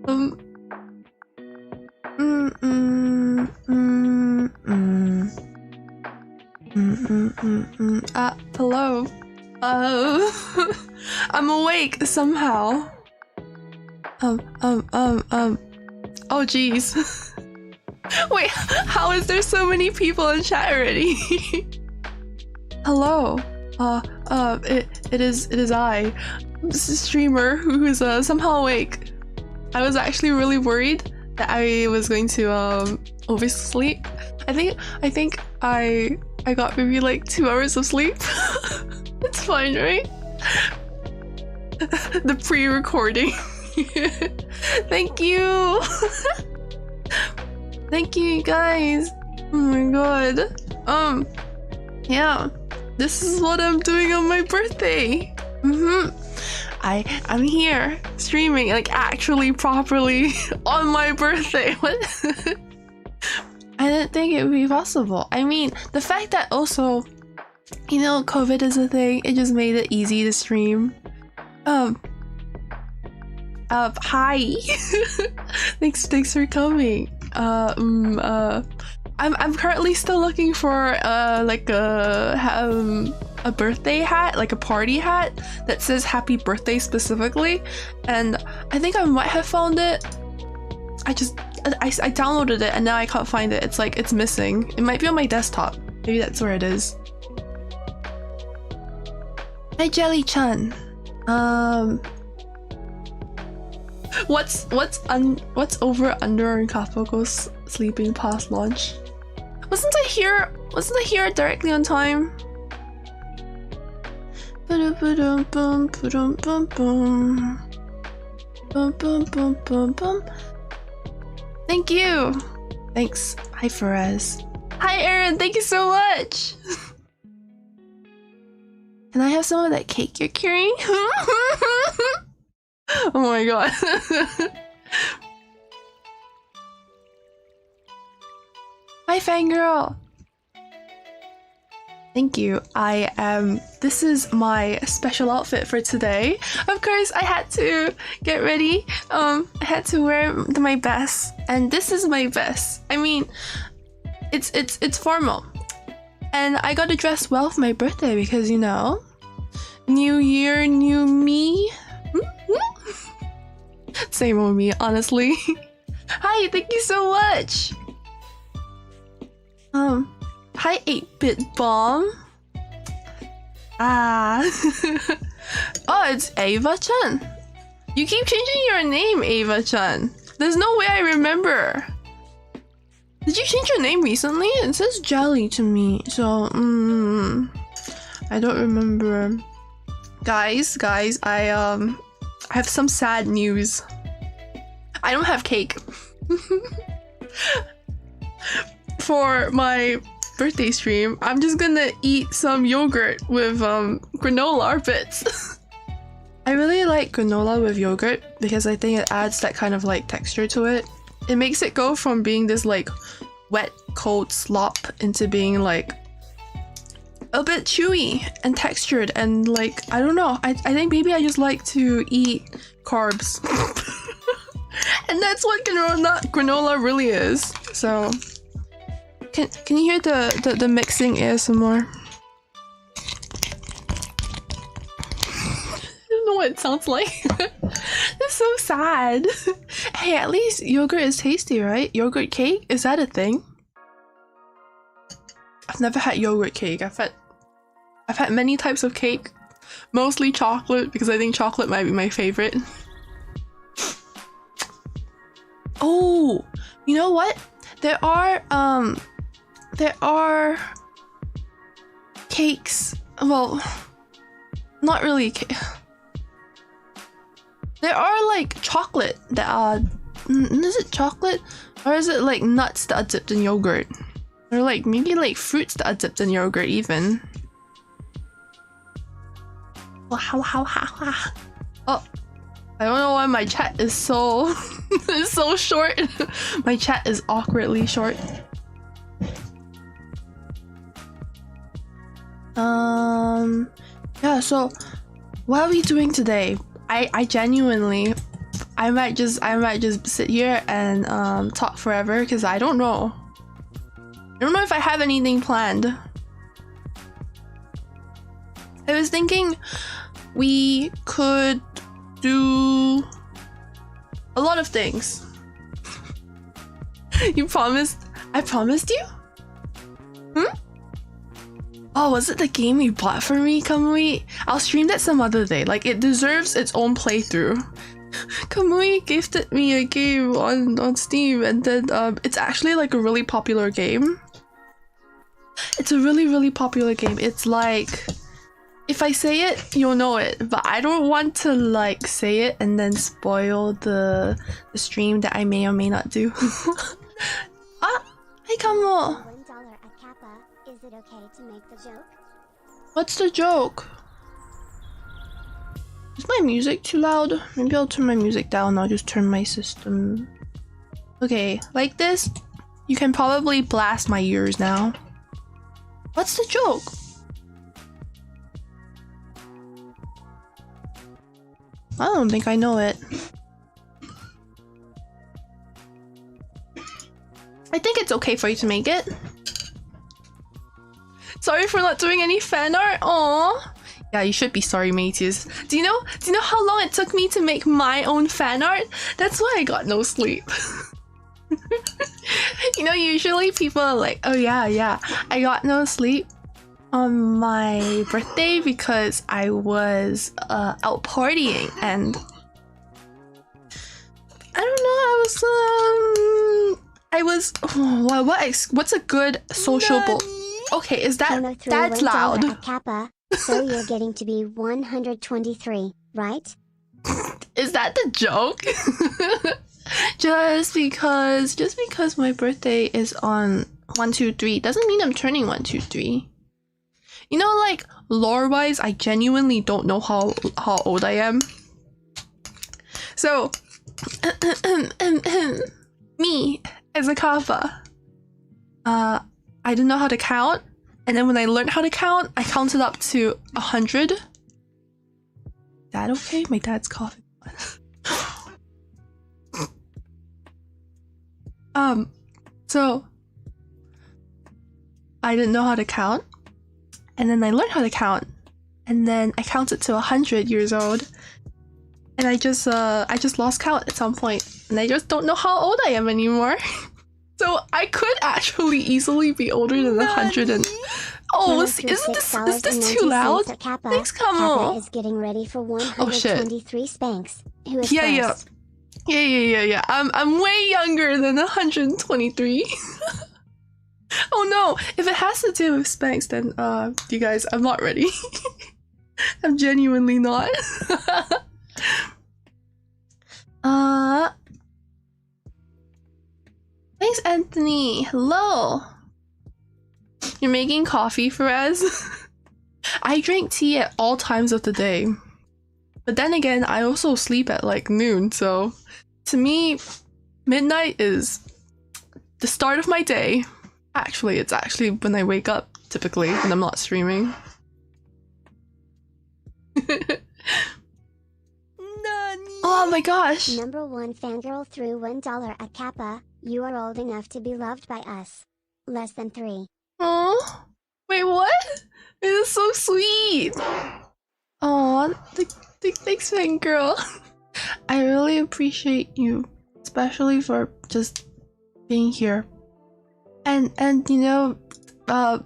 Um. Mm, mm, mm, mm. Hello. I'm awake somehow. Oh jeez. Wait, how is there so many people in chat already? Hello. It is I, this is streamer who's somehow awake. I was actually really worried that I was going to oversleep. I think I got maybe like 2 hours of sleep. It's fine, right? The pre-recording. Thank you. Thank you guys. Oh my god. Yeah, this is what I'm doing on my birthday. I'm here streaming, like actually properly on my birthday. What? I didn't think it would be possible. I mean, the fact that also, you know, COVID is a thing, it just made it easy to stream. Hi. Thanks for coming. I'm currently still looking for like a birthday hat, like a party hat that says happy birthday specifically, and I think I might have found it. I downloaded it and now I can't find it. It's like it's missing. It might be on my desktop. Maybe that's where it is. Hi Jelly-chan. What's over under in Kappako's sleeping past lunch? Wasn't I here directly on time? Thank you. Thanks. Hi Perez. Hi Aaron, thank you so much. Can I have some of that cake you're carrying? Oh my god. Hi fangirl. Thank you. This is my special outfit for today. Of course, I had to get ready. I had to wear my best, and this is my best. I mean, it's formal, and I got to dress well for my birthday because, you know, new year, new me. Same old me, honestly. Hi, thank you so much. Hi 8-bit bomb. Oh, it's Ava-chan. You keep changing your name, Ava-chan. There's no way I remember. Did you change your name recently? It says Jelly to me, so I don't remember. Guys, I have some sad news. I don't have cake. For my birthday stream, I'm just gonna eat some yogurt with granola bits. I really like granola with yogurt because I think it adds that kind of like texture to it. It makes it go from being this like wet, cold slop into being like a bit chewy and textured, and like, I don't know, I think maybe I just like to eat carbs. And that's what granola really is. So can you hear the mixing ASMR? I don't know what it sounds like. It's so sad. Hey, at least yogurt is tasty, right? Yogurt cake, is that a thing? I've never had yogurt cake. I've had many types of cake, mostly chocolate because I think chocolate might be my favorite. Oh, you know what? There are cakes. Well, not really. There are like chocolate that are. Is it chocolate or is it like nuts that are dipped in yogurt? Or like maybe like fruits that are dipped in yogurt even. Oh, I don't know why my chat is so is so short. My chat is awkwardly short. Yeah, so what are we doing today? I genuinely I might just sit here and talk forever because I don't know. I don't know if I have anything planned. I was thinking we could do a lot of things. You promised? I promised you? Hmm? Oh, was it the game you bought for me, Kamui? I'll stream that some other day. Like, it deserves its own playthrough. Kamui gifted me a game on Steam, and then it's actually like a really popular game. It's a really popular game. It's like, if I say it, you'll know it, but I don't want to like say it and then spoil the stream that I may or may not do. Ah, hey Kamo. $1 a kappa. Is it okay to make the joke? What's the joke? Is my music too loud? Maybe I'll turn my music down. I'll just turn my system. Okay, like this, you can probably blast my ears now. What's the joke? I don't think I know it. I think it's okay for you to make it. Sorry for not doing any fan art. Aww. Yeah, you should be sorry, mateys. Do you know how long it took me to make my own fan art? That's why I got no sleep. You know, usually people are like, oh yeah, I got no sleep on my birthday because I was out partying, and I don't know, what's a good sociable? Okay, is that's loud? A kappa, so you're getting to be 123, right? Is that the joke? Just because my birthday is on 123 doesn't mean I'm turning 123. You know, like, lore-wise, I genuinely don't know how old I am. So, me as a kappa, I didn't know how to count, and then when I learned how to count, I counted up to 100. Is that okay? My dad's coughing. So I didn't know how to count, and then I learned how to count, and then I counted to 100 years old, and I just lost count at some point, and I just don't know how old I am anymore. So I could actually easily be older than 100 and... Oh, is this too loud? Thanks, Kamo. Kappa is getting ready for 123 spanks. Who is first? Yeah. I'm way younger than 123. Oh no, if it has to do with spanks, then you guys, I'm not ready. I'm genuinely not. Thanks, Anthony. Hello. You're making coffee for us? I drink tea at all times of the day. But then again, I also sleep at like noon, so to me, midnight is the start of my day. Actually, it's actually when I wake up, typically, when I'm not streaming. Oh my gosh! Number 1 fangirl threw $1 a kappa. You are old enough to be loved by us. Less than 3. Oh, wait, what? It is so sweet. Oh, thanks, fangirl. I really appreciate you, especially for just being here. And you know, I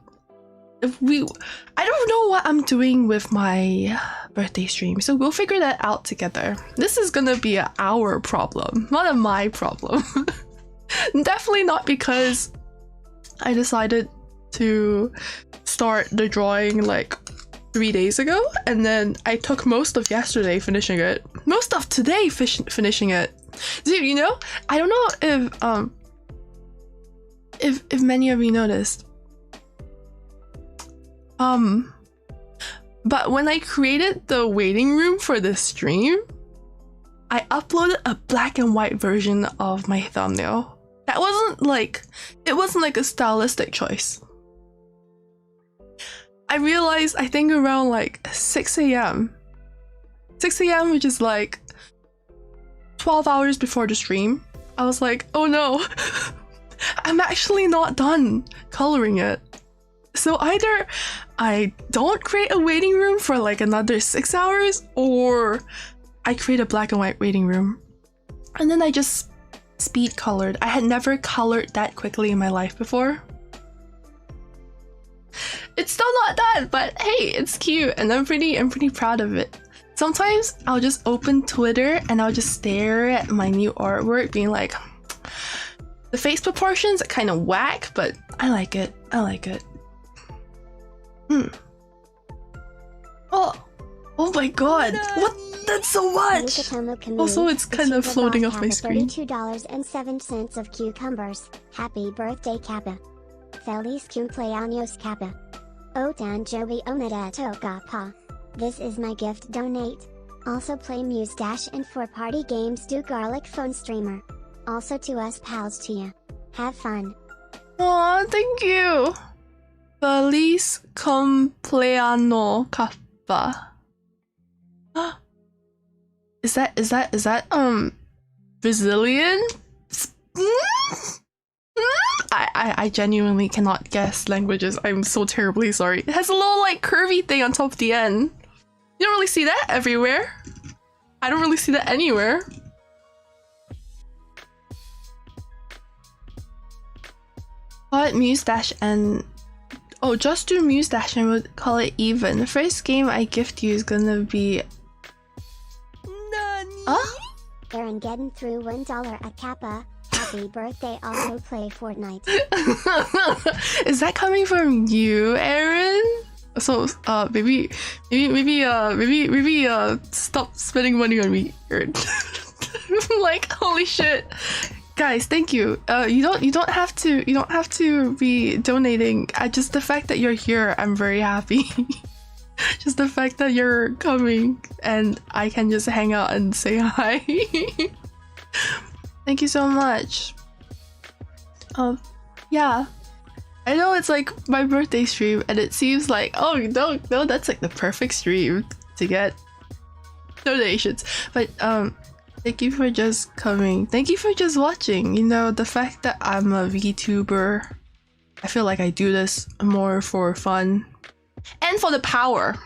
don't know what I'm doing with my birthday stream, so we'll figure that out together. This is gonna be our problem, not my problem. Definitely not because I decided to start the drawing like 3 days ago, and then I took most of yesterday finishing it, most of today finishing it. Dude, you know, I don't know if many of you noticed, but when I created the waiting room for this stream, I uploaded a black and white version of my thumbnail. That wasn't like, it wasn't like a stylistic choice. I realized, I think around like 6 a.m. 6 a.m, which is like 12 hours before the stream, I was like, oh no, I'm actually not done coloring it. So either I don't create a waiting room for like another 6 hours, or I create a black and white waiting room. And then I just speed colored. I had never colored that quickly in my life before. It's still not done, but hey, it's cute and I'm pretty proud of it. Sometimes I'll just open Twitter and I'll just stare at my new artwork being like, the face proportions are kind of whack, but I like it. I like it. Oh my god. What? That's so much! Also, it's kind of floating off my screen. $32.07 of cucumbers. Happy birthday, Kappa. Feliz cumpleaños, Kappa. Otan Joey Omedeto Gapa. This is my gift donate. Also play Muse Dash and for party games do garlic phone streamer. Also to us pals to ya. Have fun. Aw, thank you! Feliz cumpleaños, Kappa. Is that Brazilian? I genuinely cannot guess languages. I'm so terribly sorry. It has a little like curvy thing on top of the end. You don't really see that everywhere. I don't really see that anywhere. Call it Muse Dash and just do Muse Dash and we'll call it even. The first game I gift you is gonna be Aaron getting through $1 at Kappa. Happy birthday, also play Fortnite. Is that coming from you, Aaron? So maybe stop spending money on me, Aaron. Like, holy shit. Guys, thank you. You don't have to be donating. Just the fact that you're here, I'm very happy. Just the fact that you're coming and I can just hang out and say hi. Thank you so much. Yeah. I know it's like my birthday stream and it seems like, oh no, that's like the perfect stream to get donations. But thank you for just coming. Thank you for just watching. You know, the fact that I'm a VTuber, I feel like I do this more for fun. And for the power.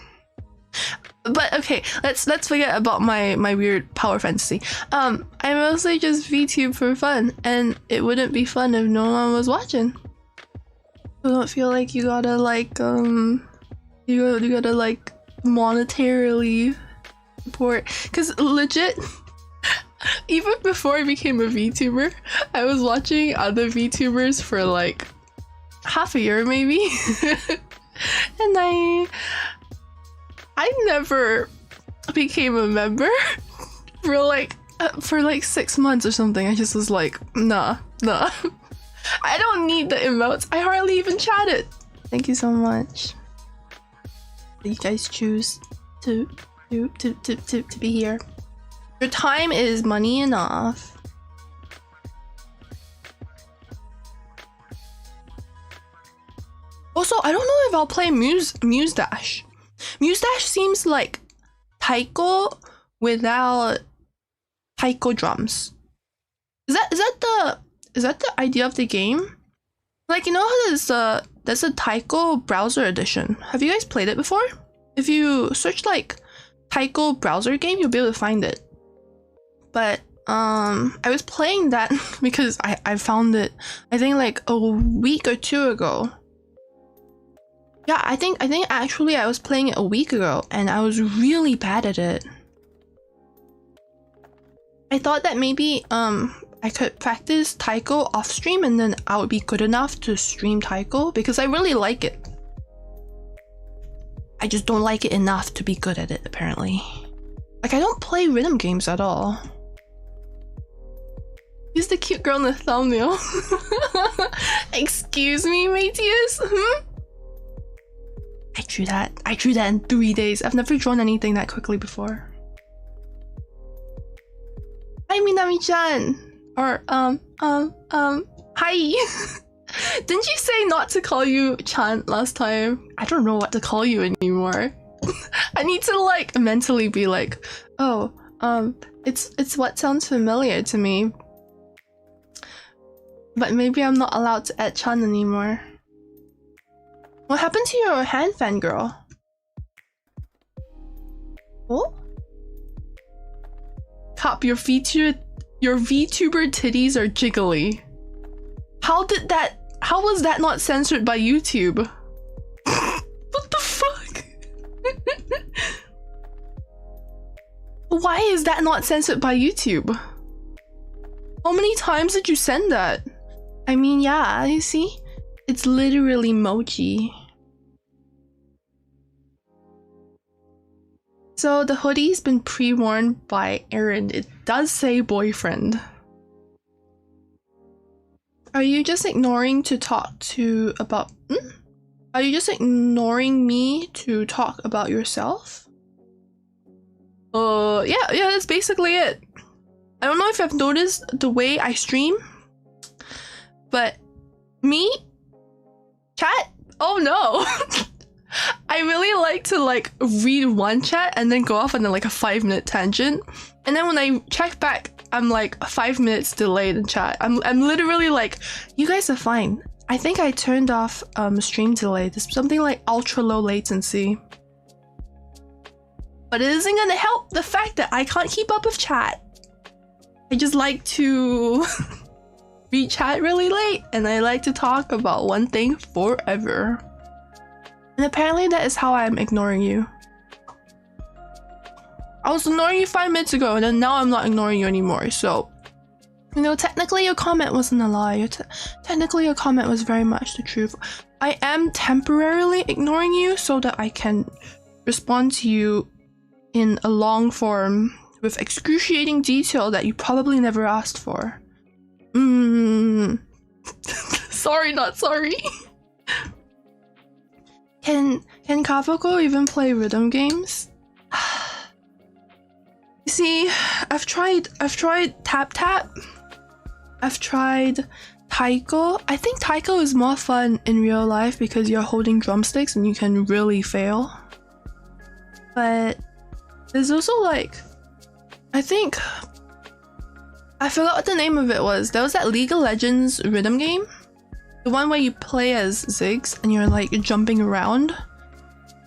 But okay, let's forget about my weird power fantasy. I mostly just VTube for fun, and it wouldn't be fun if no one was watching. I don't feel like you gotta like you gotta like monetarily support, because legit even before I became a VTuber, I was watching other VTubers for like half a year maybe. And I never became a member for like 6 months or something. I just was like, nah. I don't need the emotes. I hardly even chatted. Thank you so much. You guys choose to be here. Your time is money enough. Also, I don't know if I'll play Muse Dash. Muse Dash seems like taiko without taiko drums. Is that the idea of the game? Like, you know how there's a taiko browser edition. Have you guys played it before? If you search like taiko browser game, you'll be able to find it. But I was playing that because I found it I think like a week or two ago. Yeah, I think actually I was playing it a week ago and I was really bad at it. I thought that maybe I could practice taiko off stream and then I would be good enough to stream taiko because I really like it. I just don't like it enough to be good at it apparently. Like, I don't play rhythm games at all. Who's the cute girl in the thumbnail? Excuse me, Matthias? I drew that in 3 days. I've never drawn anything that quickly before. Hi, Minami-chan! Or, hi! Didn't you say not to call you Chan last time? I don't know what to call you anymore. I need to, like, mentally be like, oh, It's what sounds familiar to me. But maybe I'm not allowed to add Chan anymore. What happened to your hand, fangirl? Oh? Cop, your VTuber titties are jiggly. How was that not censored by YouTube? What the fuck? Why is that not censored by YouTube? How many times did you send that? I mean, yeah, you see? It's literally mochi. So the hoodie's been pre-worn by Aaron. It does say boyfriend. Are you just ignoring to talk to about... Are you just ignoring me to talk about yourself? Yeah, that's basically it. I don't know if I've noticed the way I stream, but me? Chat? Oh no! I really like to read one chat and then go off on a 5-minute tangent, and then when I check back, I'm 5 minutes delayed in chat. I'm literally like, you guys are fine. I think I turned off stream delay. There's something like ultra low latency. But it isn't gonna help the fact that I can't keep up with chat. I just like to read chat really late, and I like to talk about one thing forever. And apparently that is how I'm ignoring you. I was ignoring you 5 minutes ago, and then now I'm not ignoring you anymore, so... You know, technically your comment wasn't a lie. Technically your comment was very much the truth. I am temporarily ignoring you so that I can respond to you in a long form with excruciating detail that you probably never asked for. Sorry, not sorry. Can Kappako even play rhythm games? You see, I've tried tap tap. I've tried taiko. I think taiko is more fun in real life because you're holding drumsticks and you can really fail. But there's also I think I forgot what the name of it was. There was that League of Legends rhythm game. The one where you play as Ziggs and you're jumping around.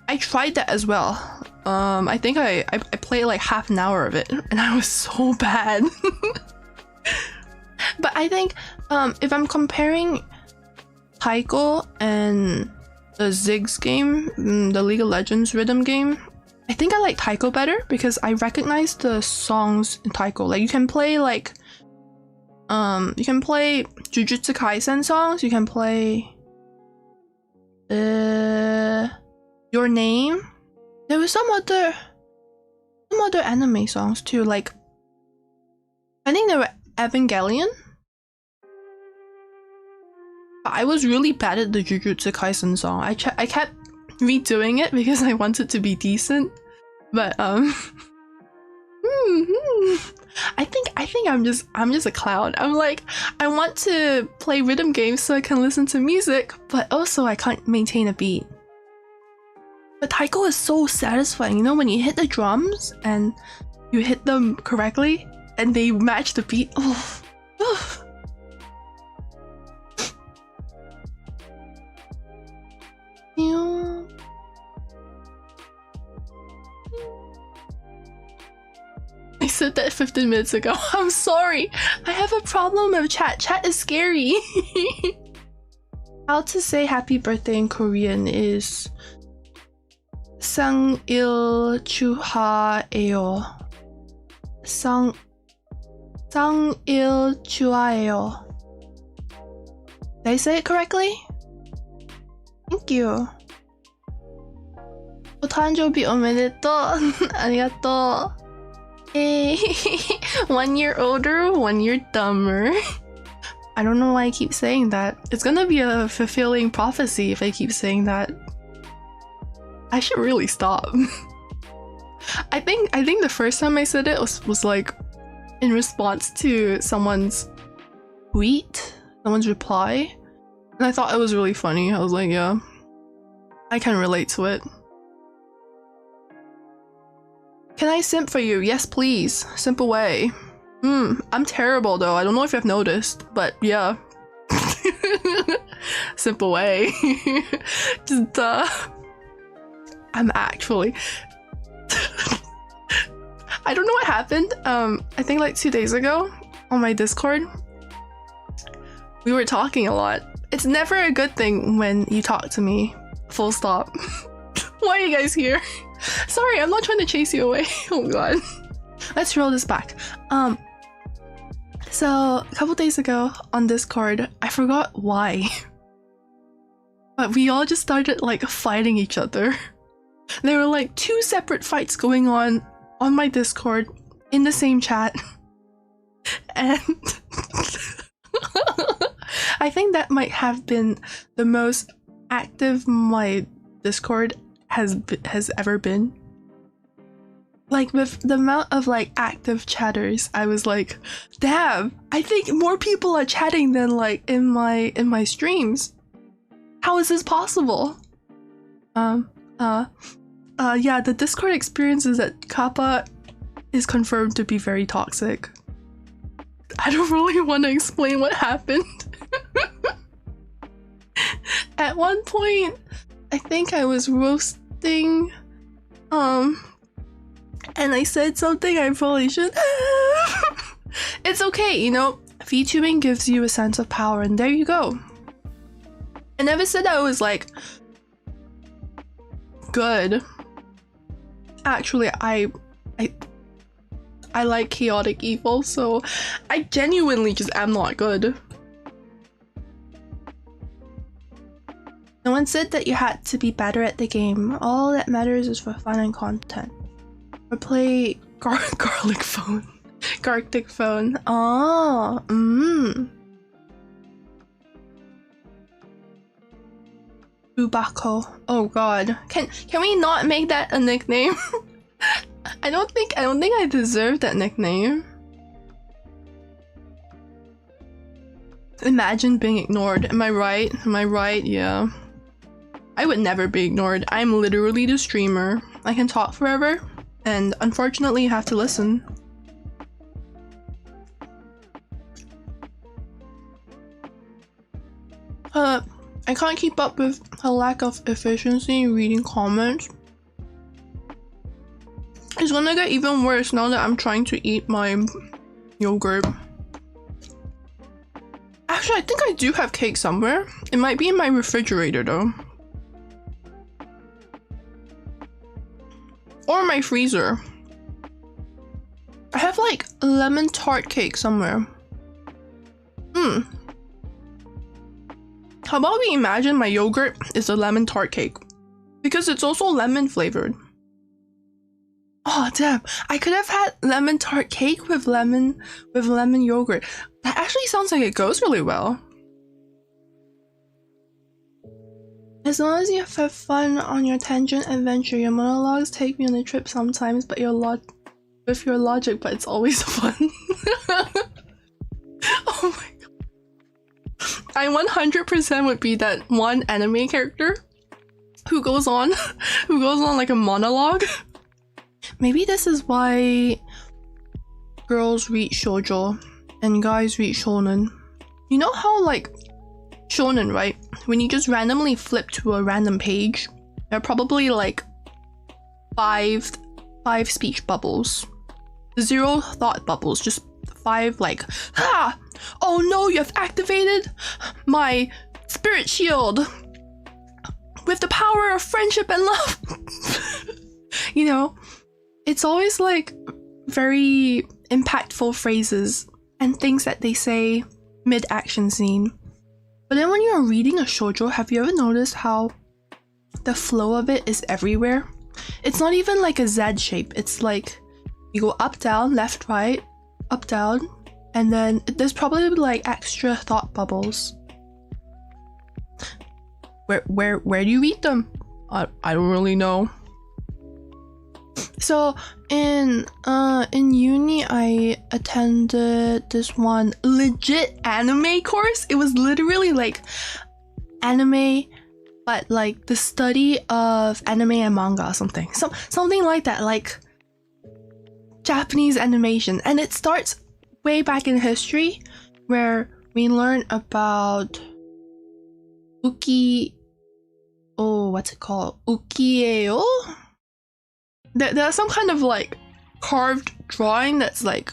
I tried that as well. I think I played half an hour of it and I was so bad. But I think if I'm comparing Taiko and the Ziggs game, the League of Legends rhythm game, I think I like Taiko better because I recognize the songs in Taiko. You can play you can play Jujutsu Kaisen songs, you can play Your Name. There was some other anime songs too, I think they were Evangelion. But I was really bad at the Jujutsu Kaisen song. I kept redoing it because I wanted to be decent, but I think I'm just a clown. I'm I want to play rhythm games so I can listen to music, but also I can't maintain a beat. But taiko is so satisfying, you know, when you hit the drums and you hit them correctly and they match the beat. Oh. I said that 15 minutes ago. I'm sorry. I have a problem with chat. Chat is scary. How to say happy birthday in Korean is 생일 축하해요. 생일 축하해요. Did I say it correctly? Thank you. お誕生日おめでとう。ありがとう。Hey, 1 year older, 1 year dumber. I don't know why I keep saying that. It's gonna be a fulfilling prophecy if I keep saying that. I should really stop. I think the first time I said it was in response to someone's tweet, someone's reply, and I thought it was really funny. I was like, yeah, I can relate to it. Can I simp for you? Yes, please. Simp away. I'm terrible though. I don't know if you've noticed, but yeah. Simp away. Just I'm actually I don't know what happened. I think like 2 days ago on my Discord, we were talking a lot. It's never a good thing when you talk to me. Full stop. Why are you guys here? Sorry, I'm not trying to chase you away. Oh god. Let's roll this back. So a couple days ago on Discord, I forgot why. But we all just started like fighting each other. There were like 2 separate fights going on my Discord in the same chat. And I think that might have been the most active my Discord has ever been. Like with the amount of like active chatters, I was like, damn, I think more people are chatting than like in my streams. How is this possible? Yeah, the Discord experience is that Kappa is confirmed to be very toxic. I don't really want to explain what happened. At one point, I think I was roasting, and I said something I probably should. It's okay, you know, VTubing gives you a sense of power, and there you go. I never said I was like good. Actually, I like chaotic evil, so I genuinely just am not good. No one said that you had to be better at the game. All that matters is for fun and content. Or play garlic phone. Garlic phone. Oh, Kappako. Oh god. Can we not make that a nickname? I don't think I deserve that nickname. Imagine being ignored. Am I right? Am I right? Yeah. I would never be ignored. I'm literally the streamer. I can talk forever, and unfortunately you have to listen. I can't keep up with a lack of efficiency in reading comments. It's gonna get even worse now that I'm trying to eat my yogurt. Actually, I think I do have cake somewhere. It might be in my refrigerator though. Or my freezer. I have like lemon tart cake somewhere. How about we imagine my yogurt is a lemon tart cake? Because it's also lemon flavored. Oh damn, I could have had lemon tart cake with lemon yogurt. That actually sounds like it goes really well. As long as you have fun on your tangent adventure, your monologues take me on a trip sometimes, but with your logic, but it's always fun. Oh my god. I 100% would be that one anime character who goes on like a monologue. Maybe this is why girls read shoujo and guys read shonen. You know how like shonen, right? When you just randomly flip to a random page, there are probably like five speech bubbles. 0 thought bubbles, just 5 like, ah! Oh no, you have activated my spirit shield with the power of friendship and love. You know, it's always like very impactful phrases and things that they say mid-action scene. But then when you're reading a shoujo, have you ever noticed how the flow of it is everywhere? It's not even like a Z shape. It's like you go up, down, left, right, up, down, and then there's probably like extra thought bubbles. Where do you read them? I don't really know. So in uni, I attended this one legit anime course. It was literally like anime, but like the study of anime and manga or something like that. Like Japanese animation, and it starts way back in history where we learn about what's it called? Ukiyo? There's some kind of like carved drawing that's like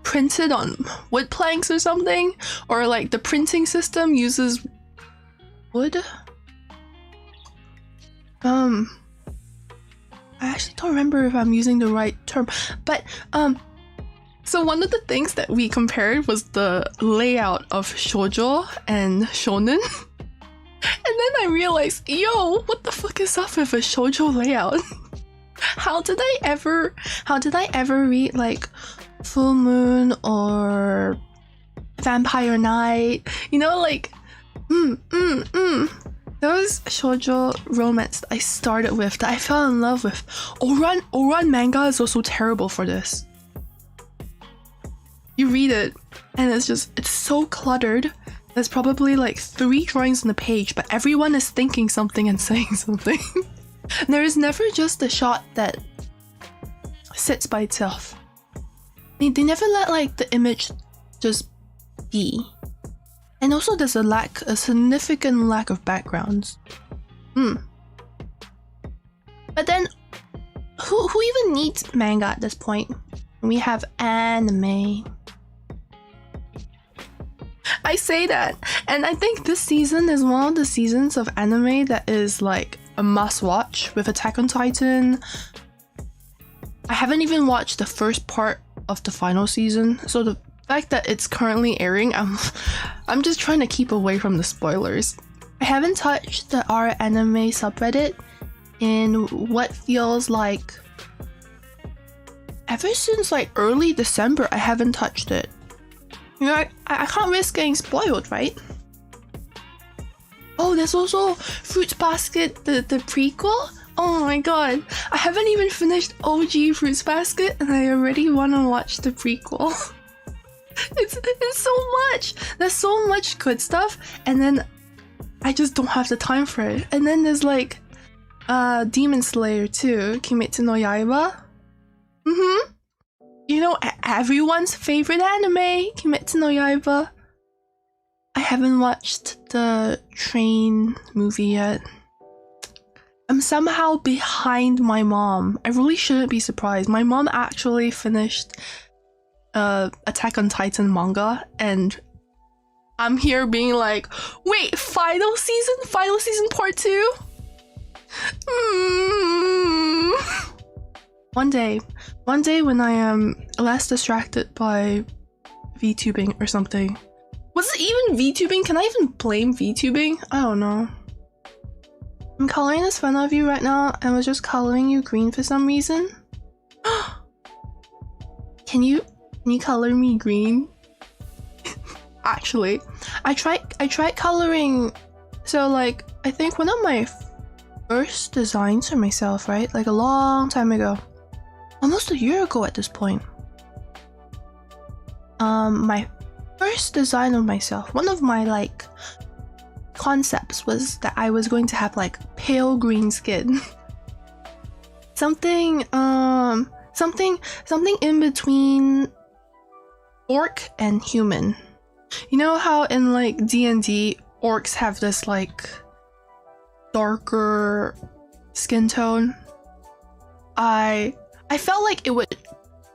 printed on wood planks or something, or like the printing system uses wood. I actually don't remember if I'm using the right term, but so one of the things that we compared was the layout of shoujo and shonen. And then I realized, yo, what the fuck is up with a shoujo layout? How did I ever read like Full Moon or Vampire Night? You know, like those shoujo romance that I started with, that I fell in love with. Oran manga is also terrible for this. You read it and it's so cluttered. There's probably like 3 drawings on the page, but everyone is thinking something and saying something. There is never just a shot that sits by itself. They never let like the image just be. And also there's a significant lack of backgrounds. But then, who even needs manga at this point? We have anime. I say that, and I think this season is one of the seasons of anime that is like a must watch, with Attack on Titan. I haven't even watched the first part of the final season, so the fact that it's currently airing, I'm just trying to keep away from the spoilers. I haven't touched the R anime subreddit in what feels like ever since like early December. I haven't touched it. You know, I can't risk getting spoiled, right? Oh, there's also Fruits Basket, the prequel. Oh my god, I haven't even finished OG Fruits Basket and I already want to watch the prequel. It's so much. There's so much good stuff, and then I just don't have the time for it. And then there's like Demon Slayer too, Kimetsu no Yaiba. You know, everyone's favorite anime, Kimetsu no Yaiba. I haven't watched the train movie yet. I'm somehow behind my mom. I really shouldn't be surprised. My mom actually finished Attack on Titan manga, and I'm here being like, wait, final season part 2? One day when I am less distracted by VTubing or something. Was it even VTubing? Can I even blame VTubing? I don't know. I'm coloring this fun of you right now, and I was just coloring you green for some reason. Can you color me green? Actually, I tried coloring. So like, I think one of my first designs for myself, right? Like a long time ago. Almost a year ago at this point. My first design of myself, one of my like concepts was that I was going to have like pale green skin. something in between orc and human. You know how in like D&D orcs have this like darker skin tone? I felt like it would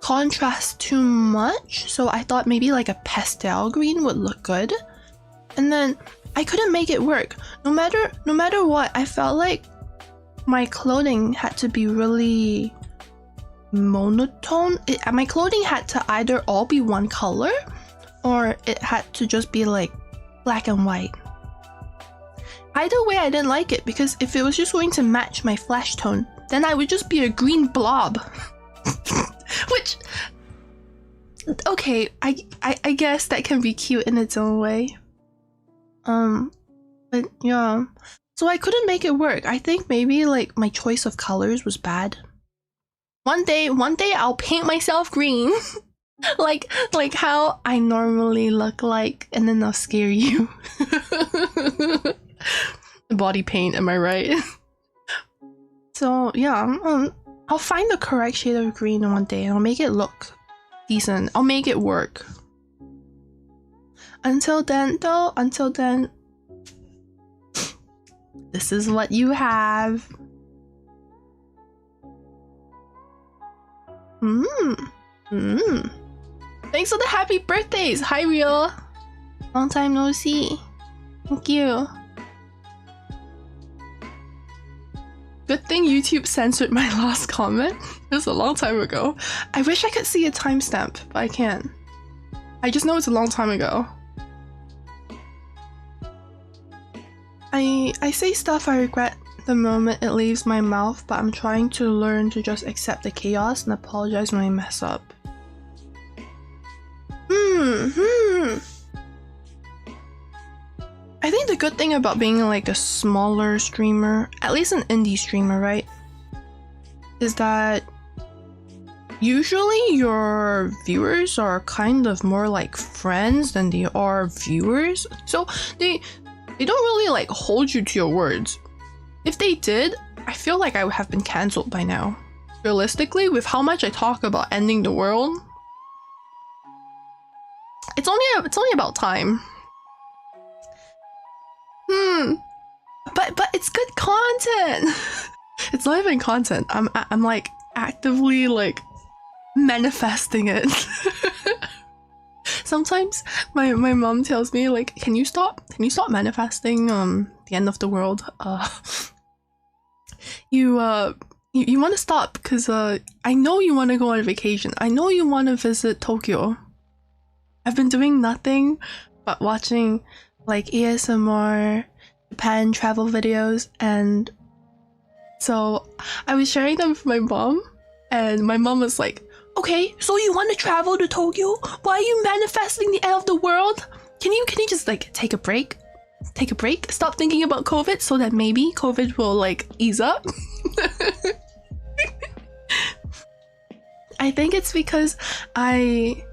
contrast too much, so I thought maybe like a pastel green would look good. And then I couldn't make it work. No matter what, I felt like my clothing had to be really monotone. My clothing had to either all be one color, or it had to just be like black and white. Either way, I didn't like it, because if it was just going to match my flesh tone, then I would just be a green blob. Which, okay, I guess that can be cute in its own way. But yeah, so I couldn't make it work. I think maybe like my choice of colors was bad. One day I'll paint myself green. like how I normally look like, and then I'll scare you. Body paint, am I right? So yeah, I'll find the correct shade of green one day and I'll make it look decent. I'll make it work. Until then, though, this is what you have. Thanks for the happy birthdays. Hi, Real. Long time no see. Thank you. Good thing YouTube censored my last comment. It was a long time ago. I wish I could see a timestamp, but I can't. I just know it's a long time ago. I say stuff I regret the moment it leaves my mouth, but I'm trying to learn to just accept the chaos and apologize when I mess up. I think the good thing about being like a smaller streamer, at least an indie streamer, right, is that usually your viewers are kind of more like friends than they are viewers. So they don't really like hold you to your words. If they did, I feel like I would have been cancelled by now. Realistically, with how much I talk about ending the world, it's only about time. But it's good content. It's not even content. I'm like actively like manifesting it. Sometimes my mom tells me like, can you stop manifesting the end of the world? You want to stop because I know you want to go on vacation. I know you want to visit Tokyo. I've been doing nothing but watching like ASMR Japan travel videos, and so I was sharing them with my mom, and my mom was like, okay, so you want to travel to Tokyo? Why are you manifesting the end of the world? Can you just like take a break? Stop thinking about COVID so that maybe COVID will like ease up. I think it's because I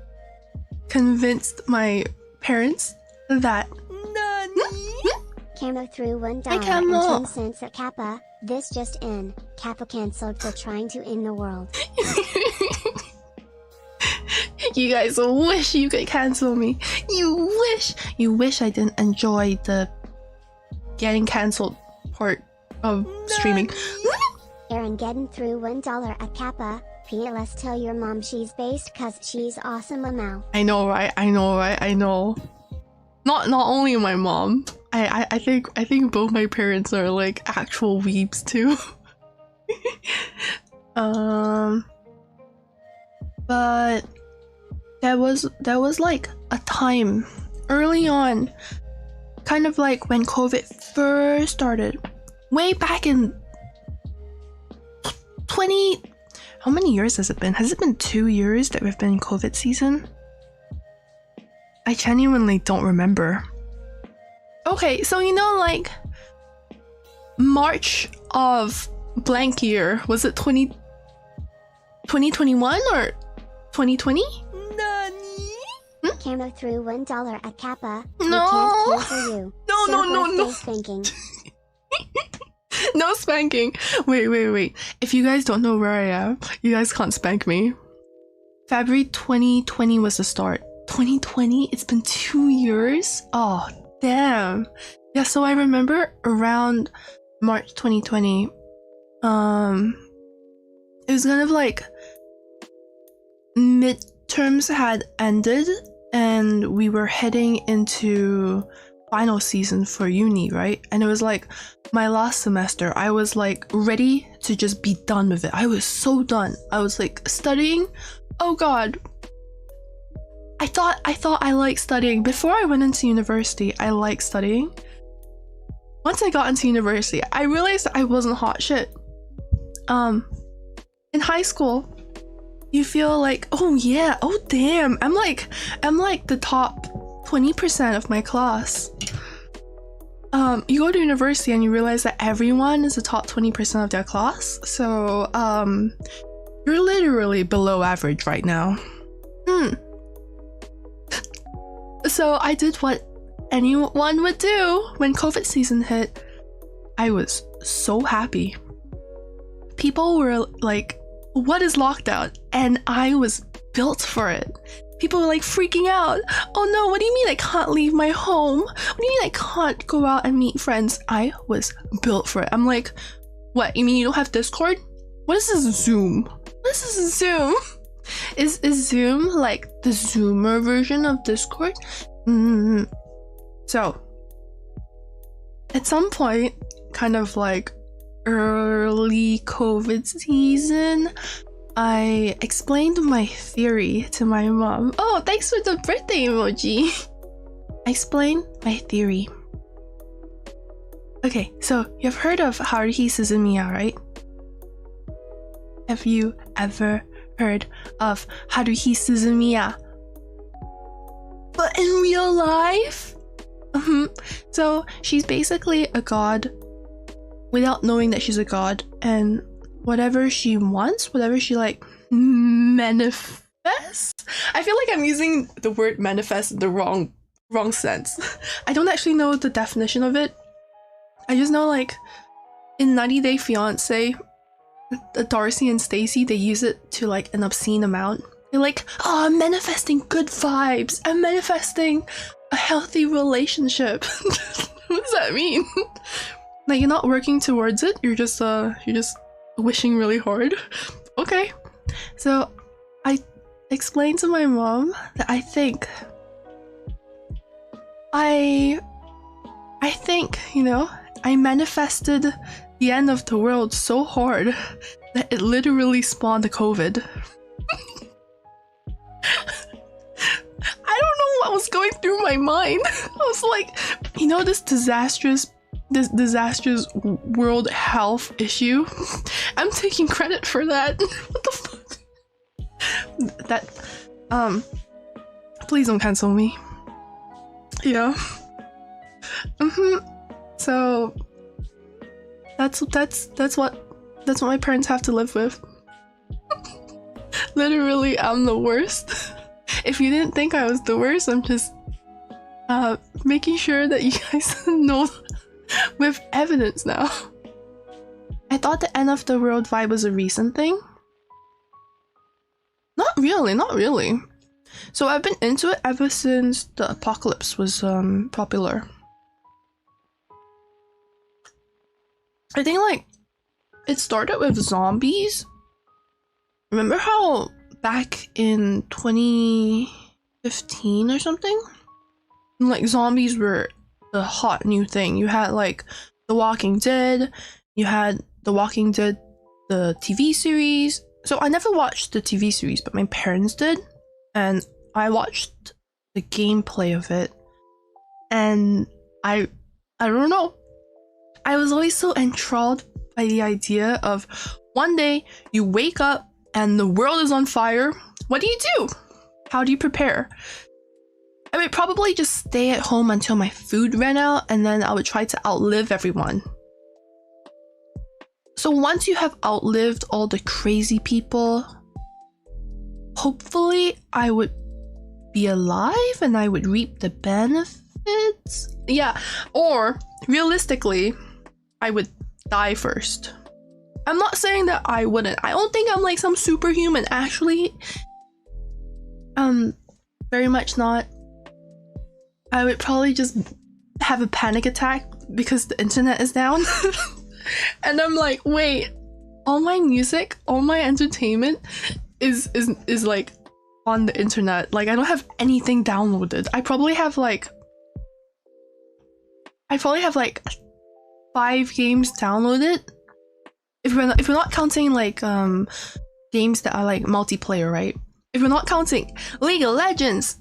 convinced my parents that Camo threw $1.10 at Kappa. This just in. Kappa cancelled for trying to end the world. You guys wish you could cancel me. You wish I didn't enjoy the getting cancelled part of streaming. Aaron Gedden threw $1 at Kappa. PLS, tell your mom she's based cause she's awesome amount. I know, right? I know. Not only my mom. I think both my parents are like actual weebs too. But there was like a time early on, kind of like when COVID first started, way back in 20. How many years has it been? Has it been 2 years that we've been in COVID season? I genuinely don't remember. Okay, so you know, like March of blank year, was it 2021 or 2020? Nani? Camo threw $1 at Kappa. No. We can't cancel you. No. Spanking. No spanking. Wait. If you guys don't know where I am, you guys can't spank me. February 2020 was the start. 2020? It's been 2 years? Oh, damn. Yeah, so I remember around March 2020, it was kind of like midterms had ended and we were heading into final season for uni, right? And it was like my last semester. I was like ready to just be done with it. I was so done. I was like studying. Oh god. I thought I liked studying. Before I went into university, I liked studying. Once I got into university, I realized that I wasn't hot shit. In high school, you feel like, oh yeah, oh damn, I'm like the top 20% of my class. You go to university and you realize that everyone is the top 20% of their class. So you're literally below average right now. So I did what anyone would do when COVID season hit. I was so happy. People were like what is lockdown? And I was built for it. People were like freaking out. Oh no, what do you mean I can't leave my home? What do you mean I can't go out and meet friends? I was built for it. I'm like, what? You mean you don't have Discord? What is this Zoom? What is this Zoom? Is Zoom like the Zoomer version of Discord? So, at some point, kind of like early COVID season, I explained my theory to my mom. Oh, thanks for the birthday emoji. I explained my theory. Okay, so you've heard of Haruhi Suzumiya, right? Have you ever heard of Haruhi Suzumiya? But in real life? So she's basically a god without knowing that she's a god, and whatever she wants, whatever she like manifests. I feel like I'm using the word manifest in the wrong sense. I don't actually know the definition of it. I just know like in 90 Day Fiancé, Darcy and Stacy, they use it to like an obscene amount. They're like, oh, I'm manifesting good vibes. I'm manifesting a healthy relationship. What does that mean? Like you're not working towards it. You're just wishing really hard. Okay. So I explained to my mom that I think, you know, I manifested the end of the world so hard that it literally spawned the COVID. I don't know what was going through my mind. I was like, you know, this disastrous world health issue. I'm taking credit for that. What the fuck? That please don't cancel me. Yeah. So that's what my parents have to live with. Literally, I'm the worst. If you didn't think I was the worst, I'm just making sure that you guys know with evidence now. I thought the end of the world vibe was a recent thing. Not really. So I've been into it ever since the apocalypse was popular. I think like it started with zombies. Remember how back in 2015 or something, like zombies were the hot new thing. You had like The Walking Dead, you had The Walking Dead, the TV series. So I never watched the TV series, but my parents did, and I watched the gameplay of it, and I don't know. I was always so enthralled by the idea of one day you wake up and the world is on fire. What do you do? How do you prepare? I would probably just stay at home until my food ran out, and then I would try to outlive everyone. So once you have outlived all the crazy people, hopefully I would be alive and I would reap the benefits. Yeah, or realistically, I would die first. I'm not saying that I wouldn't. I don't think I'm like some superhuman. Actually, very much not. I would probably just have a panic attack because the internet is down. And I'm like, wait, all my music, all my entertainment is like on the internet. Like I don't have anything downloaded. I probably have like 5 games downloaded. If we're not counting like games that are like multiplayer, right? If we're not counting League of Legends,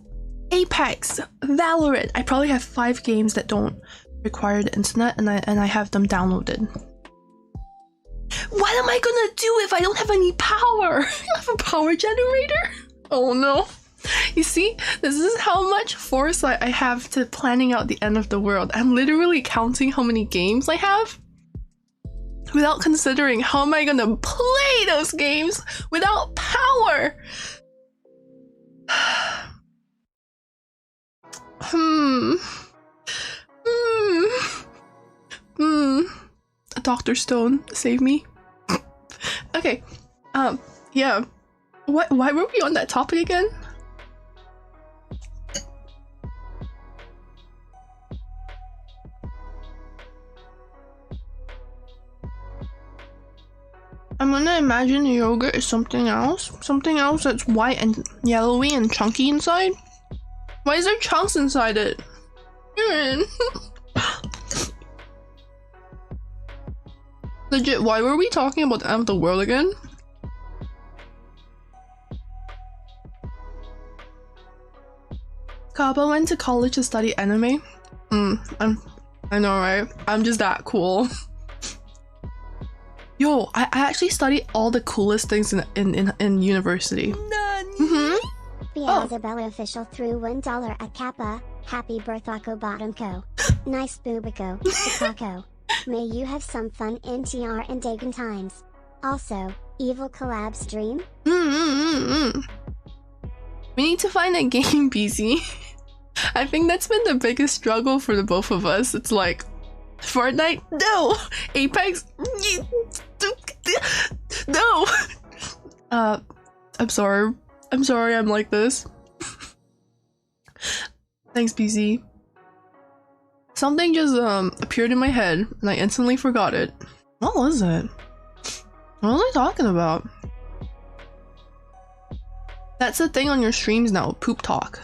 Apex, Valorant, I probably have 5 games that don't require the internet, and I have them downloaded. What am I gonna do if I don't have any power? I have a power generator? Oh no. You see, this is how much foresight I have to planning out the end of the world. I'm literally counting how many games I have without considering how am I gonna play those games without power. Dr. Stone, save me. Okay, Yeah. Why were we on that topic again? I'm gonna imagine yogurt is something else. Something else that's white and yellowy and chunky inside. Why is there chunks inside it? Legit, why were we talking about the end of the world again? Kappa went to college to study anime. I know, right? I'm just that cool. Yo, I actually study all the coolest things in university. Beelzebub official threw $1 at Kappa. Happy birthday, Bottom Co. Nice boobako, Kappako. May you have some fun in TR and Dagon times. Also, evil collab stream? We need to find a game, BZ. I think that's been the biggest struggle for the both of us. It's like, Fortnite? No! Apex? No! I'm sorry. I'm sorry I'm like this. Thanks, BZ. Something just appeared in my head and I instantly forgot it. What was it? What was I talking about? That's the thing on your streams now, poop talk.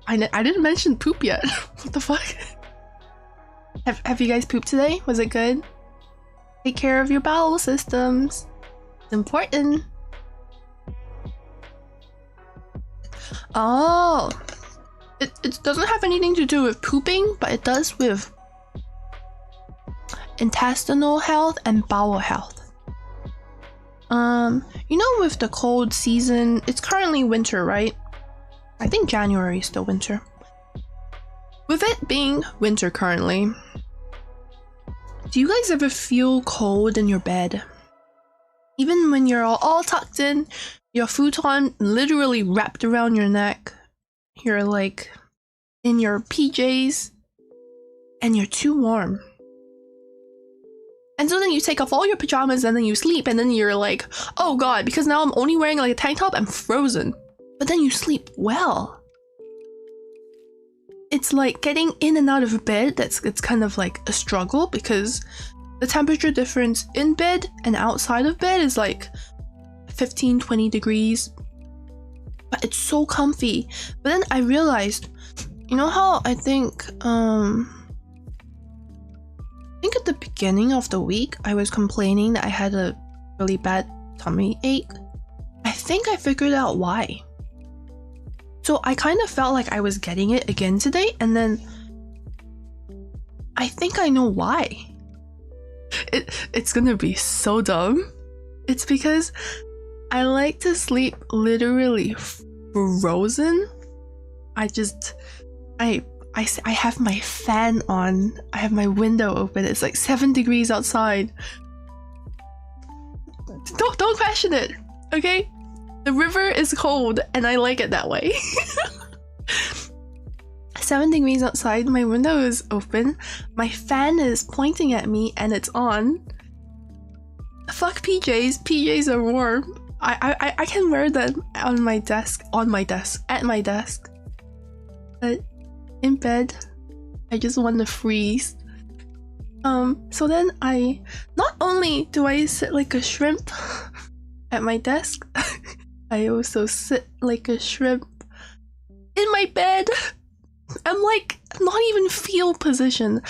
I didn't mention poop yet. What the fuck? Have you guys pooped today? Was it good? Take care of your bowel systems. It's important. Oh, it doesn't have anything to do with pooping, but it does with intestinal health and bowel health. You know, with the cold season, it's currently winter, right? I think January is still winter. With it being winter currently, do you guys ever feel cold in your bed? Even when you're all tucked in, your futon literally wrapped around your neck, you're like in your PJs, and you're too warm. And so then you take off all your pajamas and then you sleep, and then you're like, oh god, because now I'm only wearing like a tank top, I'm frozen. But then you sleep well. It's like getting in and out of bed, it's kind of like a struggle because the temperature difference in bed and outside of bed is like 15-20 degrees. But it's so comfy. But then I realized, you know how I think at the beginning of the week I was complaining that I had a really bad tummy ache? I think I figured out why. So I kind of felt like I was getting it again today, and then I think I know why. It's gonna be so dumb. It's because I like to sleep literally frozen. I have my fan on. I have my window open. It's like 7 degrees outside. Don't question it, okay? The river is cold and I like it that way. 7 degrees outside, my window is open, my fan is pointing at me and it's on. Fuck PJs, PJs are warm. I can wear them at my desk. But in bed, I just want to freeze. So then not only do I sit like a shrimp at my desk, I also sit like a shrimp in my bed. I'm like not even fetal position.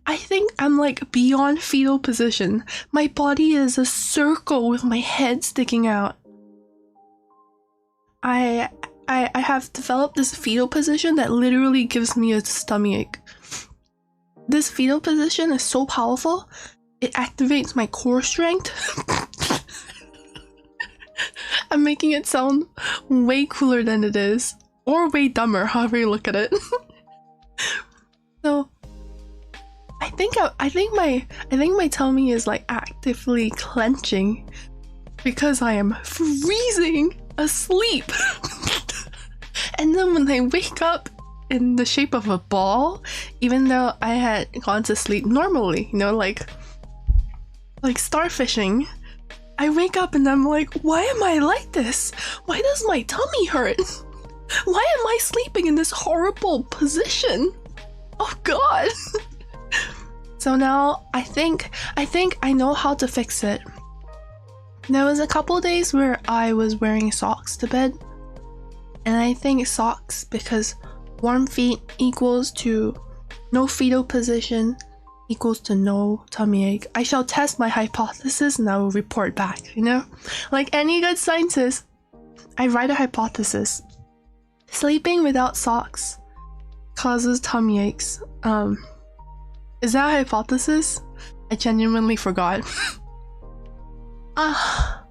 I think I'm like beyond fetal position. My body is a circle with my head sticking out. I have developed this fetal position that literally gives me a stomach ache. This fetal position is so powerful, it activates my core strength. I'm making it sound way cooler than it is, or way dumber, however you look at it. So, I think my tummy is like actively clenching because I am freezing asleep. And then when I wake up in the shape of a ball, even though I had gone to sleep normally, you know, like starfishing, I wake up and I'm like, why am I like this? Why does my tummy hurt? Why am I sleeping in this horrible position? Oh god. So now I think I know how to fix it. There was a couple days where I was wearing socks to bed, and I think socks, because warm feet equals to no fetal position equals to no tummy ache. I shall test my hypothesis and I will report back, you know? Like any good scientist, I write a hypothesis. Sleeping without socks causes tummy aches. Is that a hypothesis? I genuinely forgot. Oh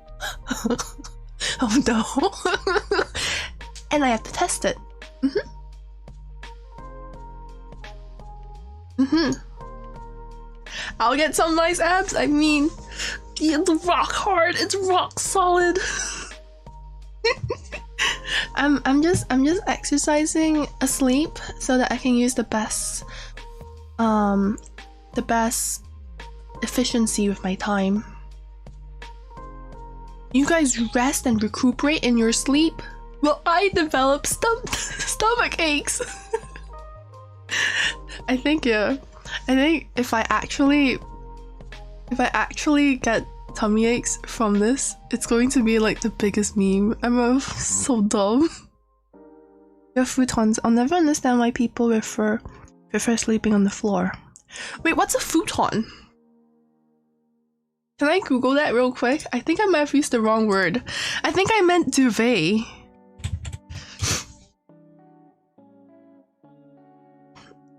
no. And I have to test it. I'll get some nice abs. I mean, it's rock hard. It's rock solid. I'm just exercising asleep so that I can use the best efficiency with my time. You guys rest and recuperate in your sleep? Well, I develop stomach aches. I think if I actually get tummy aches from this, it's going to be like the biggest meme. I'm so dumb. Your futons. I'll never understand why people prefer sleeping on the floor. Wait, what's a futon? Can I Google that real quick? I think I might have used the wrong word. I think I meant duvet.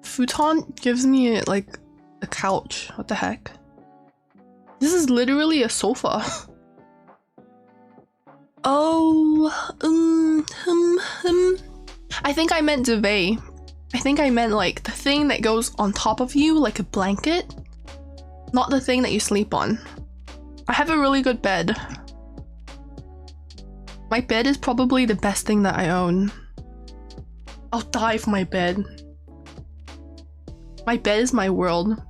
Futon gives me like a couch. What the heck? This is literally a sofa. Oh, I think I meant duvet. I think I meant like the thing that goes on top of you, like a blanket. Not the thing that you sleep on. I have a really good bed. My bed is probably the best thing that I own. I'll die for my bed. My bed is my world.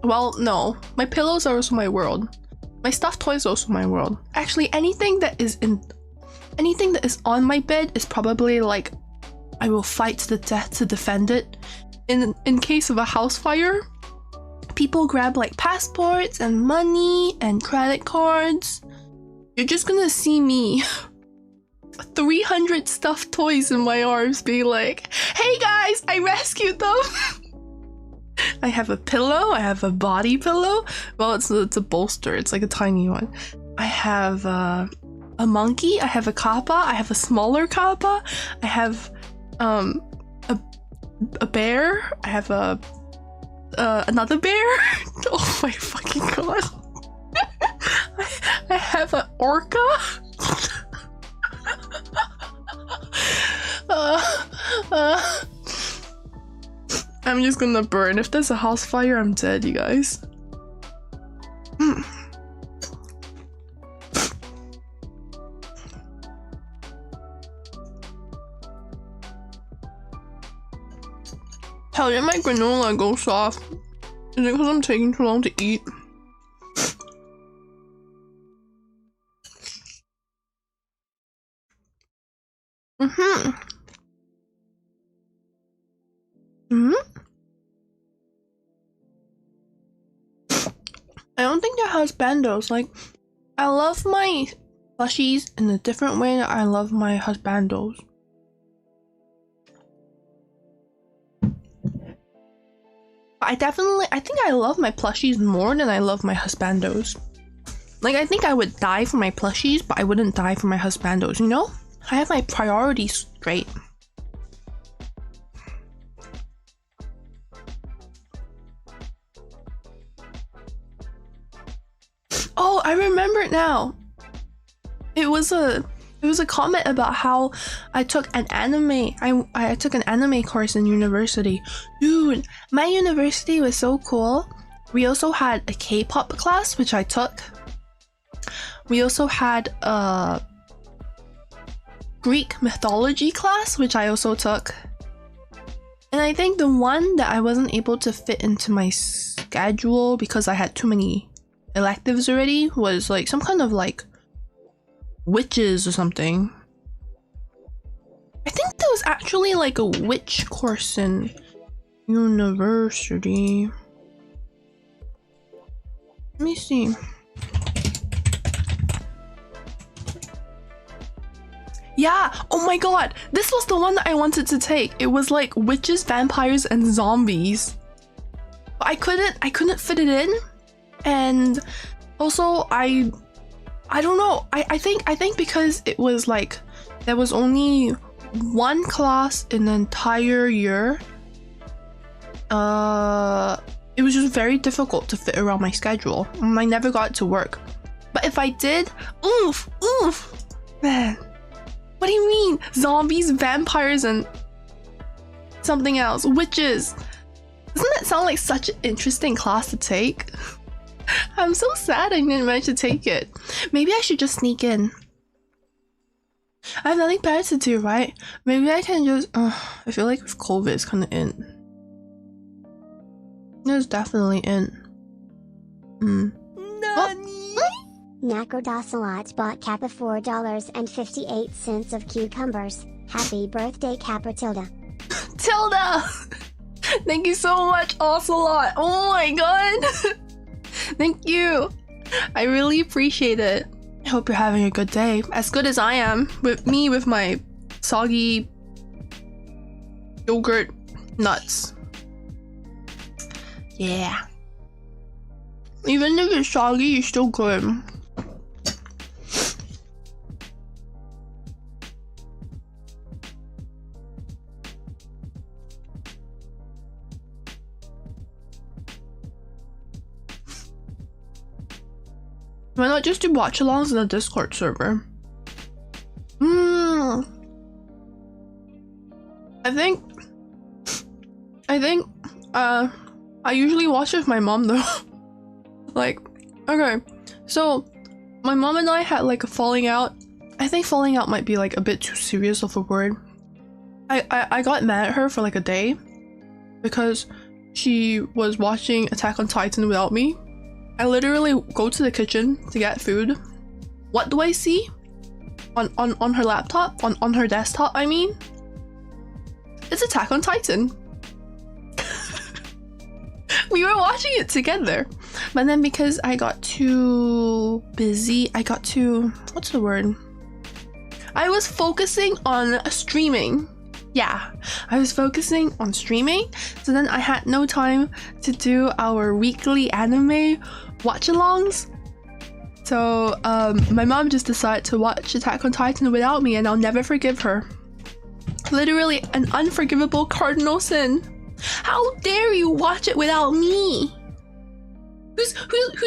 Well, no. My pillows are also my world. My stuffed toys are also my world. Actually, anything that is on my bed is probably like I will fight to the death to defend it. In case of a house fire, people grab like passports and money and credit cards. You're just gonna see me 300 stuffed toys in my arms being like, hey guys, I rescued them. I have a pillow, I have a body pillow. Well, it's a bolster, it's like a tiny one. I have a monkey, I have a kappa, I have a smaller kappa, I have a bear, I have another bear. Oh my fucking god. I have an orca. I'm just gonna burn. If there's a house fire, I'm dead, you guys. How did my granola go soft? Is it because I'm taking too long to eat? I don't think that has bandos. Like, I love my plushies in a different way that I love my husbandos. I think I love my plushies more than I love my husbandos. Like, I think I would die for my plushies, but I wouldn't die for my husbandos, you know? I have my priorities straight. Oh, I remember it now. It was a comment about how I took an anime I took an anime course in university. Dude, my university was so cool. We also had a K-pop class, which I took. We also had a Greek mythology class, which I also took. And I think the one that I wasn't able to fit into my schedule because I had too many electives already was like some kind of like witches or something. I think there was actually like a witch course in university. Let me see. Yeah, oh my god, this was the one that I wanted to take. It was like witches, vampires, and zombies. But I couldn't fit it in. And also I don't know. I think because it was like there was only one class in the entire year. It was just very difficult to fit around my schedule. And I never got it to work. But if I did, oof, man. What do you mean? Zombies, vampires, and something else. Witches. Doesn't that sound like such an interesting class to take? I'm so sad I didn't manage to take it. Maybe I should just sneak in. I have nothing better to do, right? Maybe I can just... I feel like with COVID it's kind of in. It's definitely in. Nani? Nakodasalot bought Kappa $4.58 of cucumbers. Happy birthday, Kappa Tilda. Tilda! Thank you so much, Ocelot. Oh my god. Thank you. I really appreciate it. I hope you're having a good day. As good as I am. With my soggy yogurt nuts. Yeah. Even if it's soggy, it's still good. Why not just do watch-alongs in the Discord server? I usually watch it with my mom though. Like, okay, so my mom and I had like a falling out. I think falling out might be like a bit too serious of a word. I got mad at her for like a day because she was watching Attack on Titan without me. I literally go to the kitchen to get food. What do I see? On her laptop? On her desktop, I mean? It's Attack on Titan. We were watching it together. But then because I got too busy, what's the word? I was focusing on streaming. Yeah, I was focusing on streaming. So then I had no time to do our weekly anime watch-alongs. So my mom just decided to watch Attack on Titan without me, and I'll never forgive her. Literally an unforgivable cardinal sin. How dare you watch it without me? Who's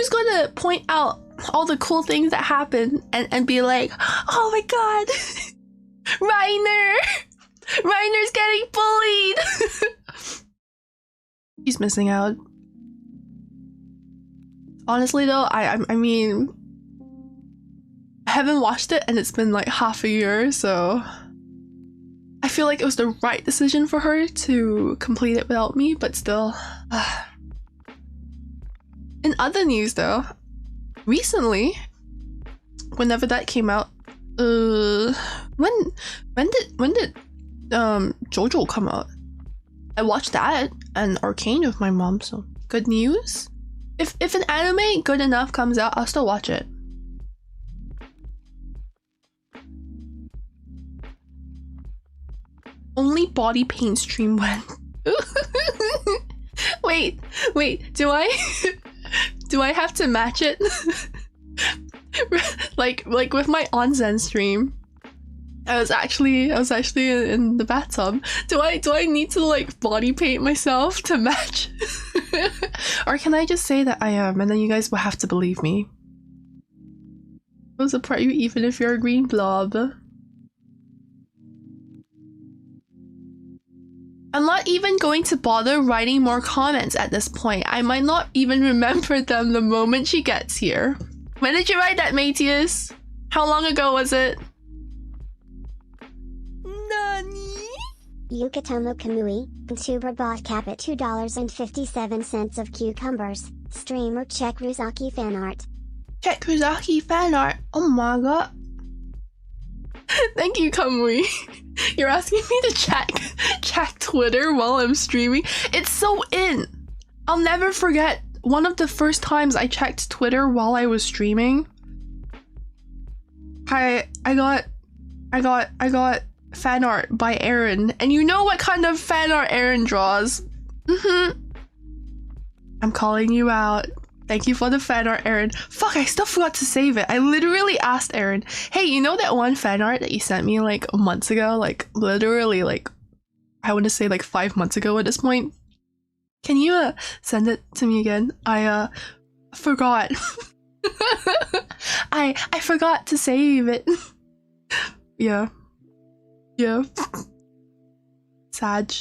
gonna point out all the cool things that happen and be like, oh my god, Reiner's getting bullied. He's missing out. Honestly though, I mean, I haven't watched it and it's been like half a year, so I feel like it was the right decision for her to complete it without me, but still. In other news though, recently, whenever that came out, when did JoJo come out? I watched that and Arcane with my mom, so good news. If an anime good enough comes out, I'll still watch it. Only body paint stream went. wait, do I have to match it? like with my onsen stream. I was actually in the bathtub. Do I need to like body paint myself to match? Or can I just say that I am, and then you guys will have to believe me? I'll support you even if you're a green blob. I'm not even going to bother writing more comments at this point. I might not even remember them the moment she gets here. When did you write that, Matthias? How long ago was it? Nani? Yukitomo Kamui, Vtuber bought Kappa $2.57 of cucumbers. Streamer check Ruzaki fan art. Check Ruzaki fan art. Oh my god. Thank you, Kamui. You're asking me to check Twitter while I'm streaming. It's so in. I'll never forget one of the first times I checked Twitter while I was streaming. I got fan art by Aaron, and you know what kind of fan art Aaron draws. I'm calling you out. Thank you for the fan art, Aaron. Fuck, I still forgot to save it. I literally asked Aaron, hey, you know that one fan art that you sent me like months ago? Like literally like, I want to say like 5 months ago at this point. Can you send it to me again? I forgot. I forgot to save it. Yeah. Sag.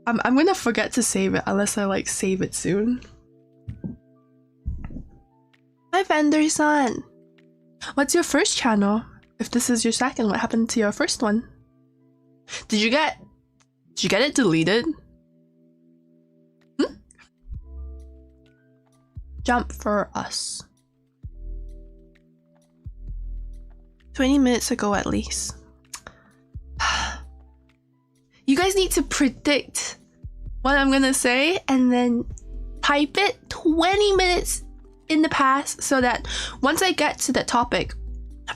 I'm gonna forget to save it unless I like save it soon. Hi Vendor-san! What's your first channel? If this is your second, what happened to your first one? Did you get it deleted? Jump for us. 20 minutes ago at least. You guys need to predict what I'm gonna say and then type it 20 minutes in the past so that once I get to that topic,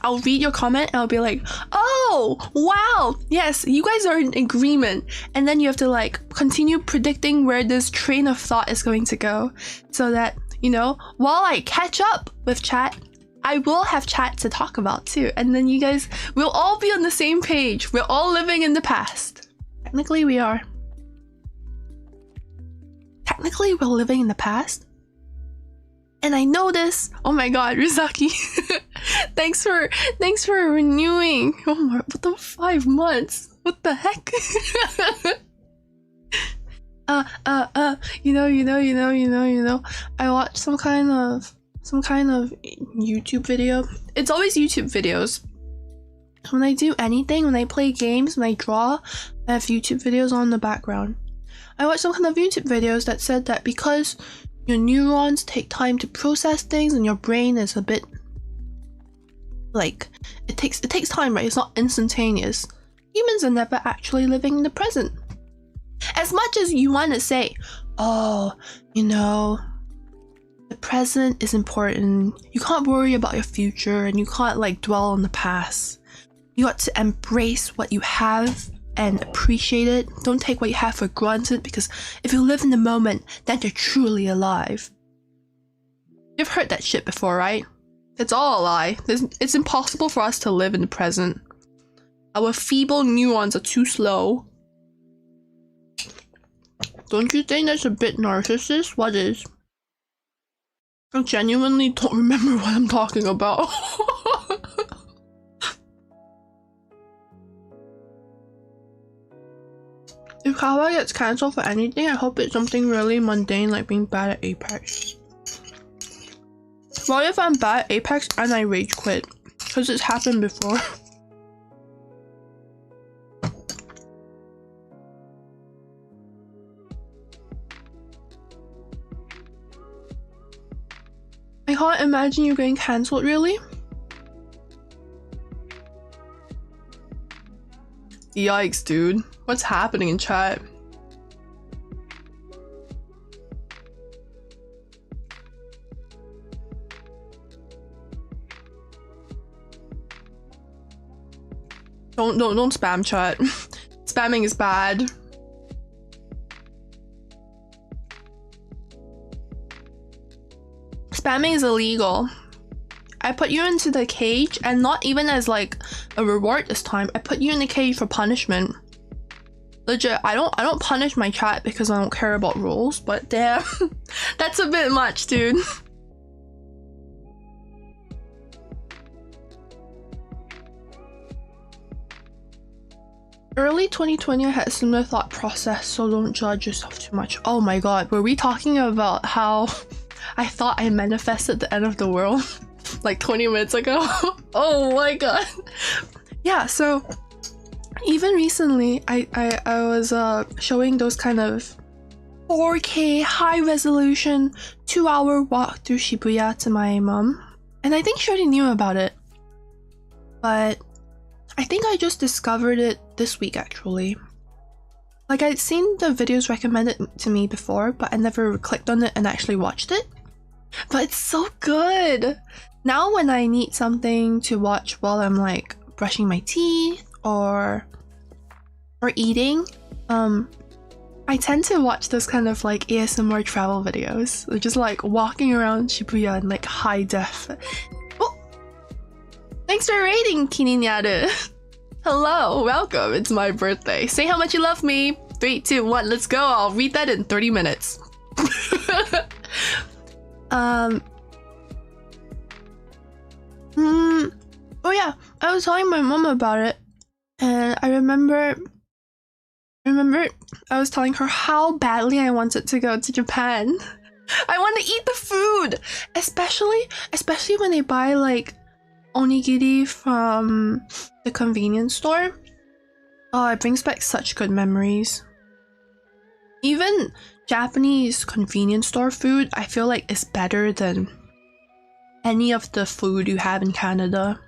I'll read your comment and I'll be like, oh, wow, yes, you guys are in agreement. And then you have to like continue predicting where this train of thought is going to go so that, you know, while I catch up with chat, I will have chat to talk about too. And then you guys will all be on the same page. We're all living in the past. Technically, we are. Technically, we're living in the past. And I know this. Oh my god, Rizaki. Thanks for renewing. Oh my, what the 5 months? What the heck? You know. I watched some kind of YouTube video. It's always YouTube videos. When I do anything, when I play games, when I draw, I have YouTube videos on the background. I watched some kind of YouTube videos that said that because your neurons take time to process things and your brain is a bit like it takes time, right? It's not instantaneous. Humans are never actually living in the present. As much as you want to say, oh, you know, the present is important. You can't worry about your future and you can't like dwell on the past. You got to embrace what you have and appreciate it. Don't take what you have for granted, because if you live in the moment, then you're truly alive. You've heard that shit before, right? It's all a lie. It's impossible for us to live in the present. Our feeble neurons are too slow. Don't you think that's a bit narcissist? What is? I genuinely don't remember what I'm talking about. If Kawa gets cancelled for anything, I hope it's something really mundane like being bad at Apex. What if I'm bad at Apex and I rage quit? Because it's happened before. I can't imagine you getting cancelled, really? Yikes, dude. What's happening in chat? Don't spam chat. Spamming is bad. Spamming is illegal. I put you into the cage, and not even as like a reward this time. I put you in the cage for punishment. Legit, I don't punish my chat because I don't care about rules, but damn, that's a bit much, dude. Early 2020, I had a similar thought process, so don't judge yourself too much. Oh my god, were we talking about how I thought I manifested the end of the world like 20 minutes ago? Oh my god. Yeah, so even recently, I was showing those kind of 4K high resolution 2-hour walk through Shibuya to my mom, and I think she already knew about it, but I think I just discovered it this week actually. Like, I'd seen the videos recommended to me before, but I never clicked on it and actually watched it. But it's so good! Now when I need something to watch while I'm like brushing my teeth or eating, I tend to watch those kind of like ASMR travel videos. They're just like walking around Shibuya in like high def. Oh! Thanks for rating, Kininyaru! Hello, welcome, it's my birthday. Say how much you love me. 3, 2, 1, let's go. I'll read that in 30 minutes. Oh yeah, I was telling my mom about it, and I remember I was telling her how badly I wanted to go to Japan. I want to eat the food, especially when they buy like onigiri from the convenience store. Oh, it brings back such good memories. Even Japanese convenience store food, I feel like is better than any of the food you have in Canada.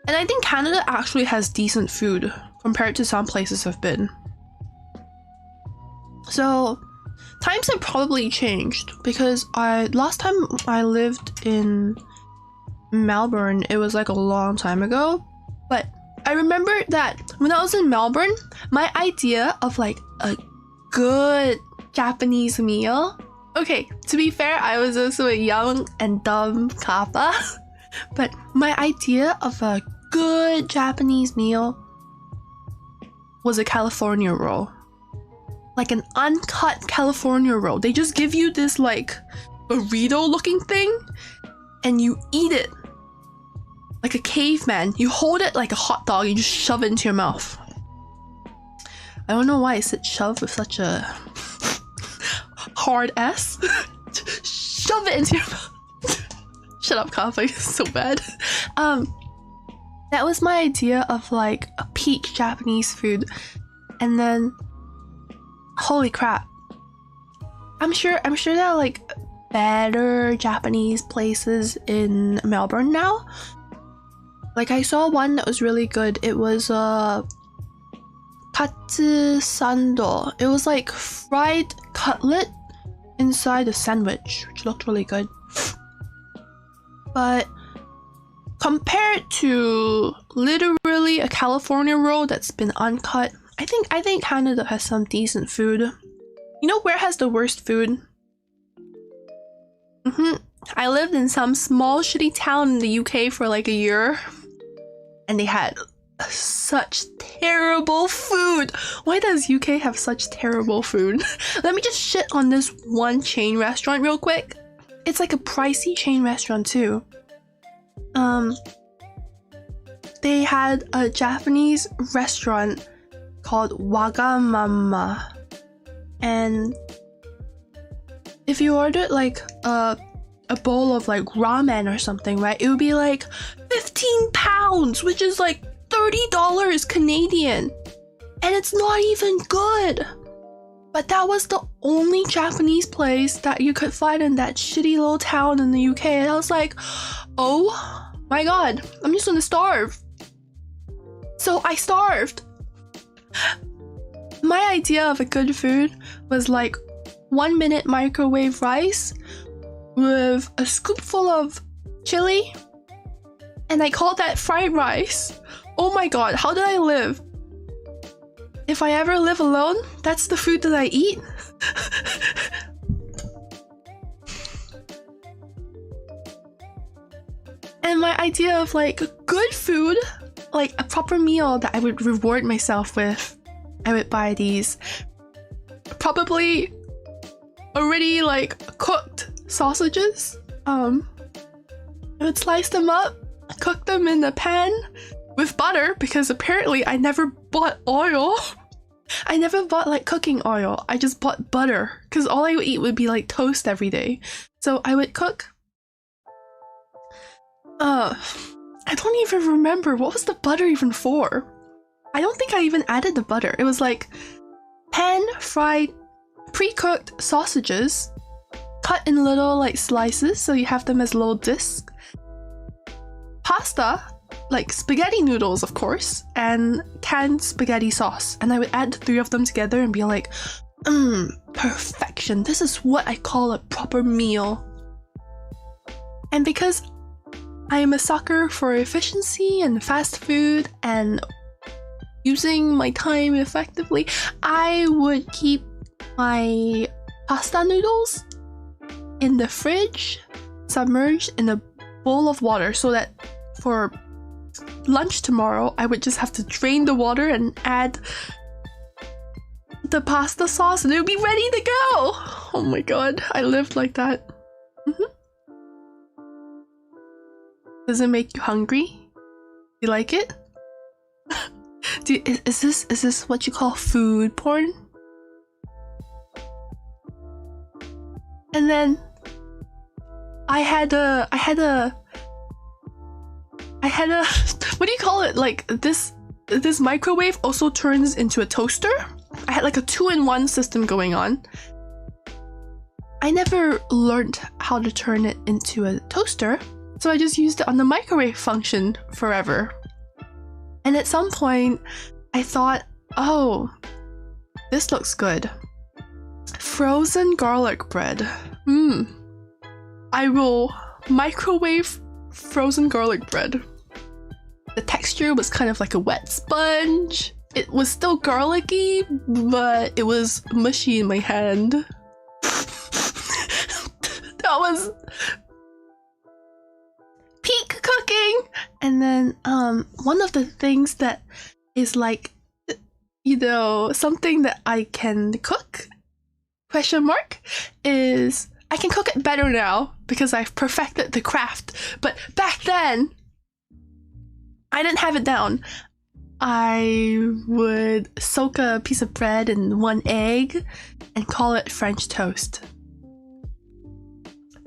And I think Canada actually has decent food compared to some places I've been. So times have probably changed, because last time I lived in Melbourne, it was like a long time ago, but I remember that when I was in Melbourne, my idea of like a good Japanese meal, okay, to be fair, I was also a young and dumb kappa, but my idea of a good Japanese meal was a California roll. Like an uncut California roll. They just give you this like burrito looking thing and you eat it like a caveman. You hold it like a hot dog, you just shove it into your mouth. I don't know why I said shove with such a hard S. Shove it into your mouth. Shut up, coffee. So bad. That was my idea of like a peak Japanese food. And then, holy crap. I'm sure there are like better Japanese places in Melbourne now. Like, I saw one that was really good. It was katsu sando. It was like fried cutlet inside a sandwich, which looked really good. But compared to literally a California roll that's been uncut, I think Canada has some decent food. You know where has the worst food? I lived in some small shitty town in the UK for like a year, and they had such terrible food. Why does UK have such terrible food? Let me just shit on this one chain restaurant real quick. It's like a pricey chain restaurant too. They had a Japanese restaurant called Wagamama, and if you ordered like a bowl of like ramen or something, right, it would be like 15 pounds, which is like $30 Canadian, and it's not even good. But that was the only Japanese place that you could find in that shitty little town in the UK, and I was like, oh my god, I'm just gonna starve. So I starved. My idea of a good food was like 1-minute microwave rice with a scoopful of chili, and I called that fried rice. Oh my god, how did I live? If I ever live alone, that's the food that I eat. And my idea of like good food, like a proper meal that I would reward myself with, I would buy these probably already like cooked sausages. I would slice them up, cook them in the pan with butter, because apparently I never bought oil. I never bought like cooking oil. I just bought butter, because all I would eat would be like toast every day. So I would cook. I don't even remember. What was the butter even for? I don't think I even added the butter. It was like pan-fried, pre-cooked sausages cut in little like slices so you have them as little discs. Pasta, like spaghetti noodles of course, and canned spaghetti sauce. And I would add the 3 of them together and be like, perfection. This is what I call a proper meal. And because I am a sucker for efficiency and fast food and using my time effectively, I would keep my pasta noodles in the fridge, submerged in a bowl of water, so that for lunch tomorrow, I would just have to drain the water and add the pasta sauce and it would be ready to go. Oh my god, I lived like that. Does it make you hungry? You like it? Is this what you call food porn? And then I had a what do you call it? Like this microwave also turns into a toaster. I had like a 2-in-1 system going on. I never learned how to turn it into a toaster, so I just used it on the microwave function forever. And at some point, I thought, oh, this looks good. Frozen garlic bread. I will microwave frozen garlic bread. The texture was kind of like a wet sponge. It was still garlicky, but it was mushy in my hand. That was peak cooking. And then one of the things that is like, you know, something that I can cook, question mark, is I can cook it better now because I've perfected the craft. But back then, I didn't have it down. I would soak a piece of bread in 1 egg and call it French toast.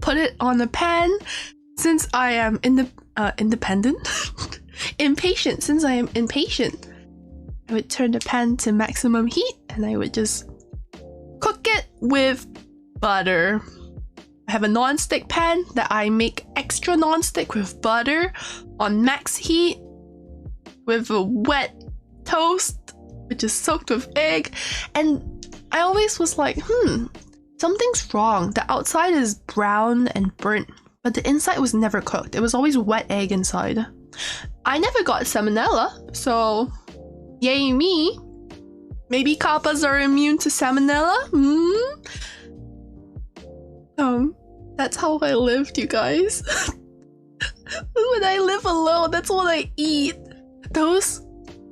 Put it on a pan. Since I am independent, impatient, since I am impatient, I would turn the pan to maximum heat and I would just cook it with butter. I have a non-stick pan that I make extra non-stick with butter on max heat with a wet toast, which is soaked with egg. And I always was like, something's wrong. The outside is brown and burnt, but the inside was never cooked. It was always wet egg inside. I never got salmonella, so yay me. Maybe kappas are immune to salmonella? That's how I lived, you guys. When I live alone, that's what I eat. Those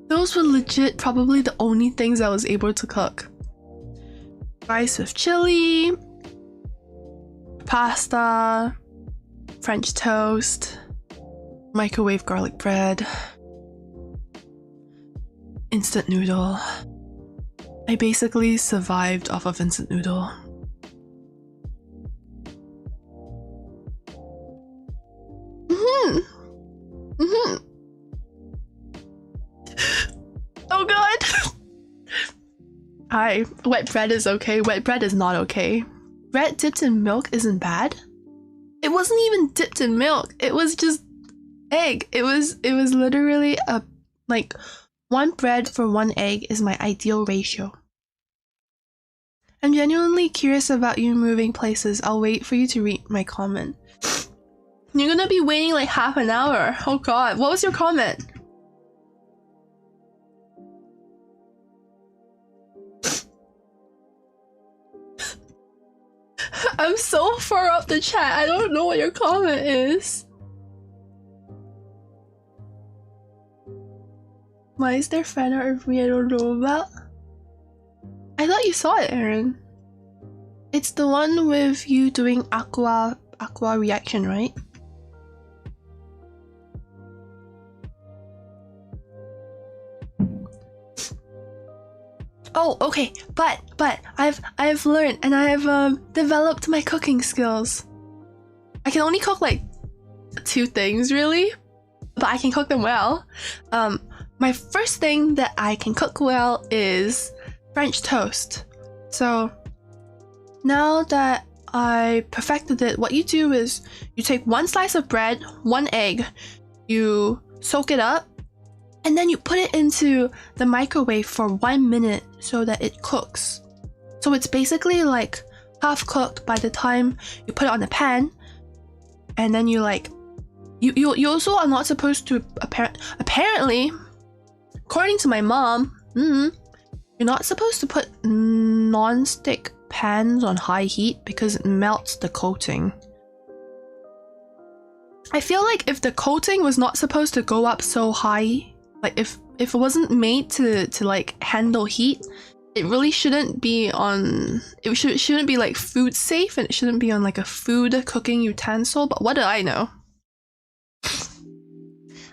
were legit probably the only things I was able to cook. Rice with chili, pasta, French toast, microwave garlic bread, instant noodle. I basically survived off of instant noodle. Oh god! Hi, wet bread is okay, wet bread is not okay. Bread dipped in milk isn't bad. It wasn't even dipped in milk, it was just egg. It was literally a, like, 1 bread for 1 egg is my ideal ratio. I'm genuinely curious about you moving places. I'll wait for you to read my comment. You're gonna be waiting like half an hour. Oh god, what was your comment? I'm so far up the chat, I don't know what your comment is. Why is there fan art of me I don't know about? I thought you saw it, Aaron. It's the one with you doing aqua reaction, right? Oh, okay, but I've learned and I have developed my cooking skills. I can only cook like 2 things really, but I can cook them well. my first thing that I can cook well is French toast. So now that I perfected it, what you do is you take 1 slice of bread, 1 egg, you soak it up, and then you put it into the microwave for 1 minute so that it cooks. So it's basically like half cooked by the time you put it on the pan, and then you like you also are not supposed to apparently, according to my mom, you're not supposed to put non-stick pans on high heat because it melts the coating. I feel like if the coating was not supposed to go up so high, like if it wasn't made to like handle heat, it really shouldn't be on, it shouldn't be like food safe, and it shouldn't be on like a food cooking utensil, but what do I know?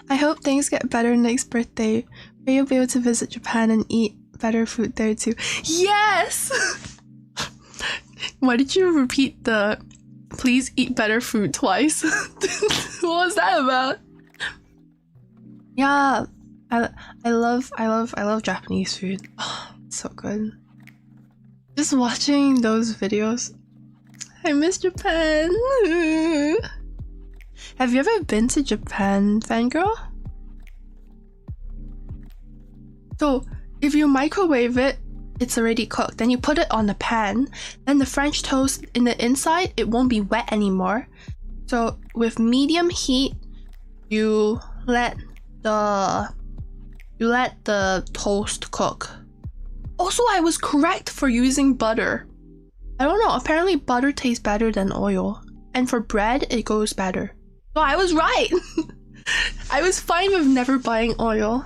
I hope things get better next birthday. Will you be able to visit Japan and eat better food there too? Yes! Why did you repeat the please eat better food twice? What was that about? Yeah, I love Japanese food. Oh, it's so good. Just watching those videos. I miss Japan. Have you ever been to Japan, fangirl? So if you microwave it, it's already cooked. Then you put it on the pan. Then the French toast in the inside, it won't be wet anymore. So with medium heat, you let the toast cook. Also, I was correct for using butter. I don't know, apparently butter tastes better than oil. And for bread, it goes better. So I was right! I was fine with never buying oil.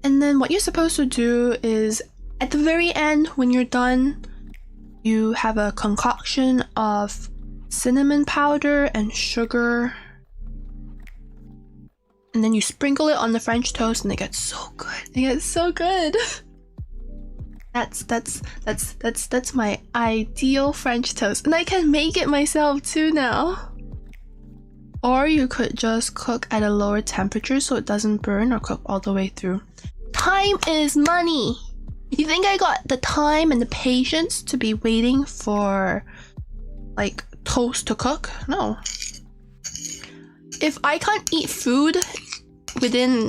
And then what you're supposed to do is, at the very end, when you're done, you have a concoction of cinnamon powder and sugar. And then you sprinkle it on the French toast and it gets so good. It gets so good. That's my ideal French toast. And I can make it myself too now. Or you could just cook at a lower temperature so it doesn't burn or cook all the way through. Time is money! You think I got the time and the patience to be waiting for like toast to cook? No. If I can't eat food within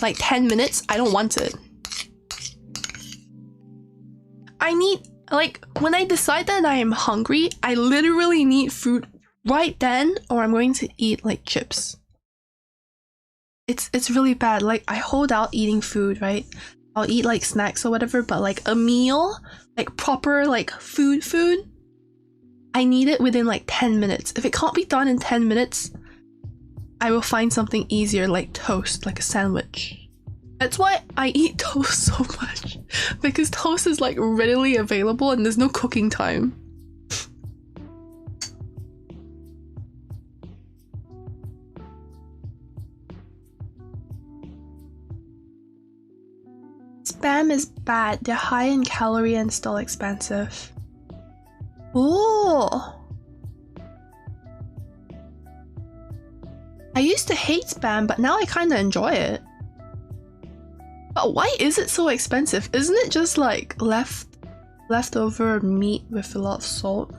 like 10 minutes, I don't want it. I need, like, when I decide that I am hungry, I literally need food right then, or I'm going to eat like chips. It's really bad. Like, I hold out eating food, right? I'll eat like snacks or whatever, but like a meal, like proper like food, I need it within like 10 minutes. If it can't be done in 10 minutes, I will find something easier like toast, like a sandwich. That's why I eat toast so much, because toast is like readily available and there's no cooking time. Spam is bad. They're high in calorie and still expensive. Ooh. I used to hate spam, but now I kinda enjoy it. But why is it so expensive? Isn't it just like leftover meat with a lot of salt?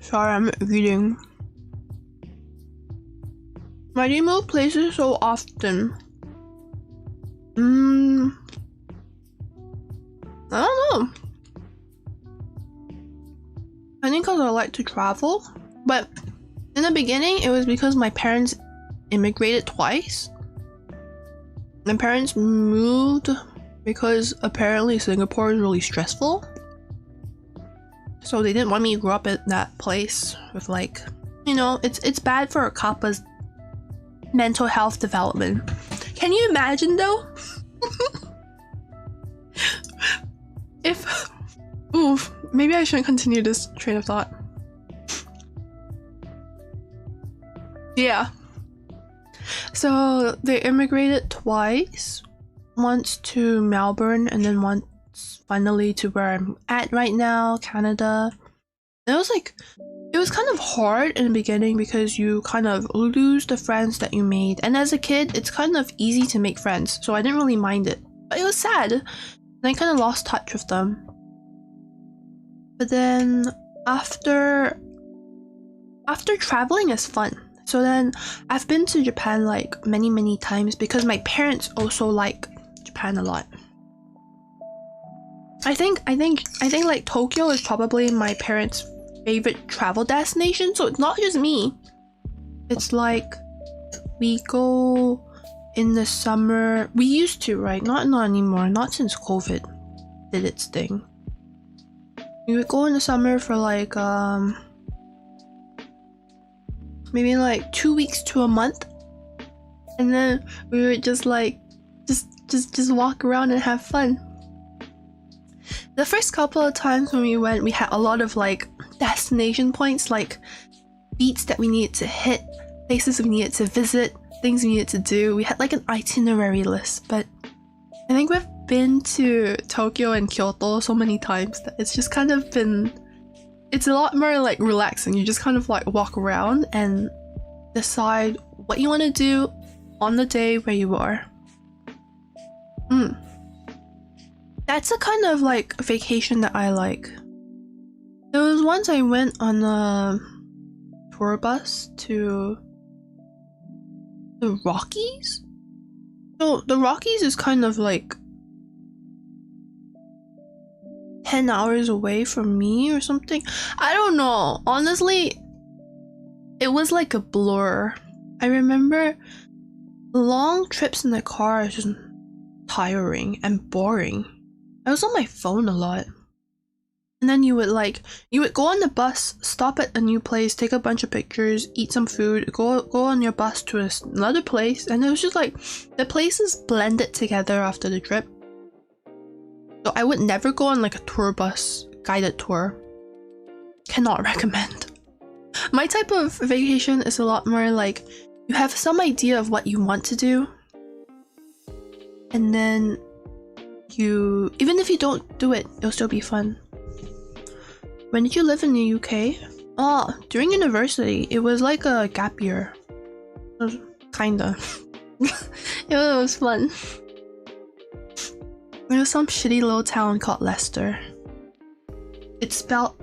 Sorry, I'm eating. Why do you move places so often? I don't know. I think because I like to travel, but in the beginning it was because my parents immigrated twice. My parents moved because apparently Singapore is really stressful. So they didn't want me to grow up in that place with like, you know, it's bad for a Kappa's mental health development. Can you imagine though? If... Oof, maybe I shouldn't continue this train of thought. Yeah. So they immigrated twice, once to Melbourne and then once finally to where I'm at right now, Canada. And it was kind of hard in the beginning because you kind of lose the friends that you made. And as a kid, it's kind of easy to make friends, so I didn't really mind it. But it was sad, and I kind of lost touch with them. But then after traveling is fun. So then I've been to Japan like many times because my parents also like Japan a lot. I think like Tokyo is probably my parents' favorite travel destination, so it's not just me. It's like we go in the summer. We used to, right? Not anymore. Not since COVID did its thing. We would go in the summer for like maybe like 2 weeks to a month, and then we would just walk around and have fun. The first couple of times when we went, we had a lot of like destination points, like beats that we needed to hit, places we needed to visit, things we needed to do. We had like an itinerary list, but I think we've been to Tokyo and Kyoto so many times that it's just kind of been, it's a lot more like relaxing. You just kind of like walk around and decide what you want to do on the day where you are. That's a kind of like vacation that I like. There was once I went on a tour bus to the Rockies. So the Rockies is kind of like 10 hours away from me or something. I don't know. Honestly, it was like a blur. I remember long trips in the car is just tiring and boring. I was on my phone a lot. And then you would go on the bus, stop at a new place, take a bunch of pictures, eat some food, go on your bus to another place, and it was just like the places blended together after the trip. So I would never go on like a tour bus guided tour. Cannot recommend. My type of vacation is a lot more like you have some idea of what you want to do, and then even if you don't do it, it'll still be fun. When did you live in the UK? Oh, during university. It was like a gap year. It was kinda. It was fun. There was some shitty little town called Leicester. It's spelled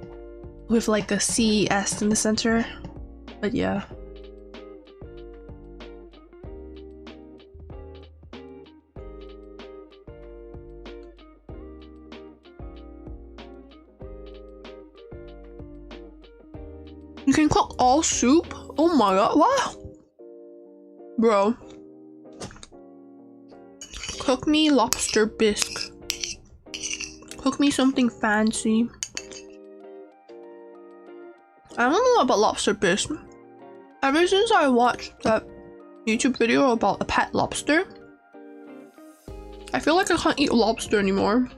with like a CES in the center. But yeah. You can cook all soup? Oh my god, wow! Bro. Cook me lobster bisque. Cook me something fancy. I don't know about lobster bisque. Ever since I watched that YouTube video about a pet lobster, I feel like I can't eat lobster anymore.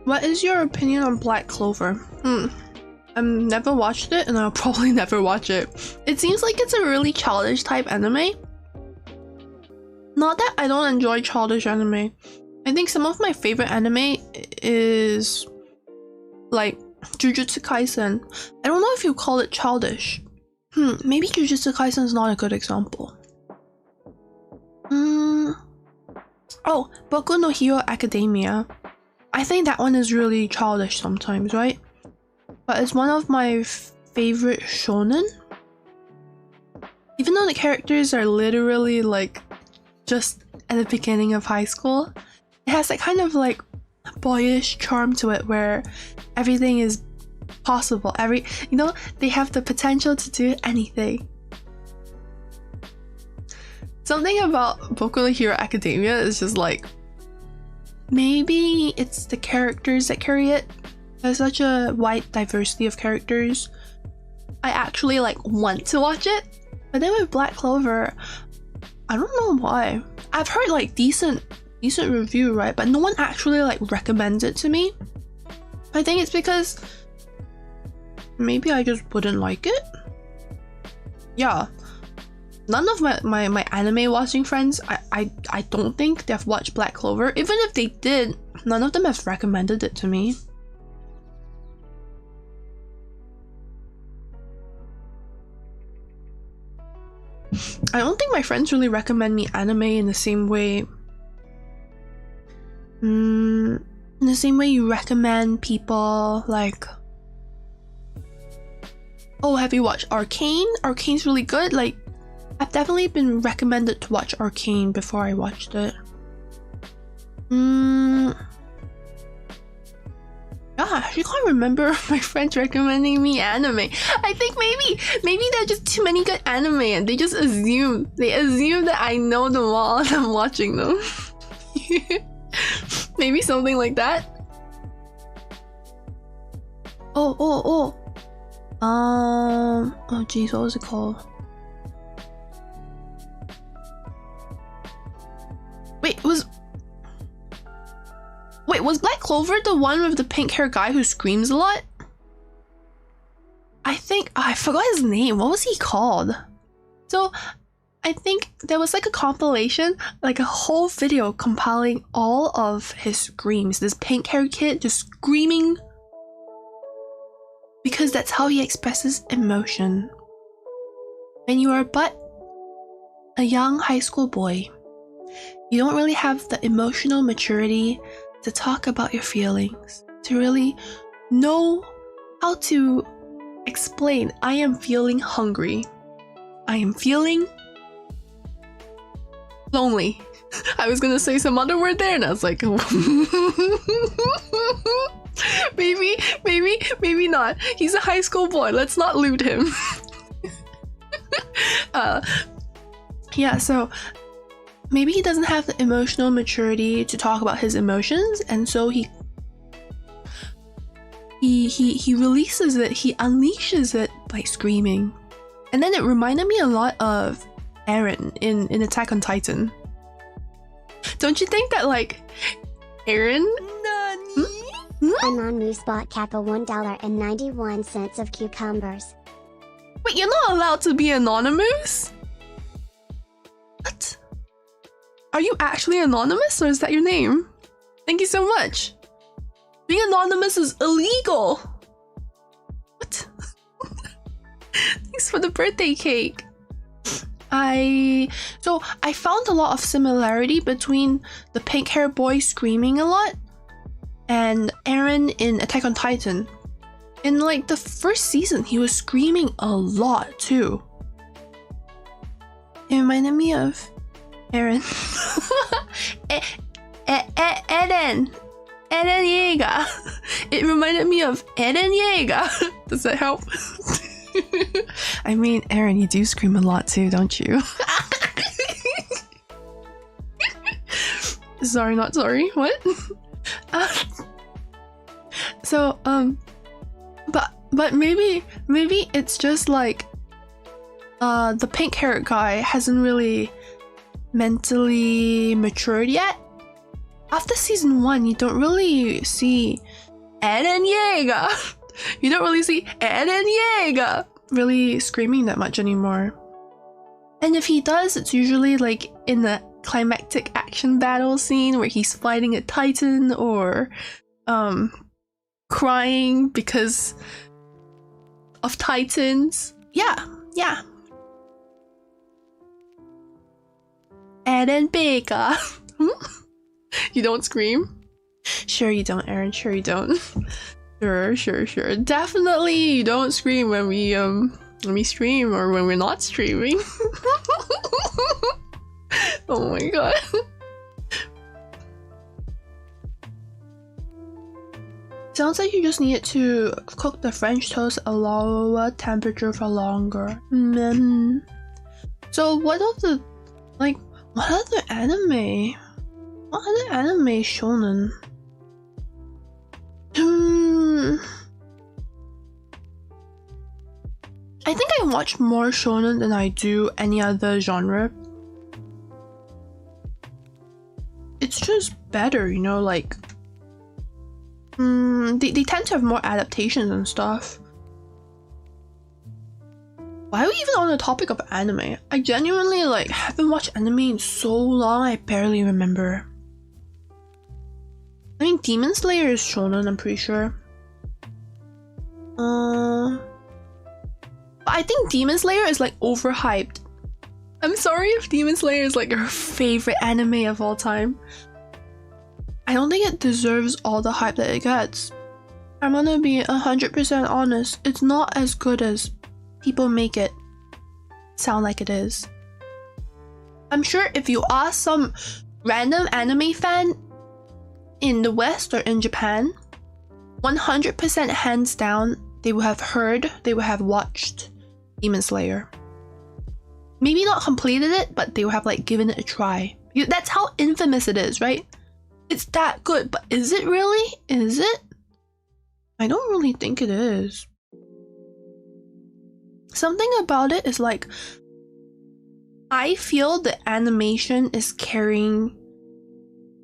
What is your opinion on Black Clover? I've never watched it and I'll probably never watch it. It seems like it's a really childish type anime. Not that I don't enjoy childish anime. I think some of my favorite anime is like Jujutsu Kaisen. I don't know if you call it childish. Maybe Jujutsu Kaisen is not a good example. Oh, Boku no Hero Academia. I think that one is really childish sometimes, right? But it's one of my favorite shonen. Even though the characters are literally like just at the beginning of high school, it has that kind of like boyish charm to it where everything is possible. They have the potential to do anything. Something about Boku no Hero Academia is just like, maybe it's the characters that carry it. There's such a wide diversity of characters. I actually like want to watch it, but then with Black Clover, I don't know why. I've heard like decent review, right? But no one actually like recommends it to me. I think it's because maybe I just wouldn't like it. Yeah. None of my anime watching friends, I don't think they've watched Black Clover. Even if they did, none of them have recommended it to me. I don't think my friends really recommend me anime in the same way. In the same way you recommend people like, oh, have you watched Arcane? Arcane's really good. Like, I've definitely been recommended to watch Arcane before I watched it. Gosh, I can't remember my friends recommending me anime. I think maybe there are just too many good anime and they just assume that I know them all and I'm watching them. Maybe something like that. Oh geez, what was it called? Wait, was Black Clover the one with the pink hair guy who screams a lot? I think I forgot his name. What was he called? So I think there was like a compilation, like a whole video compiling all of his screams. This pink haired kid just screaming because that's how he expresses emotion. When you are but a young high school boy, you don't really have the emotional maturity to talk about your feelings, to really know how to explain, I am feeling hungry, I am feeling lonely. I was gonna say some other word there and I was like, maybe not. He's a high school boy, let's not loot him. Yeah, so maybe he doesn't have the emotional maturity to talk about his emotions, and so he releases it, he unleashes it by screaming. And then it reminded me a lot of Eren in Attack on Titan. Don't you think that, like, Eren? Anonymous bought Kappa $1.91 of cucumbers. Wait, you're not allowed to be anonymous? What? Are you actually anonymous, or is that your name? Thank you so much. Being anonymous is illegal. What? Thanks for the birthday cake. I found a lot of similarity between the pink hair boy screaming a lot and Eren in Attack on Titan. In like the first season, he was screaming a lot too. It reminded me of Eren. Eren Yeager. It reminded me of Eren Yeager. Does that help? I mean, Eren, you do scream a lot too, don't you? Sorry, not sorry. What? But maybe it's just like the pink haired guy hasn't really mentally matured yet. After season 1, you don't really see Eren Yeager. You don't really see Eren Yeager really screaming that much anymore. And if he does, it's usually like in the climactic action battle scene where he's fighting a titan or crying because of titans. Yeah. Eren Yeager. You don't scream? Sure you don't, Eren. Sure you don't. Sure. Definitely you don't scream when we stream or when we're not streaming. Oh my god. Sounds like you just needed to cook the French toast at a lower temperature for longer. So what of the Like, what other anime? What other anime shonen? I think I watch more shonen than I do any other genre. It's just better, you know, like they tend to have more adaptations and stuff. Why are we even on the topic of anime? I genuinely like haven't watched anime in so long I barely remember. I mean, Demon Slayer is shonen, I'm pretty sure. But I think Demon Slayer is like overhyped. I'm sorry if Demon Slayer is like your favorite anime of all time. I don't think it deserves all the hype that it gets. I'm gonna be 100% honest. It's not as good as people make it sound like it is. I'm sure if you ask some random anime fan in the West or in Japan, 100% hands down, they would have heard, they would have watched Demon Slayer. Maybe not completed it, but they would have like given it a try. That's how infamous it is, right? It's that good, but is it really? Is it? I don't really think it is. Something about it is like, I feel the animation is carrying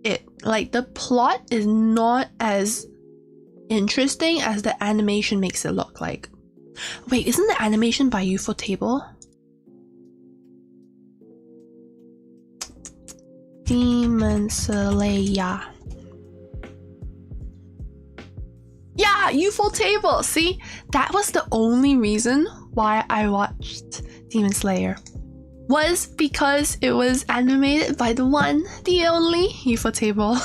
it. Like the plot is not as interesting as the animation makes it look like. Wait, isn't the animation by Ufotable? Demon Slayer. Yeah, Ufotable! See? That was the only reason why I watched Demon Slayer. Was because it was animated by the one, the only Ufotable.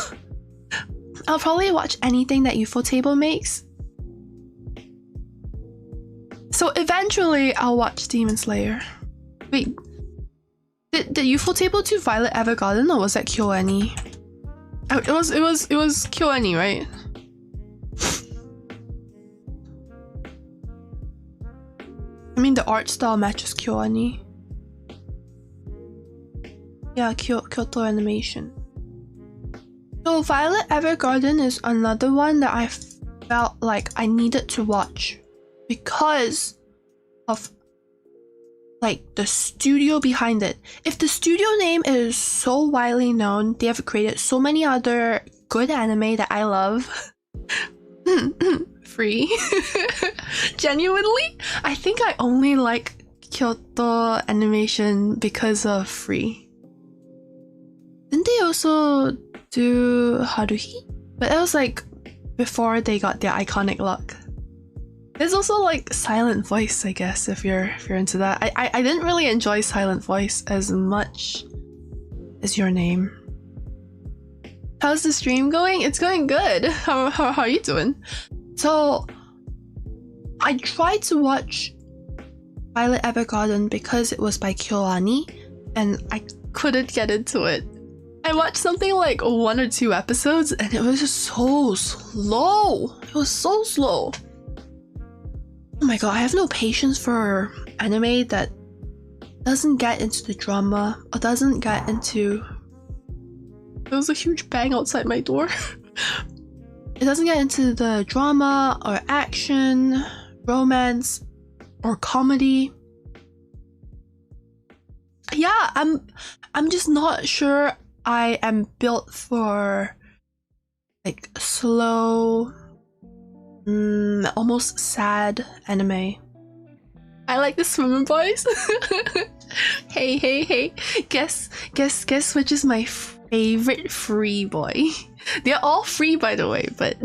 I'll probably watch anything that Ufotable makes. So eventually I'll watch Demon Slayer. Wait, did Ufotable do Violet Evergarden or was that KyoAni? Oh, it was KyoAni, right? I mean, the art style matches KyoAni. Yeah, Kyoto Animation. So Violet Evergarden is another one that I felt like I needed to watch because of like the studio behind it. If the studio name is so widely known, they have created so many other good anime that I love. Free. Genuinely, I think I only like Kyoto Animation because of Free. Didn't they also do Haruhi? But that was like before they got their iconic look. There's also like Silent Voice, I guess, if you're into that. I didn't really enjoy Silent Voice as much as Your Name. How's the stream going? It's going good. How are you doing? So I tried to watch Violet Evergarden because it was by KyoAni and I couldn't get into it. I watched something like 1 or 2 episodes and it was just so slow. It was so slow. Oh my god, I have no patience for anime that doesn't get into the drama or doesn't get into... There was a huge bang outside my door. It doesn't get into the drama or action, romance, or comedy. Yeah, I'm just not sure I am built for like slow, almost sad anime. I like the swimmer boys. Hey. Guess which is my favorite free boy. They're all free, by the way, but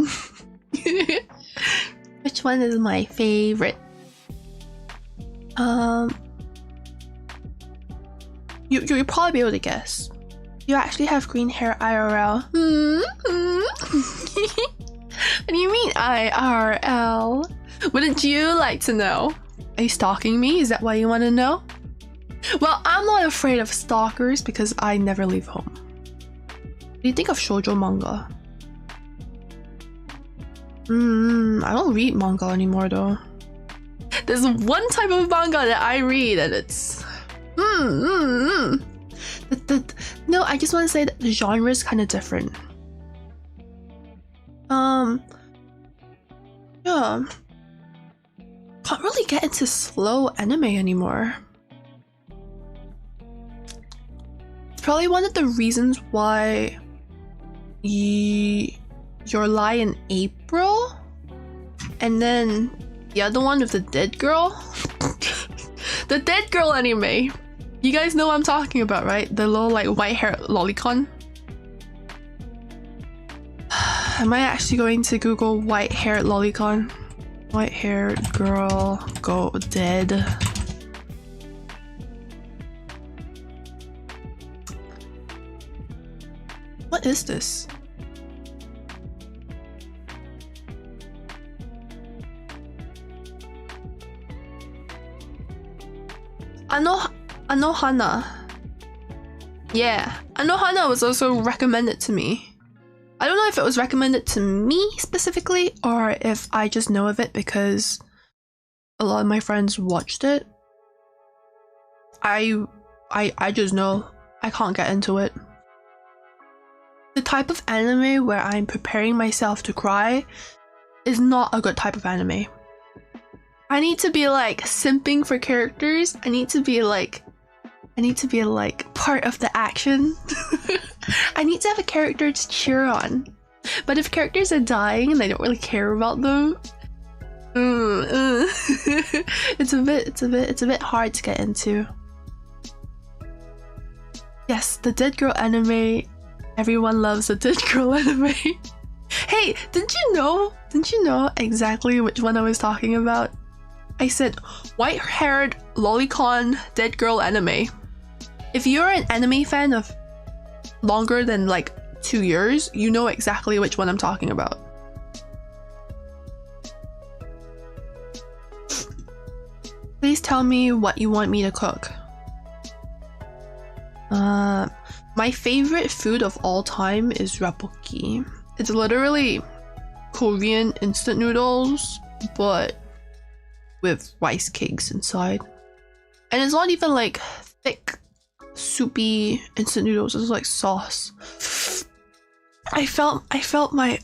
which one is my favorite? You'll probably be able to guess. You actually have green hair IRL. What do you mean IRL? Wouldn't you like to know? Are you stalking me? Is that why you want to know? Well, I'm not afraid of stalkers because I never leave home. What do you think of shoujo manga? I don't read manga anymore though. There's one type of manga that I read and it's... The No, I just want to say that the genre is kind of different. Yeah. Can't really get into slow anime anymore. It's probably one of the reasons why Your Lie in April, and then the other one with the dead girl. The dead girl anime. You guys know what I'm talking about, right? The little like white hair lolicon. Am I actually going to Google white haired lolicon? White haired girl go dead. What is this? Anohana. Yeah, Anohana was also recommended to me. I don't know if it was recommended to me specifically or if I just know of it because a lot of my friends watched it. I just know I can't get into it. The type of anime where I'm preparing myself to cry is not a good type of anime. I need to be like simping for characters. I need to be like part of the action. I need to have a character to cheer on. But if characters are dying and I don't really care about them, it's a bit hard to get into. Yes, the dead girl anime. Everyone loves the dead girl anime. Hey, didn't you know exactly which one I was talking about? I said white-haired lolicon dead girl anime. If you're an anime fan of longer than like 2 years, you know exactly which one I'm talking about. Please tell me what you want me to cook. My favorite food of all time is rapoki. It's literally Korean instant noodles, but with rice cakes inside. And it's not even like thick, soupy instant noodles, it's like sauce. I felt my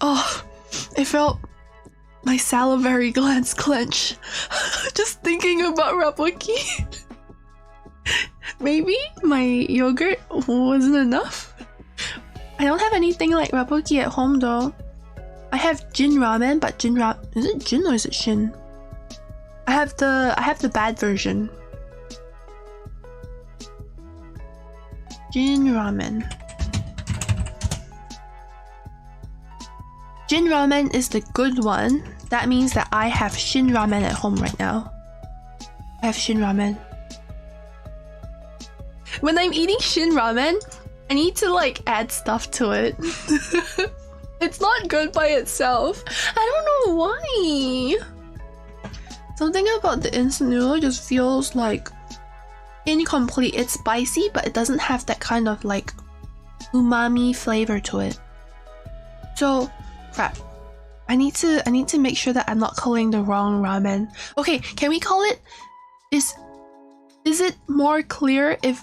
salivary glands clench just thinking about rapoki. Maybe my yogurt wasn't enough. I don't have anything like rapoki at home though. I have Jin ramen, but is it Jin or is it Shin? I have the bad version. Jin ramen. Jin ramen is the good one. That means that I have Shin ramen at home right now. I have Shin ramen. When I'm eating Shin ramen, I need to like add stuff to it. It's not good by itself. I don't know why. Something about the instant noodle just feels like incomplete. It's spicy, but it doesn't have that kind of like umami flavor to it. So, crap. I need to make sure that I'm not calling the wrong ramen. Okay, can we call it? Is it more clear if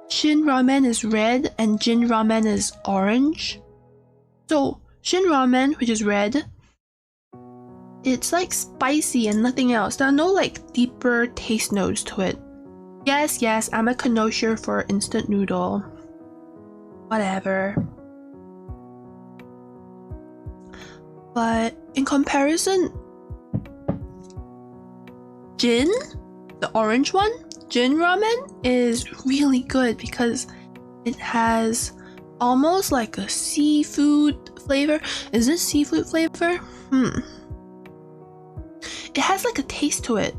Shin ramen is red and Jin ramen is orange? So Shin ramen, which is red, it's like spicy and nothing else. There are no like deeper taste notes to it. Yes, I'm a connoisseur for instant noodle. Whatever. But in comparison, Jin, the orange one, Jin ramen is really good because it has almost like a seafood flavor. Is this seafood flavor? It has like a taste to it.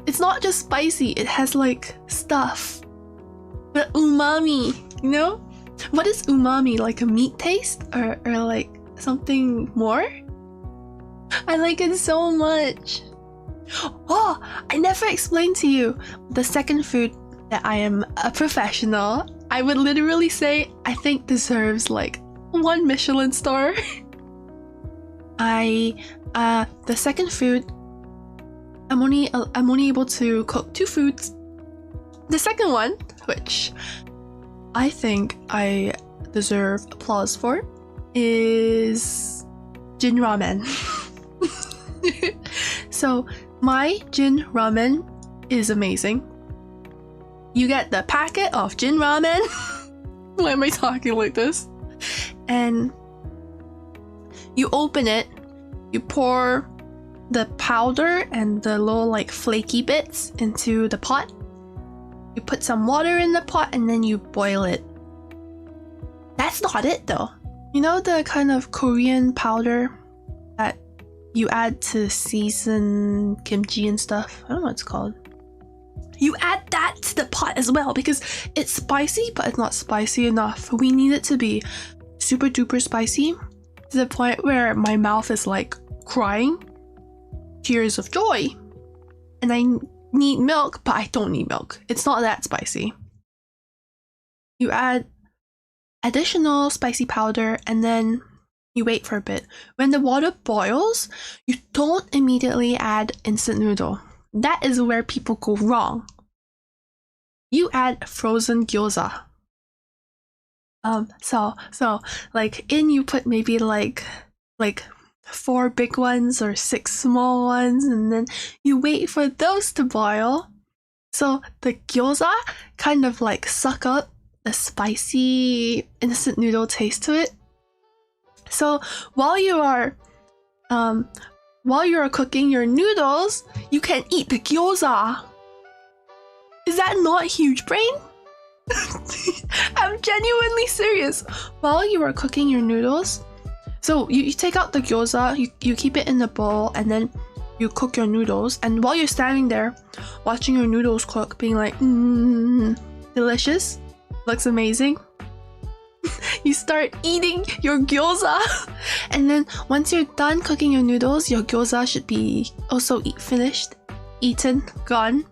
It's not just spicy, it has like stuff. The umami, you know? What is umami? Like a meat taste? Or like something more? I like it so much. Oh, I never explained to you the second food that I am a professional. I would literally say I think deserves like 1 Michelin star. The second food, I'm only able to cook 2 foods. The second one, which I think I deserve applause for, is Jin Ramen. So my Jin Ramen is amazing. You get the packet of Jin Ramen. Why am I talking like this? And you open it, you pour the powder and the little like flaky bits into the pot. You put some water in the pot and then you boil it. That's not it though. You know the kind of Korean powder that you add to season kimchi and stuff? I don't know what it's called. You add that to the pot as well because it's spicy, but it's not spicy enough. We need it to be super duper spicy to the point where my mouth is like crying tears of joy. And I need milk, but I don't need milk. It's not that spicy. You add additional spicy powder and then you wait for a bit. When the water boils, you don't immediately add instant noodle. That is where people go wrong. You add frozen gyoza. So like you put maybe like 4 big ones or 6 small ones, and then you wait for those to boil. So the gyoza kind of like suck up the spicy instant noodle taste to it. So while you are cooking your noodles, you can eat the gyoza. Is that not huge brain? I'm genuinely serious. While you are cooking your noodles, so you take out the gyoza, you keep it in the bowl, and then you cook your noodles. And while you're standing there watching your noodles cook, being like, delicious, looks amazing, you start eating your gyoza. And then once you're done cooking your noodles, your gyoza should be also finished, eaten, gone.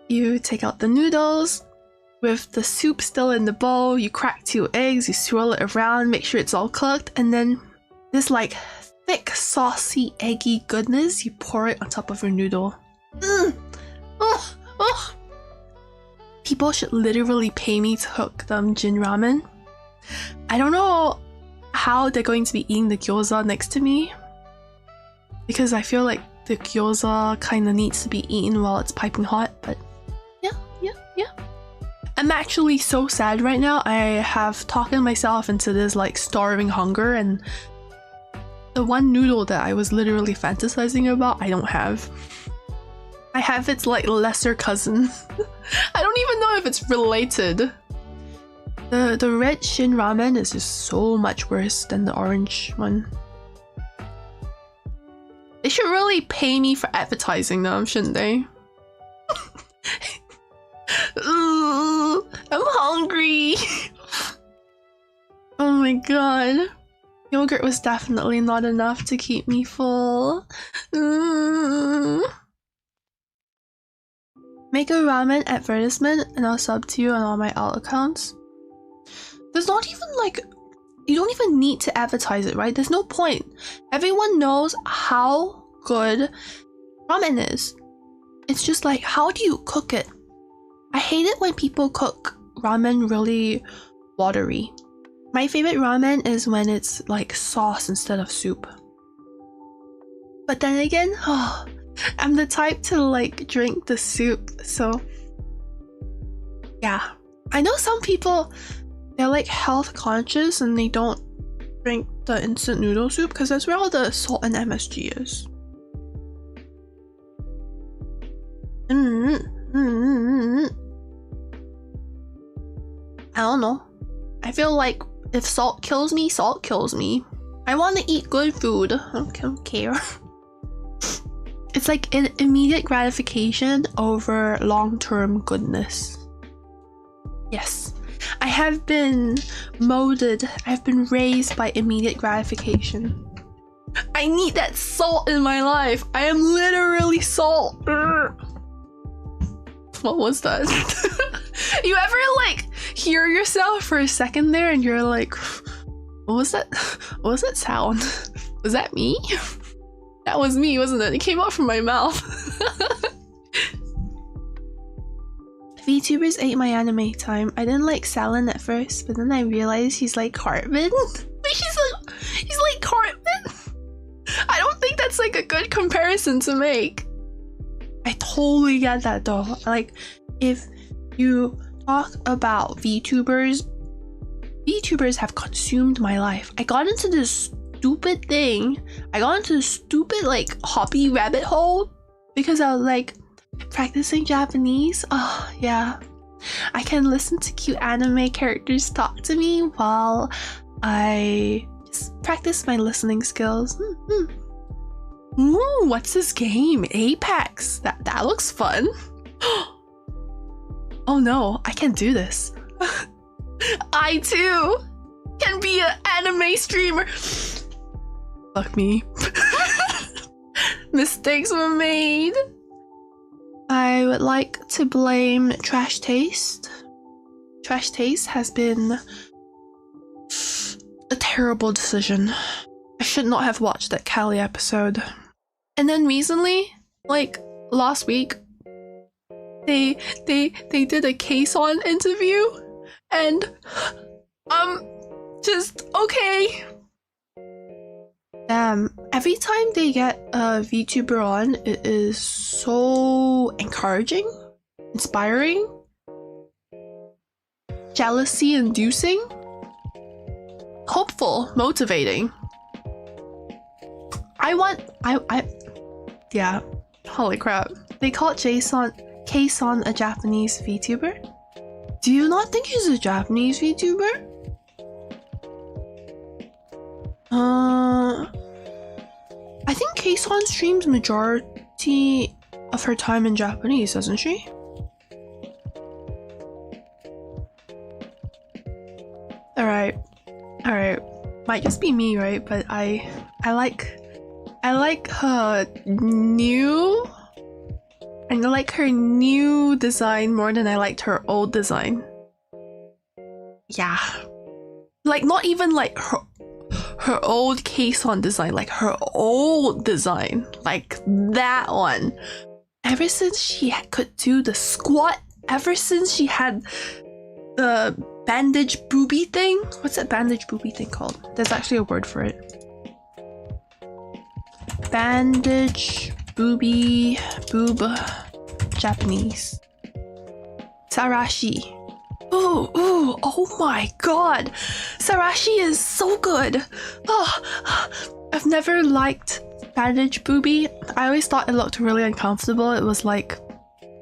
You take out the noodles. With the soup still in the bowl, you crack 2 eggs, you swirl it around, make sure it's all cooked, and then this like thick, saucy, eggy goodness, you pour it on top of your noodle. People should literally pay me to cook them Jin Ramen. I don't know how they're going to be eating the gyoza next to me, because I feel like the gyoza kind of needs to be eaten while it's piping hot, but yeah. I'm actually so sad right now. I have talked myself into this like starving hunger, and the one noodle that I was literally fantasizing about, I don't have. I have its like lesser cousin. I don't even know if it's related. The red Shin ramen is just so much worse than the orange one. They should really pay me for advertising them, shouldn't they? I'm hungry. Oh my god. Yogurt was definitely not enough to keep me full. Make a ramen advertisement and I'll sub to you on all my alt accounts. There's not even like, you don't even need to advertise it, right? There's no point. Everyone knows how good ramen is. It's just like, how do you cook it? I hate it when people cook ramen really watery. My favorite ramen is when it's like sauce instead of soup. But then again, I'm the type to like drink the soup, so yeah. I know some people, they're like health conscious and they don't drink the instant noodle soup because that's where all the salt and MSG is. I don't know. I feel like if salt kills me, salt kills me. I want to eat good food. I don't care. It's like an immediate gratification over long-term goodness. Yes. I have been molded. I've been raised by immediate gratification. I need that salt in my life. I am literally salt. What was that? You ever like hear yourself for a second there and you're like, what was that? What was that sound? Was that me? That was me, wasn't it? It came out from my mouth. If VTubers ate my anime time. I didn't like Salon at first, but then I realized he's like Cartman. He's like Cartman. I don't think that's like a good comparison to make. I totally get that though. Like, if you talk about VTubers have consumed my life. I got into this stupid thing. I got into this stupid like hobby rabbit hole because I was like practicing Japanese. Oh yeah, I can listen to cute anime characters talk to me while I just practice my listening skills. Ooh, what's this game? Apex. That looks fun. Oh no, I can't do this. I too can be an anime streamer. Fuck me. Mistakes were made. I would like to blame Trash Taste. Trash Taste has been a terrible decision. I should not have watched that Callie episode. And then recently, like last week, they did a Kason interview, and just okay. Every time they get a VTuber on, it is so encouraging, inspiring, jealousy inducing, hopeful, motivating. Yeah, holy crap. They called Kason a Japanese VTuber? Do you not think he's a Japanese VTuber? I think Kason streams majority of her time in Japanese, doesn't she? Alright. Might just be me, right? But I like her new... I like her new design more than I liked her old design. Yeah. Like, not even like her old Kason design, like her old design. Like that one. Ever since she could do the squat, ever since she had the bandage booby thing. What's that bandage booby thing called? There's actually a word for it. Bandage boob Japanese. Sarashi. Oh my god. Sarashi is so good. Oh, I've never liked bandage booby. I always thought it looked really uncomfortable. It was like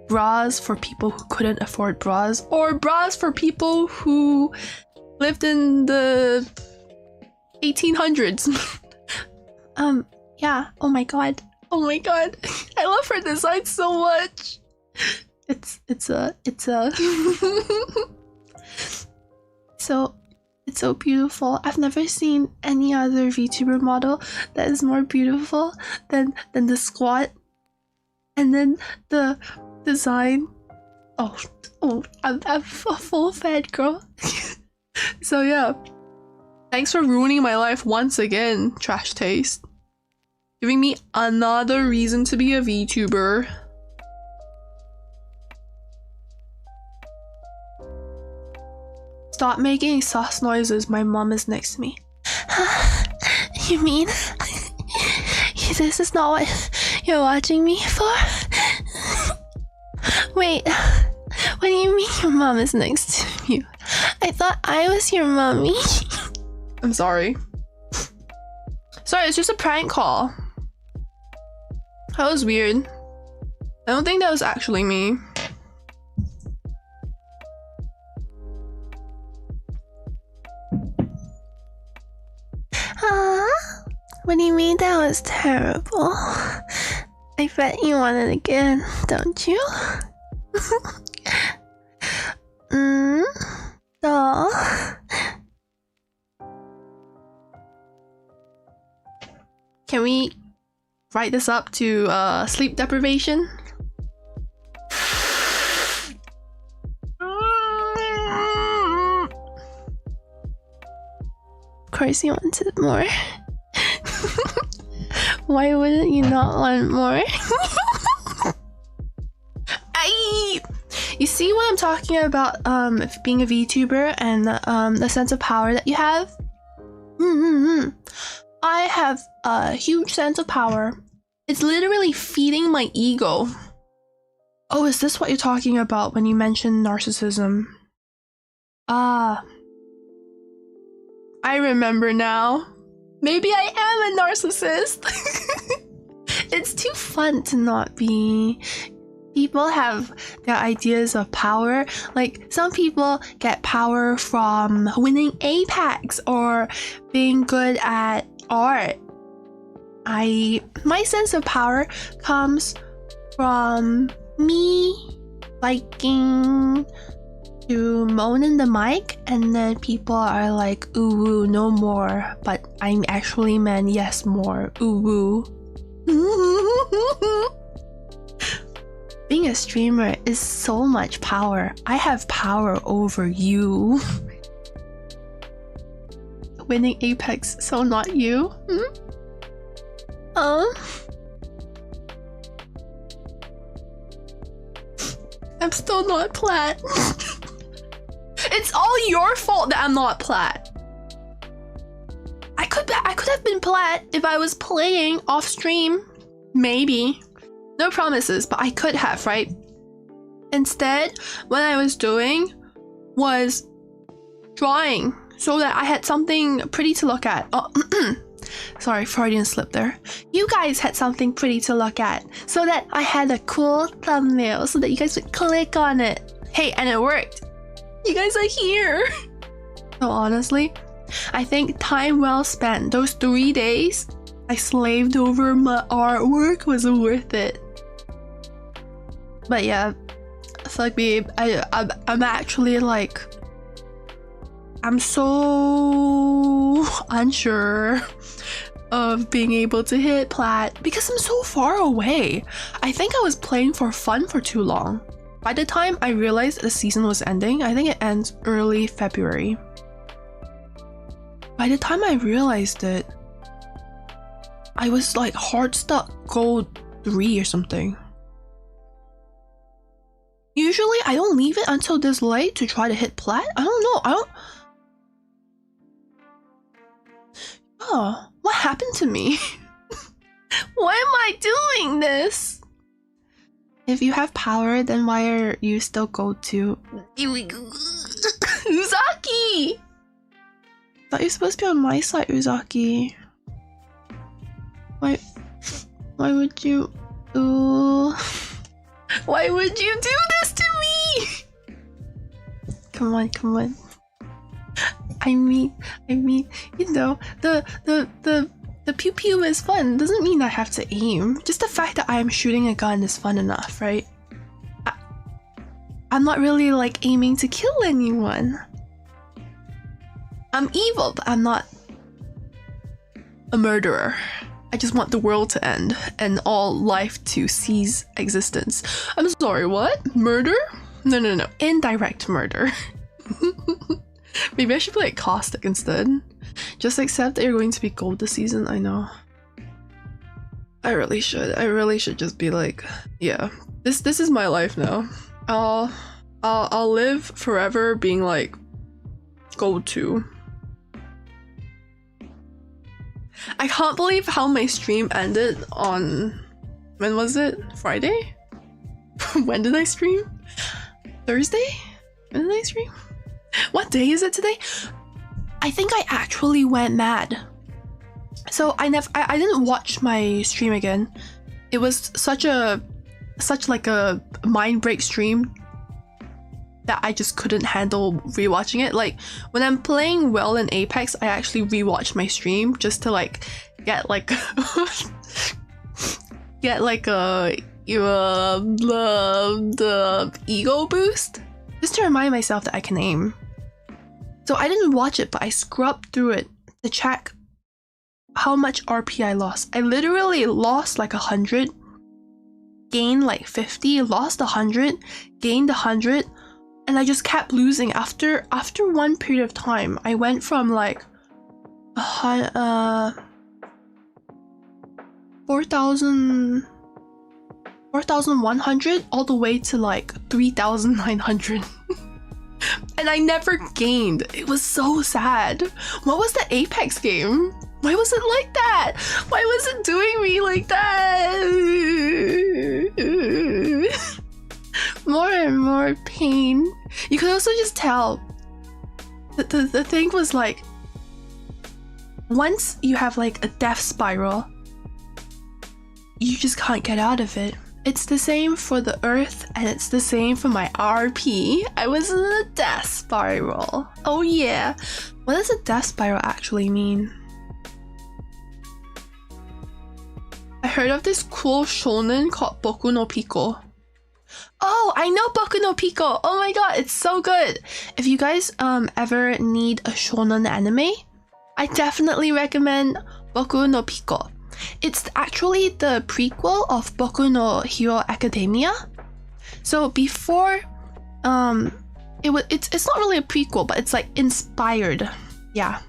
bras for people who couldn't afford bras, or bras for people who lived in the 1800s. Yeah, oh my god. I love her design so much. It's so beautiful. I've never seen any other VTuber model that is more beautiful than the squat, and then the design. I'm a full fan girl. So yeah, thanks for ruining my life once again, Trash Taste. Giving me another reason to be a VTuber. Stop making sus noises, my mom is next to me. You mean this is not what you're watching me for? Wait, what do you mean your mom is next to you? I thought I was your mommy. I'm sorry. Sorry, it's just a prank call. That was weird. I don't think that was actually me. What do you mean that was terrible? I bet you want it again, don't you? Aw. Can we write this up to sleep deprivation? Of course you wanted more. Why wouldn't you not want more? Aye! You You see what I'm talking about, being a VTuber and the sense of power that you have? I have a huge sense of power. It's literally feeding my ego. Oh, is this what you're talking about when you mention narcissism? Ah. I remember now. Maybe I am a narcissist. It's too fun to not be. People have their ideas of power. Like, some people get power from winning Apex or being good at art. My sense of power comes from me liking to moan in the mic, and then people are like, ooh, no more. But I actually meant yes, more. Ooh. Being a streamer is so much power. I have power over you. Winning Apex, so not you? I'm still not plat. It's all your fault that I'm not plat. I could have been plat if I was playing off stream. Maybe. No promises, but I could have, right? Instead, what I was doing was drawing so that I had something pretty to look at. Oh, sorry, Freudian slip there. You guys had something pretty to look at so that I had a cool thumbnail so that you guys would click on it. Hey, and it worked. You guys are here. So honestly, I think time well spent. Those 3 days I slaved over my artwork was worth it. But yeah, fuck me, I'm actually like, I'm so unsure of being able to hit plat because I'm so far away. I think I was playing for fun for too long. By the time I realized the season was ending, I think it ends early February. By the time I realized it, I was like hard stuck gold 3 or something. Usually I don't leave it until this late to try to hit plat. I don't know. Oh, what happened to me? Why am I doing this? If you have power, then why are you still gold 2? Uzaki! Thought you're supposed to be on my side, Uzaki. Why would you? Ooh. Why would you do this to me? Come on. I mean, you know, the pew pew is fun. Doesn't mean I have to aim. Just the fact that I am shooting a gun is fun enough, right? I'm not really like aiming to kill anyone. I'm evil, but I'm not a murderer. I just want the world to end and all life to cease existence. I'm sorry, what? Murder? No. Indirect murder. Maybe I should play caustic instead. Just accept that you're going to be gold this season. I know. I really should just be like, yeah, this is my life now. I'll live forever being like gold 2. I can't believe how my stream ended on, when was it? Friday? When did I stream? Thursday? When did I stream? What day is it today? I think I actually went mad. So I didn't watch my stream again. It was such like a mind break stream that I just couldn't handle rewatching it. Like, when I'm playing well in Apex, I actually rewatch my stream just to like get like the ego boost, just to remind myself that I can aim. So I didn't watch it, but I scrubbed through it to check how much RP I lost. I literally lost like 100, gained like 50, lost 100, gained 100. And I just kept losing. After one period of time, I went from like 4,000 4,100 all the way to like 3,900. And I never gained. It was so sad. What was the Apex game? Why was it like that? Why was it doing me like that? More and more pain. You could also just tell the thing was like, once you have like a death spiral, you just can't get out of it. It's the same for the Earth, and it's the same for my RP. I was in a death spiral. Oh yeah. What does a death spiral actually mean? I heard of this cool shonen called Boku no Pico. Oh, I know Boku no Pico. Oh my god, it's so good. If you guys ever need a shonen anime, I definitely recommend Boku no Pico. It's actually the prequel of Boku no Hero Academia. So before, it's not really a prequel, but it's like inspired. Yeah,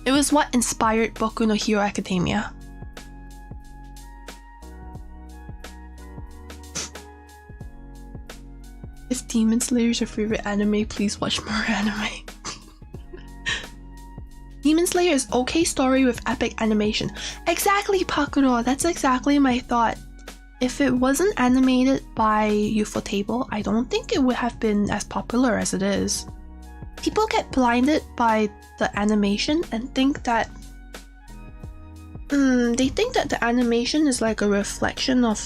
it was what inspired Boku no Hero Academia. If Demon Slayer is your favorite anime, please watch more anime. Demon Slayer is okay story with epic animation. Exactly, Pakuro. That's exactly my thought. If it wasn't animated by Ufotable, I don't think it would have been as popular as it is. People get blinded by the animation and think that the animation is like a reflection of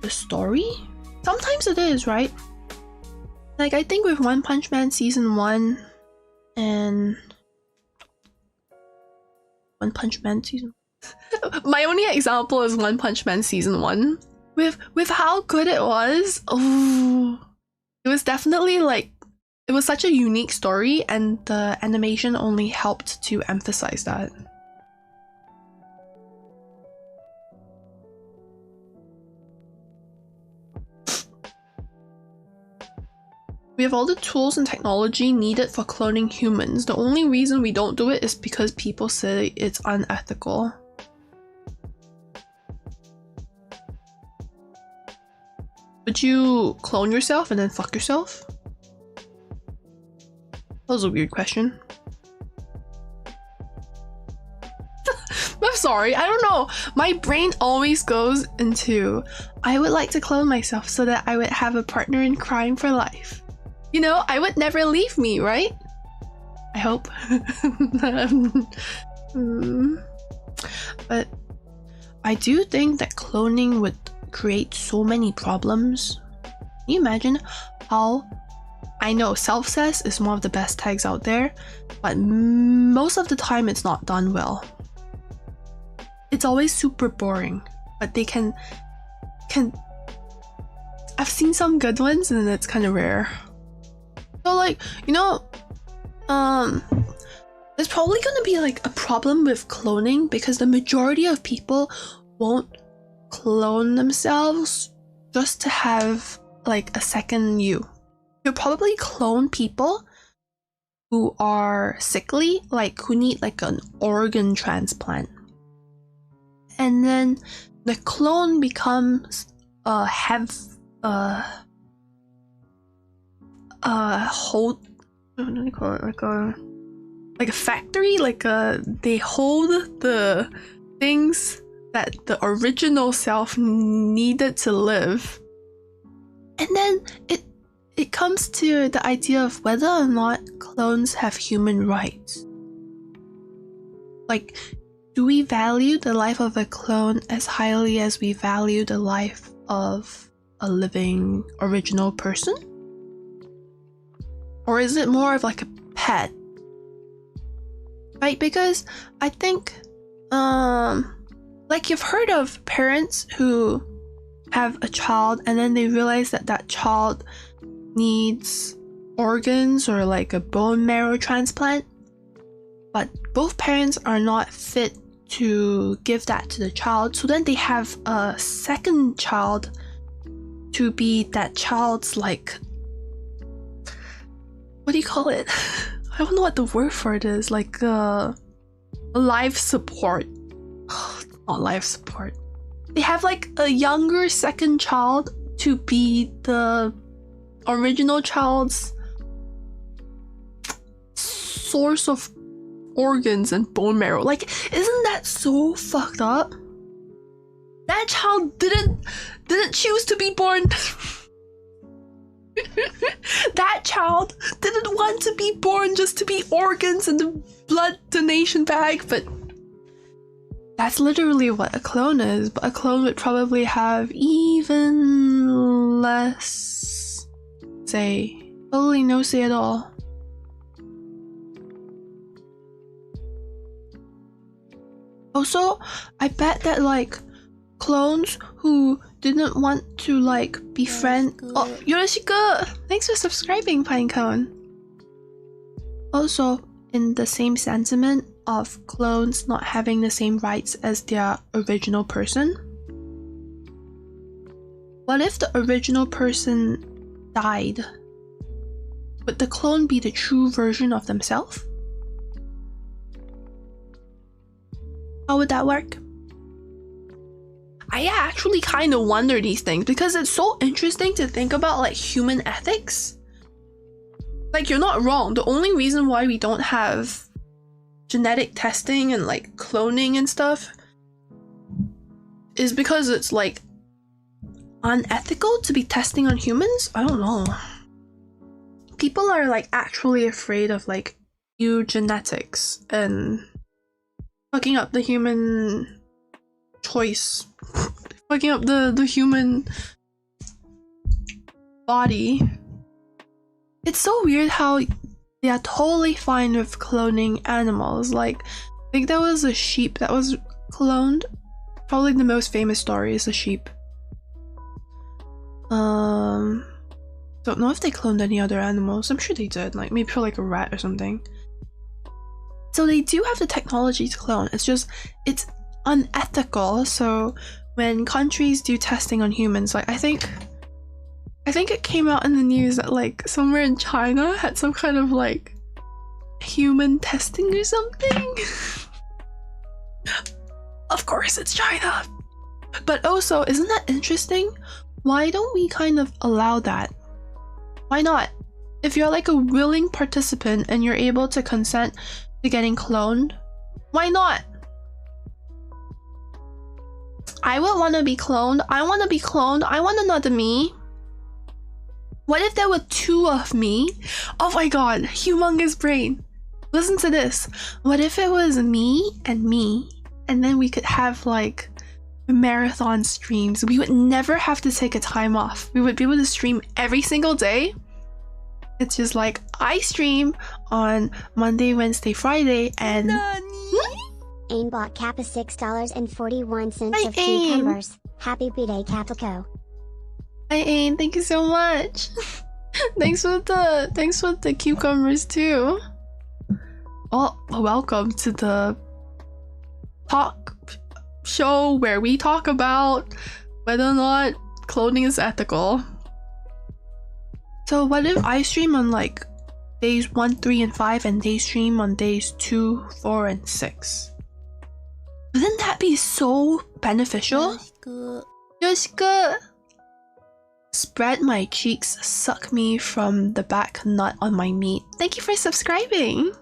the story. Sometimes it is, right? Like I think with One Punch Man season 1 and One Punch Man season my only example is One Punch Man season 1 with how good it was. Oh, it was definitely like, it was such a unique story, and the animation only helped to emphasize that. We have all the tools and technology needed for cloning humans. The only reason we don't do it is because people say it's unethical. Would you clone yourself and then fuck yourself? That was a weird question. I'm sorry, I don't know. My brain always goes into, I would like to clone myself so that I would have a partner in crime for life. You know, I would never leave me, right? I hope. But I do think that cloning would create so many problems. Can you imagine how... I know self-cess is one of the best tags out there, but most of the time it's not done well. It's always super boring, but they can... I've seen some good ones and it's kind of rare. So like, you know, there's probably gonna be like a problem with cloning because the majority of people won't clone themselves just to have like a second you. You'll probably clone people who are sickly, like who need like an organ transplant. And then the clone becomes hold, what do they call it, like a factory, they hold the things that the original self needed to live. And then it comes to the idea of whether or not clones have human rights. Like, do we value the life of a clone as highly as we value the life of a living original person? Or is it more of like a pet? Right? Because I think, like you've heard of parents who have a child and then they realize that that child needs organs or like a bone marrow transplant, but both parents are not fit to give that to the child. So then they have a second child to be that child's like, what do you call it? I don't know what the word for it is. Like life support. Not life support. they have like a younger second child to be the original child's source of organs and bone marrow. Like, isn't that so fucked up? That child didn't choose to be born. That child didn't want to be born just to be organs in the blood donation bag, but that's literally what a clone is. But a clone would probably have even less say. Probably no say at all. Also, I bet that like clones who didn't want to like befriend. Oh, Yoroshiku! Thanks for subscribing, Pinecone. Also, in the same sentiment of clones not having the same rights as their original person, what if the original person died? Would the clone be the true version of themselves? How would that work? I actually kind of wonder these things because it's so interesting to think about like human ethics. Like, you're not wrong. The only reason why we don't have genetic testing and like cloning and stuff is because it's like unethical to be testing on humans. I don't know. People are like actually afraid of like eugenetics and fucking up the human choice, fucking up the human body. It's so weird how they are totally fine with cloning animals. Like, I think there was a sheep that was cloned. Probably the most famous story is a sheep. Don't know if they cloned any other animals. I'm sure they did, like maybe for like a rat or something. So they do have the technology to clone. It's just, it's unethical. So when countries do testing on humans, like I think it came out in the news that like somewhere in China had some kind of like human testing or something. Of course it's China. But also, isn't that interesting? Why don't we kind of allow that? Why not? If you're like a willing participant and you're able to consent to getting cloned, why not? I would want to be cloned. I want to be cloned. I want another me. What if there were two of me? Oh my god, humongous brain. Listen to this. What if it was me, and then we could have like marathon streams? We would never have to take a time off. We would be able to stream every single day. It's just like, I stream on Monday, Wednesday, Friday, and... Aim bought Kappa $6.41 Hi, of cucumbers. Happy B-Day, Kappako. Hi Ain, thank you so much. Thanks for the cucumbers too. Oh, welcome to the talk show where we talk about whether or not cloning is ethical. So what if I stream on like days 1, 3, and 5 and they stream on days 2, 4, and 6? Wouldn't that be so beneficial? Yoshika! Spread my cheeks, suck me from the back, nut on my meat. Thank you for subscribing.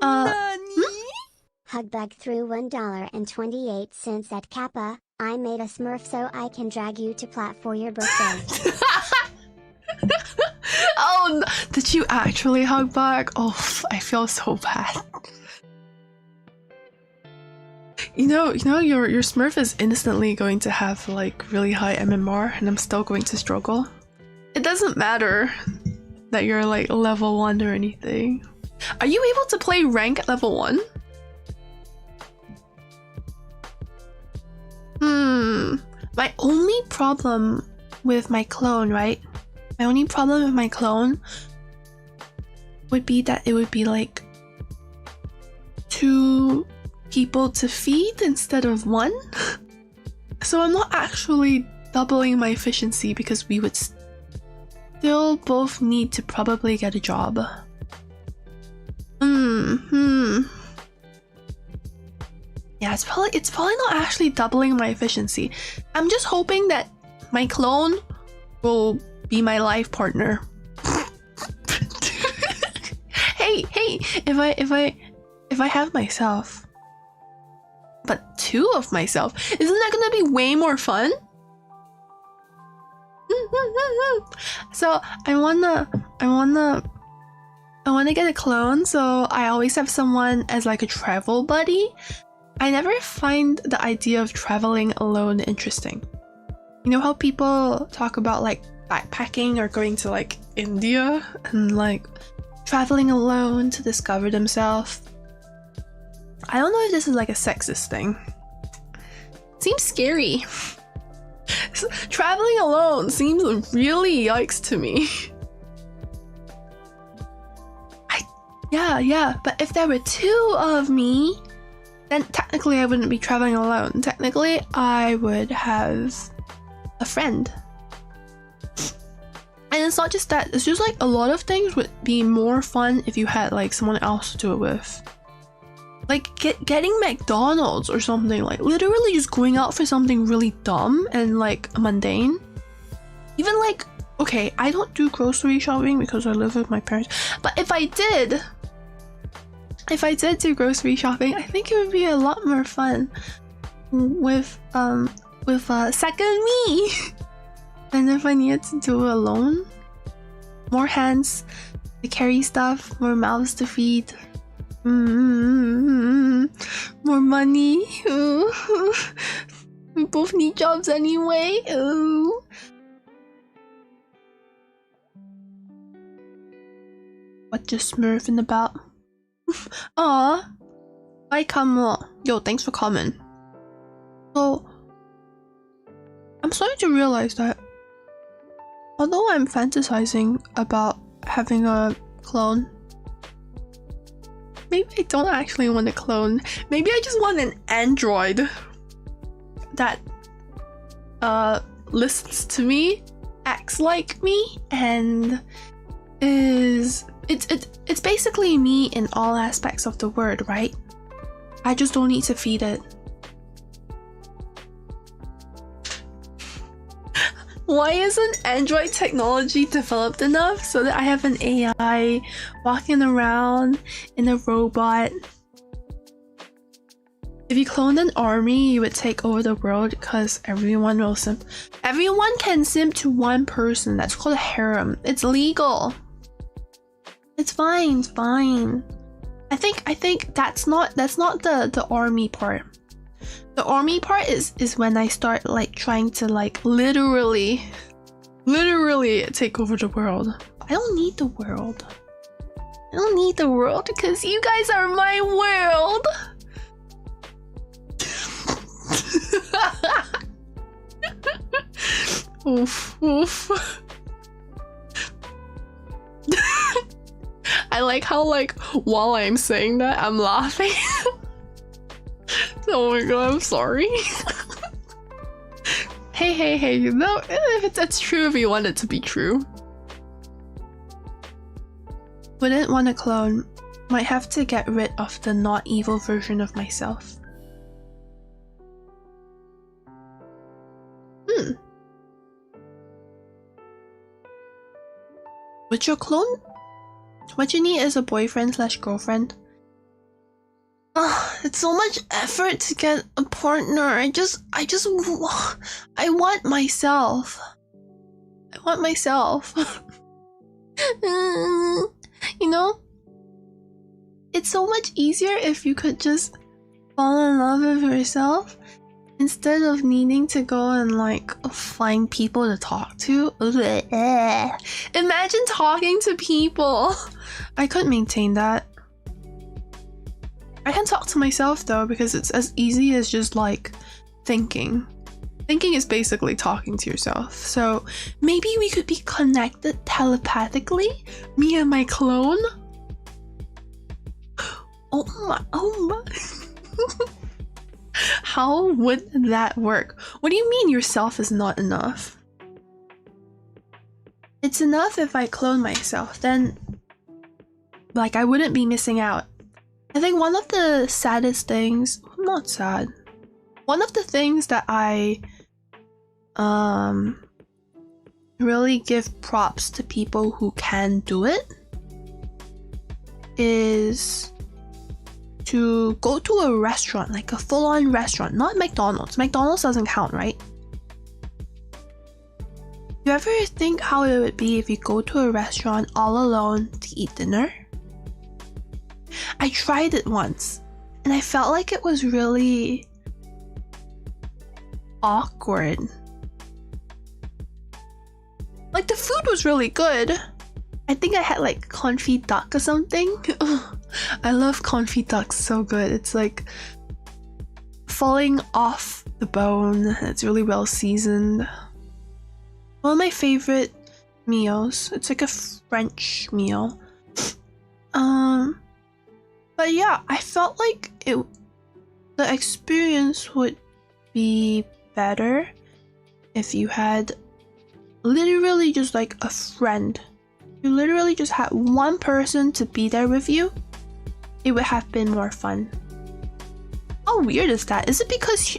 Hugbug threw $1.28 at Kappa. I made a smurf so I can drag you to Plat for your birthday. Oh, did you actually hug back? Oh, I feel so bad. You know, your Smurf is instantly going to have like really high MMR, and I'm still going to struggle. It doesn't matter that you're like level 1 or anything. Are you able to play rank at level 1? My only problem with my clone, right? My only problem with my clone would be that it would be like 2 people to feed instead of 1. So I'm not actually doubling my efficiency because we would still both need to probably get a job. Yeah, it's probably not actually doubling my efficiency. I'm just hoping that my clone will be my life partner. hey, if I have myself, but 2 of myself, isn't that gonna be way more fun? So I wanna get a clone, so I always have someone as like a travel buddy. I never find the idea of traveling alone interesting. You know how people talk about like backpacking or going to like India and like traveling alone to discover themselves? I don't know if this is like a sexist thing. Seems scary. Traveling alone seems really yikes to me. Yeah, but if there were 2 of me, then technically I wouldn't be traveling alone. Technically, I would have a friend. And it's not just that, it's just like a lot of things would be more fun if you had like someone else to do it with. Like getting McDonald's or something, like literally just going out for something really dumb and like mundane. Even like, okay, I don't do grocery shopping because I live with my parents, but if I did do grocery shopping, I think it would be a lot more fun with second me. And if I needed to do it alone, more hands to carry stuff, more mouths to feed, more money. We both need jobs anyway. What just smurfing about? Aw, bye Kamo. Yo, thanks for coming. So, I'm starting to realize that although I'm fantasizing about having a clone, maybe I don't actually want a clone. Maybe I just want an android that listens to me, acts like me, and it's basically me in all aspects of the word, right? I just don't need to feed it. Why isn't Android technology developed enough so that I have an AI walking around in a robot? If you cloned an army, you would take over the world because everyone will simp. Everyone can simp to one person. That's called a harem. It's legal. It's fine. It's fine. I think that's not the army part. The army part is when I start like trying to like literally take over the world. I don't need the world. I don't need the world because you guys are my world. Oof. I like how like while I'm saying that I'm laughing. Oh my god, I'm sorry. Hey, you know, that's true if you want it to be true. Wouldn't want a clone. Might have to get rid of the not evil version of myself. Would your clone? What you need is a boyfriend/girlfriend. It's so much effort to get a partner. I want myself. I want myself. You know? It's so much easier if you could just fall in love with yourself instead of needing to go and like find people to talk to. Imagine talking to people. I couldn't maintain that. I can talk to myself though because it's as easy as just like thinking. Thinking is basically talking to yourself. So maybe we could be connected telepathically, me and my clone. Oh my. How would that work? What do you mean yourself is not enough? It's enough if I clone myself, then like I wouldn't be missing out. I think one of the saddest things, not sad, one of the things that I really give props to people who can do it is to go to a restaurant, like a full-on restaurant, not McDonald's. McDonald's doesn't count, right? You ever think how it would be if you go to a restaurant all alone to eat dinner? I tried it once and I felt like it was really awkward. Like, the food was really good. I think I had like confit duck or something. I love confit duck, so good. It's like falling off the bone. It's really well seasoned. One of my favorite meals. It's like a French meal. But yeah, I felt like the experience would be better if you had literally just like a friend. You literally just had one person to be there with you. It would have been more fun. How weird is that? Is it because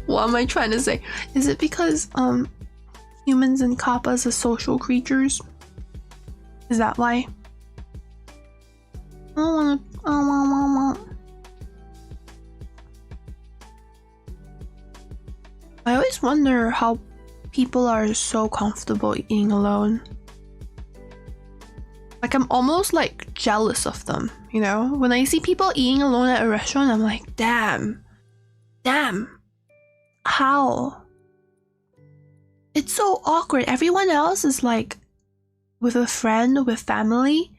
what am I trying to say? Is it because humans and kappas are social creatures? Is that why? I always wonder how people are so comfortable eating alone. Like, I'm almost like jealous of them, you know? When I see people eating alone at a restaurant, I'm like, damn, how? It's so awkward. Everyone else is like with a friend, with family,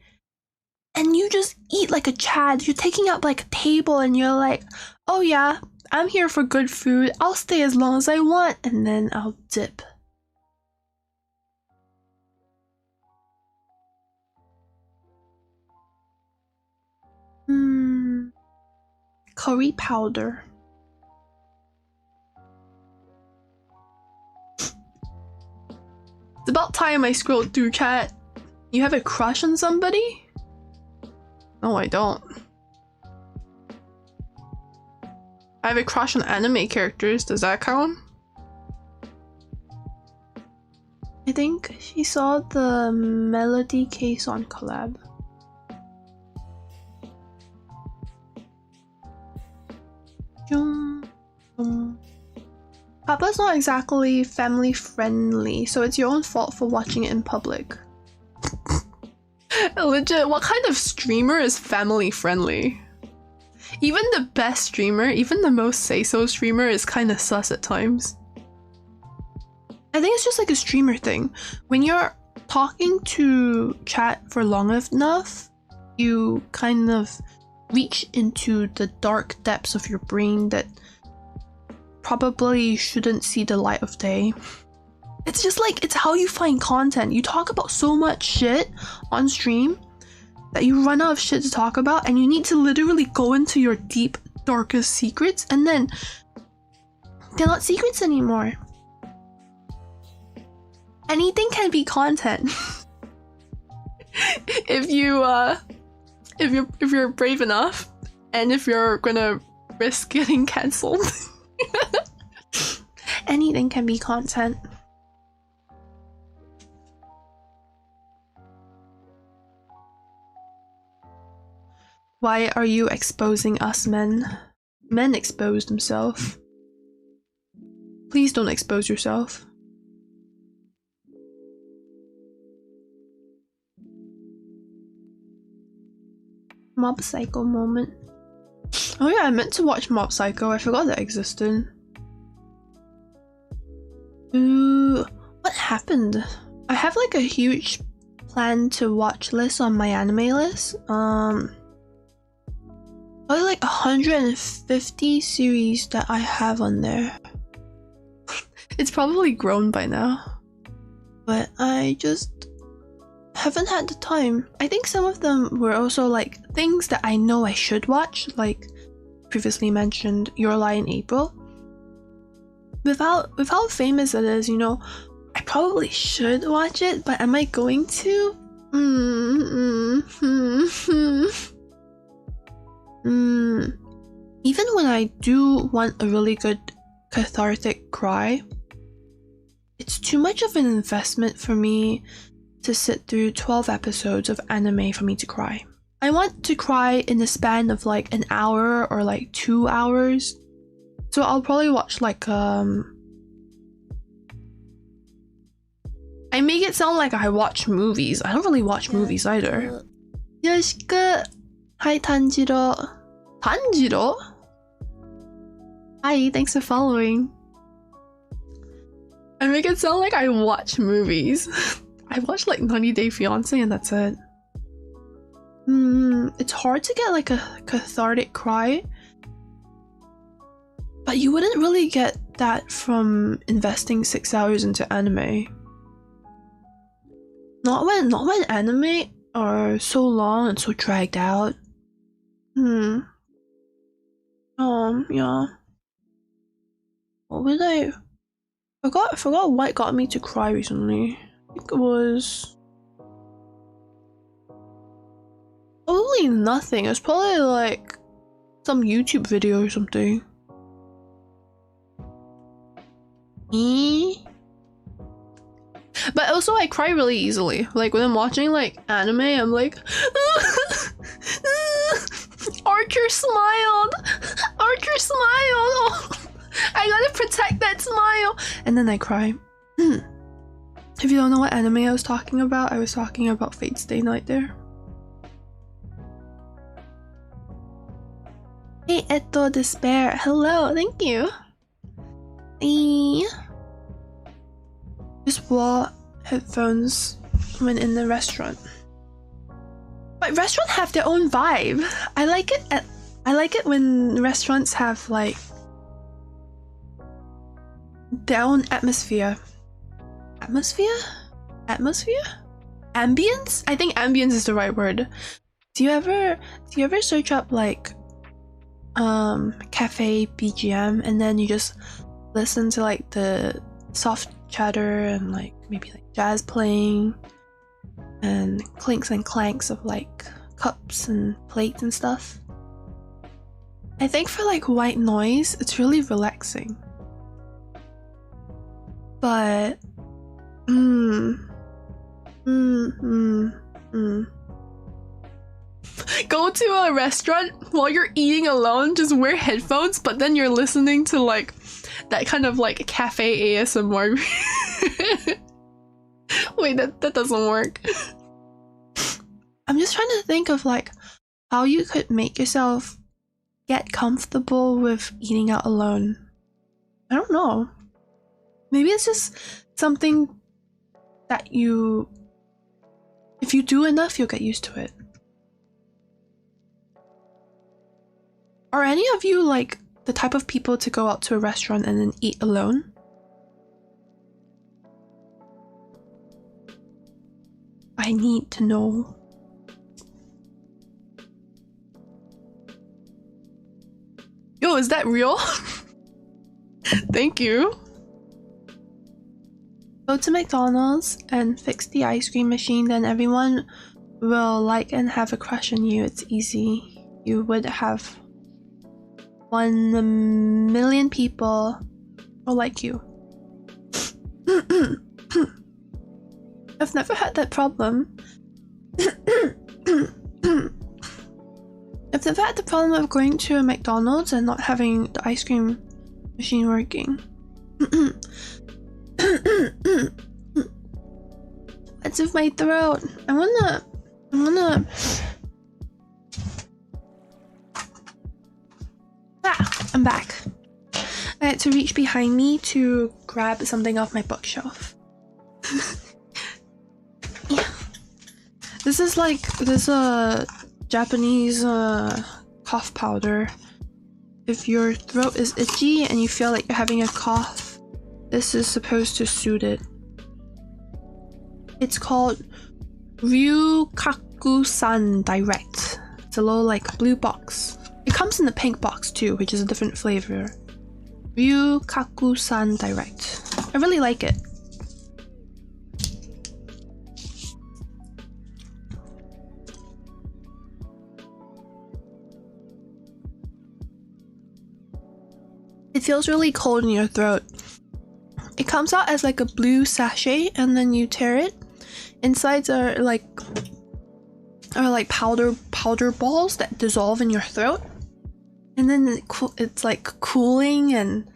and you just eat like a Chad. You're taking up like a table and you're like, oh yeah, I'm here for good food. I'll stay as long as I want and then I'll dip. Curry powder. It's about time I scrolled through chat. You have a crush on somebody? No, I don't. I have a crush on anime characters. Does that count? I think she saw the Melody K-Son collab. Papa's not exactly family friendly, so it's your own fault for watching it in public. Legit, what kind of streamer is family friendly? Even the best streamer, even the most say-so streamer is kind of sus at times. I think it's just like a streamer thing. When you're talking to chat for long enough, you kind of reach into the dark depths of your brain that probably shouldn't see the light of day. It's just like, it's how you find content. You talk about so much shit on stream that you run out of shit to talk about, and you need to literally go into your deep, darkest secrets, and then they're not secrets anymore. Anything can be content. if you're brave enough, and if you're gonna risk getting cancelled. Anything can be content. Why are you exposing us men? Men expose themselves. Please don't expose yourself. Mob Psycho moment. Oh yeah, I meant to watch Mob Psycho. I forgot that existed. Ooh, what happened? I have like a huge plan to watch list on my anime list. Probably like 150 series that I have on there. It's probably grown by now, but I just haven't had the time. I think some of them were also like things that I know I should watch, like previously mentioned Your Lie in April. with how famous it is, you know, I probably should watch it, but am I going to? Even when I do want a really good cathartic cry, it's too much of an investment for me to sit through 12 episodes of anime for me to cry. I want to cry in the span of like an hour or like 2 hours. So I'll probably watch like I make it sound like I watch movies. I don't really watch movies either. Yoshika. Hi Tanjiro. Tanjiro? Hi, thanks for following. I make it sound like I watch movies. I watch like 90 Day Fiancé and that's it. It's hard to get like a cathartic cry. But you wouldn't really get that from investing 6 hours into anime. Not when anime are so long and so dragged out. Yeah. What was I forgot what got me to cry recently. I think it was probably nothing. It was probably like some YouTube video or something. But also I cry really easily. Like when I'm watching like anime, I'm like Archer smiled! Archer smiled! Oh, I gotta protect that smile! And then I cry. If you don't know what anime I was talking about, I was talking about Fate Stay Night there. Hey, Eto Despair. Hello, thank you. Just wore headphones when in the restaurant. But restaurants have their own vibe. I like it when restaurants have like their own atmosphere. Ambience? I think ambience is the right word. Do you ever search up like cafe BGM and then you just listen to like the soft chatter and like maybe like jazz playing and clinks and clanks of like cups and plates and stuff? I think for like white noise, it's really relaxing. But go to a restaurant while you're eating alone, just wear headphones, but then you're listening to like that kind of like cafe ASMR. Wait, that doesn't work. I'm just trying to think of like how you could make yourself get comfortable with eating out alone. I don't know. Maybe it's just something that if you do enough, you'll get used to it. Are any of you like the type of people to go out to a restaurant and then eat alone? I need to know. Yo, is that real? Thank you. Go to McDonald's and fix the ice cream machine, then everyone will like and have a crush on you. It's easy. You would have 1,000,000 people will like you. I've never had that problem. I've never had the problem of going to a McDonald's and not having the ice cream machine working. What's with my throat? I wanna I'm back. I had to reach behind me to grab something off my bookshelf. Yeah. This is a Japanese cough powder. If your throat is itchy and you feel like you're having a cough, this is supposed to soothe it. It's called Ryukaku-san Direct. It's a little like blue box. It comes in the pink box too, which is a different flavor. Ryukaku-san Direct. I really like it. It feels really cold in your throat. It comes out as like a blue sachet and then you tear it. Insides are like powder balls that dissolve in your throat. And then it's like cooling and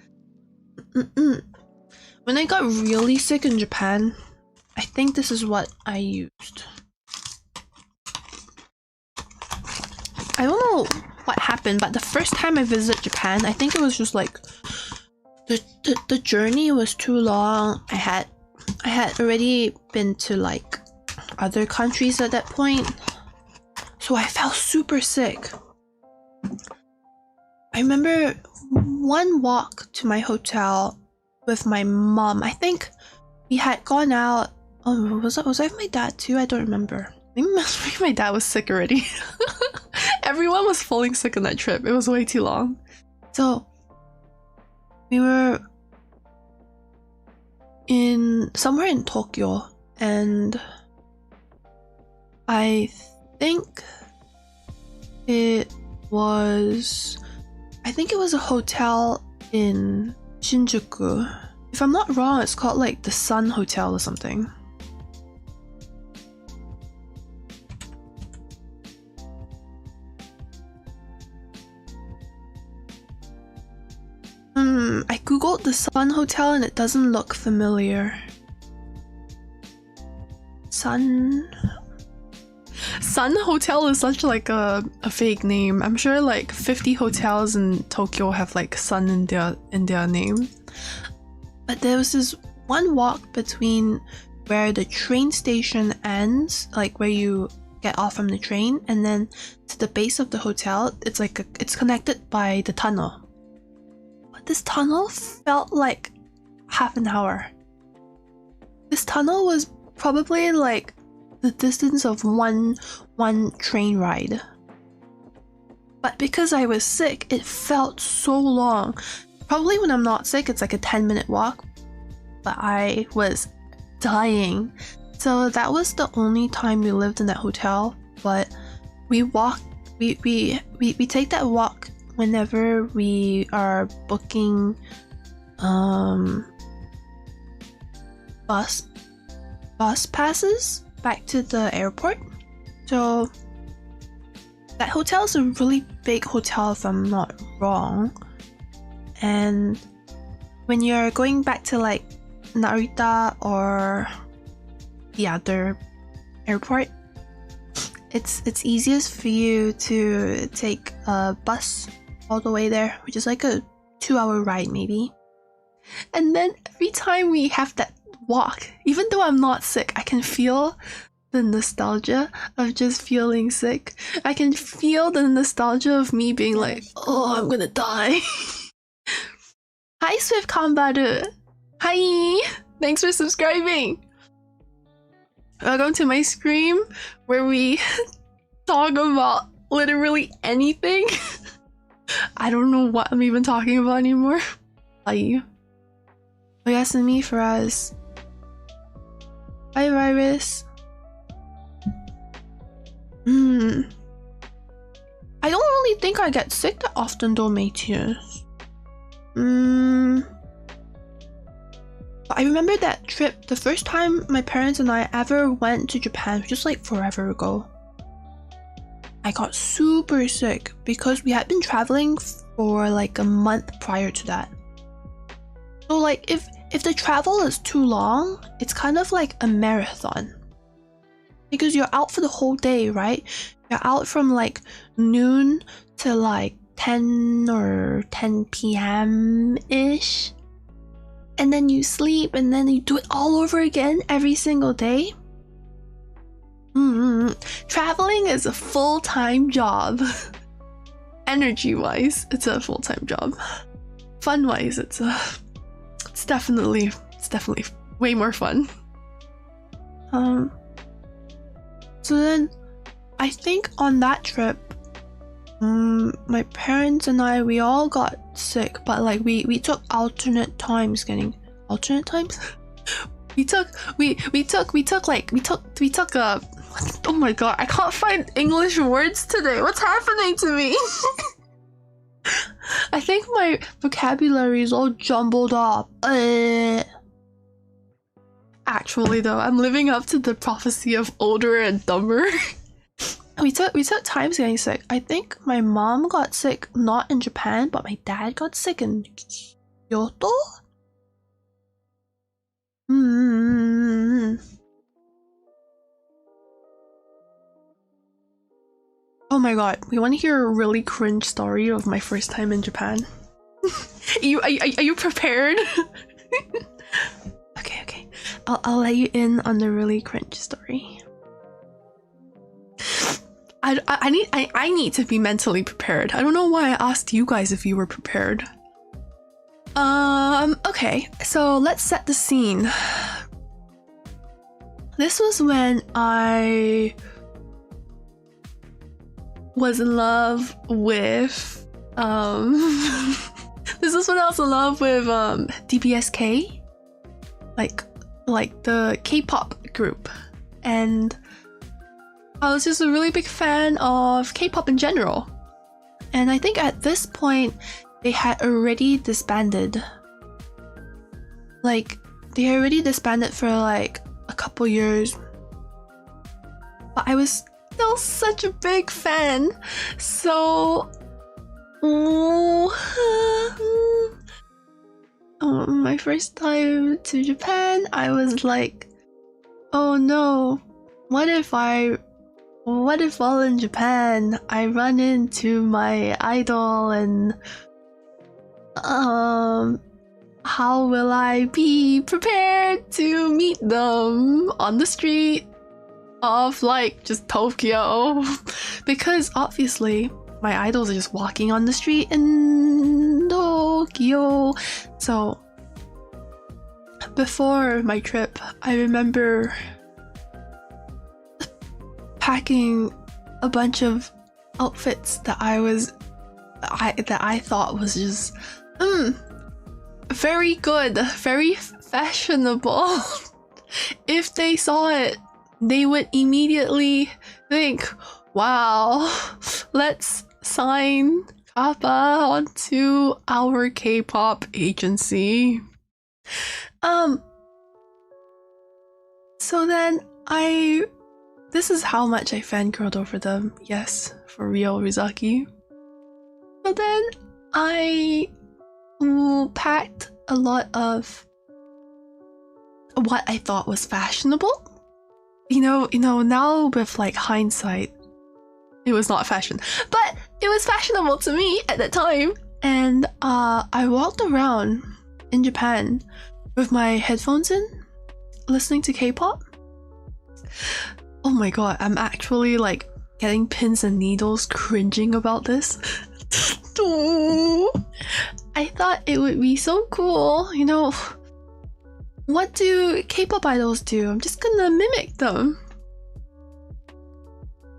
When I got really sick in Japan, I think this is what I used. I don't know what happened, but the first time I visited Japan, I think it was just like the journey was too long. I had already been to like other countries at that point, so I felt super sick. I remember one walk to my hotel with my mom. I think we had gone out. Oh, was I with my dad too? I don't remember. Maybe my dad was sick already. Everyone was falling sick on that trip. It was way too long. So we were somewhere in Tokyo, and I think it was a hotel in Shinjuku. If I'm not wrong, it's called like the Sun Hotel or something. I googled the Sun Hotel and it doesn't look familiar. Sun Hotel is such like a fake name. I'm sure like 50 hotels in Tokyo have like Sun in their name. But there was this one walk between where the train station ends, like where you get off from the train, and then to the base of the hotel. It's connected by the tunnel. But this tunnel felt like half an hour. This tunnel was probably like the distance of one train ride. But because I was sick, it felt so long. Probably when I'm not sick, it's like a 10-minute walk. But I was dying. So that was the only time we lived in that hotel. But we take that walk whenever we are booking bus passes back to the airport. So that hotel is a really big hotel if I'm not wrong. And when you're going back to like Narita or the other airport, it's easiest for you to take a bus all the way there, which is like a 2-hour ride maybe. And then every time we have that walk, even though I'm not sick, I can feel the nostalgia of just feeling sick. I can feel the nostalgia of me being like, oh, I'm gonna die. Hi Swift Kambaru. Hi, thanks for subscribing. Welcome to my stream where we talk about literally anything. I don't know what I'm even talking about anymore. Hi. Oyasumi for us. Hi Virus. I don't really think I get sick that often though, Matthias. But I remember that trip, the first time my parents and I ever went to Japan, just like forever ago. I got super sick because we had been traveling for like a month prior to that. So like if the travel is too long, it's kind of like a marathon. Because you're out for the whole day, right? You're out from like noon to like 10 or 10 p.m.-ish. And then you sleep and then you do it all over again every single day. Traveling is a full-time job. Energy-wise, it's a full-time job. Fun-wise, it's definitely way more fun. So then I think on that trip, my parents and I, we all got sick, but like we took alternate times. we took oh my god, I can't find English words today. What's happening to me? I think my vocabulary is all jumbled up. Actually though, I'm living up to the prophecy of older and dumber. We took times getting sick. I think my mom got sick not in Japan, but my dad got sick in Kyoto? Oh my god, we want to hear a really cringe story of my first time in Japan? Are you prepared? Okay. I'll let you in on the really cringe story. I need to be mentally prepared. I don't know why I asked you guys if you were prepared. Okay, so let's set the scene. This was when I was in love with this is when I was in love with DBSK, like the K-pop group, and I was just a really big fan of K-pop in general. And I think at this point they had already disbanded. Like they already disbanded for like a couple years, but I was still such a big fan. So my first time to Japan, I was like, oh no, what if while in Japan I run into my idol, and how will I be prepared to meet them on the street of like just Tokyo? Because obviously my idols are just walking on the street in Tokyo. So before my trip, I remember packing a bunch of outfits that I thought was just very good, very fashionable. If they saw it, they would immediately think, wow, let's sign Kappa onto our K-pop agency. So then this is how much I fangirled over them. Yes, for real, Rizaki. So then I packed a lot of what I thought was fashionable. You know, now with like hindsight, it was not fashion, but it was fashionable to me at that time. And I walked around in Japan with my headphones in, listening to K-pop. Oh my god, I'm actually like getting pins and needles cringing about this. I thought it would be so cool, you know. What do K-pop idols do? I'm just gonna mimic them.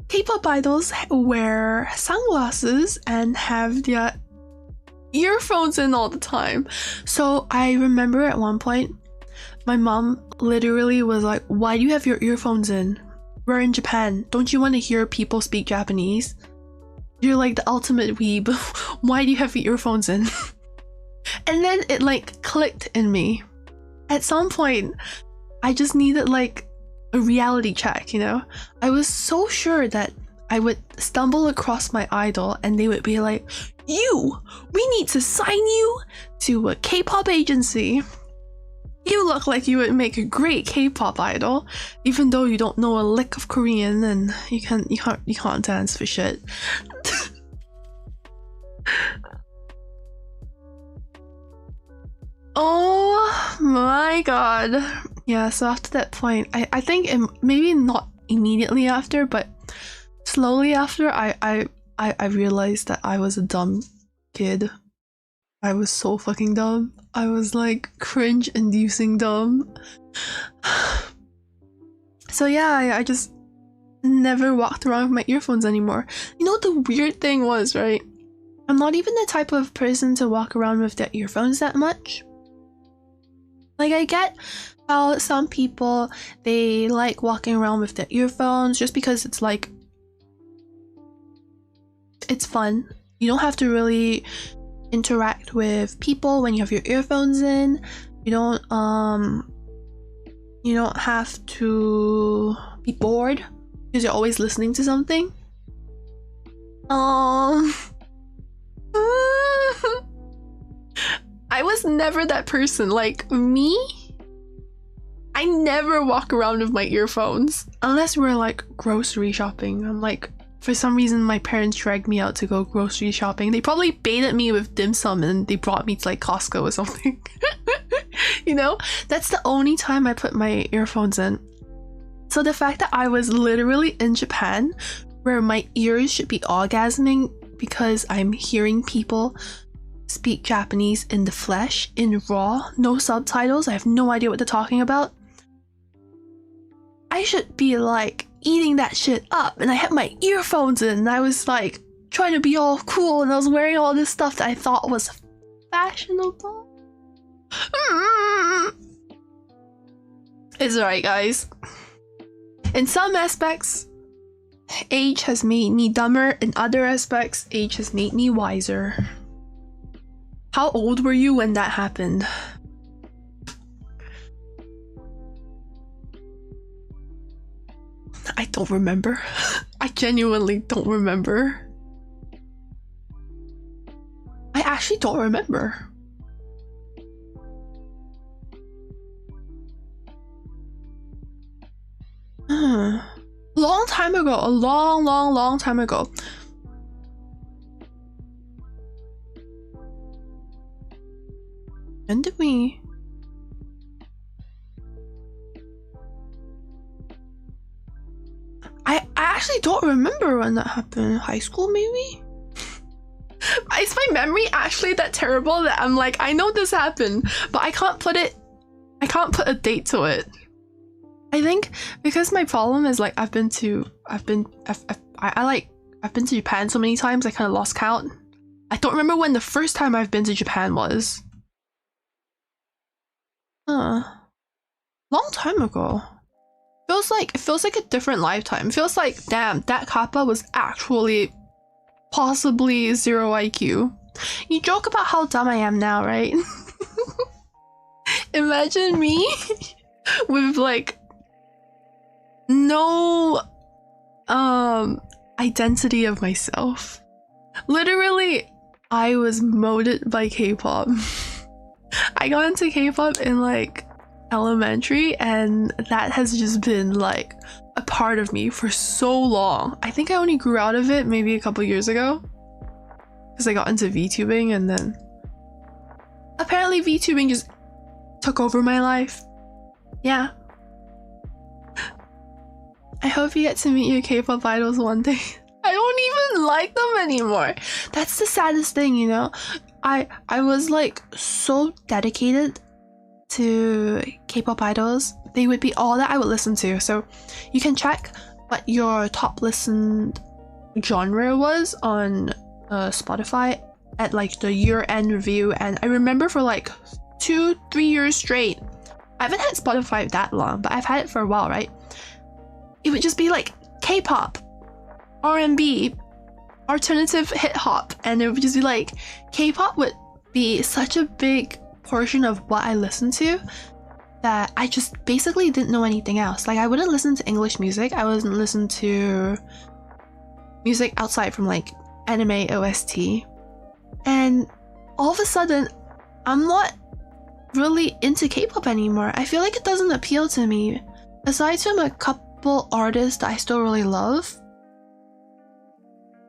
K-pop idols wear sunglasses and have their earphones in all the time. So I remember at one point, my mom literally was like, why do you have your earphones in? We're in Japan. Don't you want to hear people speak Japanese? You're like the ultimate weeb. Why do you have your earphones in? And then it like clicked in me. At some point, I just needed like a reality check, you know? I was so sure that I would stumble across my idol and they would be like, we need to sign you to a K-pop agency. You look like you would make a great K-pop idol, even though you don't know a lick of Korean and you can't dance for shit. Oh my god. Yeah, so after that point, I think maybe not immediately after, but slowly after, I realized that I was a dumb kid. I was so fucking dumb. I was like cringe-inducing dumb. So yeah, I just never walked around with my earphones anymore. You know what the weird thing was, right? I'm not even the type of person to walk around with their earphones that much. Like, I get how some people, they like walking around with their earphones just because it's like, it's fun. You don't have to really interact with people when you have your earphones in. You don't have to be bored because you're always listening to something. I was never that person. Like me, I never walk around with my earphones unless we're like grocery shopping. I'm like, for some reason my parents dragged me out to go grocery shopping. They probably baited me with dim sum and they brought me to like Costco or something. You know, that's the only time I put my earphones in. So the fact that I was literally in Japan where my ears should be orgasming because I'm hearing people speak Japanese in the flesh, in raw, no subtitles, I have no idea what they're talking about. I should be like eating that shit up, and I had my earphones in and I was like trying to be all cool and I was wearing all this stuff that I thought was fashionable. It's alright, guys. In some aspects, age has made me dumber. In other aspects, age has made me wiser. How old were you when that happened? I don't remember. I genuinely don't remember. I actually don't remember. Long time ago. A long time ago. When did we... I actually don't remember when that happened. High school, maybe? Is my memory actually that terrible that I'm like, I know this happened, but I can't put a date to it. I think because my problem is like I've been to Japan so many times I kind of lost count. I don't remember when the first time I've been to Japan was. Long time ago. It feels like a different lifetime. It feels like, damn, that kappa was actually possibly 0 IQ. You joke about how dumb I am now, right? Imagine me with like no identity of myself. Literally, I was molded by K-pop. I got into K-pop in like elementary and that has just been like a part of me for so long. I think I only grew out of it maybe a couple years ago because I got into VTubing, and then apparently VTubing just took over my life. Yeah. I hope you get to meet your K-pop idols one day. I don't even like them anymore. That's the saddest thing, you know? I was like so dedicated to K-pop idols. They would be all that I would listen to. So you can check what your top listened genre was on Spotify at like the year-end review, and I remember for like 2-3 years straight, I haven't had Spotify that long, but I've had it for a while, right? It would just be like K-pop, R&B, alternative hip hop, and it would just be like K-pop would be such a big portion of what I listened to that I just basically didn't know anything else. Like I wouldn't listen to English music, I wasn't listening to music outside from like anime OST, and all of a sudden I'm not really into K-pop anymore. I feel like it doesn't appeal to me. Aside from a couple artists that I still really love,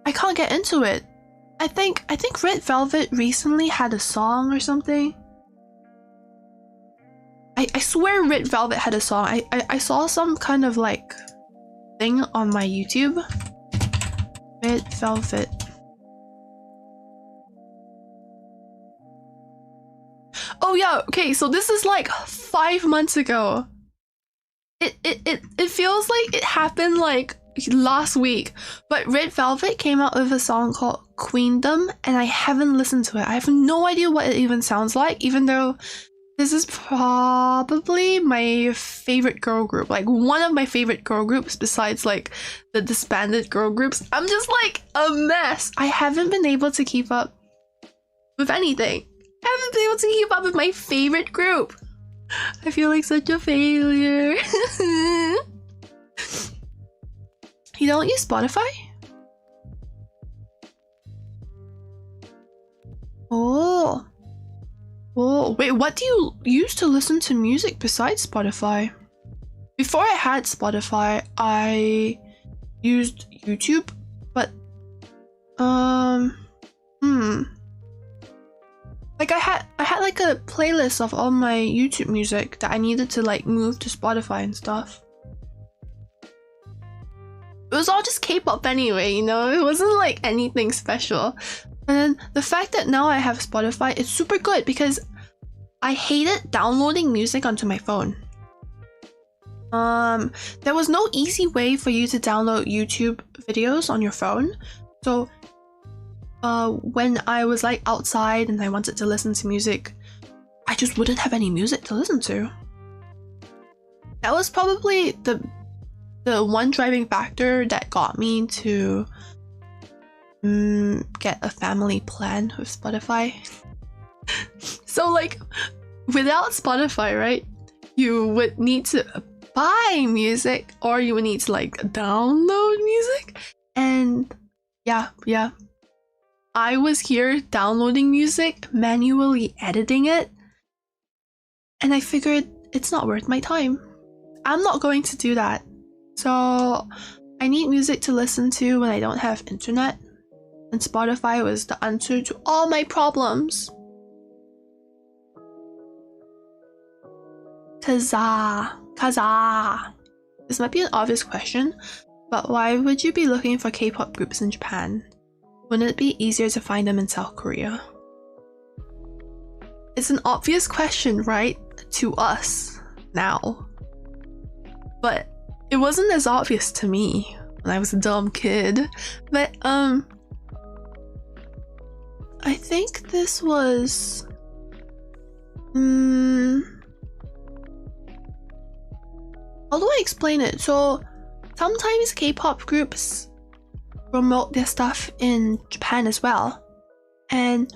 I can't get into it. I think Red Velvet recently had a song or something. I swear Red Velvet had a song. I saw some kind of like thing on my YouTube. Red Velvet. Oh yeah, okay, so this is like 5 months ago. It feels like it happened like last week. But Red Velvet came out with a song called Queendom, and I haven't listened to it. I have no idea what it even sounds like, even though this is probably my favorite girl group. Like, one of my favorite girl groups besides, like, the disbanded girl groups. I'm just, like, a mess. I haven't been able to keep up with anything. I haven't been able to keep up with my favorite group. I feel like such a failure. You don't use Spotify? Oh. Oh, wait, what do you use to listen to music besides Spotify? Before I had Spotify, I used YouTube, but like I had like a playlist of all my YouTube music that I needed to like move to Spotify and stuff. It was all just K-pop anyway, you know? It wasn't like anything special. And then the fact that now I have Spotify, it's super good because I hated downloading music onto my phone. There was no easy way for you to download YouTube videos on your phone. So when I was like outside and I wanted to listen to music, I just wouldn't have any music to listen to. That was probably the one driving factor that got me to get a family plan with Spotify. So like, without Spotify, right, you would need to buy music or you would need to like download music. And yeah, I was here downloading music, manually editing it, and I figured it's not worth my time. I'm not going to do that. So I need music to listen to when I don't have internet, and Spotify was the answer to all my problems. Kaza. This might be an obvious question, but why would you be looking for K-pop groups in Japan? Wouldn't it be easier to find them in South Korea? It's an obvious question, right? To us now. But it wasn't as obvious to me when I was a dumb kid. But I think this was how do I explain it? So sometimes K-pop groups promote their stuff in Japan as well, and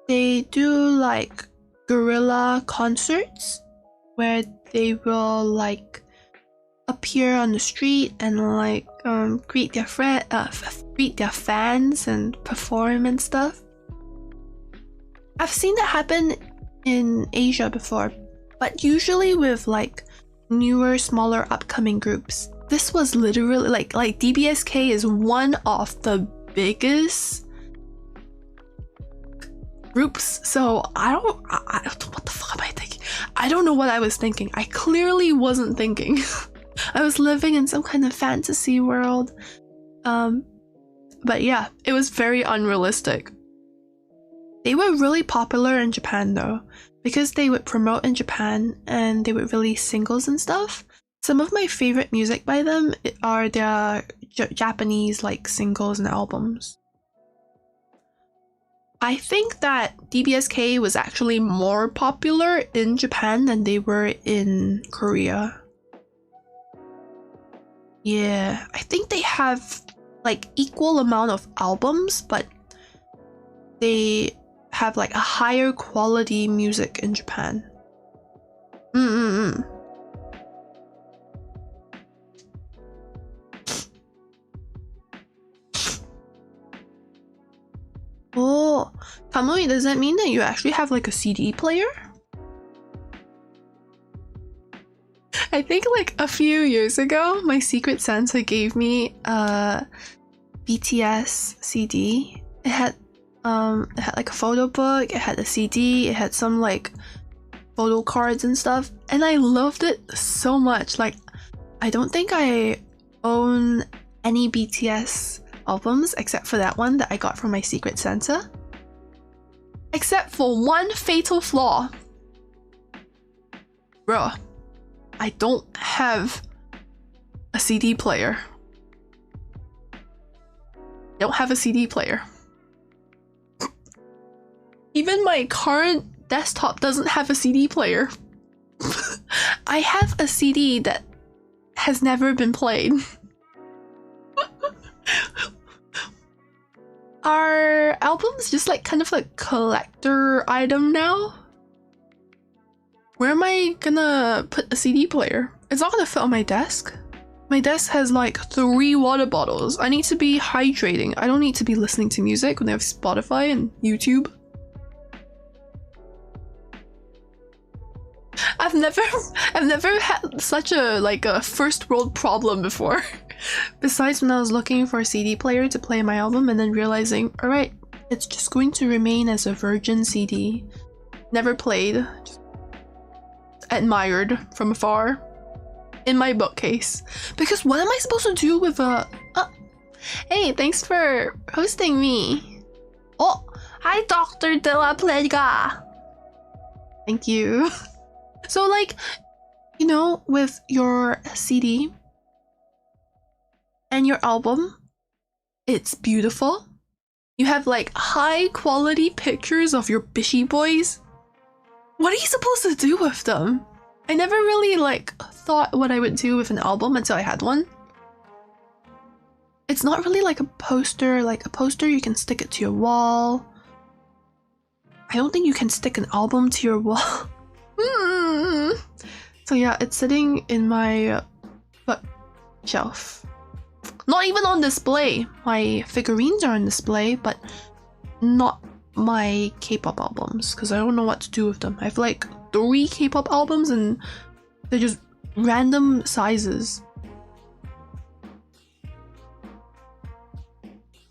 they do like guerrilla concerts where they will like appear on the street and like greet their fans and perform and stuff. I've seen that happen in Asia before, but usually with like newer, smaller, upcoming groups. This was literally like DBSK is one of the biggest groups, so I don't what the fuck am I thinking? I don't know what I was thinking. I clearly wasn't thinking. I was living in some kind of fantasy world. But yeah, it was very unrealistic. They were really popular in Japan though, because they would promote in Japan and they would release singles and stuff. Some of my favorite music by them are their Japanese like singles and albums. I think that DBSK was actually more popular in Japan than they were in Korea. Yeah, I think they have like equal amount of albums, but they have like a higher quality music in Japan. Oh, Kamui, does that mean that you actually have like a CD player? I think like a few years ago, my Secret Santa gave me a BTS CD. It had like a photo book, it had a CD, it had some like photo cards and stuff, and I loved it so much. Like, I don't think I own any BTS albums except for that one that I got from my Secret Santa. Except for one fatal flaw. Bruh, I don't have a CD player. don't have a CD player. Even my current desktop doesn't have a CD player. I have a CD that has never been played. Are albums just like kind of like collector item now? Where am I gonna put a CD player? It's not gonna fit on my desk. My desk has like 3 water bottles. I need to be hydrating. I don't need to be listening to music when I have Spotify and YouTube. I've never had such a like a first world problem before. Besides when I was looking for a CD player to play my album and then realizing, alright, it's just going to remain as a virgin CD. Never played, just admired from afar in my bookcase. Because what am I supposed to do with a... hey, thanks for hosting me. Oh, hi Dr. De La Plega. Thank you. So like, you know, with your CD and your album, it's beautiful. You have like high quality pictures of your bishy boys. What are you supposed to do with them? I never really like thought what I would do with an album until I had one. It's not really like a poster. Like a poster, you can stick it to your wall. I don't think you can stick an album to your wall. So yeah, it's sitting in my bookshelf. Not even on display. My figurines are on display, but not my K-pop albums, because I don't know what to do with them. I have like 3 K-pop albums and they're just random sizes.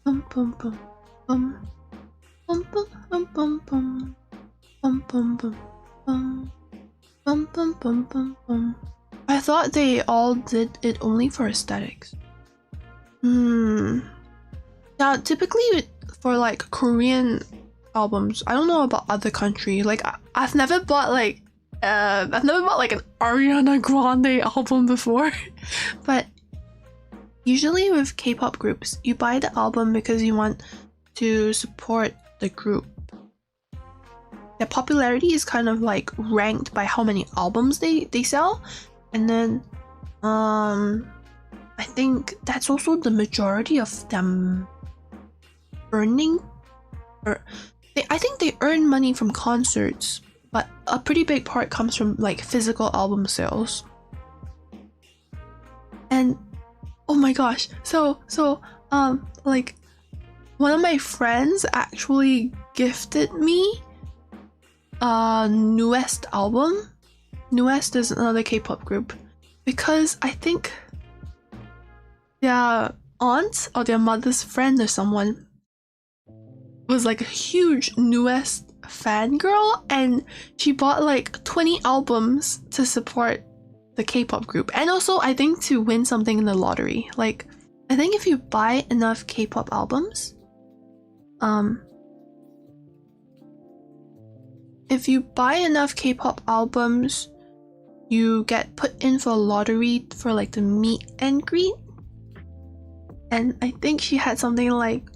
Bum bum bum bum bum bum bum bum bum bum bum bum bum bum bum bum bum bum. I thought they all did it only for aesthetics. Now typically for like Korean albums, I don't know about other country. Like I've never bought like an Ariana Grande album before. But usually with K-pop groups, you buy the album because you want to support the group. Their popularity is kind of like ranked by how many albums they sell, and then I think that's also the majority of them earning, or I think they earn money from concerts, but a pretty big part comes from like physical album sales. And oh my gosh, so like one of my friends actually gifted me a Newest album. Newest is another K-pop group, because I think their aunt or their mother's friend or someone was like a huge Newest fangirl, and she bought like 20 albums to support the K-pop group, and also I think to win something in the lottery. Like I think if you buy enough K-pop albums, you get put in for a lottery for like the meet and greet. And I think she had something like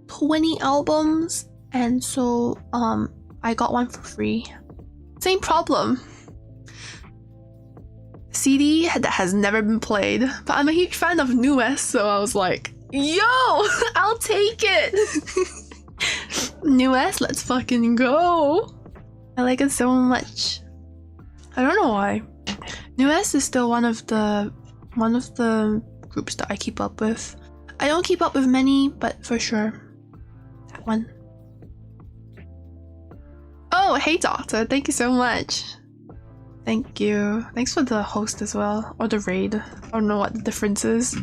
20 albums, and so I got one for free. Same problem. CD that has never been played, but I'm a huge fan of Newest, so I was like, yo, I'll take it. Newest, let's fucking go. I like it so much. I don't know why. Newest is still one of the groups that I keep up with. I don't keep up with many, but for sure, that one. Oh, hey Doctor, thank you so much. Thank you. Thanks for the host as well, or the raid. I don't know what the difference is.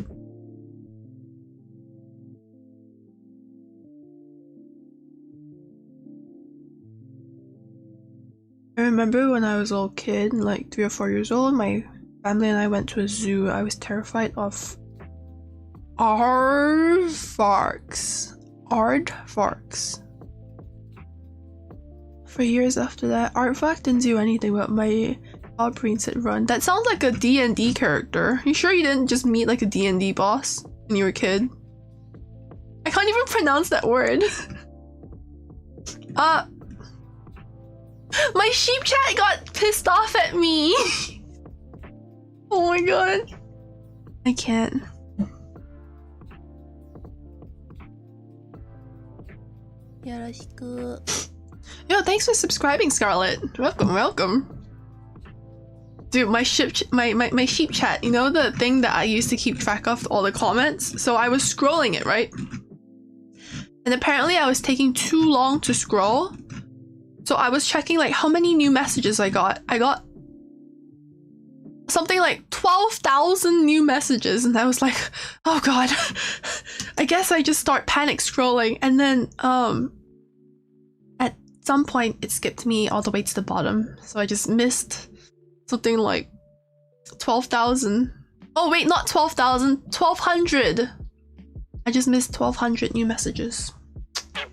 I remember when I was a little kid, like 3 or 4 years old, my family and I went to a zoo. I was terrified of aardvarks. For years after that, aardvark didn't do anything but my brain said run. That sounds like a D&D character. You sure you didn't just meet like a D&D boss when you were a kid? I can't even pronounce that word. My sheep chat got pissed off at me. Oh my god. I can't. Yoroshiku. Yo, thanks for subscribing, Scarlett. Welcome, welcome. Dude, my sheep chat, you know the thing that I used to keep track of all the comments? So I was scrolling it, right? And apparently I was taking too long to scroll. So I was checking like how many new messages I got. I got something like 12,000 new messages, and I was like, oh god. I guess I just start panic scrolling, and then at some point it skipped me all the way to the bottom. So I just missed something like 12,000. Oh wait, not 12,000, 1,200. I just missed 1,200 new messages. I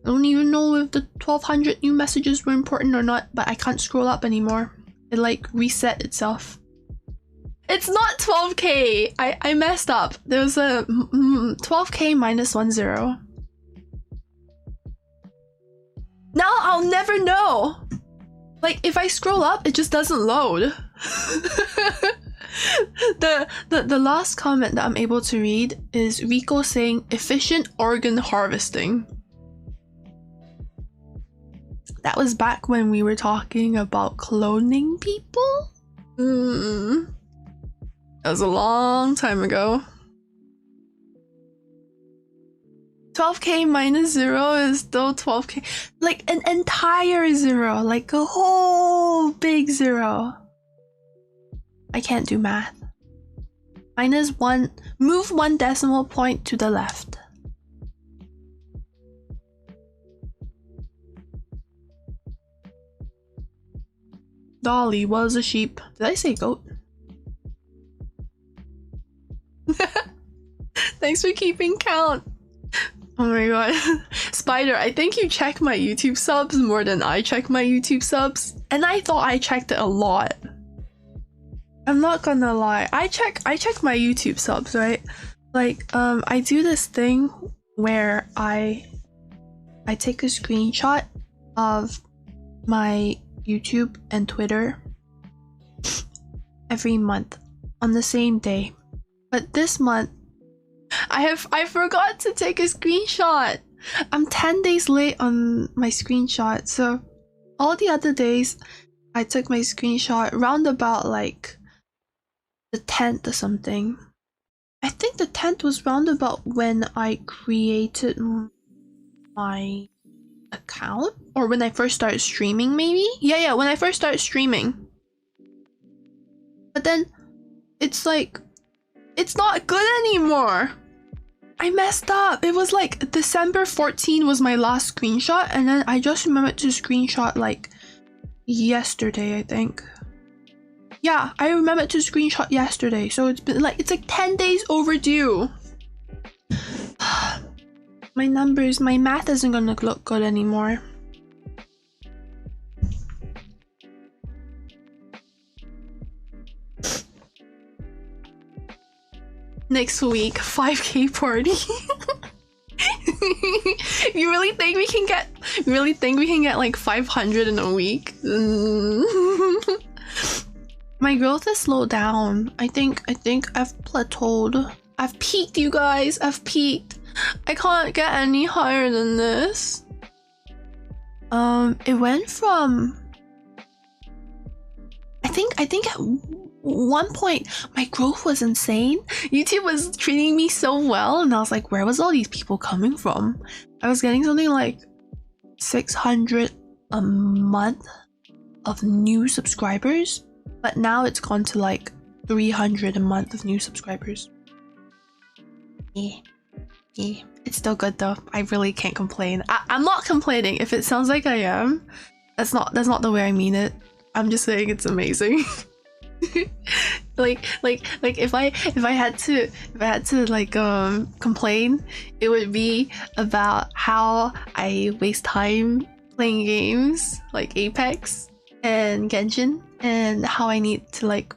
don't even know if the 1,200 new messages were important or not, but I can't scroll up anymore. It like reset itself. It's not 12k! I messed up. There was a 12k minus 10. Now I'll never know! Like, if I scroll up, it just doesn't load. The last comment that I'm able to read is Rico saying efficient organ harvesting. That was back when we were talking about cloning people? That was a long time ago. 12k minus 0 is still 12k. Like an entire 0. Like a whole big 0. I can't do math. Minus 1. Move 1 decimal point to the left. Dolly was a sheep. Did I say goat? Thanks for keeping count. Oh my god. Spider, I think you check my YouTube subs more than I check my YouTube subs. And I thought I checked it a lot. I'm not gonna lie. I check my YouTube subs, right? Like, I do this thing where I take a screenshot of my YouTube and Twitter every month on the same day. But this month I forgot to take a screenshot. I'm 10 days late on my screenshot. So all the other days I took my screenshot round about like the 10th or something. I think the 10th was round about when I created my account, or when I first started streaming, maybe? Yeah, when I first started streaming. But then it's like, it's not good anymore. I messed up. It was like December 14 was my last screenshot, and then I just remembered to screenshot like yesterday, I think. Yeah, I remembered to screenshot yesterday, so it's like 10 days overdue. My numbers, my math isn't gonna look good anymore. Next week, 5k party. You really think we can get like 500 in a week? My growth has slowed down. I think I've plateaued. I've peaked, you guys. I've peaked. I can't get any higher than this. It went from, I think at one point my growth was insane. YouTube was treating me so well, and I was like, where was all these people coming from? I was getting something like 600 a month of new subscribers, but now it's gone to like 300 a month of new subscribers. Yeah. It's still good though. I really can't complain. I'm not complaining. If it sounds like I am, that's not the way I mean it. I'm just saying it's amazing. like if I had to like complain, it would be about how I waste time playing games like Apex and Genshin, and how I need to like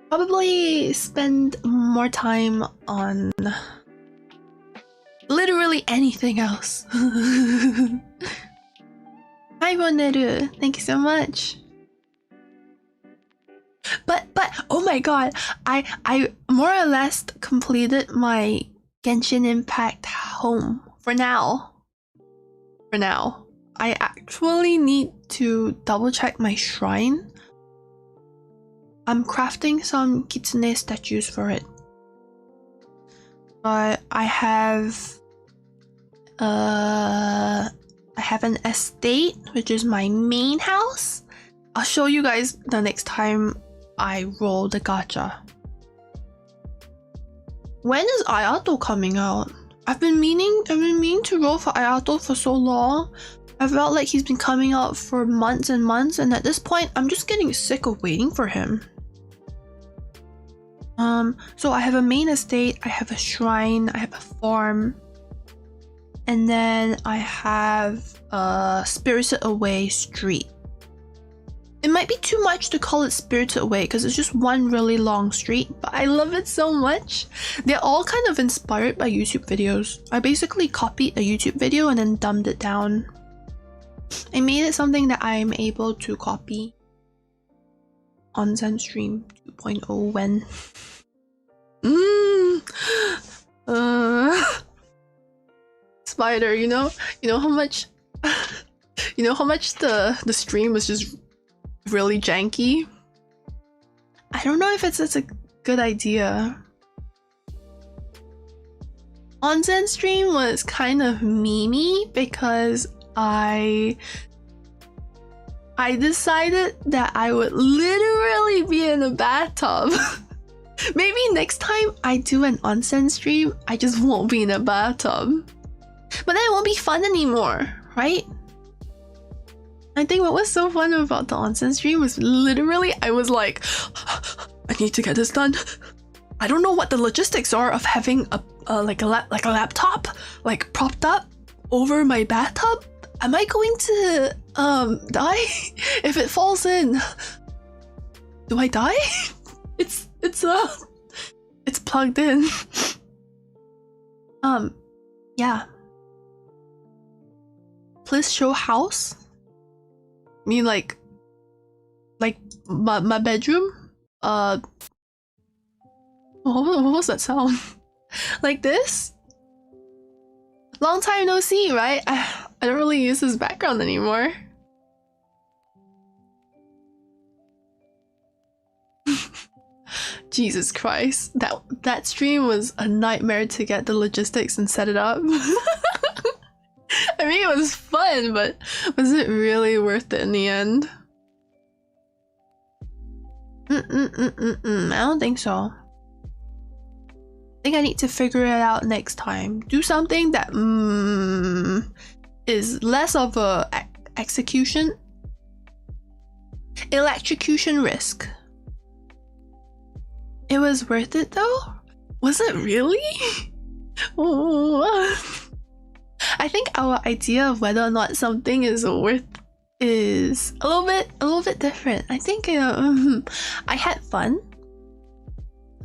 probably spend more time on literally anything else. Hi Boneru, thank you so much. But oh my god, I more or less completed my Genshin Impact home for now. I actually need to double check my shrine. I'm crafting some kitsune statues for it. But I have an estate, which is my main house. I'll show you guys the next time I roll the gacha. When is Ayato coming out? I've been meaning to roll for Ayato for so long. I felt like he's been coming out for months and months, and at this point I'm just getting sick of waiting for him. So I have a main estate, I have a shrine, I have a farm, and then I have a Spirited Away street. It might be too much to call it Spirited Away because it's just one really long street, but I love it so much. They're all kind of inspired by YouTube videos. I basically copied a YouTube video and then dumbed it down. I made it something that I'm able to copy. Onsen Stream 2.0 when... Spider, you know how much the stream was just really janky? I don't know if it's a good idea. Onsen stream was kind of memey because I decided that I would literally be in a bathtub. Maybe next time I do an onsen stream, I just won't be in a bathtub. But then it won't be fun anymore, right? I think what was so fun about the onsen stream was literally I was like, I need to get this done. I don't know what the logistics are of having a laptop like propped up over my bathtub. Am I going to die if it falls in? Do I die? It's plugged in. Yeah. Please show house. I mean like my bedroom. What was that sound? Like this? Long time no see, right? I don't really use this background anymore. Jesus Christ, that stream was a nightmare to get the logistics and set it up. I mean, it was fun, but was it really worth it in the end? I don't think so. I think I need to figure it out next time. Do something that is less of a electrocution risk. It was worth it though? Was it really? I think our idea of whether or not something is worth is a little bit different. I think I had fun.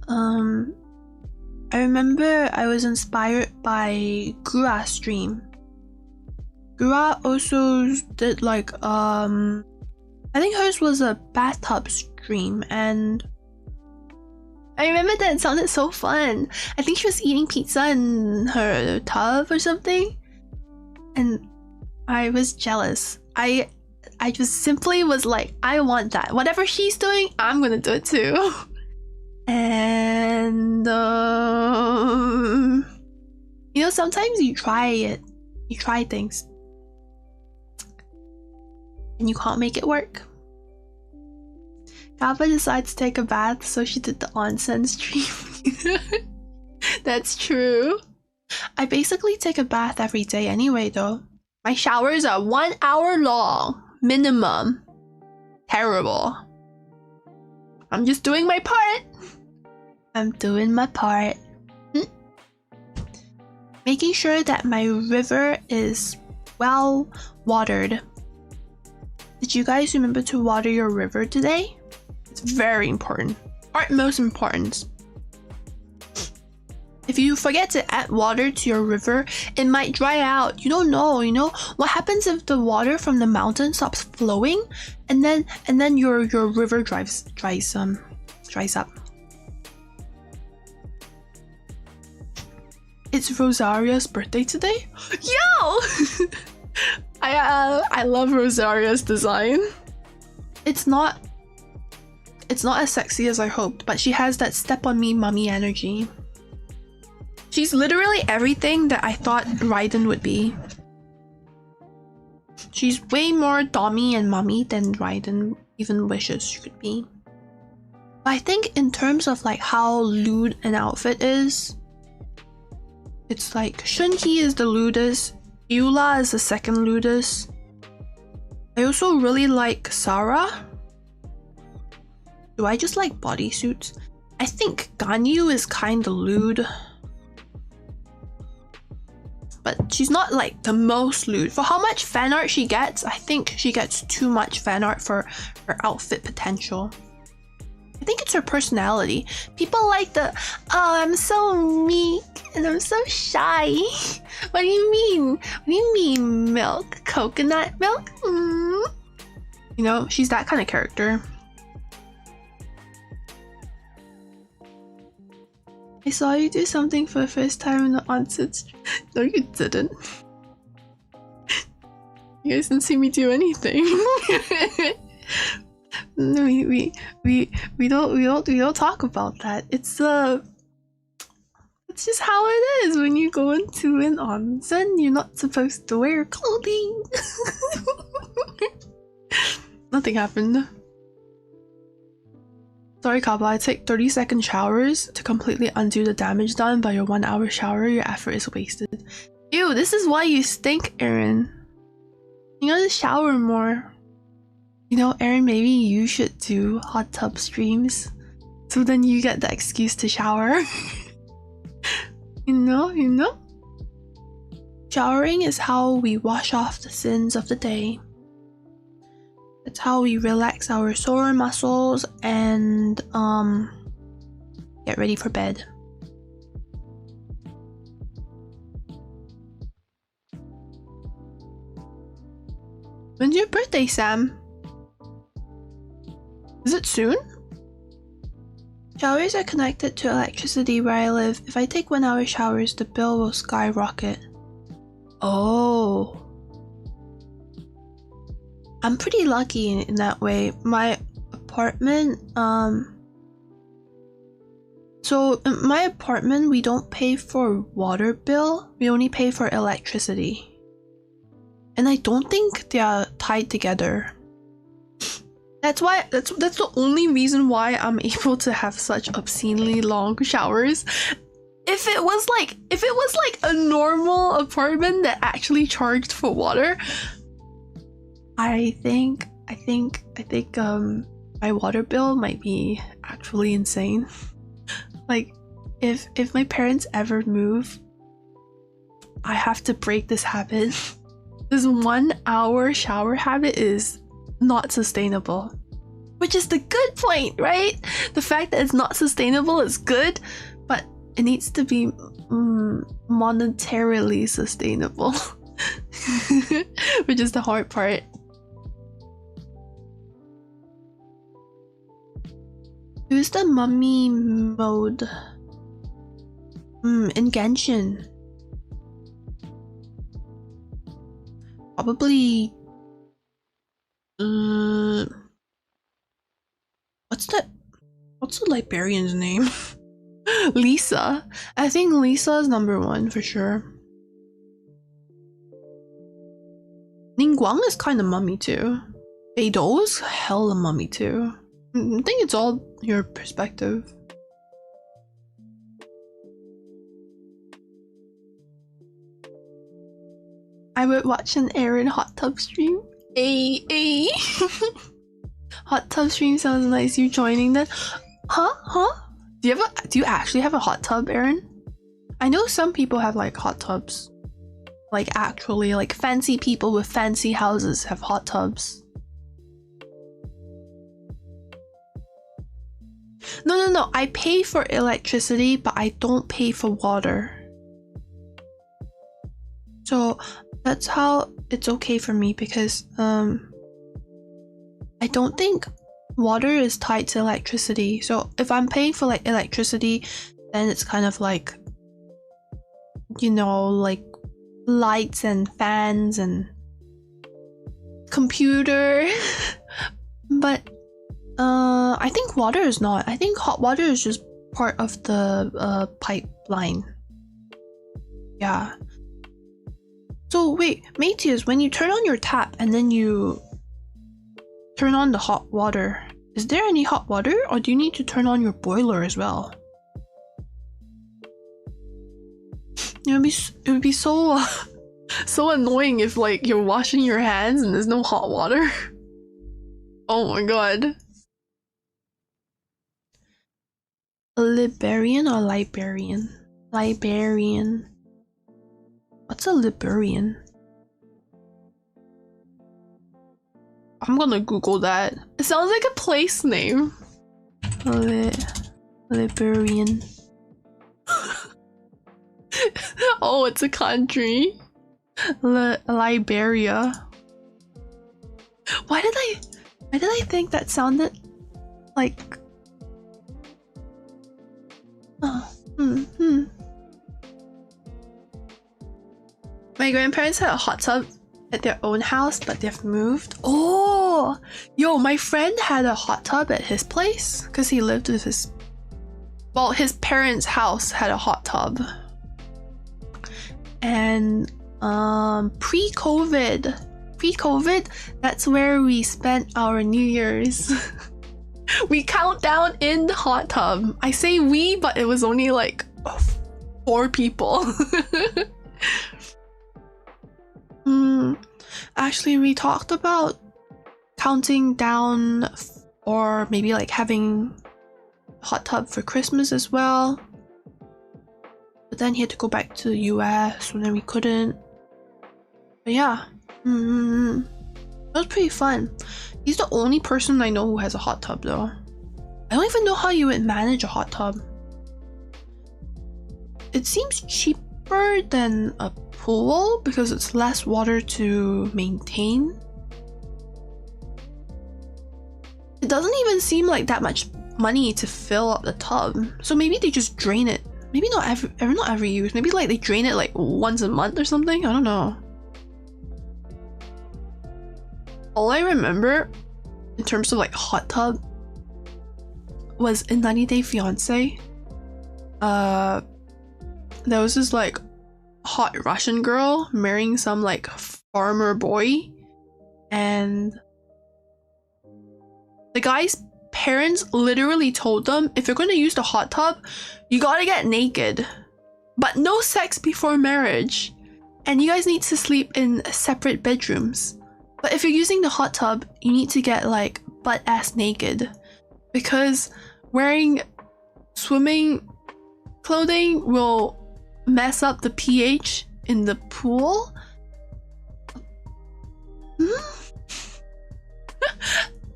I remember I was inspired by Gura's stream. Gura also did like I think hers was a bathtub stream, and I remember that it sounded so fun. I think she was eating pizza in her tub or something, and I was jealous. I just simply was like, I want that. Whatever she's doing, I'm gonna do it too. And you know, sometimes you try things and you can't make it work. Kappa decided to take a bath, so she did the onsen stream. That's true. I basically take a bath every day anyway though. My showers are 1 hour long minimum. Terrible. I'm just doing my part. I'm doing my part. Making sure that my river is well watered. Did you guys remember to water your river today? It's very important. Utmost importance. If you forget to add water to your river, it might dry out. You don't know, you know? What happens if the water from the mountain stops flowing and then your river dries up? It's Rosaria's birthday today? Yo! I love Rosaria's design. It's not as sexy as I hoped, but she has that step on me mummy energy. She's literally everything that I thought Raiden would be. She's way more dommy and mummy than Raiden even wishes she could be. But I think in terms of like how lewd an outfit is, it's like Shunki is the lewdest, Eula is the second lewdest. I also really like Sarah. Do I just like bodysuits? I think Ganyu is kinda lewd. But she's not like the most lewd. For how much fan art she gets, I think she gets too much fan art for her outfit potential. I think it's her personality. People like the, oh, I'm so meek and I'm so shy. What do you mean? What do you mean, milk? Coconut milk? Mm. You know, she's that kind of character. I saw you do something for the first time in the onset stream. No, you didn't. You guys didn't see me do anything. No, we don't talk about that. It's just how it is when you go into an onsen. You're not supposed to wear clothing. Nothing happened. Sorry, Kappa, I take 30-second showers to completely undo the damage done by your 1 hour shower. Your effort is wasted. Ew, this is why you stink, Aaron. You gotta shower more. You know, Aaron, maybe you should do hot tub streams. So then you get the excuse to shower. You know? Showering is how we wash off the sins of the day. It's how we relax our sore muscles and get ready for bed. When's your birthday, Sam? Is it soon? Showers are connected to electricity where I live. If I take 1 hour showers, the bill will skyrocket. Oh. I'm pretty lucky in that way. My apartment, so in my apartment, we don't pay for water bill. We only pay for electricity. And I don't think they are tied together. That's the only reason why I'm able to have such obscenely long showers. If it was like a normal apartment that actually charged for water, I think my water bill might be actually insane. Like if my parents ever move, I have to break this habit. This 1 hour shower habit is not sustainable. Which is the good point, right? The fact that it's not sustainable is good, but it needs to be monetarily sustainable. Which is the hard part. Who's the mummy mode? In Genshin. Probably... What's the librarian's name? Lisa. I think Lisa is #1 for sure. Ningguang is kind of mummy too. Beidou is hella mummy too. I think it's all your perspective. I would watch an Aaron hot tub stream. Ay. Hot tub stream sounds nice. You joining that? Huh? Do you actually have a hot tub, Aaron? I know some people have like hot tubs. Like actually, like fancy people with fancy houses have hot tubs. No. no. I pay for electricity, but I don't pay for water. So that's how it's okay for me because I don't think water is tied to electricity. So if I'm paying for like electricity, then it's kind of like, you know, like lights and fans and computer. But I think water is not. I think hot water is just part of the pipeline. Yeah. So wait, Matthias, when you turn on your tap and then you turn on the hot water, is there any hot water, or do you need to turn on your boiler as well? It would be so so annoying if like you're washing your hands and there's no hot water. Oh my god. A Liberian or Liberian? Liberian. What's a Liberian? I'm gonna Google that. It sounds like a place name. Liberian. Oh, it's a country. Liberia. Why did I think that sounded like My grandparents had a hot tub at their own house, but they've moved. Oh, yo, my friend had a hot tub at his place because he lived with his parents' house had a hot tub. And pre-COVID, that's where we spent our New Year's. We count down in the hot tub. I say we, but it was only like 4 people. Actually, we talked about counting down or maybe like having a hot tub for Christmas as well. But then he had to go back to the US, so then we couldn't. But yeah, it was pretty fun. He's the only person I know who has a hot tub though. I don't even know how you would manage a hot tub. It seems cheaper than a pool because it's less water to maintain. It doesn't even seem like that much money to fill up the tub. So maybe they just drain it. Maybe not every use. Maybe like they drain it like once a month or something. I don't know. All I remember in terms of like hot tub was in 90 Day Fiancé. There was this like hot Russian girl marrying some like farmer boy, and the guy's parents literally told them, if you're going to use the hot tub, you gotta get naked, but no sex before marriage, and you guys need to sleep in separate bedrooms. But if you're using the hot tub, you need to get like butt-ass naked, because wearing swimming clothing will mess up the pH in the pool.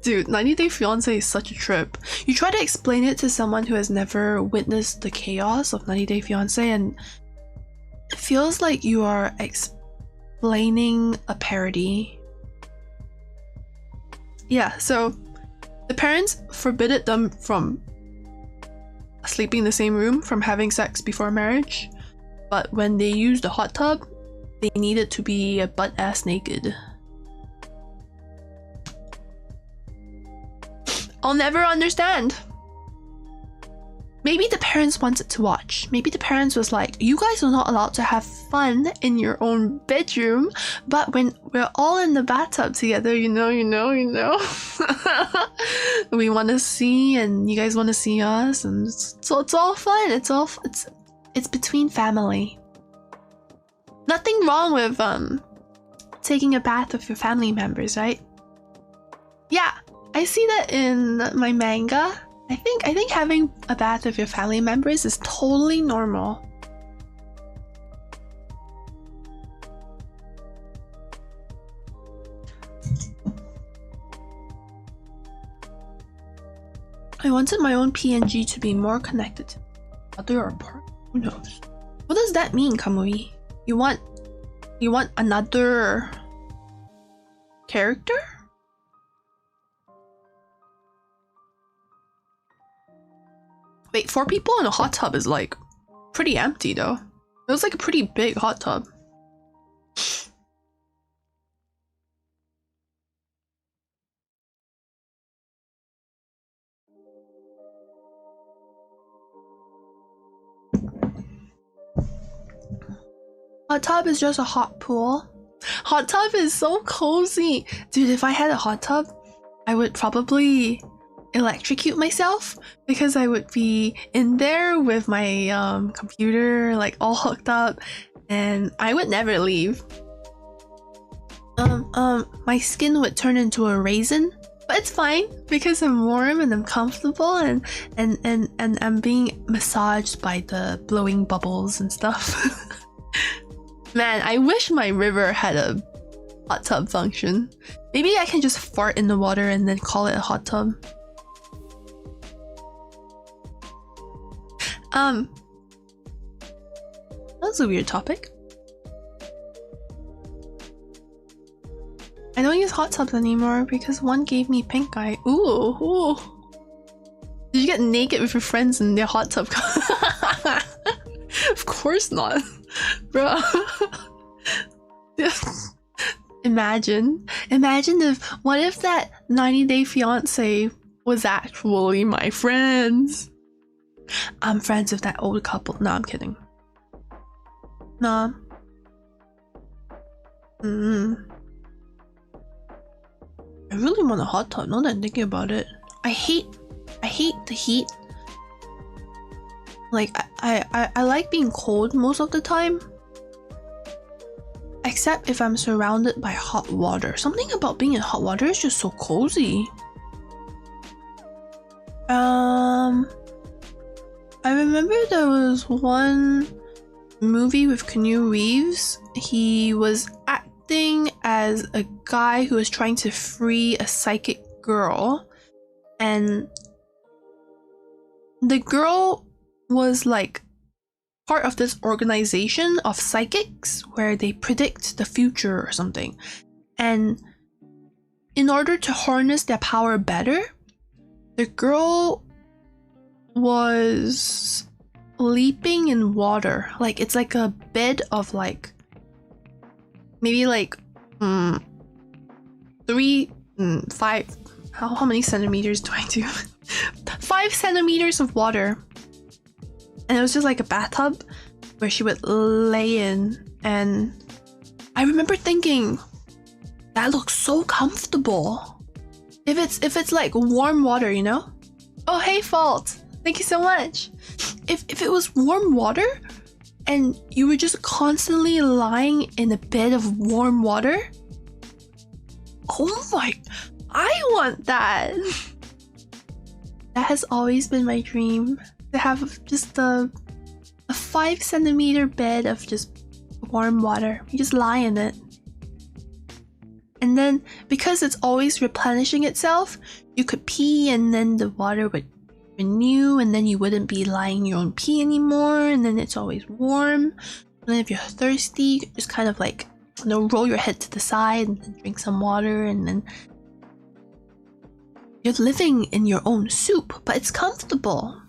Dude, 90 Day Fiancé is such a trip. You try to explain it to someone who has never witnessed the chaos of 90 Day Fiancé, and it feels like you are explaining a parody. Yeah, so the parents forbidden them from sleeping in the same room, from having sex before marriage, but when they used the hot tub, they needed to be butt-ass naked. I'll never understand. Maybe the parents wanted to watch. Maybe the parents was like, you guys are not allowed to have fun in your own bedroom, but when we're all in the bathtub together, you know. We want to see, and you guys want to see us, and so it's all fun. It's between family. Nothing wrong with taking a bath with your family members, right? Yeah, I see that in my manga. I think having a bath with your family members is totally normal. I wanted my own PNG to be more connected to other or part. Who knows? What does that mean, Kamui? You want another character? Wait, 4 people in a hot tub is like pretty empty though. It was like a pretty big hot tub. Hot tub is just a hot pool. Hot tub is so cozy. Dude, if I had a hot tub, I would probably electrocute myself because I would be in there with my computer like all hooked up and I would never leave. My skin would turn into a raisin, but it's fine because I'm warm and I'm comfortable and I'm being massaged by the blowing bubbles and stuff. Man, I wish my river had a hot tub function. Maybe I can just fart in the water and then call it a hot tub. That's a weird topic. I don't use hot tubs anymore because one gave me pink eye. Ooh. Did you get naked with your friends in their hot tub? Of course not. Bro. Imagine what if that 90-day fiance was actually my friends? I'm friends with that old couple. No, I'm kidding. Nah. I really want a hot tub now that I'm thinking about it. I hate the heat. Like I like being cold most of the time. Except if I'm surrounded by hot water. Something about being in hot water is just so cozy. I remember there was one movie with Keanu Reeves. He was acting as a guy who was trying to free a psychic girl, and the girl was like part of this organization of psychics where they predict the future or something, and in order to harness their power better, the girl was leaping in water. Like it's like a bed of like maybe like 5 how many centimeters do I do? 5 centimeters of water, and it was just like a bathtub where she would lay in. And I remember thinking that looks so comfortable. If it's like warm water, you know? Oh hey Fault, thank you so much. If it was warm water and you were just constantly lying in a bed of warm water, oh my, I want that. That has always been my dream, to have just a 5 centimeter bed of just warm water. You just lie in it. And then because it's always replenishing itself, you could pee and then the water would renew, and then you wouldn't be lying in your own pee anymore, and then it's always warm. And then if you're thirsty, you could just kind of like, you know, roll your head to the side and then drink some water, and then you're living in your own soup, but it's comfortable.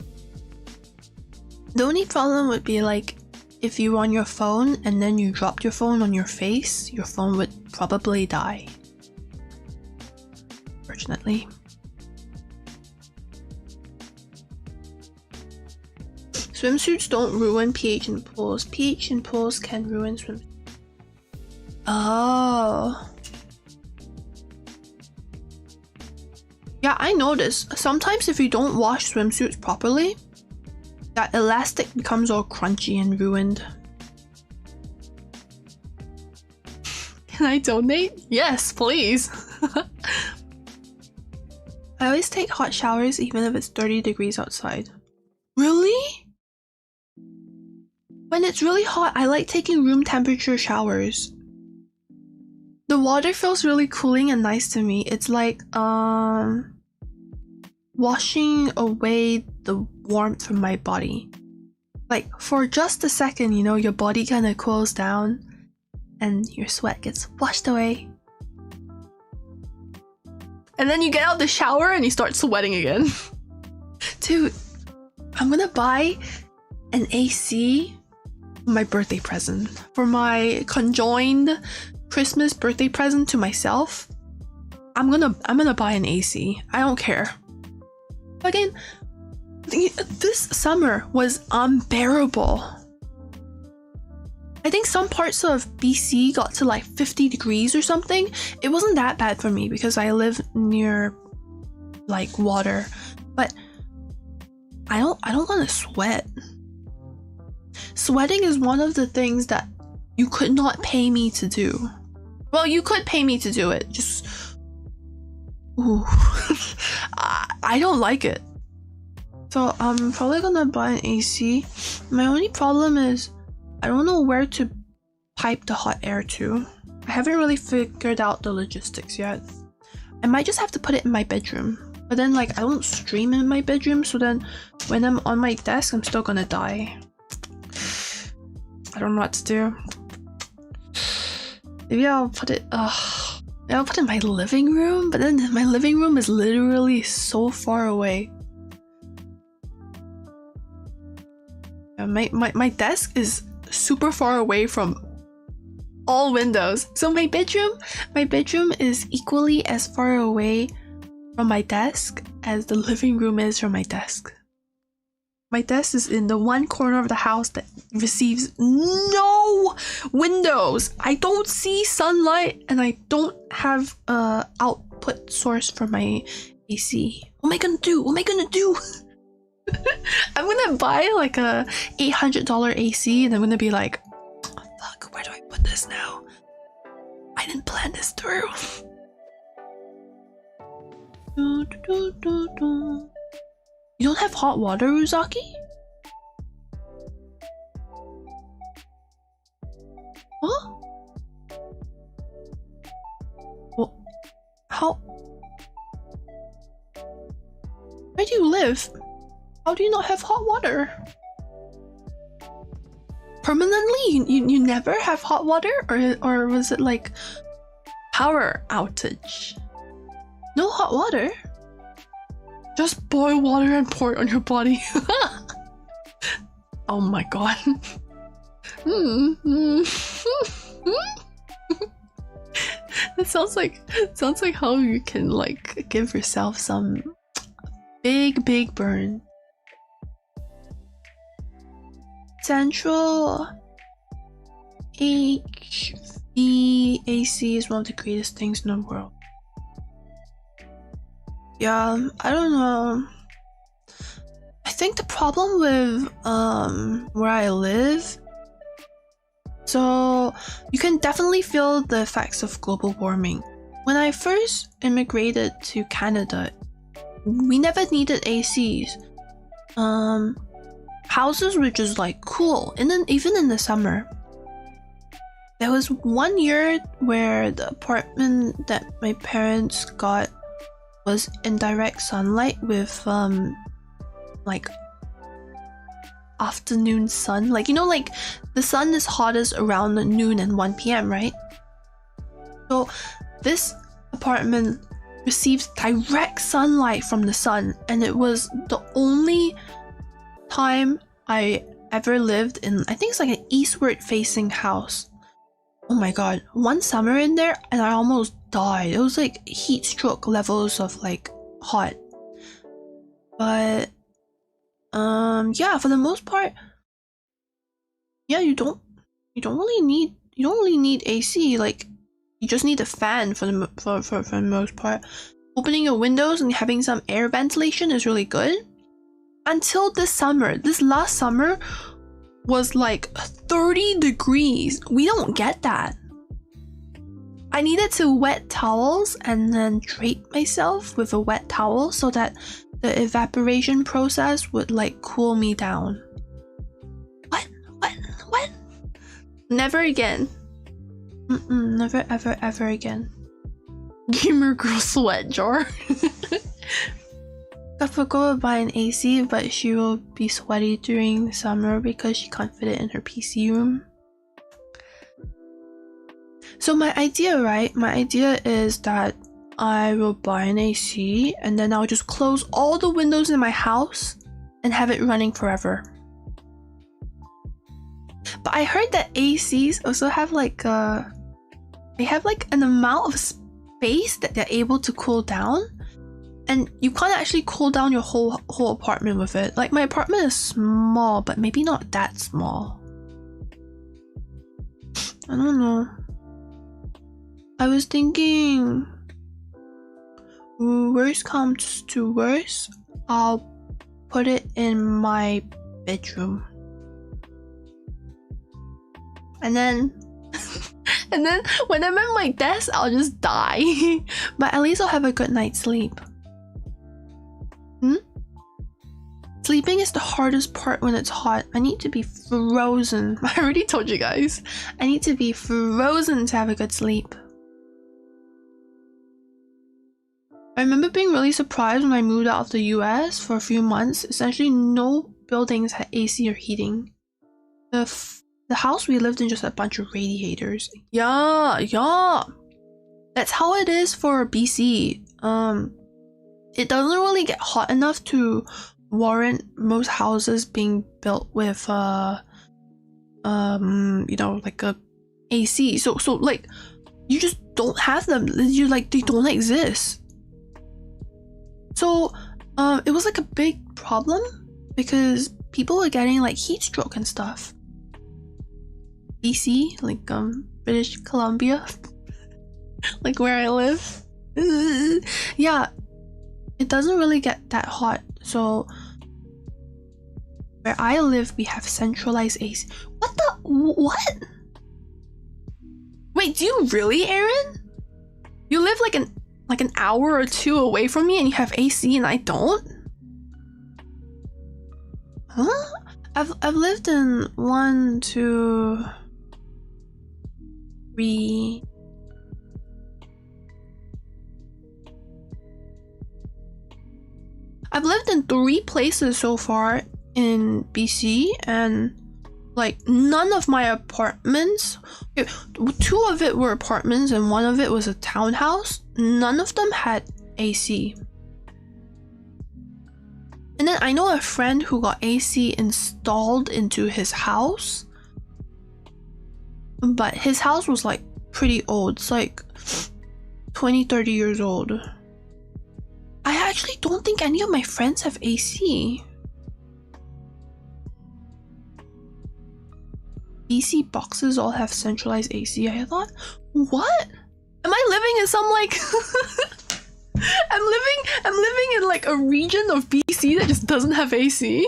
The only problem would be like if you were on your phone and then you dropped your phone on your face, your phone would probably die. Fortunately. Swimsuits don't ruin pH in pools. pH in pools can ruin swimsuits. Oh. Yeah, I noticed. Sometimes if you don't wash swimsuits properly, that elastic becomes all crunchy and ruined. Can I donate? Yes, please. I always take hot showers even if it's 30 degrees outside. Really? When it's really hot, I like taking room temperature showers. The water feels really cooling and nice to me. It's like washing away the warmth from my body. Like for just a second, you know, your body kind of cools down and your sweat gets washed away. And then you get out the shower and you start sweating again. Dude, I'm gonna buy an AC for my birthday present. For my conjoined Christmas birthday present to myself, I'm gonna buy an AC. I don't care. Again, this summer was unbearable. I think some parts of BC got to like 50 degrees or something. It wasn't that bad for me because I live near like water, but I don't want to sweat. Sweating is one of the things that you could not pay me to do. Well, you could pay me to do it. Just ooh. I don't like it. So I'm probably gonna buy an AC. My only problem is I don't know where to pipe the hot air to. I haven't really figured out the logistics yet. I might just have to put it in my bedroom. But then like I don't stream in my bedroom, so then when I'm on my desk I'm still gonna die. I don't know what to do. Maybe I'll put it maybe I'll put it in my living room, but then my living room is literally so far away. My desk is super far away from all windows. So my bedroom is equally as far away from my desk as the living room is from my desk. My desk is in the one corner of the house that receives no windows. I don't see sunlight and I don't have a output source for my AC. What am I gonna do? What am I gonna do? I'm gonna buy like a $800 AC and I'm gonna be like, fuck, where do I put this now? I didn't plan this through. You don't have hot water, Uzaki? Huh? Well, how? Where do you live? How do you not have hot water? Permanently? You never have hot water? Or was it like power outage? No hot water? Just boil water and pour it on your body. Oh my god. That sounds like how you can like give yourself some big burn. Central HVAC is one of the greatest things in the world. Yeah, I don't know. I think the problem with where I live, so you can definitely feel the effects of global warming. When I first immigrated to Canada, we never needed ACs. Houses were just like cool, and then even in the summer. There was one year where the apartment that my parents got was in direct sunlight with like afternoon sun. Like, you know, like the sun is hottest around noon and 1 p.m, right? So this apartment receives direct sunlight from the sun, and it was the only time I ever lived in, I think it's like an eastward facing house. Oh my god, one summer in there and I almost died. It was like heat stroke levels of like hot. But yeah, for the most part, yeah, you don't really need AC. Like, you just need a fan for the most part. Opening your windows and having some air ventilation is really good. Until this last summer was like 30 degrees. We don't get that. I needed to wet towels and then drape myself with a wet towel so that the evaporation process would like cool me down. What? Never again. Never ever again. Gamer girl sweat jar. Kappako will buy an AC, but she will be sweaty during the summer because she can't fit it in her PC room. So my idea, right? My idea is that I will buy an AC and then I'll just close all the windows in my house and have it running forever. But I heard that ACs also have like they have like an amount of space that they're able to cool down, and you can't actually cool down your whole apartment with it. Like my apartment is small, but maybe not that small. I don't know. I was thinking, worst comes to worst, I'll put it in my bedroom. And then when I'm at my desk, I'll just die. But at least I'll have a good night's sleep. Sleeping is the hardest part when it's hot. I need to be frozen. I already told you guys. I need to be frozen to have a good sleep. I remember being really surprised when I moved out of the US for a few months. Essentially, no buildings had AC or heating. The house we lived in just had a bunch of radiators. Yeah. That's how it is for BC. It doesn't really get hot enough to warrant most houses being built with like a AC. So like you just don't have them. You like they don't exist. So it was like a big problem because people were getting like heat stroke and stuff. BC, like British Columbia, like where I live. Yeah, it doesn't really get that hot. So where I live, we have centralized AC. What? Wait, do you really, Aaron? You live like an hour or two away from me and you have AC and I don't? Huh? I've lived in 1, 2, 3. I've lived in 3 places so far in BC, and like none of my apartments, 2 of it were apartments and 1 of it was a townhouse. None of them had AC. And then I know a friend who got AC installed into his house, but his house was like pretty old. It's like 20-30 years old. I actually don't think any of my friends have AC. BC boxes all have centralized AC. I thought, what? Am I living in some like I'm living in like a region of BC that just doesn't have AC?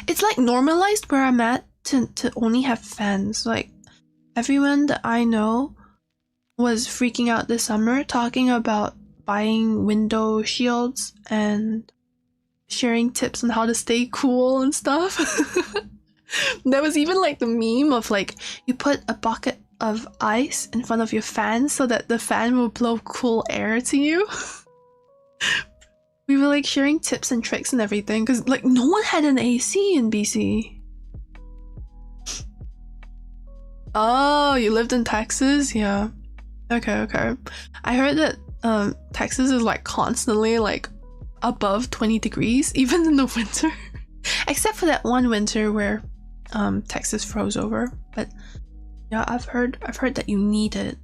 It's like normalized where I'm at to only have fans. Like everyone that I know was freaking out this summer talking about buying window shields and sharing tips on how to stay cool and stuff. There was even like the meme of like you put a bucket of ice in front of your fan so that the fan will blow cool air to you. We were like sharing tips and tricks and everything because like no one had an AC in BC. Oh, you lived in Texas? Yeah. Okay. I heard that Texas is like constantly like above 20 degrees even in the winter. Except for that one winter where Texas froze over. But yeah, I've heard that you need it.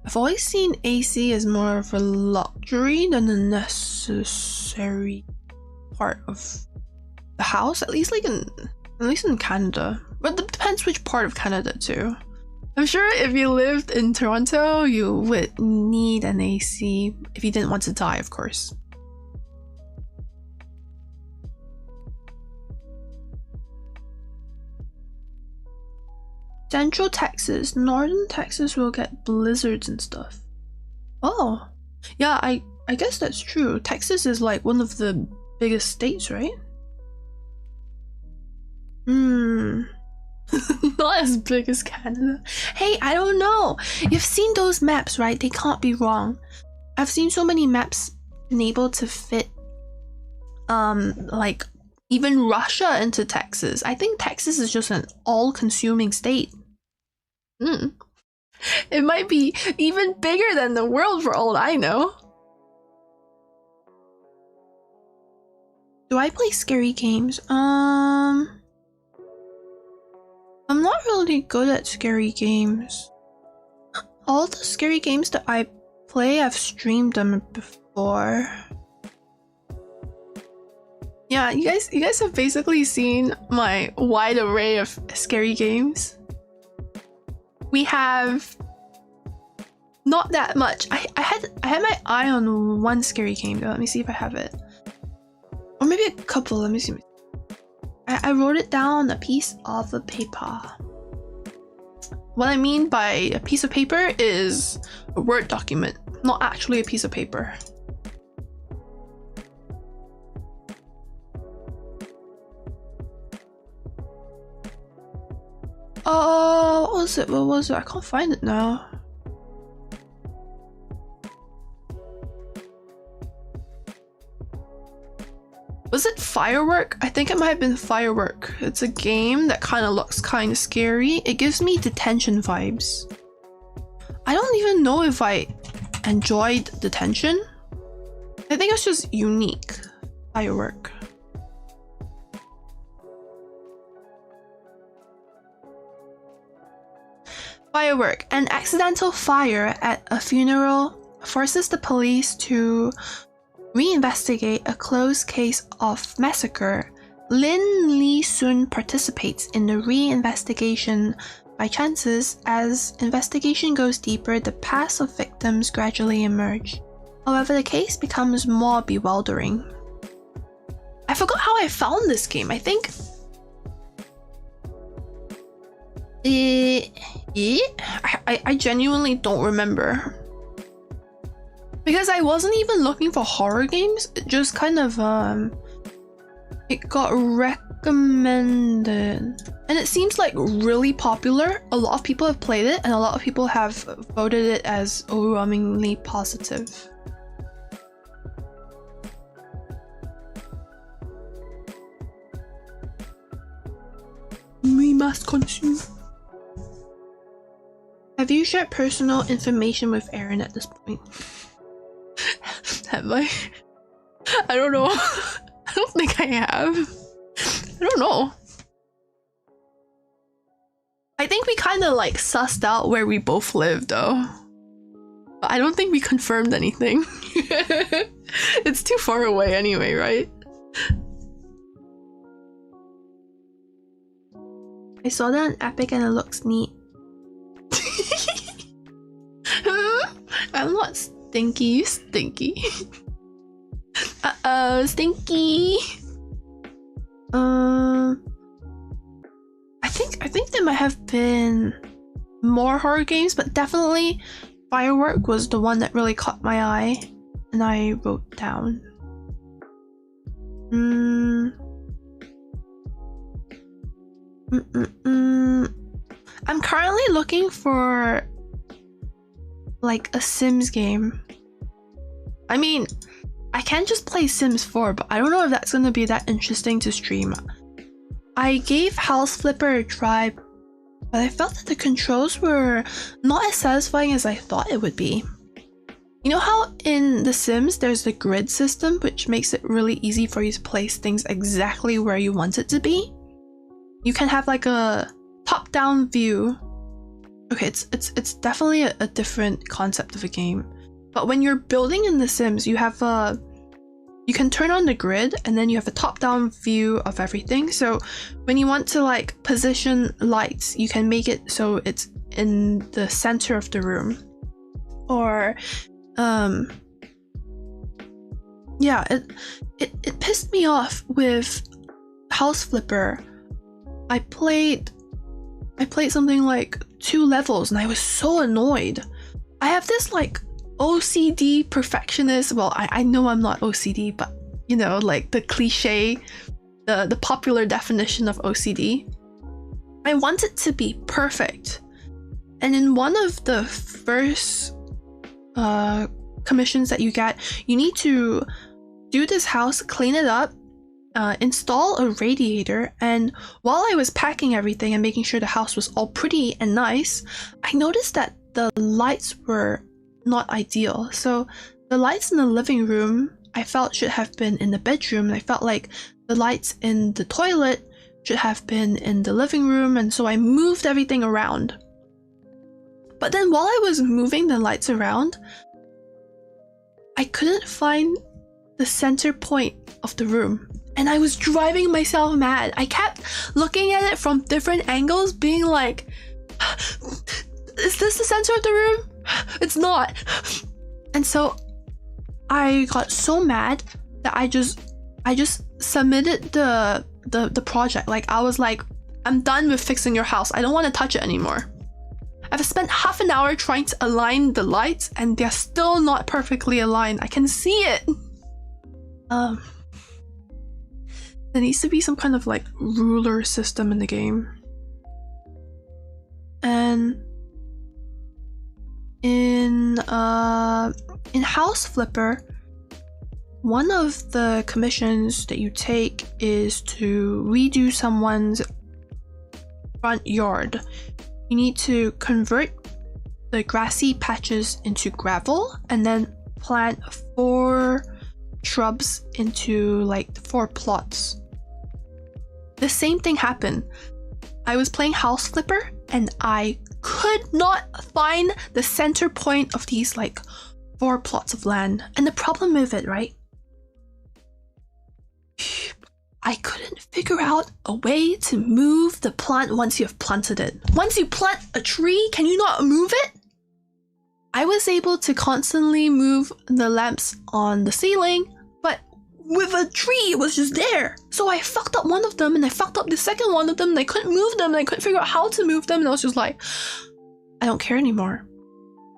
I've always seen AC as more of a luxury than a necessary part of the house, at least in Canada. But it depends which part of Canada too. I'm sure if you lived in Toronto, you would need an AC if you didn't want to die, of course. Central Texas, Northern Texas will get blizzards and stuff. Oh, yeah, I guess that's true. Texas is like one of the biggest states, right? Not as big as Canada. Hey, I don't know. You've seen those maps, right? They can't be wrong. I've seen so many maps been able to fit like even Russia into Texas. I think Texas is just an all-consuming state. It might be even bigger than the world for all I know. Do I play scary games? I'm not really good at scary games. All the scary games that I play, I've streamed them before. Yeah, you guys have basically seen my wide array of scary games. We have not that much. I had my eye on one scary game though. Let me see if I have it. Or maybe a couple. Let me see. I wrote it down on a piece of a paper. What I mean by a piece of paper is a Word document, not actually a piece of paper. Oh, what was it? What was it? I can't find it now. Was it Firework? I think it might have been Firework. It's a game that kind of looks kind of scary. It gives me detention vibes. I don't even know if I enjoyed detention. I think it's just unique. Firework. Firework. An accidental fire at a funeral forces the police to reinvestigate a closed case of massacre. Lin Lee Sun participates in the reinvestigation by chances. As investigation goes deeper, the paths of victims gradually emerge. However, the case becomes more bewildering. I forgot how I found this game. I think I genuinely don't remember. Because I wasn't even looking for horror games, it just kind of it got recommended. And it seems like really popular. A lot of people have played it and a lot of people have voted it as overwhelmingly positive. We must consume. Have you shared personal information with Aaron at this point? Have I? I don't know. I don't think I have. I don't know. I think we kind of like sussed out where we both live though. But I don't think we confirmed anything. It's too far away anyway, right? I saw that on Epic and it looks neat. I'm not stinky, you stinky. Uh-oh, stinky. I think there might have been more horror games, but definitely Firework was the one that really caught my eye and I wrote down. I'm currently looking for like a Sims game. I mean, I can just play Sims 4, but I don't know if that's gonna be that interesting to stream. I gave House Flipper a try, but I felt that the controls were not as satisfying as I thought it would be. You know how in The Sims there's the grid system, which makes it really easy for you to place things exactly where you want it to be? You can have like a top-down view. Okay, it's definitely a different concept of a game. But when you're building in The Sims, you have you can turn on the grid and then you have a top-down view of everything. So when you want to like position lights, you can make it so it's in the center of the room. Or yeah, it pissed me off with House Flipper. I played something like 2 levels and I was so annoyed. I have this like OCD perfectionist. Well, I know I'm not OCD, but you know, like the cliche, the popular definition of OCD. I want it to be perfect. And in one of the first commissions that you get, you need to do this house, clean it up, install a radiator. And while I was packing everything and making sure the house was all pretty and nice, I noticed that the lights were not ideal. So the lights in the living room I felt should have been in the bedroom, and I felt like the lights in the toilet should have been in the living room, and so I moved everything around. But then while I was moving the lights around, I couldn't find the center point of the room, and I was driving myself mad. I kept looking at it from different angles, being like, is this the center of the room? It's not. And so I got so mad that I just submitted the project. Like, I was like, I'm done with fixing your house. I don't want to touch it anymore. I've spent half an hour trying to align the lights and they're still not perfectly aligned. I can see it. There needs to be some kind of like ruler system in the game. And in House Flipper, one of the commissions that you take is to redo someone's front yard. You need to convert the grassy patches into gravel and then plant 4 shrubs into like 4 plots. The same thing happened. I was playing House Flipper and I could not find the center point of these like 4 plots of land. And the problem with it, right? I couldn't figure out a way to move the plant once you've planted it. Once you plant a tree, can you not move it? I was able to constantly move the lamps on the ceiling, but with a tree, it was just there. So I fucked up one of them and I fucked up the second one of them and I couldn't move them and I couldn't figure out how to move them, and I was just like, I don't care anymore.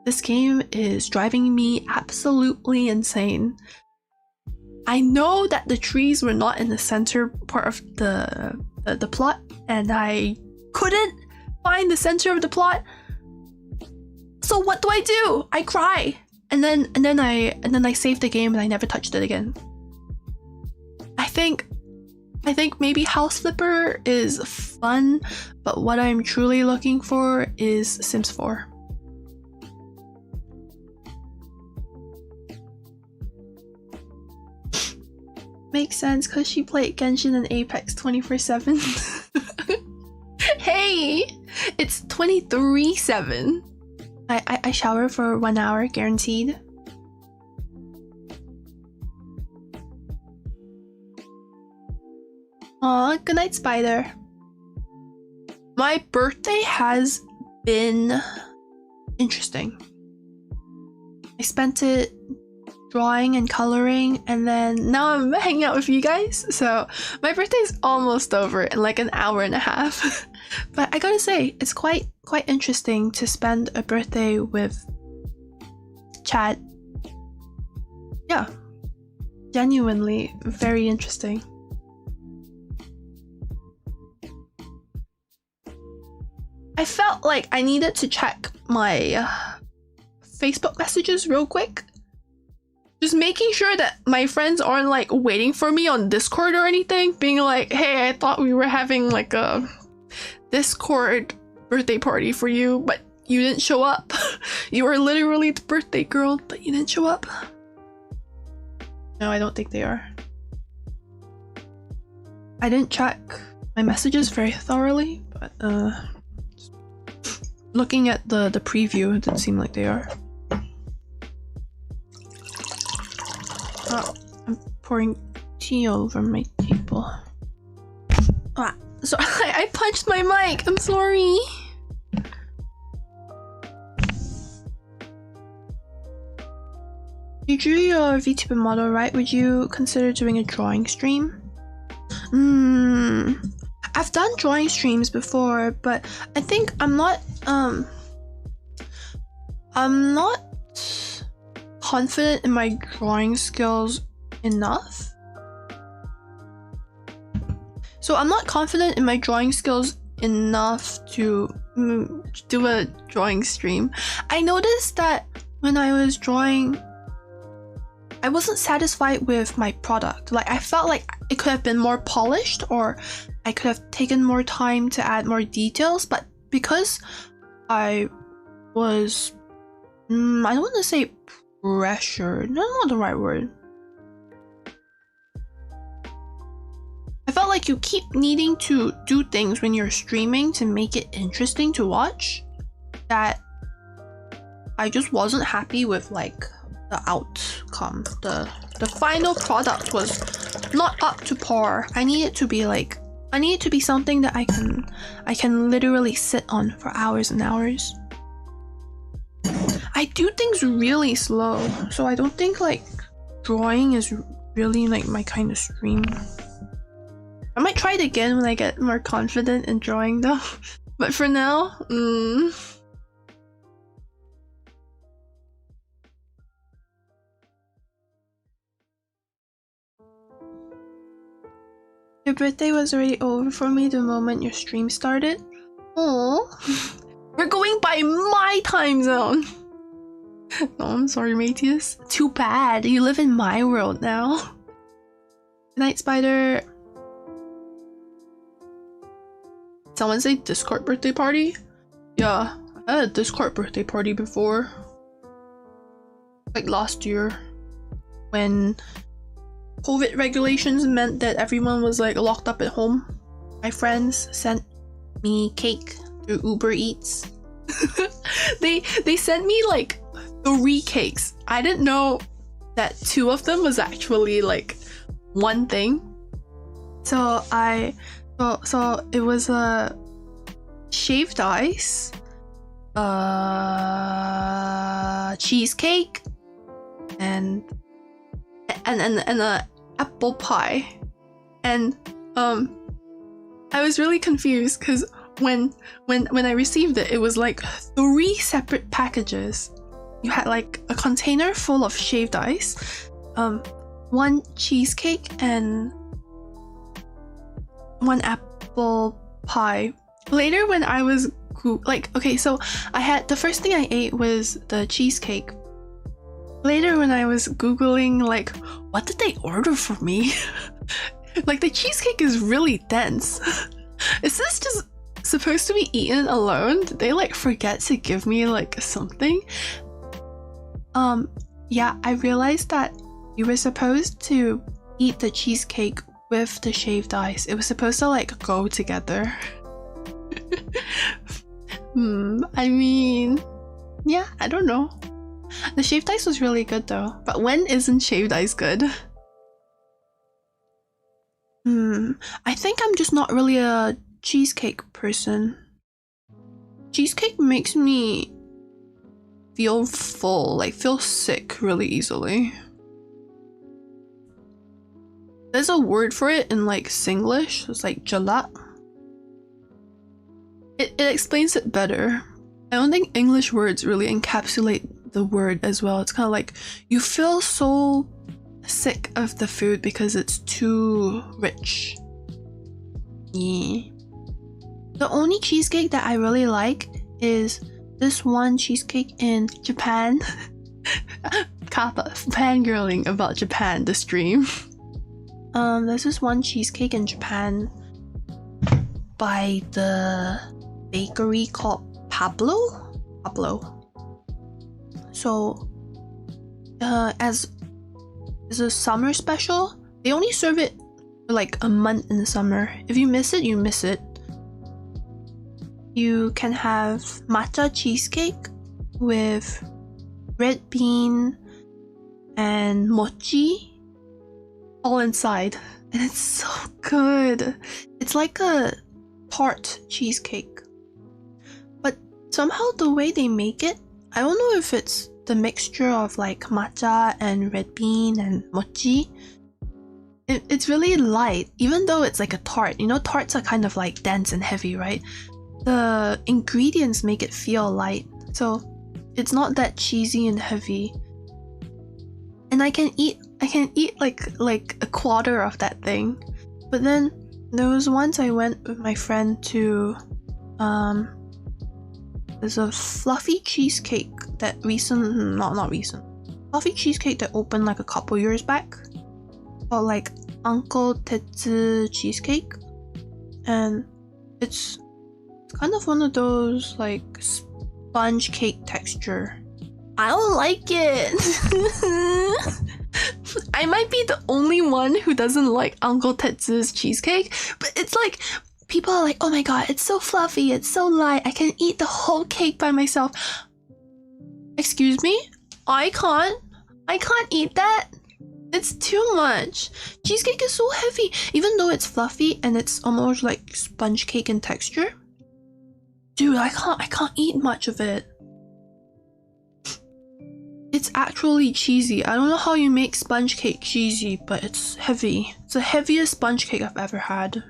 This game is driving me absolutely insane. I know that the trees were not in the center part of the plot, and I couldn't find the center of the plot. So what do? I cry, and then I saved the game and I never touched it again. I think maybe House Flipper is fun, but what I'm truly looking for is Sims 4. Makes sense, because she played Genshin and Apex 24/7. Hey! It's 23/7. I shower for 1 hour, guaranteed. Aw, good night, Spider. My birthday has been interesting. I spent it drawing and coloring, and then now I'm hanging out with you guys. So my birthday's almost over in like an hour and a half. But I gotta say, it's quite interesting to spend a birthday with chat. Yeah, genuinely very interesting. I felt like I needed to check my Facebook messages real quick. Just making sure that my friends aren't like waiting for me on Discord or anything, being like, hey, I thought we were having like a Discord birthday party for you, but you didn't show up. You were literally the birthday girl, but you didn't show up. No, I don't think they are. I didn't check my messages very thoroughly, but looking at the preview, it didn't seem like they are. Oh, I'm pouring tea over my table. Ah, so I punched my mic. I'm sorry. You drew your Vtuber model, right? Would you consider doing a drawing stream? I've done drawing streams before, but I think I'm not confident in my drawing skills enough. So I'm not confident in my drawing skills enough to do a drawing stream. I noticed that when I was drawing, I wasn't satisfied with my product. Like, I felt like it could have been more polished, or I could have taken more time to add more details, but because I was, I don't want to say pressured, no, not the right word. I felt like you keep needing to do things when you're streaming to make it interesting to watch, that I just wasn't happy with like the outcome. The final product was not up to par. I need it to be something that I can literally sit on for hours and hours. I do things really slow, so I don't think like drawing is really like my kind of stream. I might try it again when I get more confident in drawing though. But for now, Your birthday was already over for me the moment your stream started. Oh, we're going by my time zone. Oh, I'm sorry, Matthias. Too bad. You live in my world now. Good night, Spider. Someone say Discord birthday party? Yeah, I had a Discord birthday party before. Like last year. When COVID regulations meant that everyone was like locked up at home. My friends sent me cake through Uber Eats. They sent me like 3 cakes. I didn't know that 2 of them was actually like one thing. So it was a shaved ice, cheesecake, and a apple pie. And I was really confused because when I received it, it was like 3 separate packages. You had like a container full of shaved ice, 1 cheesecake, and 1 apple pie. Later when I was okay, so I had the first thing I ate was the cheesecake. Later when I was googling like what did they order for me, like the cheesecake is really dense. Is this just supposed to be eaten alone? Did they like forget to give me like something? Yeah, I realized that you were supposed to eat the cheesecake with the shaved ice. It was supposed to like go together. I mean, yeah, I don't know. The shaved ice was really good though, but when isn't shaved ice good? I think I'm just not really a cheesecake person. Cheesecake makes me feel full, like feel sick really easily. There's a word for it in like Singlish. It's like jalat. It explains it better. I don't think English words really encapsulate the word as well. It's kind of like you feel so sick of the food because it's too rich. Yeah. The only cheesecake that I really like is this one cheesecake in Japan. Kappa fangirling about Japan, the stream. There's this one cheesecake in Japan by the bakery called Pablo. So, as a summer special, they only serve it for like a month in the summer. If you miss it, you miss it. You can have matcha cheesecake with red bean and mochi all inside, and it's so good. It's like a tart cheesecake, but somehow the way they make it, I don't know if it's the mixture of like matcha and red bean and mochi. It's really light, even though it's like a tart. You know, tarts are kind of like dense and heavy, right? The ingredients make it feel light, so it's not that cheesy and heavy. And I can eat like a quarter of that thing. But then there was once I went with my friend to there's a fluffy cheesecake that fluffy cheesecake that opened like a couple years back, called like Uncle Tetsu cheesecake, and it's kind of one of those like sponge cake texture. I don't like it. I might be the only one who doesn't like Uncle Tetsu's cheesecake, but it's like people are like, oh my god, it's so fluffy, it's so light, I can eat the whole cake by myself. Excuse me? I can't eat that. It's too much. Cheesecake is so heavy, even though it's fluffy and it's almost like sponge cake in texture. Dude, I can't eat much of it. It's actually cheesy. I don't know how you make sponge cake cheesy, but it's heavy. It's the heaviest sponge cake I've ever had.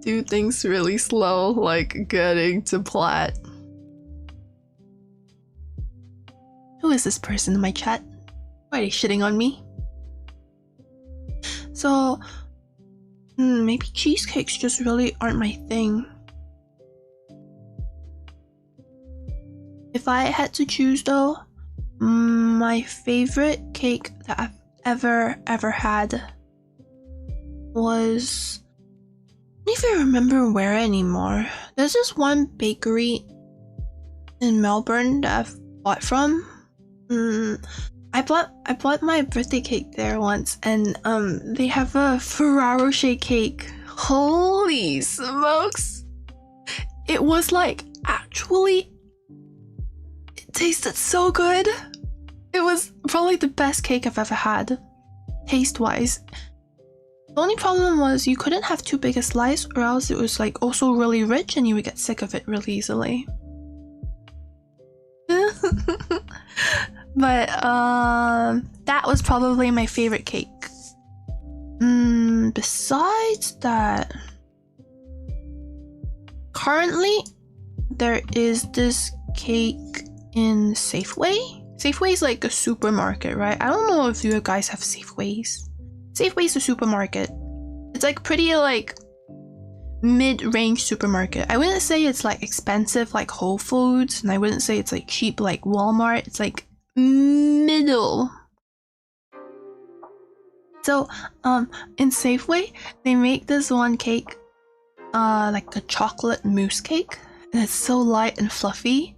Do things really slow, like getting to plot. Who is this person in my chat? Why are they shitting on me? So, maybe cheesecakes just really aren't my thing. If I had to choose though, my favorite cake that I've ever had was, I don't even remember where anymore. There's this one bakery in Melbourne that I've bought from. I bought my birthday cake there once, and they have a Ferrero Rocher cake. Holy smokes! It was like actually. It tasted so good. It was probably the best cake I've ever had, taste-wise. The only problem was you couldn't have too big a slice, or else it was like also really rich and you would get sick of it really easily. But that was probably my favorite cake. Besides that, currently there is this cake in Safeway. Safeway is like a supermarket, right? I don't know if you guys have Safeways. Safeway's a supermarket. It's like pretty like mid-range supermarket. I wouldn't say it's like expensive like Whole Foods, and I wouldn't say it's like cheap like Walmart. It's like middle. So in Safeway they make this one cake, like a chocolate mousse cake, and it's so light and fluffy.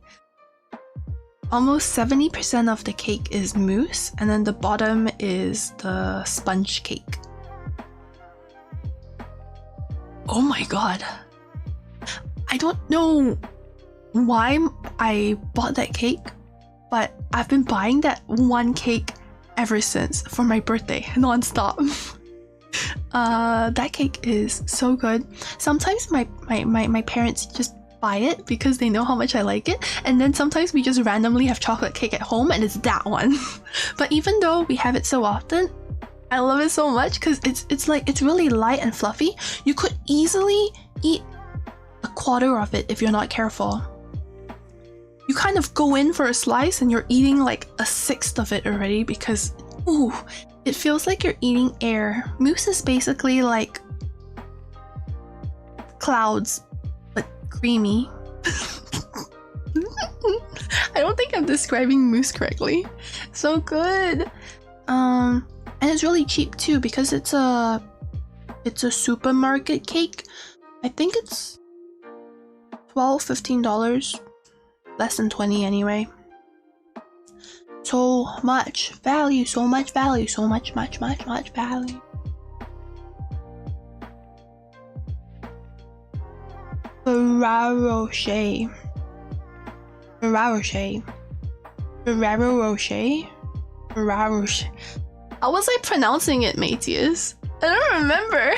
Almost 70% of the cake is mousse, and then the bottom is the sponge cake. Oh my god. I don't know why I bought that cake, but I've been buying that one cake ever since for my birthday, non-stop. That cake is so good. Sometimes my parents just buy it because they know how much I like it, and then sometimes we just randomly have chocolate cake at home and it's that one. But even though we have it so often, I love it so much because it's really light and fluffy. You could easily eat a quarter of it if you're not careful. You kind of go in for a slice and you're eating like a sixth of it already because it feels like you're eating air. Mousse is basically like clouds but creamy. I don't think I'm describing mousse correctly. So good. And it's really cheap too because it's a supermarket cake. I think it's $12-15, less than 20 anyway. So much value, so much value, so much value. Ferrero Rocher. How was I pronouncing it, Matthias? I don't remember.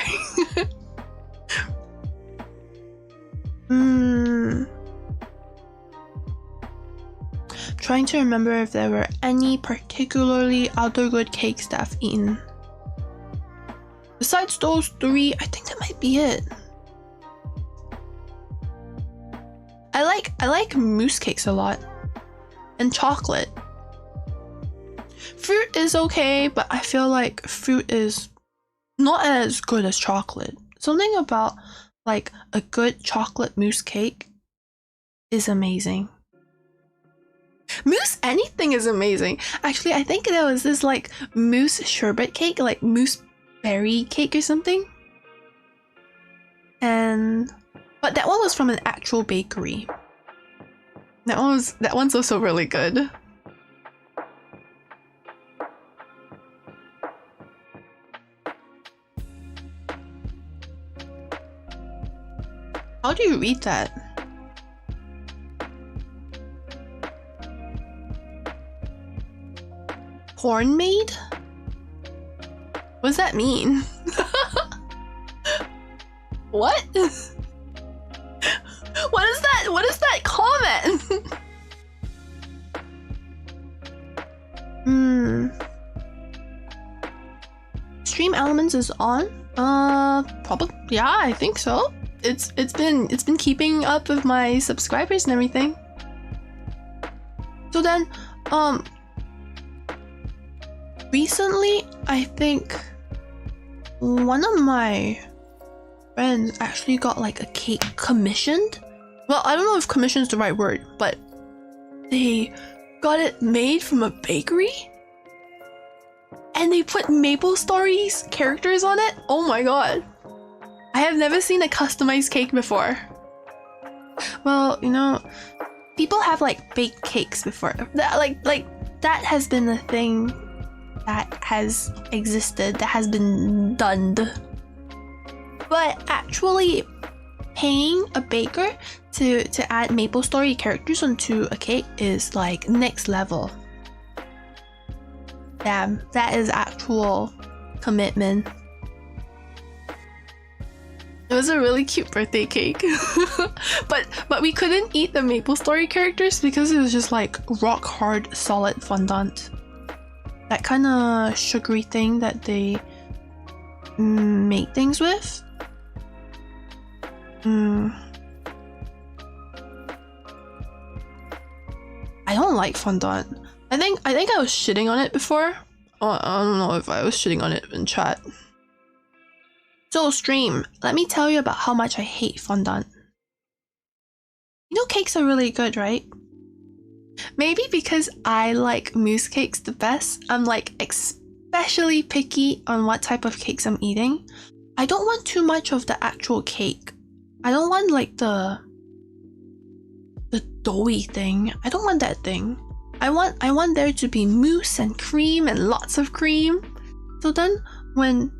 Trying to remember if there were any particularly other good cakes that I've eaten. Besides those three, I think that might be it. I like mousse cakes a lot. And chocolate. Fruit is okay, but I feel like fruit is not as good as chocolate. Something about like a good chocolate mousse cake is amazing. Mousse anything is amazing. Actually, I think there was this like mousse sherbet cake, like mousse berry cake or something. But that one was from an actual bakery. That one's also really good. How do you read that? Corn made? What does that mean? What? What is that? What is that comment? Stream Elements is on? Probably. Yeah, I think so. It's been keeping up with my subscribers and everything. So then, recently, I think one of my friends actually got like a cake commissioned. Well, I don't know if commission is the right word, but they got it made from a bakery and they put Maple Story's characters on it. Oh my god. I have never seen a customized cake before. Well, you know, people have like baked cakes before. That has been a thing that has existed, that has been done. But actually paying a baker to add Maple Story characters onto a cake is like next level. Damn, that is actual commitment. It was a really cute birthday cake. but we couldn't eat the Maple Story characters because it was just like rock hard solid fondant. That kind of sugary thing that they make things with. I don't like fondant. I think I was shitting on it before. Oh, I don't know if I was shitting on it in chat. So stream, let me tell you about how much I hate fondant. You know cakes are really good, right? Maybe because I like mousse cakes the best, I'm like especially picky on what type of cakes I'm eating. I don't want too much of the actual cake. I don't want like the doughy thing. I don't want that thing. I want there to be mousse and cream and lots of cream. So then when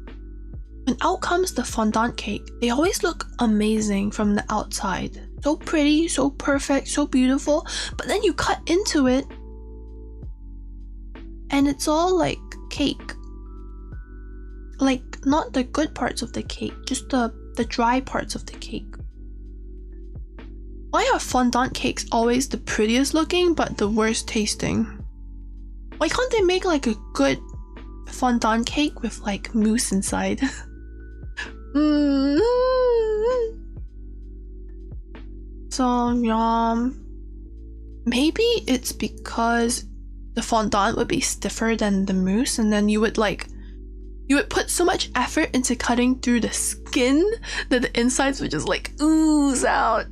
out comes the fondant cake, they always look amazing from the outside. So pretty, so perfect, so beautiful. But then you cut into it and it's all like cake. Like not the good parts of the cake, just the dry parts of the cake. Why are fondant cakes always the prettiest looking but the worst tasting? Why can't they make like a good fondant cake with like mousse inside? So yeah, maybe it's because the fondant would be stiffer than the mousse, and then you would put so much effort into cutting through the skin that the insides would just like ooze out.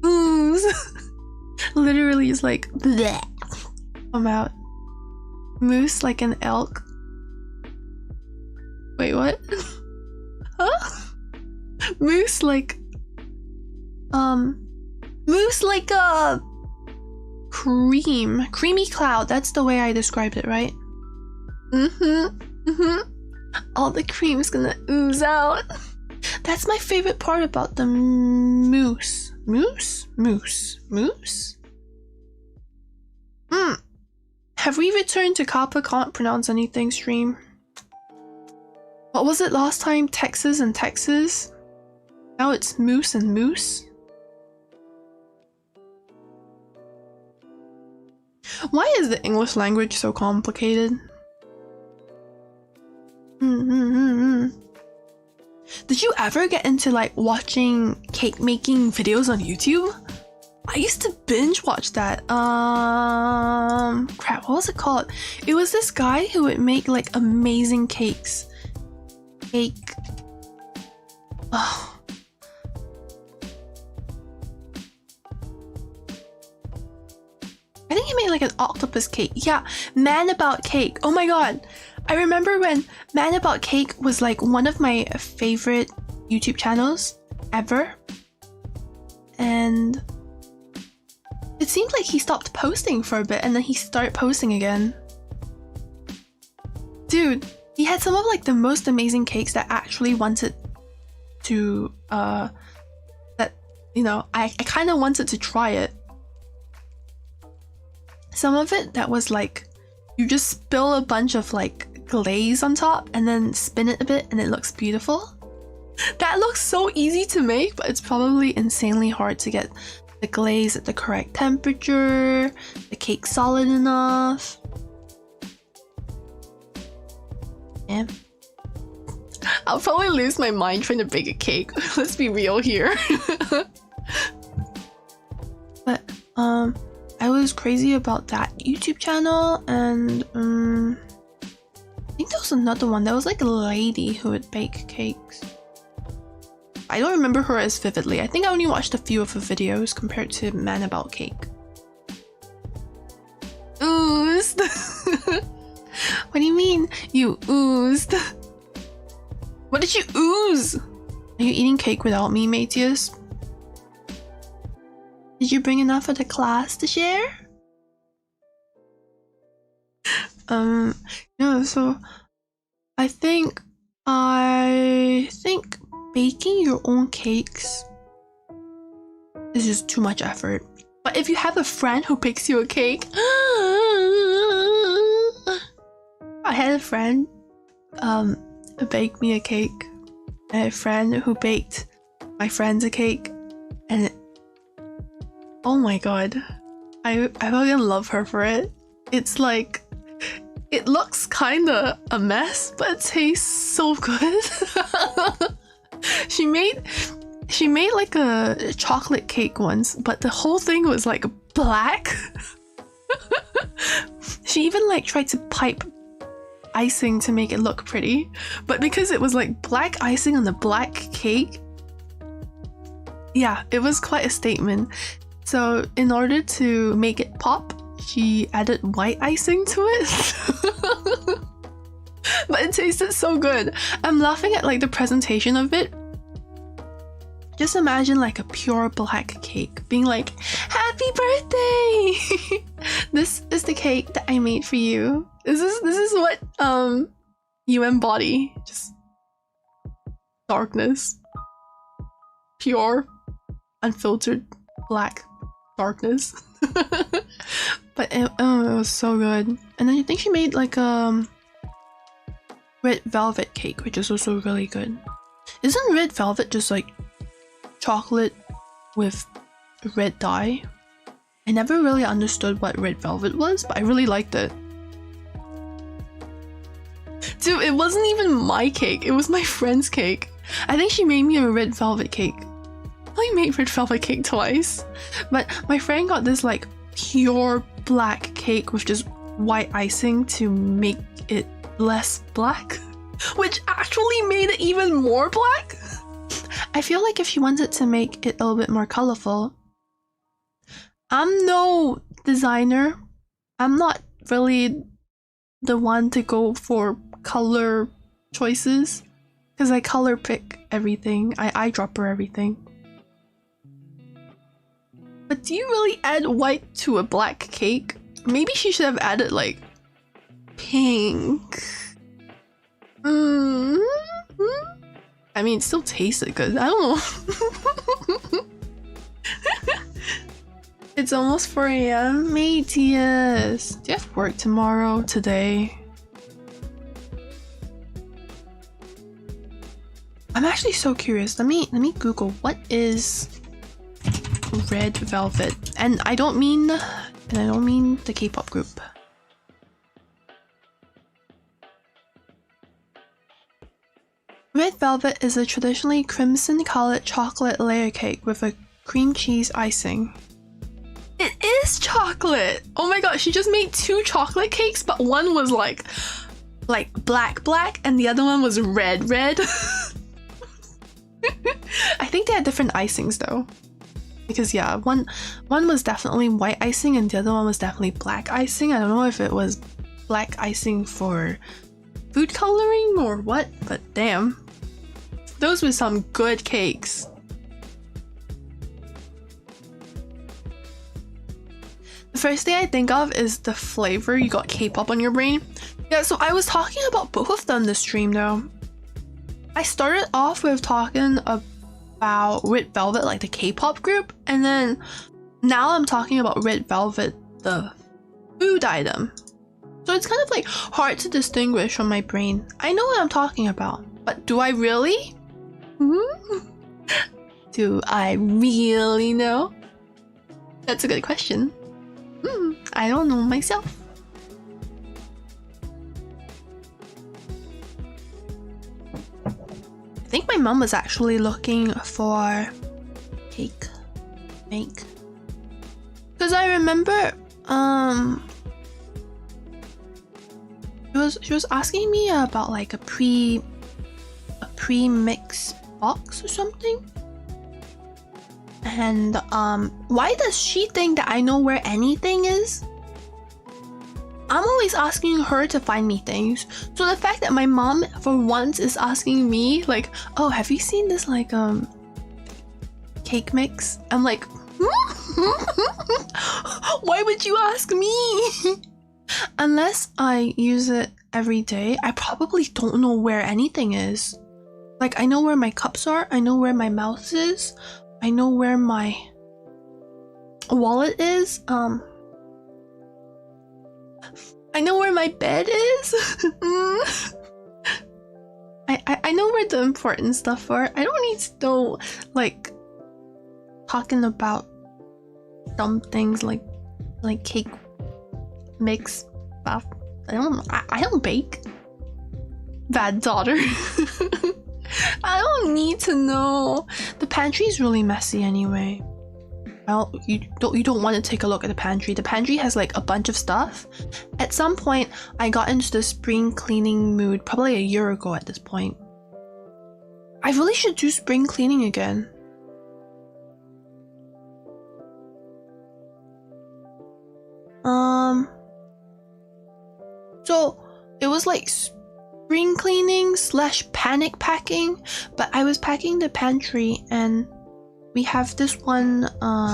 Ooze. Literally just like bleh. Come out. Mousse like an elk. Wait, what? Huh? Mousse like a creamy cloud. That's the way I described it, right? All the cream is gonna ooze out. That's my favorite part about the mousse. Mousse? Have we returned to Kappa can't pronounce anything stream? What was it last time? Texas and Texas? Now it's moose and moose? Why is the English language so complicated? Did you ever get into like watching cake making videos on YouTube? I used to binge watch that. Crap, what was it called? It was this guy who would make like amazing cakes. cake. Oh. I think he made like an octopus cake. Yeah, Man About Cake. Oh my god. I remember when Man About Cake was like one of my favorite YouTube channels ever. And it seemed like he stopped posting for a bit and then he started posting again. Dude, he had some of like the most amazing cakes that actually wanted to that, you know, I kind of wanted to try it. Some of it that was like you just spill a bunch of like glaze on top and then spin it a bit and it looks beautiful. That looks so easy to make, but it's probably insanely hard to get the glaze at the correct temperature, the cake solid enough. Yeah. I'll probably lose my mind trying to bake a cake. Let's be real here. But I was crazy about that YouTube channel, and I think there was another one. There was like a lady who would bake cakes. I don't remember her as vividly. I think I only watched a few of her videos compared to Man About Cake. Oozed. What do you mean you oozed? What did you ooze? Are you eating cake without me, Matthias? Did you bring enough for the class to share? Yeah, so I think baking your own cakes is just too much effort. But if you have a friend who bakes you a cake, I had a friend bake me a cake. I had a friend who baked my friends a cake, and oh my god, I fucking love her for it. It's like, it looks kinda a mess, but it tastes so good. She made like a chocolate cake once, but the whole thing was like black. She even like tried to pipe icing to make it look pretty, but because it was like black icing on the black cake, yeah, it was quite a statement. So in order to make it pop, she added white icing to it. But it tasted so good. I'm laughing at like the presentation of it. Just imagine like a pure black cake being like, happy birthday! This is the cake that I made for you. This is what you embody. Just darkness. Pure, unfiltered black darkness. But it was so good. And then I think she made like red velvet cake, which is also really good. Isn't red velvet just like chocolate with red dye? I never really understood what red velvet was, but I really liked it. Dude, it wasn't even my cake, it was my friend's cake. I think she made me a red velvet cake. I made red velvet cake twice, but my friend got this like pure black cake with just white icing to make it less black, which actually made it even more black. I feel like if she wanted to make it a little bit more colorful. I'm no designer. I'm not really the one to go for color choices because I color pick everything. I eyedropper everything. But do you really add white to a black cake? Maybe she should have added like pink. I mean, it still tasted good. I don't know. It's almost 4 AM. Matthias, do you have work tomorrow? Today? I'm actually so curious. Let me Google what is red velvet, and I don't mean the K-pop group. Red velvet is a traditionally crimson-colored chocolate layer cake with a cream cheese icing. It is chocolate! Oh my god, she just made 2 chocolate cakes, but one was like like black, and the other one was red. I think they had different icings though. Because yeah, one was definitely white icing and the other one was definitely black icing. I don't know if it was black icing for food coloring or what, but damn. Those were some good cakes. The first thing I think of is the flavor. You got K-pop on your brain. Yeah, so I was talking about both of them this stream though. I started off with talking about Red Velvet, like the K-pop group, and then now I'm talking about Red Velvet, the food item. So it's kind of like hard to distinguish from my brain. I know what I'm talking about, but do I really? Do I really know? That's a good question. I don't know myself. I think my mom was actually looking for cake make. Because I remember she was asking me about like a pre-mix box or something. And why does she think that I know where anything is? I'm always asking her to find me things. So the fact that my mom for once is asking me like, oh, have you seen this like cake mix? I'm like, why would you ask me? Unless I use it every day, I probably don't know where anything is. Like, I know where my cups are, I know where my mouse is, I know where my wallet is, I know where my bed is. I know where the important stuff are. I don't need to know, like, talking about dumb things like cake mix stuff. I don't bake. Bad daughter. I don't need to know. The pantry is really messy anyway. Well, you don't want to take a look at the pantry. The pantry has like a bunch of stuff. At some point, I got into the spring cleaning mood, probably a year ago at this point. I really should do spring cleaning again. So it was like spring cleaning / panic packing, but I was packing the pantry and we have this one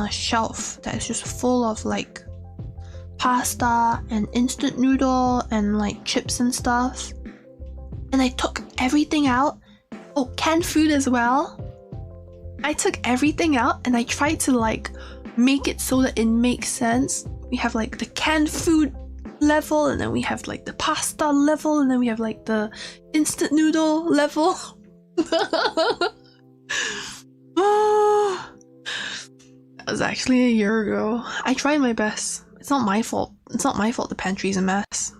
shelf that is just full of like pasta and instant noodle and like chips and stuff. And I took everything out. Oh, canned food as well. I took everything out and I tried to like make it so that it makes sense. We have like the canned food level, and then we have like the pasta level, and then we have like the instant noodle level. That was actually a year ago. I tried my best. It's not my fault. It's not my fault the pantry's a mess.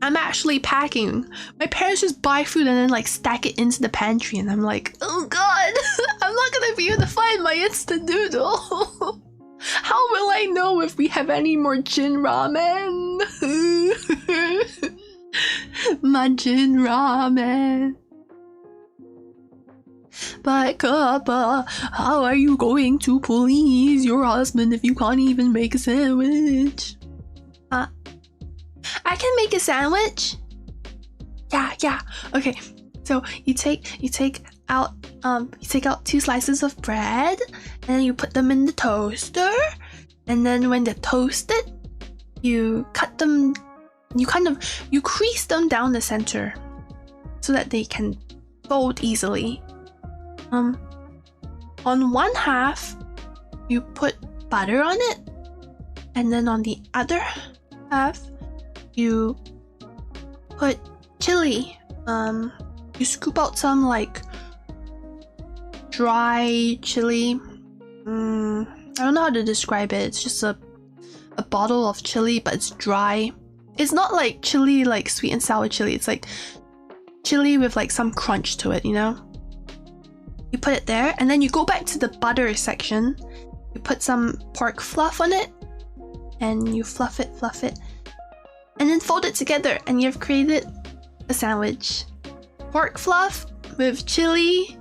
I'm actually packing. My parents just buy food and then like stack it into the pantry, and I'm like, oh god, I'm not gonna be able to find my instant noodle. How will I know if we have any more gin ramen? My gin ramen. But Kappa, how are you going to please your husband if you can't even make a sandwich? I can make a sandwich. Yeah. Okay, so you take out 2 slices of bread, and then you put them in the toaster, and then when they're toasted, you cut them. You crease them down the center so that they can fold easily. On one half, you put butter on it, and then on the other half, you put chili. You scoop out some like dry chili. I don't know how to describe it. It's just a bottle of chili, but it's dry. It's not like chili, like sweet and sour chili. It's like chili with like some crunch to it, you know? You put it there, and then you go back to the butter section. You put some pork fluff on it, and you fluff it. and then fold it together and you've created a sandwich. Pork fluff with chili,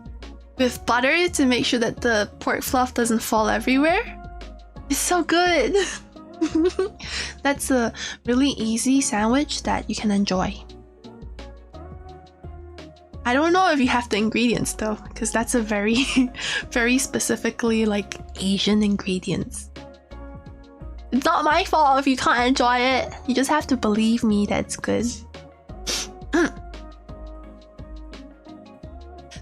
with butter to make sure that the pork fluff doesn't fall everywhere. It's so good. That's a really easy sandwich that you can enjoy. I don't know if you have the ingredients though, because that's a very, very specifically like Asian ingredients. It's not my fault if you can't enjoy it. You just have to believe me that it's good.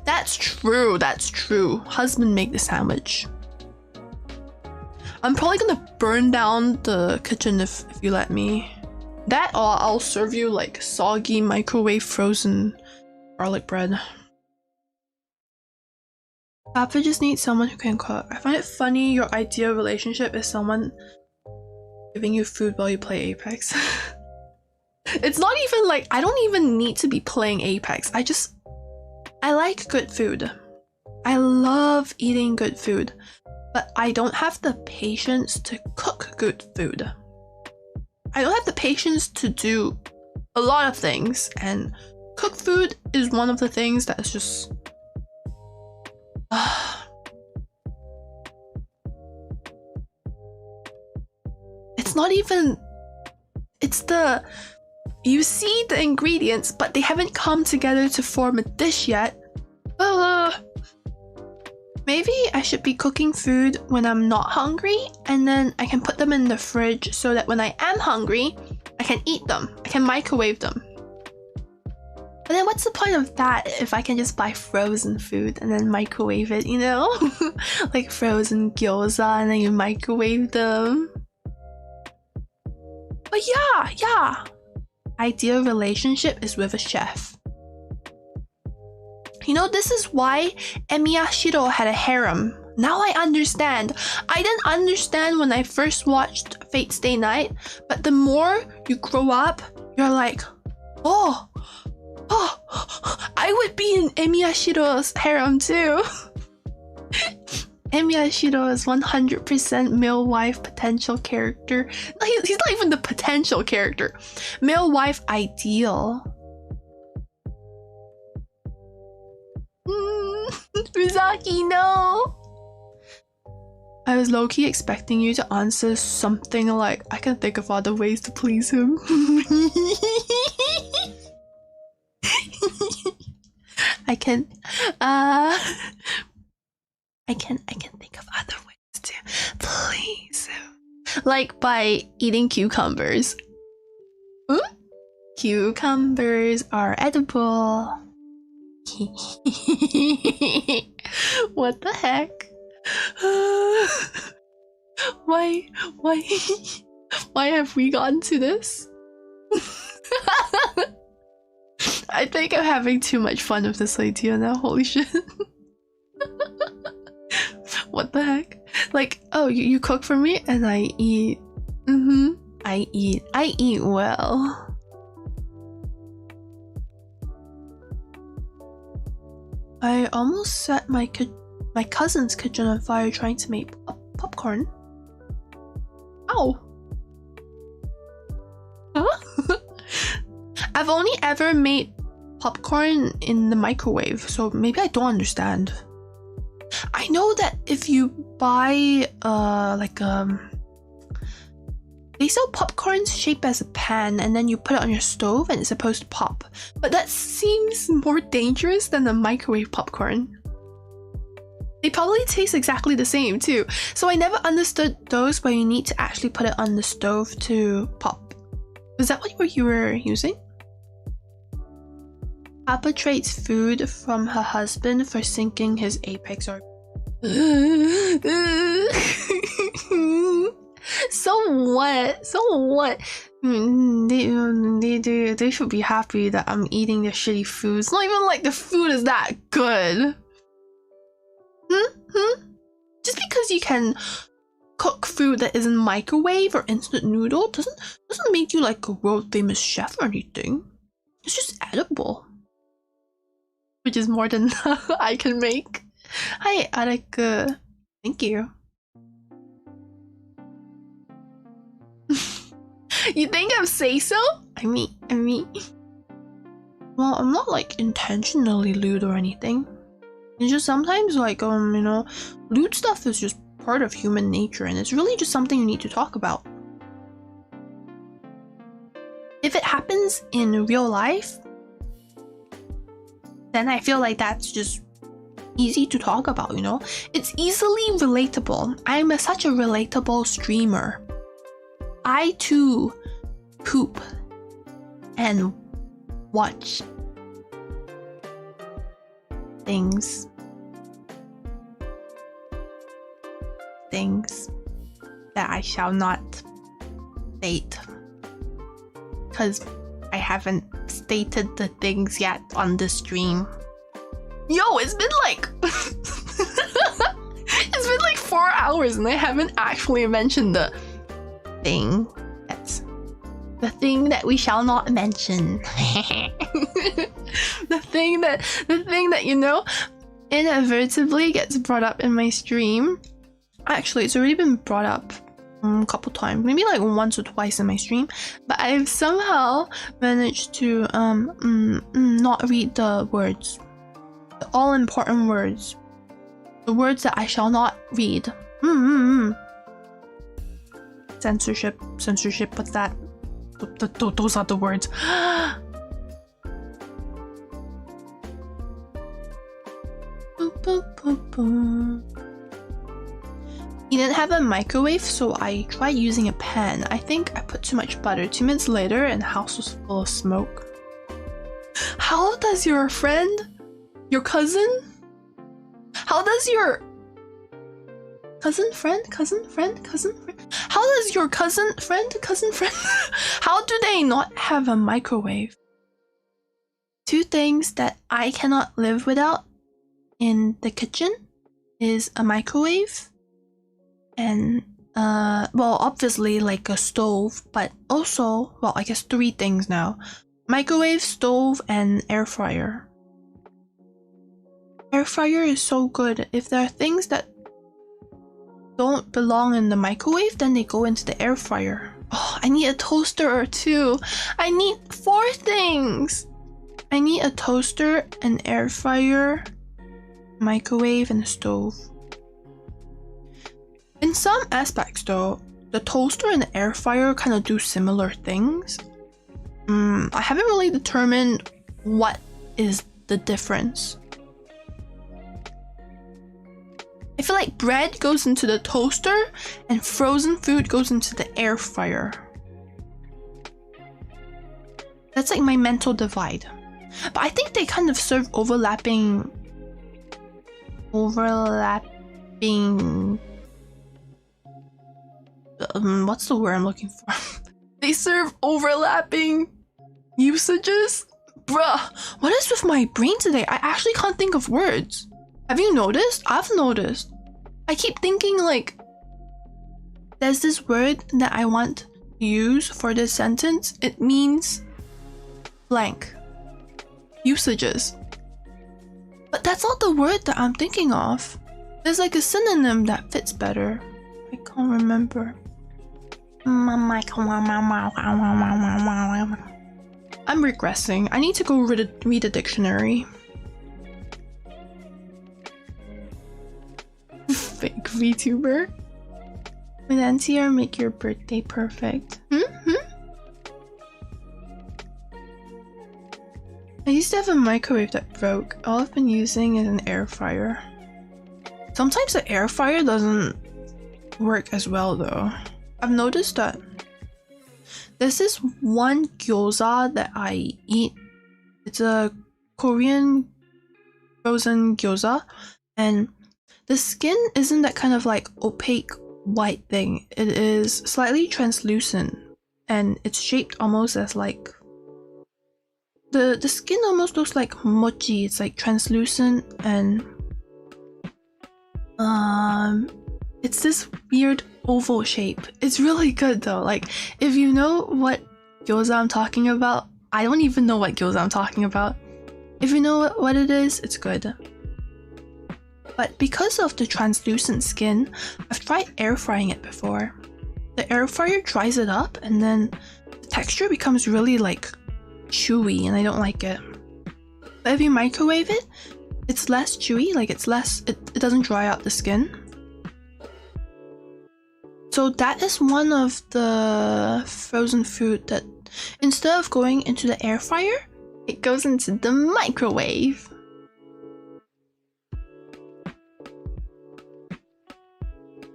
That's true, that's true. Husband make the sandwich. I'm probably gonna burn down the kitchen if you let me. That or I'll serve you like soggy microwave frozen garlic bread. Papa just needs someone who can cook. I find it funny your ideal relationship is someone giving you food while you play Apex. It's not even like, I don't even need to be playing Apex. I like good food. I love eating good food, but I don't have the patience to cook good food. I don't have the patience to do a lot of things, and cook food is one of the things that is just it's not even, you see the ingredients but they haven't come together to form a dish yet. Maybe I should be cooking food when I'm not hungry, and then I can put them in the fridge so that when I am hungry I can eat them. I can microwave them. But then what's the point of that if I can just buy frozen food and then microwave it, you know? Like frozen gyoza and then you microwave them. But yeah. Ideal relationship is with a chef. You know, this is why Emiyashiro had a harem. Now I understand. I didn't understand when I first watched Fate's Day Night, but the more you grow up, you're like, oh, I would be in Emiyashiro's harem too. Emiyashiro is 100% male wife potential character. No, he's not even the potential character. Male wife ideal. Rizaki, no! I was low-key expecting you to answer something like, I can think of other ways to please him. I can think of other ways to please him. Like by eating cucumbers. Cucumbers are edible. What the heck? Why have we gotten to this? I think I'm having too much fun with this idea now, holy shit. What the heck? Like, oh, you cook for me and I eat. I eat well. I almost set my cousin's kitchen on fire trying to make popcorn. Ow! Huh? I've only ever made popcorn in the microwave, so maybe I don't understand. I know that if you buy they sell popcorns shaped as a pan and then you put it on your stove and it's supposed to pop. But that seems more dangerous than the microwave popcorn. They probably taste exactly the same too. So I never understood those where you need to actually put it on the stove to pop. Was that what you were using? Papa trades food from her husband for sinking his Apex or So what? They should be happy that I'm eating their shitty food. It's not even like the food is that good. Just because you can cook food that isn't microwave or instant noodle doesn't make you like a world famous chef or anything. It's just edible. Which is more than I can make. Hi, Arek. Thank you. You think I'm say so? I mean. Well, I'm not like intentionally lewd or anything. It's just sometimes like lewd stuff is just part of human nature, and it's really just something you need to talk about. If it happens in real life, then I feel like that's just easy to talk about, It's easily relatable. I'm such a relatable streamer. I too poop and watch things that I shall not state, because I haven't stated the things yet on the stream. Yo, it's been like it's been like 4 hours and I haven't actually mentioned the thing that we shall not mention. the thing that inadvertently gets brought up in my stream. Actually, it's already been brought up a couple times, maybe like once or twice in my stream, but I've somehow managed to not read the words, the all important words, the words that I shall not read. Censorship, what's that? Those are the words. He didn't have a microwave, so I tried using a pan. I think I put too much butter. 2 minutes later, and the house was full of smoke. How does your friend, your cousin? How does your cousin friend? How does your cousin friend? How do they not have a microwave? 2 things that I cannot live without in the kitchen is a microwave and well, obviously like a stove, but also, well, I guess 3 things now: microwave, stove, and air fryer. Air fryer is so good. If there are things that don't belong in the microwave, then they go into the air fryer. Oh, I need a toaster or 2. I need 4 things. I need a toaster, an air fryer, microwave, and a stove. In some aspects though, the toaster and the air fryer kind of do similar things. I haven't really determined what is the difference. I feel like bread goes into the toaster and frozen food goes into the air fryer. That's like my mental divide. But I think they kind of serve overlapping what's the word I'm looking for? They serve overlapping usages? Bruh, what is with my brain today? I actually can't think of words. Have you noticed? I've noticed. I keep thinking like, there's this word that I want to use for this sentence. It means blank. Usages. But that's not the word that I'm thinking of. There's like a synonym that fits better. I can't remember. I'm regressing. I need to go read a dictionary. Fake VTuber. With Auntie or make your birthday perfect. I used to have a microwave that broke. All I've been using is an air fryer. Sometimes the air fryer doesn't work as well though. I've noticed that there's this one gyoza that I eat. It's a Korean frozen gyoza, and the skin isn't that kind of like opaque white thing. It is slightly translucent, and it's shaped almost as like the skin almost looks like mochi. It's like translucent, and it's this weird oval shape. It's really good though. Like, if you know what gyoza I'm talking about, I don't even know what gyoza I'm talking about. If you know what it is, it's good. But because of the translucent skin, I've tried air frying it before. the air fryer dries it up, and then the texture becomes really like chewy, and I don't like it. But if you microwave it, it's less chewy, like it doesn't dry out the skin. So that is one of the frozen food that instead of going into the air fryer, it goes into the microwave.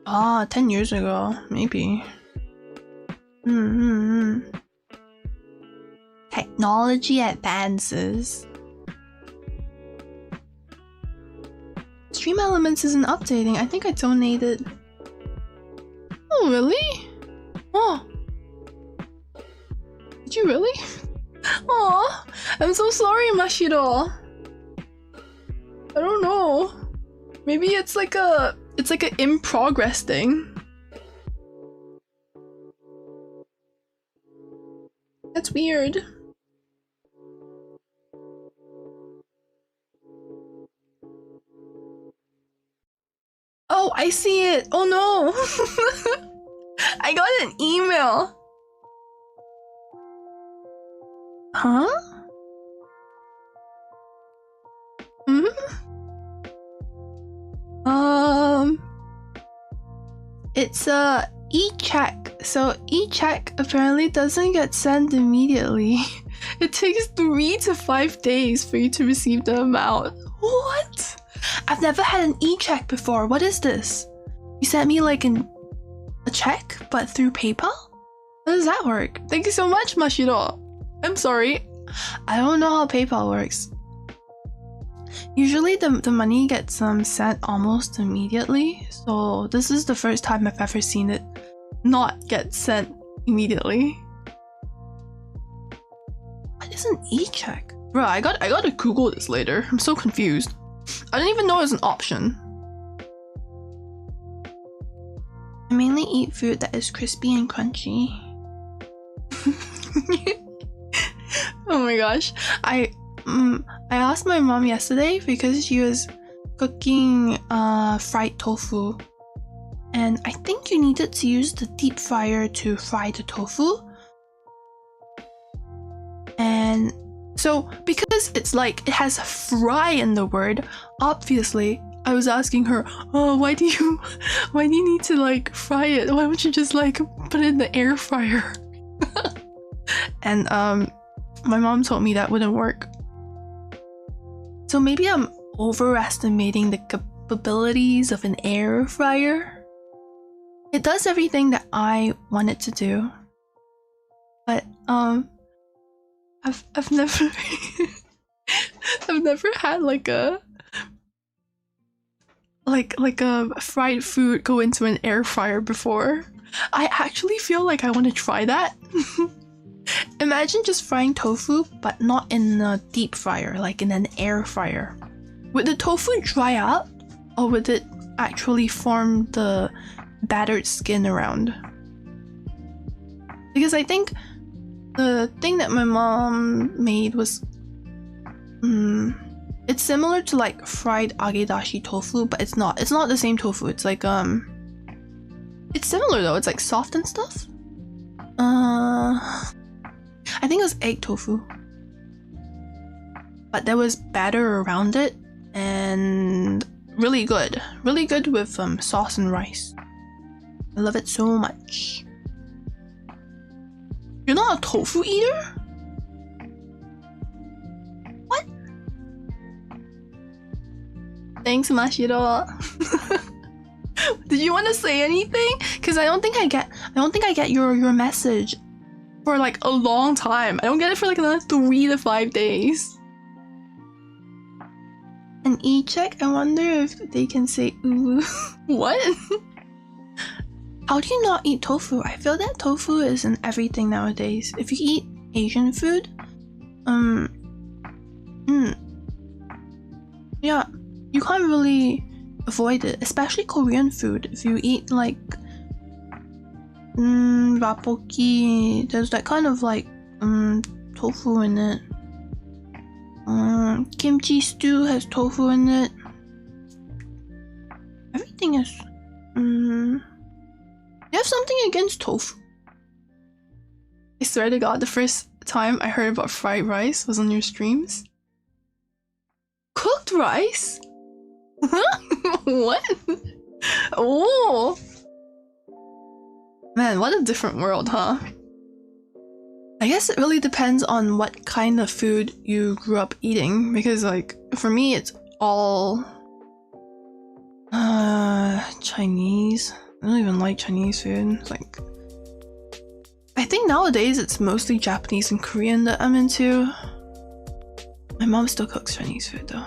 Ah, 10 years ago, maybe. Technology advances. Stream Elements isn't updating. I think I donated. Oh, really? Oh. Did you really? Aw, I'm so sorry, Mashiro. I don't know. Maybe it's like a in progress thing. That's weird. Oh, I see it. Oh no. I got an email. Huh? It's a e-check. So e-check apparently doesn't get sent immediately. It takes 3 to 5 days for you to receive the amount. What? I've never had an e-check before. What is this? You sent me like a check, but through PayPal? How does that work? Thank you so much, Mashiro. I'm sorry. I don't know how PayPal works. Usually the money gets sent almost immediately, so this is the first time I've ever seen it not get sent immediately. What is an e-check? Bro, I gotta Google this later. I'm so confused. I didn't even know it was an option. I mainly eat food that is crispy and crunchy. Oh my gosh. I asked my mom yesterday because she was cooking fried tofu, and I think you needed to use the deep fryer to fry the tofu. And so because it's like it has fry in the word, obviously I was asking her, oh, why do you need to like fry it? Why don't you just like put it in the air fryer? And my mom told me that wouldn't work. So maybe I'm overestimating the capabilities of an air fryer. It does everything that I want it to do, but I've never I've never had like a fried food go into an air fryer before. I actually feel like I want to try that. Imagine just frying tofu, but not in a deep fryer, like in an air fryer. Would the tofu dry out, or would it actually form the battered skin around? Because I think the thing that my mom made was it's similar to like fried agedashi tofu, but it's not the same tofu. It's like it's similar though. It's like soft and stuff. I think it was egg tofu, but there was batter around it, and really good with sauce and rice. I love it so much. You're not a tofu eater? What? Thanks, Mashiro. Did you want to say anything? Because I don't think I get your message for like a long time. I don't get it for like another 3 to 5 days. An e-check? I wonder if they can say ooh. What? How do you not eat tofu? I feel that tofu is in everything nowadays. If you eat Asian food, yeah, you can't really avoid it, especially Korean food. If you eat like rapoki, there's that kind of like tofu in it. Kimchi stew has tofu in it. Everything is yeah, have something against tofu. I swear to God, the first time I heard about fried rice was on your streams. Cooked rice? What? Oh! Man, what a different world, huh? I guess it really depends on what kind of food you grew up eating, because like, for me it's all Chinese. I don't even like Chinese food. It's like, I think nowadays it's mostly Japanese and Korean that I'm into. My mom still cooks Chinese food though.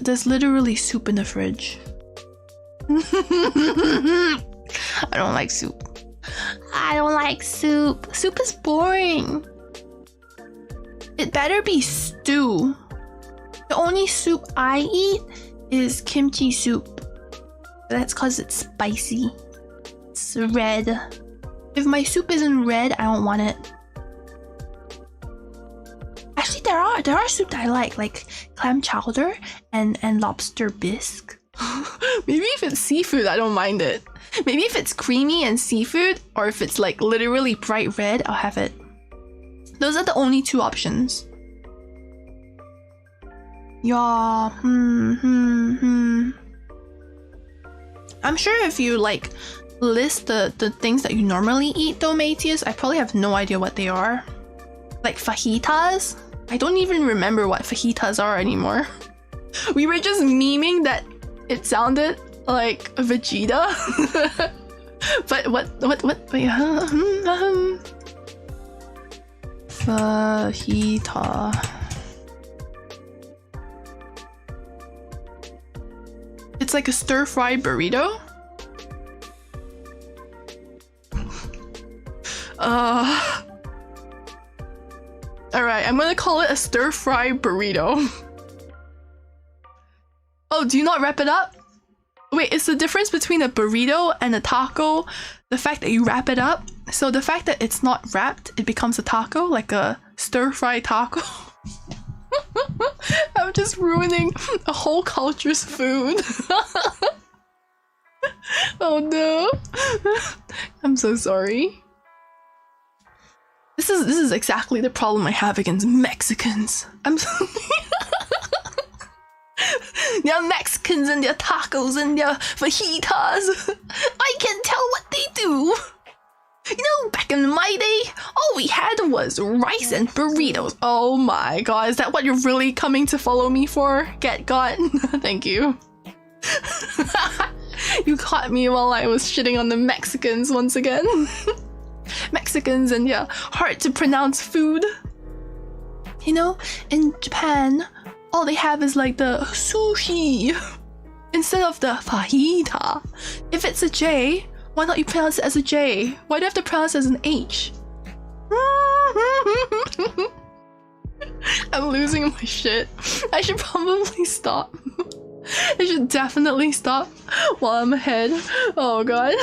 There's literally soup in the fridge. I don't like soup. I don't like soup. Soup is boring. It better be stew. The only soup I eat is kimchi soup. That's cause it's spicy. It's red. If my soup isn't red, I don't want it. Actually, there are soup that I like clam chowder and lobster bisque. Maybe if it's seafood, I don't mind it. Maybe if it's creamy and seafood, or if it's like literally bright red, I'll have it. Those are the only two options. Yeah, I'm sure if you like list the things that you normally eat though, Matthias, I probably have no idea what they are. Like fajitas? I don't even remember what fajitas are anymore. We were just memeing that it sounded like a Vegeta. But what, wait, fajita. It's like a stir-fried burrito. Alright, I'm gonna call it a stir-fry burrito. Oh, do you not wrap it up? Wait, is the difference between a burrito and a taco the fact that you wrap it up? So the fact that it's not wrapped, it becomes a taco, like a stir-fry taco? I'm just ruining a whole culture's food. Oh no. I'm so sorry. This is exactly the problem I have against Mexicans. I'm sorry. Their Mexicans and their tacos and their fajitas. I can tell what they do. You know, back in my day, all we had was rice and burritos. Oh my god, is that what you're really coming to follow me for? Get got? Thank you. You caught me while I was shitting on the Mexicans once again. Mexicans and their hard to pronounce food. You know, in Japan, all they have is like the sushi instead of the fajita. If it's a J, why not you pronounce it as a J? Why do you have to pronounce it as an H? I'm losing my shit. I should probably stop. I should definitely stop while I'm ahead. Oh god.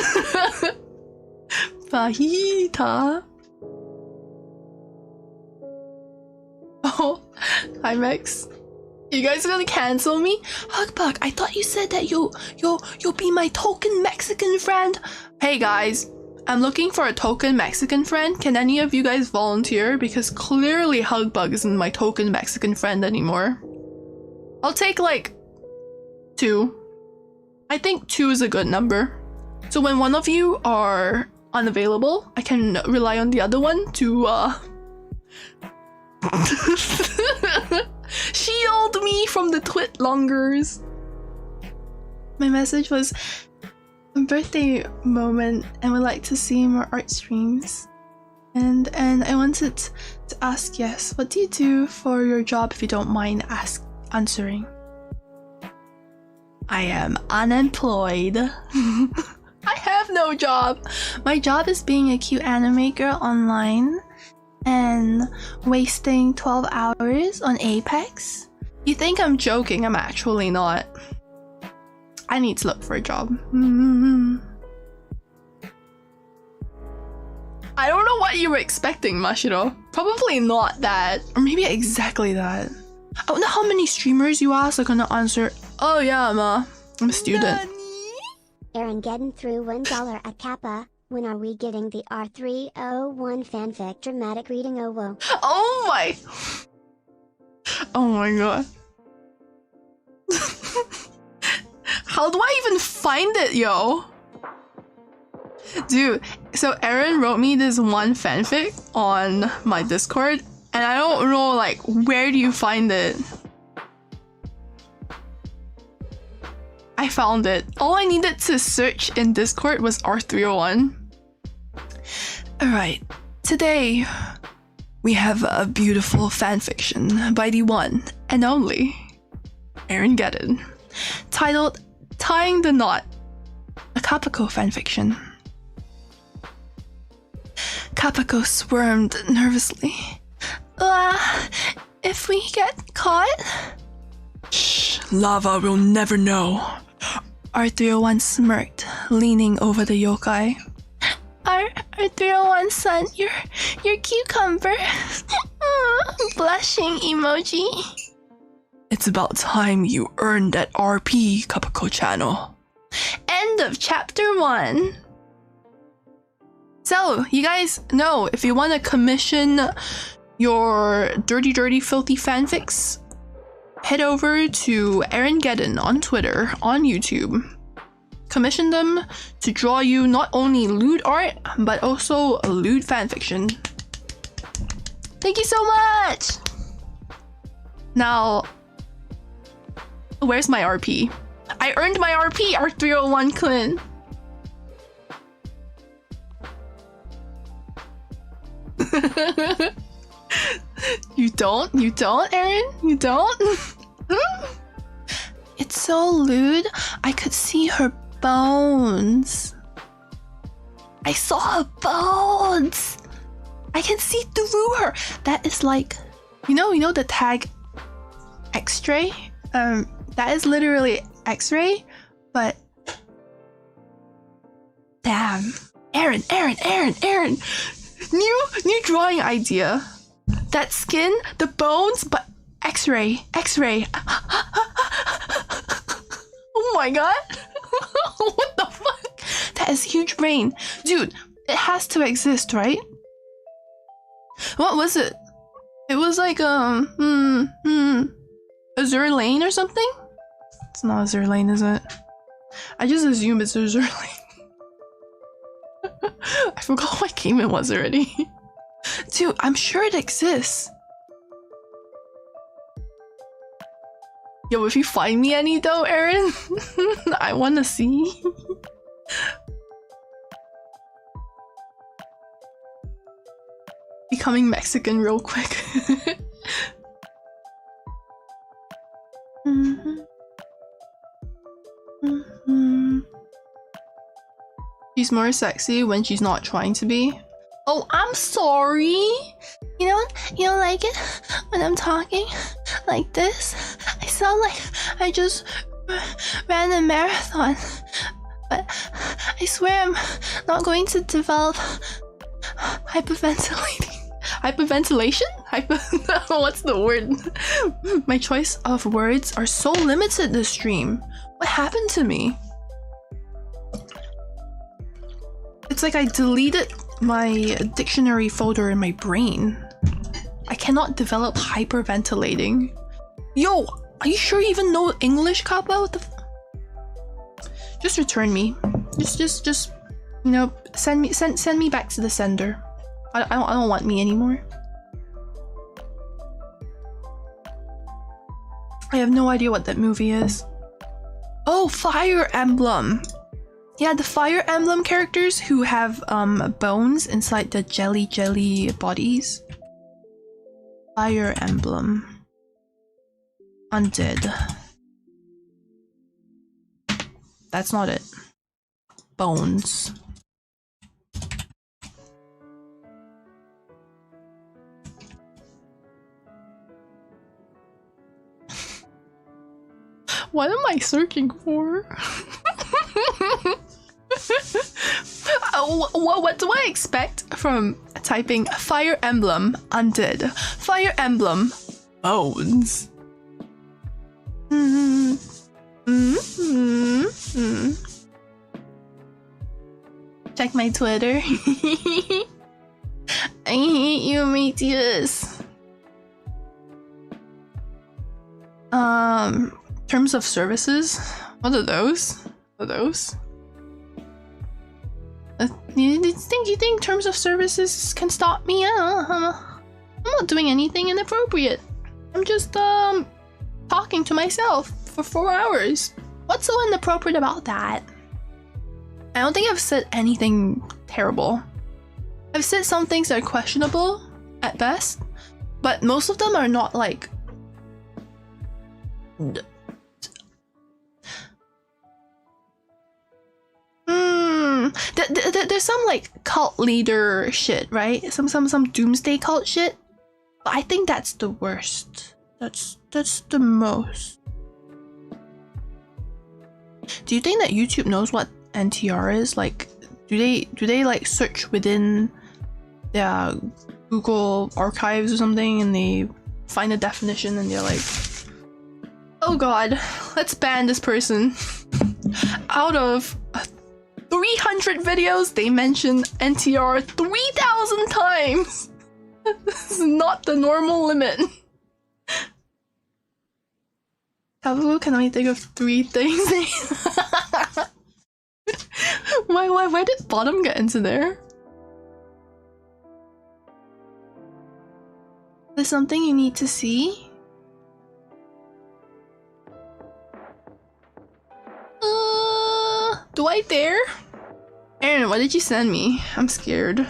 Fajita. Oh, hi Max. You guys are gonna cancel me? Hugbug, I thought you said that you'll be my token Mexican friend. Hey guys, I'm looking for a token Mexican friend. Can any of you guys volunteer? Because clearly Hugbug isn't my token Mexican friend anymore. I'll take like 2. I think 2 is a good number. So when one of you are unavailable, I can rely on the other one to shield me from the twitlongers. My message was a birthday moment and would like to see more art streams. And I wanted to ask, yes, what do you do for your job if you don't mind answering? I am unemployed. I have no job. My job is being a cute anime girl online and wasting 12 hours on Apex. You think I'm joking? I'm actually not. I need to look for a job. I don't know what you were expecting, Mashiro. Probably not that. Or maybe exactly that. I wonder how many streamers you asked are gonna answer, oh yeah, I'm a student. Nani? Aaron getting through $1 at Kappa. When are we getting the R301 fanfic dramatic reading? Oh whoa. Oh my. Oh my god. How do I even find it, yo? Dude, so Aaron wrote me this one fanfic on my Discord, and I don't know, like, where do you find it? I found it. All I needed to search in Discord was R301. Alright, today we have a beautiful fanfiction by the one and only Aaron Gedden, titled Tying the Knot, a Kappako fanfiction. Kappako squirmed nervously. If we get caught? Shh, Lava will never know. R301 smirked, leaning over the yokai. R301 son, you're cucumber. Blushing emoji. It's about time you earned that RP, Kappako channel. End of chapter 1. So, you guys know, if you want to commission your dirty, filthy fanfics, head over to Aaron Gedden on Twitter, on YouTube. Commission them to draw you not only lewd art, but also lewd fanfiction. Thank you so much! Now, where's my RP? I earned my RP, R301 Clint. You don't, Aaron? You don't? It's so lewd, I could see her bones. I saw her bones! I can see through her! That is like, you know the tag X-ray? That is literally X-ray, but damn. Aaron! New drawing idea. That skin, the bones, but X-ray. Oh my god. What the fuck? That is huge brain. Dude, it has to exist, right? What was it? It was like, Azure Lane or something? It's not Azure Lane, is it? I just assume it's Azure Lane. I forgot what game it was already. Dude, I'm sure it exists. Yo, if you find me any though, Aaron, I wanna see. Becoming Mexican real quick. She's more sexy when she's not trying to be. Oh, I'm sorry. You don't like it when I'm talking like this? I sound like I just ran a marathon. But I swear I'm not going to develop hyperventilating. Hyperventilation? What's the word? My choice of words are so limited this stream. What happened to me? It's like I deleted my dictionary folder in my brain. I cannot develop hyperventilating. Yo, are you sure you even know English, Kappa? What the just return me. Just you know, send me back to the sender. I don't want me anymore. I have no idea what that movie is. Oh, Fire Emblem. Yeah, the Fire Emblem characters who have bones inside the jelly bodies. Fire Emblem. Undead. That's not it. Bones. What am I searching for? What do I expect from typing Fire Emblem Undead? Fire Emblem Bones. Check my Twitter. I hate you, Matthias. Terms of services. What are those? What are those? You think terms of services can stop me? I'm not doing anything inappropriate. I'm just talking to myself for 4 hours. What's so inappropriate about that? I don't think I've said anything terrible. I've said some things that are questionable at best, but most of them are not like there's some like cult leader shit, right? Some doomsday cult shit. But I think that's the worst. That's the most. Do you think that YouTube knows what NTR is? Like, do they like search within their Google archives or something and they find a definition and they're like, oh god, let's ban this person. Out of 300 videos, they mention NTR 3,000 times. This is not the normal limit. Kappako can only think of 3 things. Why did bottom get into there? There's something you need to see. Do I dare? Aaron, what did you send me? I'm scared.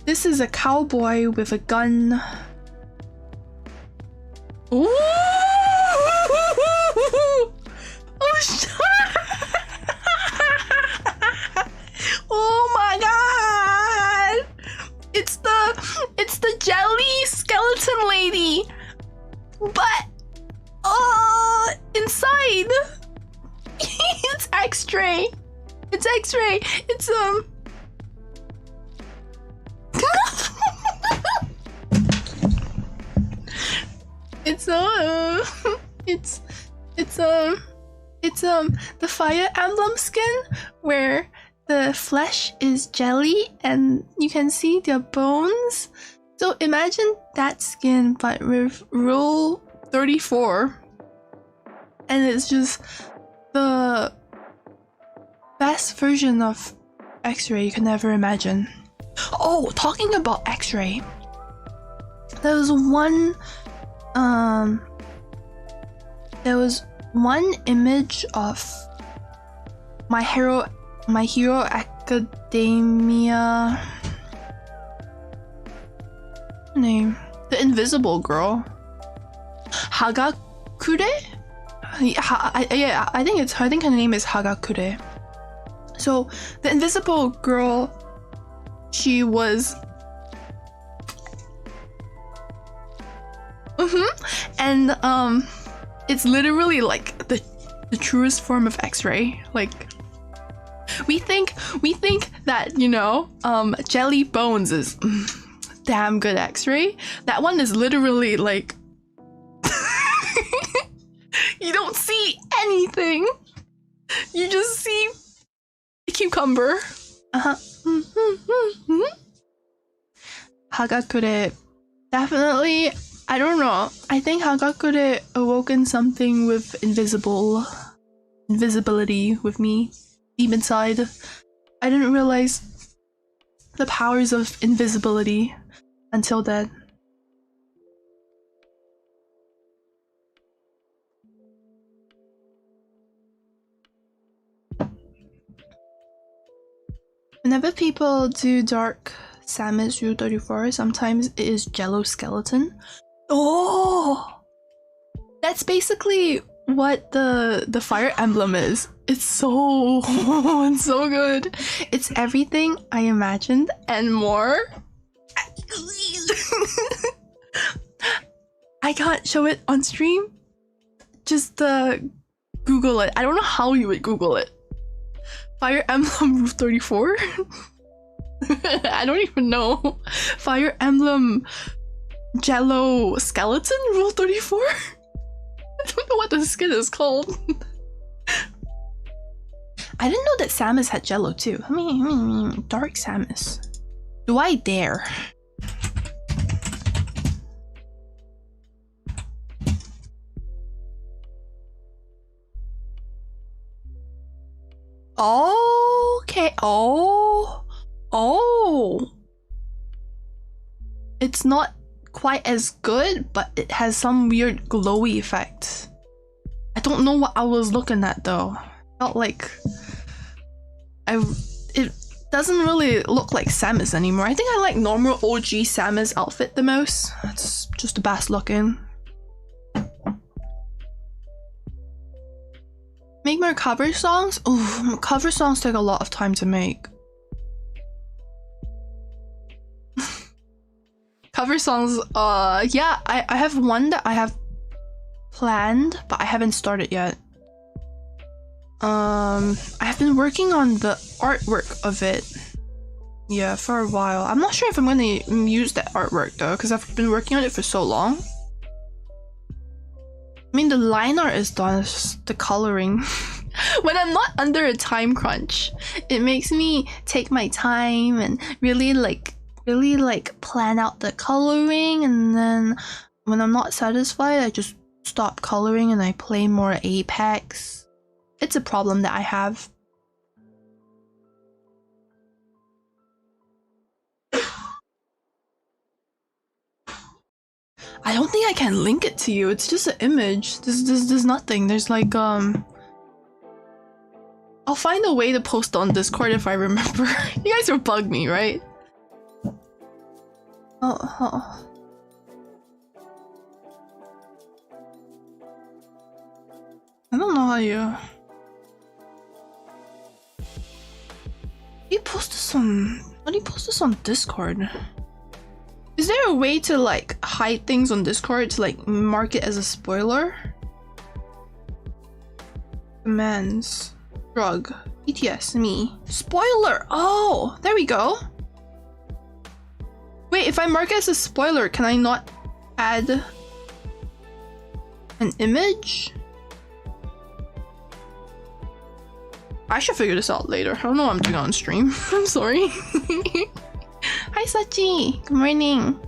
This is a cowboy with a gun. Ooh! Oh shit! Oh my god! It's the jelly skeleton lady, but inside it's X-ray. It's X-ray. It's it's the Fire Emblem skin where the flesh is jelly and you can see their bones. So imagine that skin but with Rule 34, and it's just the best version of X-ray you can ever imagine. Oh, talking about X-ray, there was one image of My Hero Academia name, the invisible girl, Hagakure. I think her name is Hagakure. So the invisible girl, she was and it's literally like the truest form of X-ray. Like we think that, you know, jelly bones is damn good X-ray. That one is literally like you don't see anything. You just see a cucumber. Hagakure, definitely. I don't know. I think Hagakure awoken something with invisibility with me deep inside. I didn't realize the powers of invisibility until then. Whenever people do dark Samus Rule 34, sometimes it is Jello Skeleton. Oh! That's basically what the Fire Emblem is. It's so it's so good. It's everything I imagined and more. I can't show it on stream. Just Google it. I don't know how you would Google it. Fire Emblem Rule 34? I don't even know. Fire Emblem Jello Skeleton Rule 34? don't know what the skin is called. I didn't know that Samus had jello too. I mean, dark Samus. Do I dare? Okay. Oh. It's not quite as good, but it has some weird glowy effect. I don't know what I was looking at though. Felt like it doesn't really look like Samus anymore. I think I like normal OG Samus outfit the most. It's just the best looking. Make more cover songs? Ooh, cover songs take a lot of time to make. Cover songs, yeah, I have one that I have planned, but I haven't started yet. I have been working on the artwork of it, yeah, for a while. I'm not sure if I'm gonna use that artwork though, because I've been working on it for so long. I mean, the line art is done, it's just the coloring. When I'm not under a time crunch, it makes me take my time and really plan out the coloring, and then when I'm not satisfied, I just stop coloring and I play more Apex. It's a problem that I have. I don't think I can link it to you. It's just an image. There's nothing. There's like I'll find a way to post on Discord if I remember. You guys will bug me, right? Oh. I don't know how you post this on. How do you post this on Discord? Is there a way to like hide things on Discord to like mark it as a spoiler? Commands. Drug. BTS. Me. Spoiler! Oh! There we go! Wait, if I mark it as a spoiler, can I not add an image? I should figure this out later. I don't know what I'm doing on stream. I'm sorry. Hi Sachi! Good morning!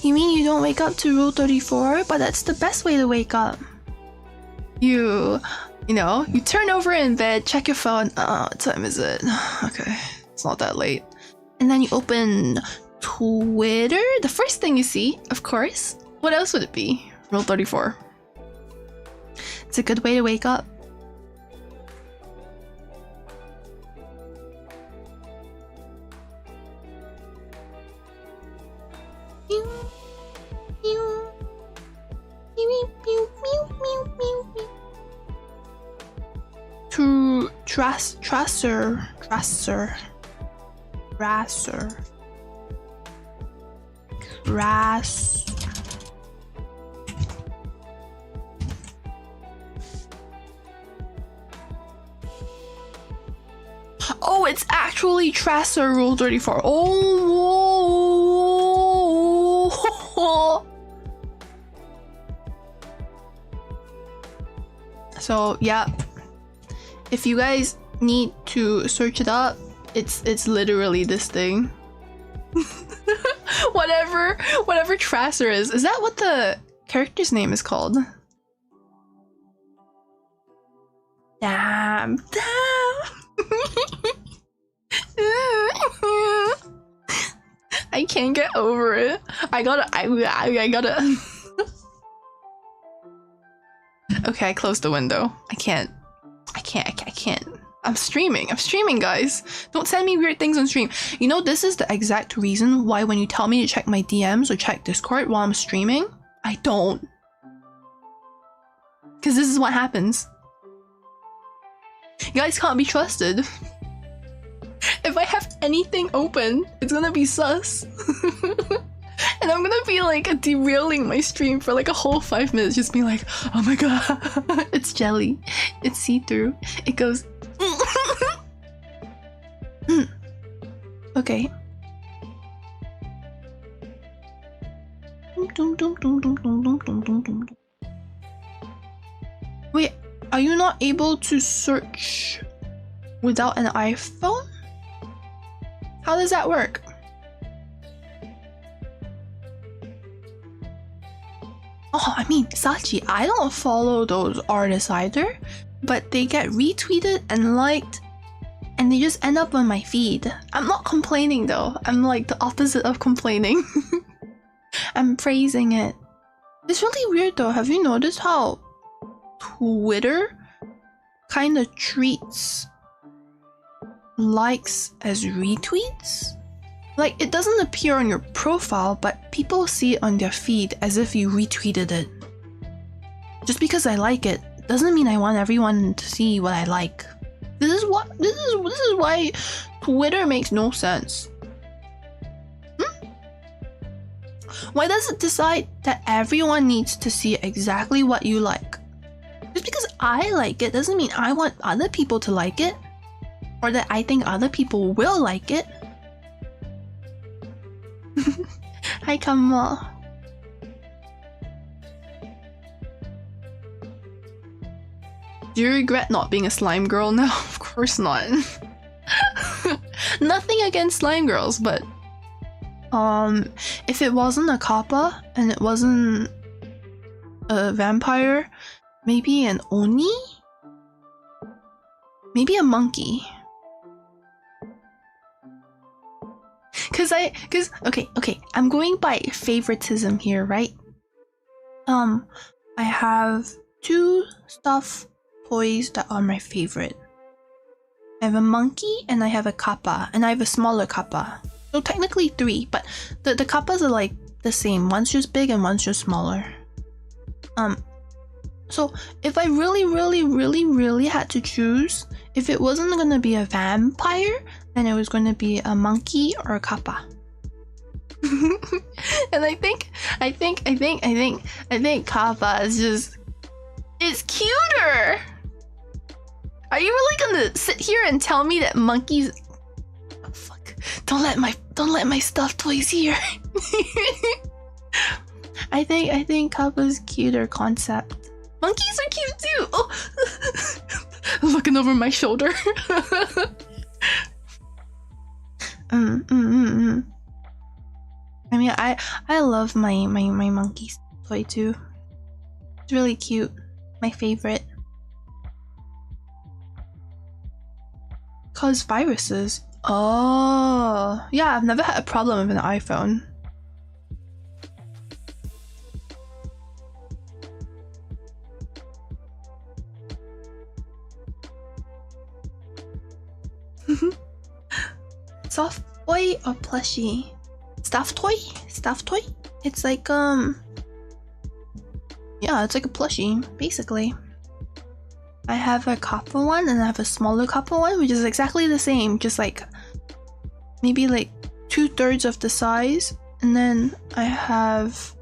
You mean you don't wake up to Rule 34? But that's the best way to wake up. You know, you turn over in bed, check your phone. Oh, what time is it? Okay, it's not that late. And then you open Twitter. The first thing you see, of course. What else would it be? Rule 34. It's a good way to wake up. Trasser. Oh, it's actually Trasser Rule 34. Oh. So yeah, if you guys need to search it up, it's literally this thing. whatever Trasser is that what the character's name is called? Damn. I can't get over it. I gotta Okay, I closed the window. I can't. I'm streaming, guys. Don't send me weird things on stream. You know, this is the exact reason why when you tell me to check my DMs or check Discord while I'm streaming, I don't. Because this is what happens. You guys can't be trusted. If I have anything open, it's gonna be sus. And I'm gonna be like derailing my stream for like a whole 5 minutes, just being like, oh my god, it's jelly, it's see-through, it goes. Okay. Wait, are you not able to search without an iPhone? How does that work? Oh, I mean, Sachi, I don't follow those artists either, but they get retweeted and liked, and they just end up on my feed. I'm not complaining though. I'm like the opposite of complaining. I'm praising it. It's really weird though. Have you noticed how Twitter kind of treats likes as retweets? Like, it doesn't appear on your profile, but people see it on their feed as if you retweeted it. Just because I like it doesn't mean I want everyone to see what I like. This is why Twitter makes no sense. Why does it decide that everyone needs to see exactly what you like? Just because I like it doesn't mean I want other people to like it, or that I think other people will like it. Hi, Kamal. Do you regret not being a slime girl now? Of course not. Nothing against slime girls, but if it wasn't a kappa and it wasn't a vampire, maybe an oni? Maybe a monkey. Okay, I'm going by favoritism here, right? I have 2 stuffed toys that are my favorite. I have a monkey and I have a kappa, and I have a smaller kappa. So technically 3, but the kappas are like the same. One's just big and one's just smaller. So if I really had to choose, if it wasn't gonna be a vampire, then it was gonna be a monkey or a kappa. And I think kappa is just, it's cuter. Are you really gonna sit here and tell me that monkeys? Oh, fuck! Don't let my stuffed toys here. I think kappa's cuter concept. Monkeys are cute too. Oh, looking over my shoulder. I mean, I love my monkey toy too. It's really cute. My favorite. Cause viruses. Oh, yeah. I've never had a problem with an iPhone. Soft toy or plushie? Stuffed toy? Stuffed toy? It's like yeah, it's like a plushie, basically. I have a kappa one and I have a smaller kappa one, which is exactly the same, just like maybe like 2/3 of the size. And then I have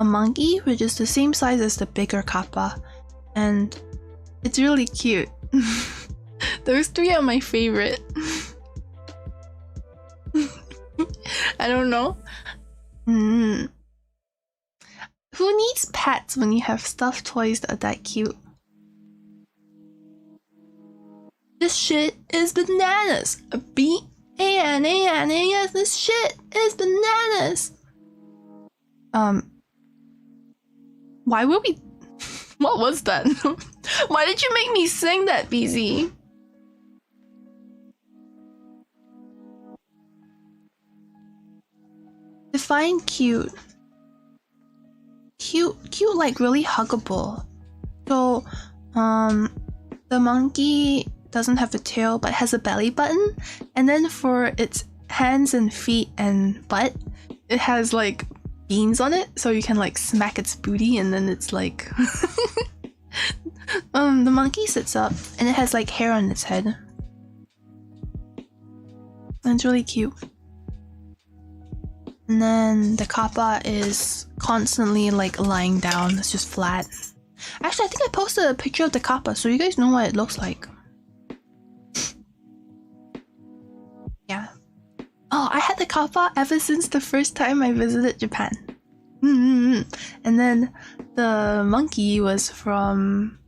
a monkey, which is the same size as the bigger kappa, and it's really cute. Those 3 are my favorite. I don't know. Who needs pets when you have stuffed toys that are that cute? This shit is bananas. B-A-N-A-N-A-S. This shit is bananas. Why would we? What was that? Why did you make me sing that, BZ? Define cute. Cute like really huggable. So, the monkey doesn't have a tail but has a belly button, and then for its hands and feet and butt, it has like beans on it, so you can like smack its booty, and then it's like the monkey sits up and it has like hair on its head, and it's really cute. And then the kappa is constantly like lying down. It's just flat. Actually, I think I posted a picture of the kappa so you guys know what it looks like. Yeah. Oh, I had the kappa ever since the first time I visited Japan. And then the monkey was from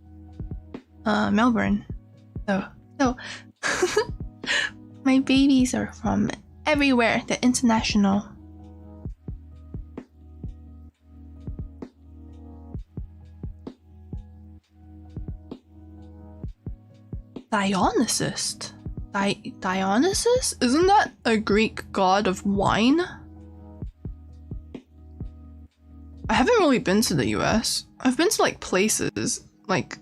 Melbourne. So my babies are from everywhere. They're international. Dionysus? Dionysus? Isn't that a Greek god of wine? I haven't really been to the US. I've been to like places like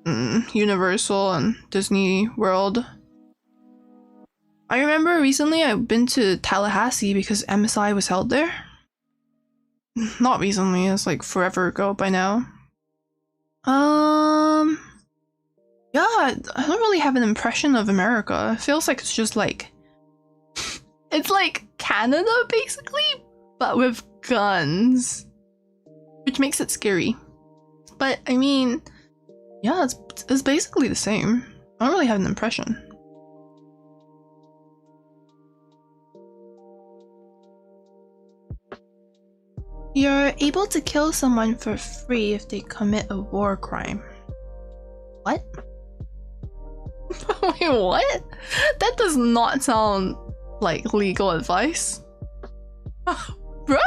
Universal and Disney World. I remember recently I've been to Tallahassee because MSI was held there. Not recently, it's like forever ago by now. Yeah, I don't really have an impression of America. It feels like it's just like it's like Canada basically, but with guns. Which makes it scary. But I mean, yeah, it's basically the same. I don't really have an impression. You're able to kill someone for free if they commit a war crime. What? Wait, what? That does not sound like legal advice. Bruh?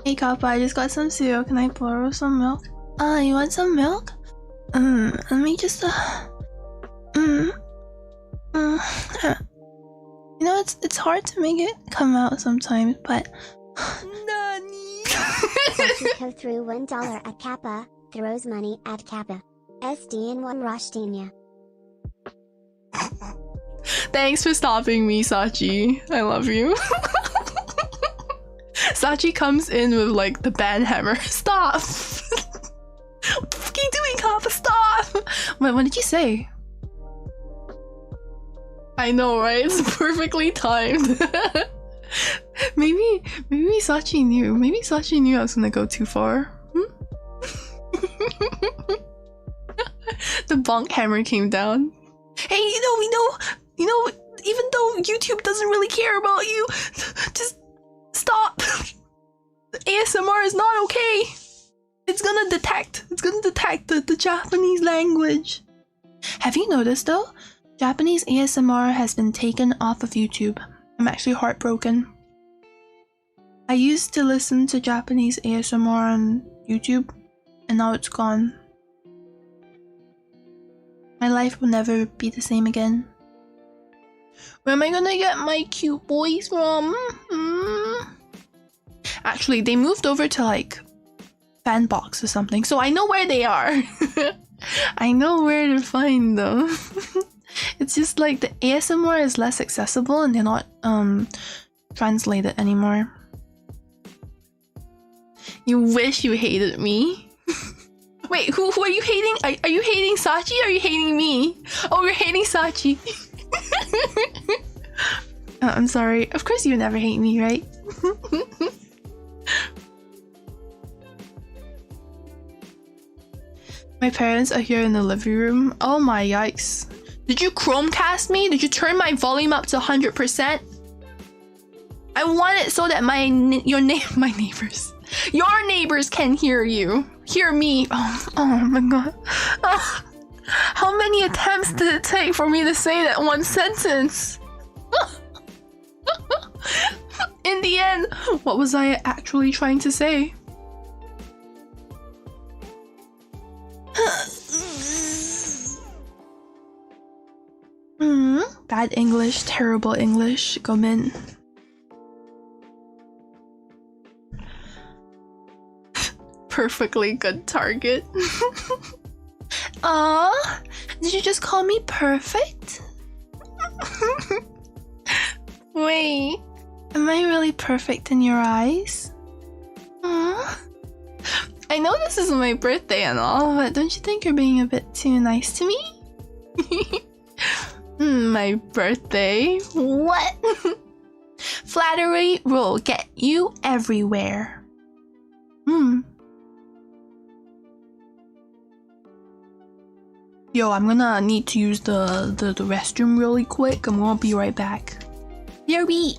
Hey Kappa, I just got some cereal. Can I borrow some milk? You want some milk? Let me just you know, it's hard to make it come out sometimes, but Nani? Kappako threw $1 at Kappa, throws money at Kappa. SD in one Rashtinya. Thanks for stopping me, Sachi. I love you. Sachi comes in with like the band hammer. Stop! What the fuck are you doing, Kappa? Stop! What did you say? I know, right? It's perfectly timed. maybe Sachi knew. Maybe Sachi knew I was gonna go too far. The bonk hammer came down. Hey, we know, even though YouTube doesn't really care about you, just stop. The ASMR is not okay. It's gonna detect the Japanese language. Have you noticed though? Japanese ASMR has been taken off of YouTube. I'm actually heartbroken. I used to listen to Japanese ASMR on YouTube, and now it's gone. My life will never be the same again. Where am I gonna get my cute boys from? Actually, they moved over to like Fanbox or something, so I know where they are. I know where to find them. It's just like the ASMR is less accessible and they're not translated anymore. You wish you hated me. Wait, who are you hating? Are you hating Sachi or are you hating me? Oh, you're hating Sachi. I'm sorry. Of course you never hate me, right? My parents are here in the living room. Oh my yikes. Did you Chromecast me? Did you turn my volume up to 100%? I want it so that my neighbors can hear you. Hear me. Oh my god. Oh, how many attempts did it take for me to say that one sentence? In the end, what was I actually trying to say? Bad English, terrible English. Gomin. Perfectly good target. Aw, did you just call me perfect? Wait, am I really perfect in your eyes? Aww. I know this is my birthday and all, but don't you think you're being a bit too nice to me? My birthday? What? Flattery will get you everywhere. Yo, I'm gonna need to use the restroom really quick. I'm gonna be right back. BRB!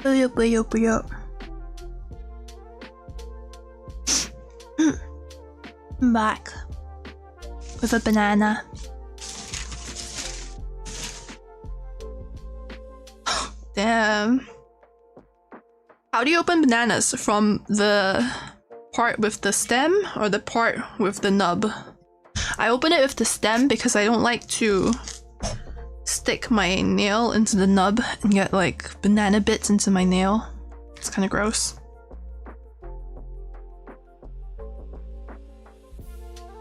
I'm back with a banana. Damn. How do you open bananas? From the part with the stem or the part with the nub? I open it with the stem because I don't like to stick my nail into the nub and get like banana bits into my nail. It's kind of gross.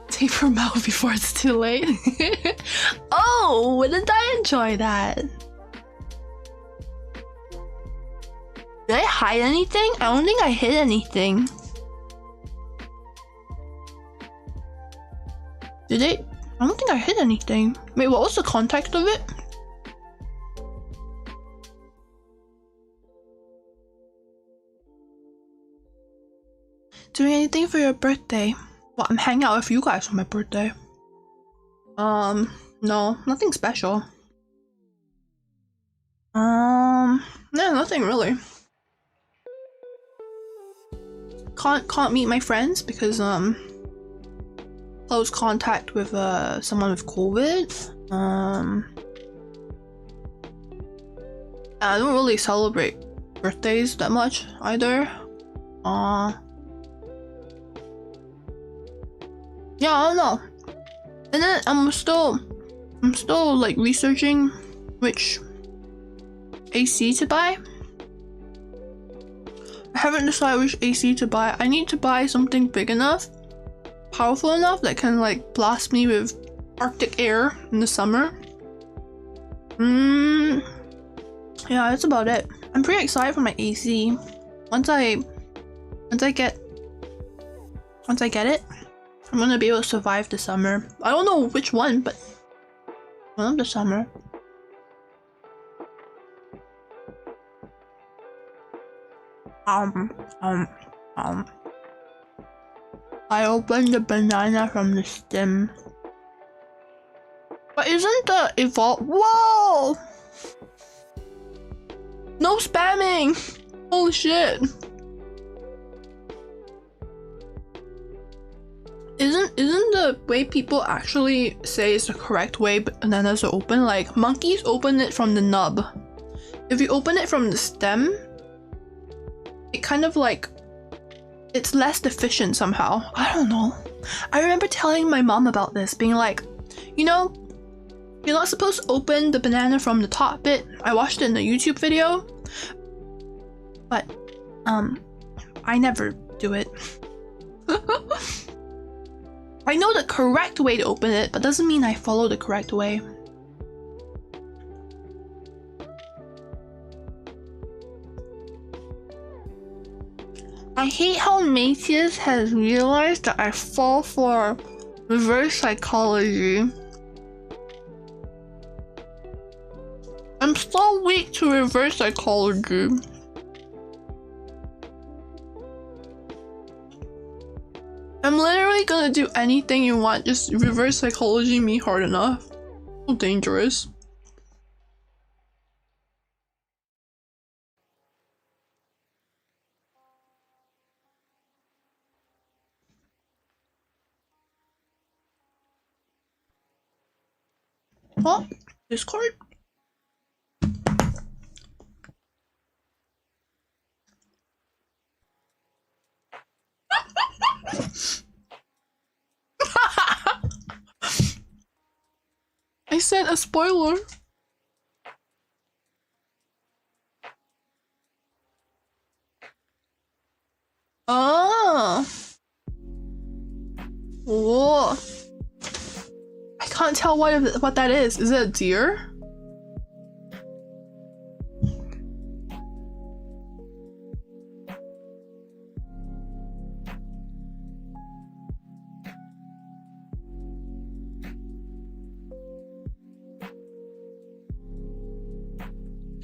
Taper mouth before it's too late. Oh, wouldn't I enjoy that? Did I hide anything? I don't think I hid anything. Did I? I don't think I hid anything. Wait, what was the context of it? Doing anything for your birthday? Well, I'm hanging out with you guys for my birthday. No, nothing special. No, nothing really. Can't meet my friends because close contact with someone with COVID. I don't really celebrate birthdays that much either. Yeah, I don't know. And then I'm still like researching which AC to buy. I haven't decided which AC to buy. I need to buy something big enough, powerful enough that can like blast me with Arctic air in the summer. Yeah, that's about it. I'm pretty excited for my AC. Once I get it, I'm gonna be able to survive the summer. I don't know which one, but one of the summer. I opened the banana from the stem. But isn't the evolve? Whoa! No spamming! Holy shit! Isn't the way people actually say is the correct way bananas are open? Like monkeys open it from the nub. If you open it from the stem, it kind of like it's less efficient somehow. I don't know. I remember telling my mom about this, being like, you know, you're not supposed to open the banana from the top bit. I watched it in a YouTube video, but I never do it. I know the correct way to open it, but doesn't mean I follow the correct way. I hate how Matthias has realized that I fall for reverse psychology. I'm so weak to reverse psychology. I'm literally gonna do anything you want, just reverse psychology me hard enough. So dangerous. Oh, Discord? I sent a spoiler. Oh. Whoa. I can't tell what that is. Is it a deer?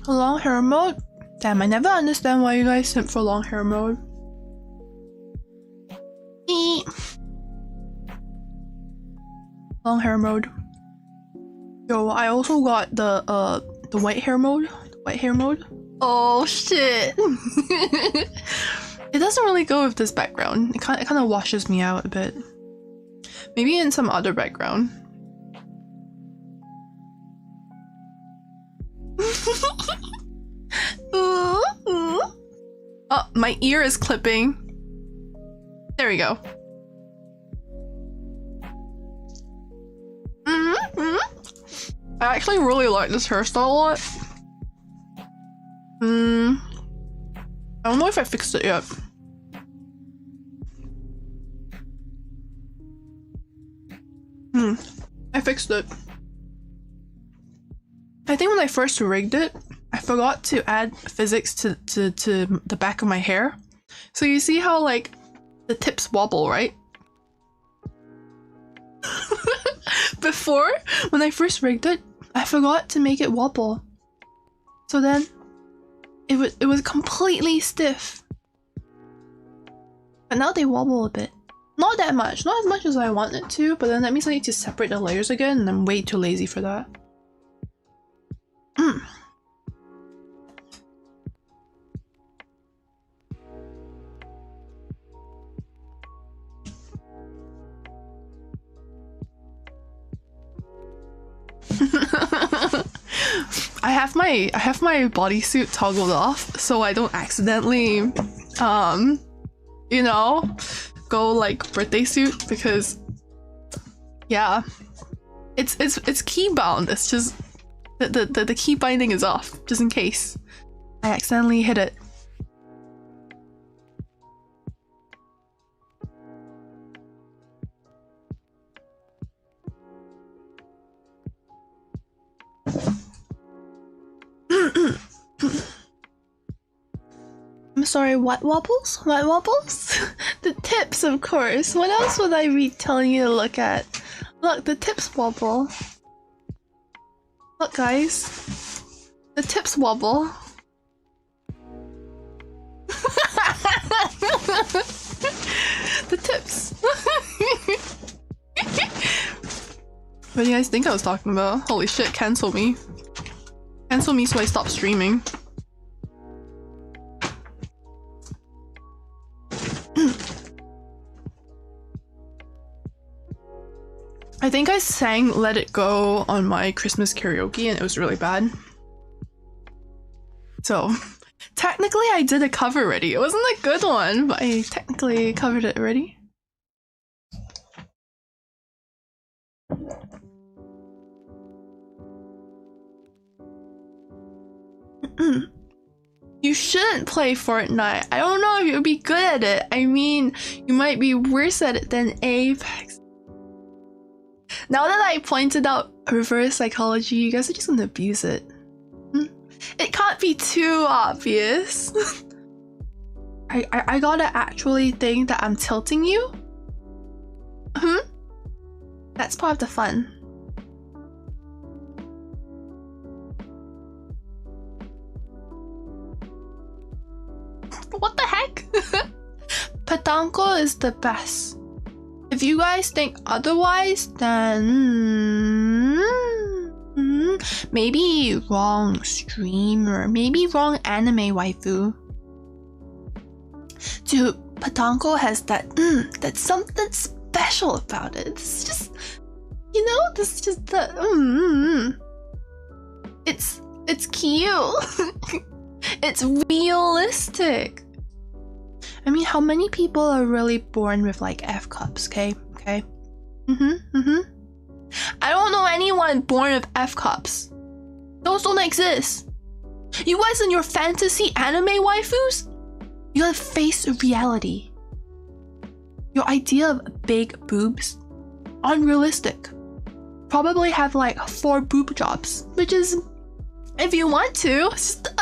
Long hair mode? Damn, I never understand why you guys simp for long hair mode. Eee. Long hair mode. Yo, I also got the white hair mode. The white hair mode. Oh shit. It doesn't really go with this background. It kind of washes me out a bit. Maybe in some other background. Oh, my ear is clipping. There we go. I actually really like this hairstyle a lot. I don't know if I fixed it yet. I fixed it. I think when I first rigged it, I forgot to add physics to the back of my hair. So you see how like the tips wobble, right? Before, when I first rigged it, I forgot to make it wobble. So then it was completely stiff. But now they wobble a bit. Not that much, not as much as I want it to, but then that means I need to separate the layers again, and I'm way too lazy for that. I have my bodysuit toggled off so I don't accidentally you know, go like birthday suit, because yeah, it's key bound. It's just the key binding is off, just in case I accidentally hit it. I'm sorry, what wobbles? What wobbles? The tips, of course. What else would I be telling you to look at? Look, the tips wobble. Look, guys. The tips wobble. The tips. What do you guys think I was talking about? Holy shit, cancel me. Cancel me so I stop streaming. I think I sang Let It Go on my Christmas karaoke and it was really bad. So, technically I did a cover already. It wasn't a good one, but I technically covered it already. You shouldn't play Fortnite. I don't know if you'll be good at it. I mean, you might be worse at it than Apex. Now that I pointed out reverse psychology, you guys are just gonna abuse it. It can't be too obvious. I gotta actually think that I'm tilting you? That's part of the fun. What the heck? Patanko is the best. If you guys think otherwise, then maybe wrong streamer, maybe wrong anime waifu. Dude, Patanko has that that's something special about it. It's just, you know, this is just the it's cute. It's realistic. I mean, how many people are really born with like F cups, okay? I don't know anyone born with F cups. Those don't exist. You guys and your fantasy anime waifus? You gotta face reality. Your idea of big boobs? Unrealistic. Probably have like 4 boob jobs, which is, if you want to, it's just,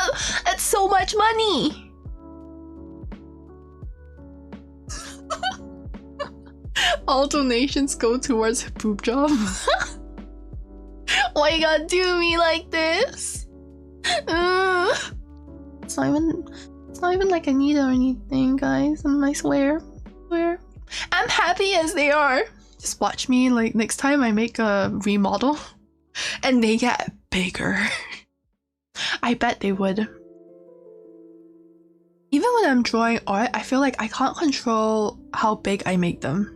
that's so much money. All donations go towards boob job. Why you gotta do me like this? It's not even like I need it or anything, guys. I swear. I'm happy as they are. Just watch me, like, next time I make a remodel and they get bigger. I bet they would. Even when I'm drawing art, I feel like I can't control how big I make them.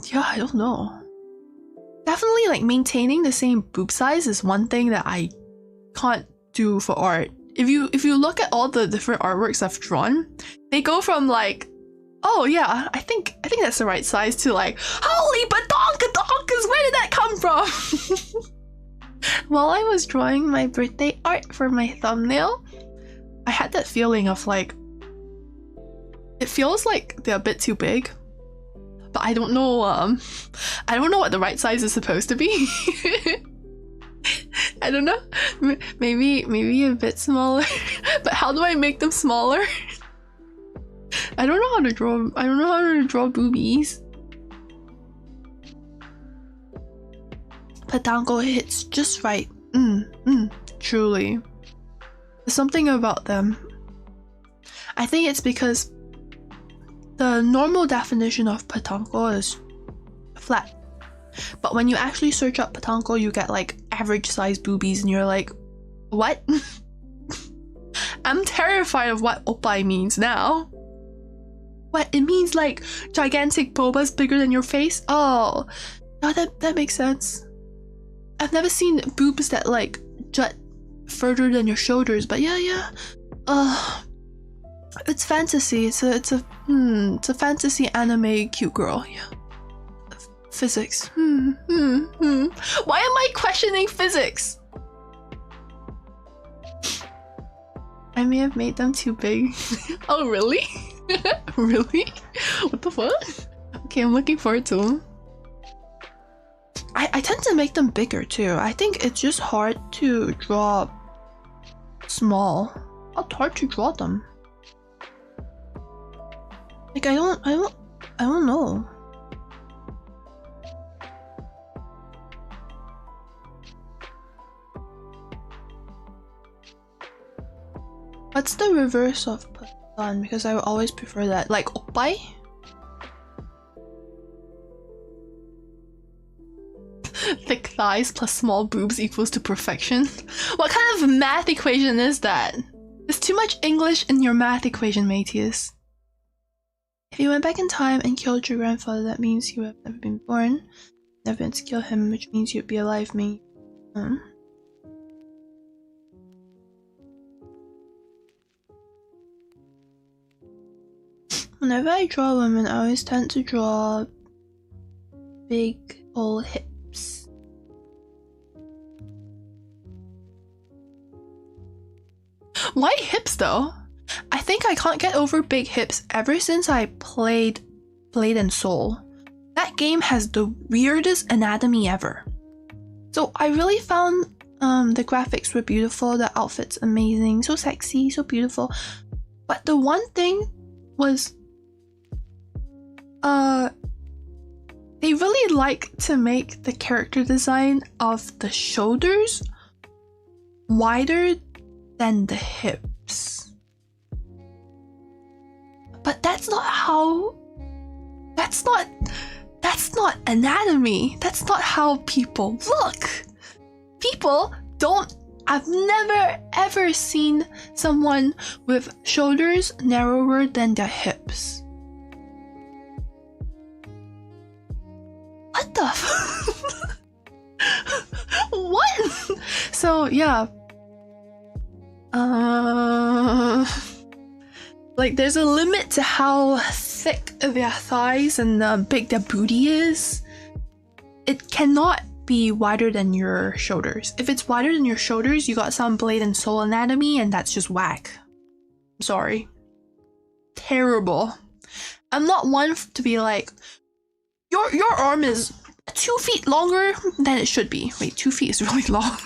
Yeah, I don't know. Definitely like maintaining the same boob size is one thing that I can't do for art. If you look at all the different artworks I've drawn, they go from like, oh yeah, I think that's the right size, to like, holy badonkadonkas, where did that come from? While I was drawing my birthday art for my thumbnail, I had that feeling of like, it feels like they're a bit too big, but I don't know what the right size is supposed to be. I don't know. Maybe a bit smaller. But how do I make them smaller? I don't know how to draw. I don't know how to draw boobies. Patango hits just right. Truly. There's something about them. I think it's because the normal definition of patango is flat. But when you actually search up patango, you get like average size boobies and you're like, what? I'm terrified of what oppai means now. What? It means like gigantic bobas bigger than your face? Oh, no, that makes sense. I've never seen boobs that like jut further than your shoulders, but yeah. It's fantasy. It's a fantasy anime cute girl. Yeah. Physics. Why am I questioning physics? I may have made them too big. Oh really? Really? What the fuck? Okay, I'm looking forward to them. I tend to make them bigger too. I think it's just hard to draw small. It's hard to draw them. Like I don't know. What's the reverse of patan? Because I would always prefer that. Like oppai? Thick thighs plus small boobs equals to perfection. What kind of math equation is that? There's too much English in your math equation, Matthias. If you went back in time and killed your grandfather, that means you have never been born. Never been to kill him, which means you'd be alive, me. Whenever I draw women, I always tend to draw big old hips. Why hips though? I think I can't get over big hips ever since I played Blade and Soul. That game has the weirdest anatomy ever. So I really found the graphics were beautiful, the outfits amazing, so sexy, so beautiful. But the one thing was they really like to make the character design of the shoulders wider than the hips. But that's not anatomy. That's not how people look. People don't. I've never ever seen someone with shoulders narrower than their hips. What the what? So yeah. Like there's a limit to how thick their thighs and big their booty is. It cannot be wider than your shoulders. If it's wider than your shoulders, you got some Blade and Soul anatomy, and that's just whack. I'm sorry. Terrible. I'm not one to be like, your arm is 2 feet longer than it should be. Wait, 2 feet is really long.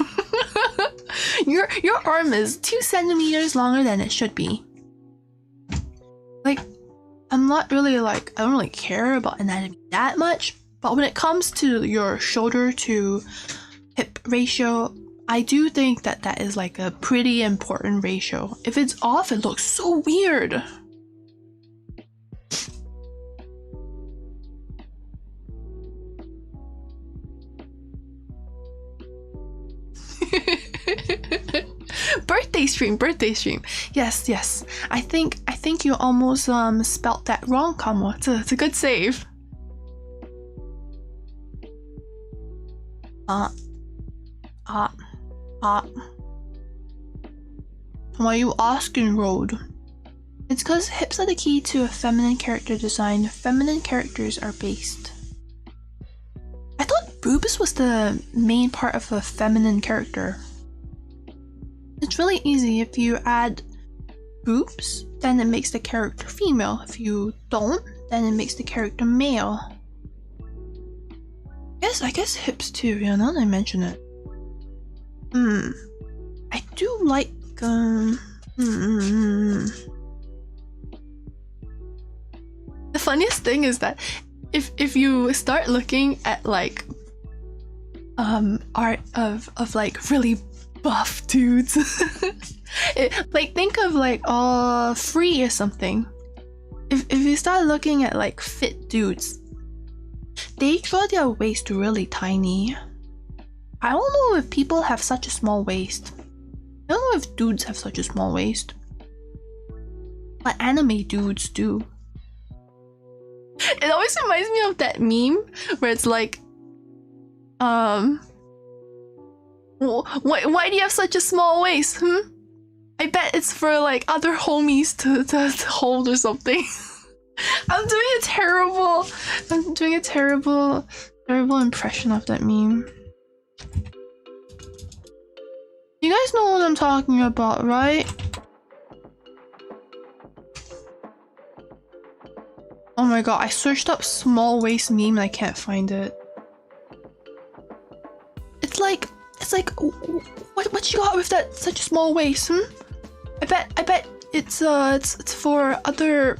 Your arm is 2 centimeters longer than it should be. Like, I'm not really like, I don't really care about anatomy that much, but when it comes to your shoulder to hip ratio, I do think that that is like a pretty important ratio. If it's off, it looks so weird. birthday stream. Yes. I think you almost spelt that wrong, Kamo. It's a good save. Why are you asking, Road? It's because hips are the key to a feminine character design. Feminine characters are based. I thought boobs was the main part of a feminine character. It's really easy. If you add boobs, then it makes the character female. If you don't, then it makes the character male. I guess hips too, yeah, now that I mention it. I do like, The funniest thing is that if you start looking at like art of like really buff dudes, like think of like Free or something. If you start looking at like fit dudes, they draw their waist really tiny. I don't know if people have such a small waist. I don't know if dudes have such a small waist, but anime dudes do. It always reminds me of that meme where it's like, why do you have such a small waist? I bet it's for like other homies to hold or something. I'm doing a terrible impression of that meme. You guys know what I'm talking about, right? Oh my god, I searched up small waist meme and I can't find it. It's like what you got with that such a small waist, I bet it's for other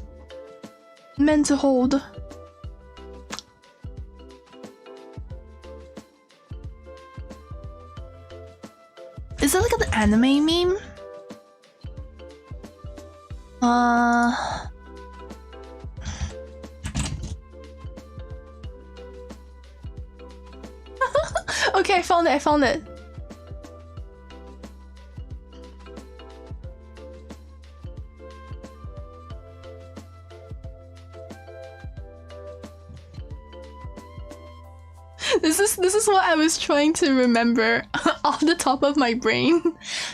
men to hold. Is that like an anime meme? Okay, I found it. This is what I was trying to remember off the top of my brain.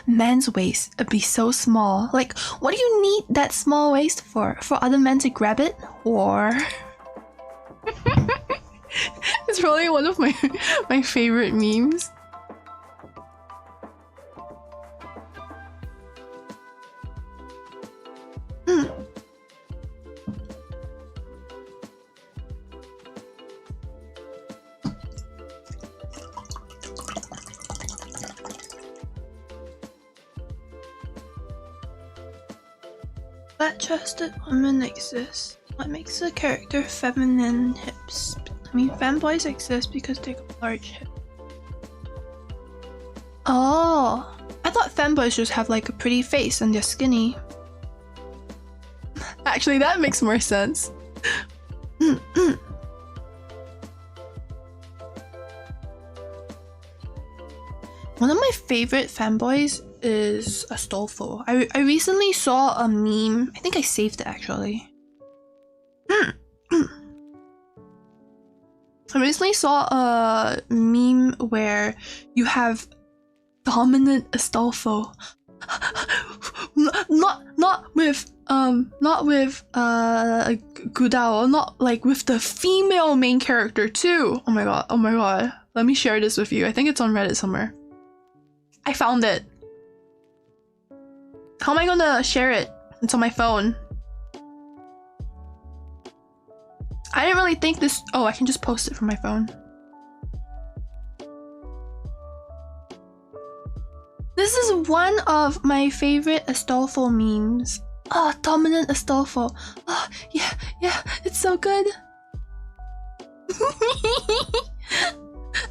Men's waist would be so small. Like, what do you need that small waist for? For other men to grab it? Or it's probably one of my favorite memes. Flat-chested women exist. What makes a character feminine hips? I mean, femboys exist because they got large hips. Oh, I thought femboys just have like a pretty face and they're skinny. Actually, that makes more sense. One of my favorite fanboys is Astolfo. I recently saw a meme. I think I saved it actually. I recently saw a meme where you have dominant Astolfo. not with Gudao, not like with the female main character too. Oh my god. Let me share this with you. I think it's on Reddit somewhere. I found it. How am I gonna share it? It's on my phone. I didn't really think this. Oh, I can just post it from my phone. This is one of my favorite Astolfo memes. Oh, dominant Astolfo. Oh, yeah, it's so good.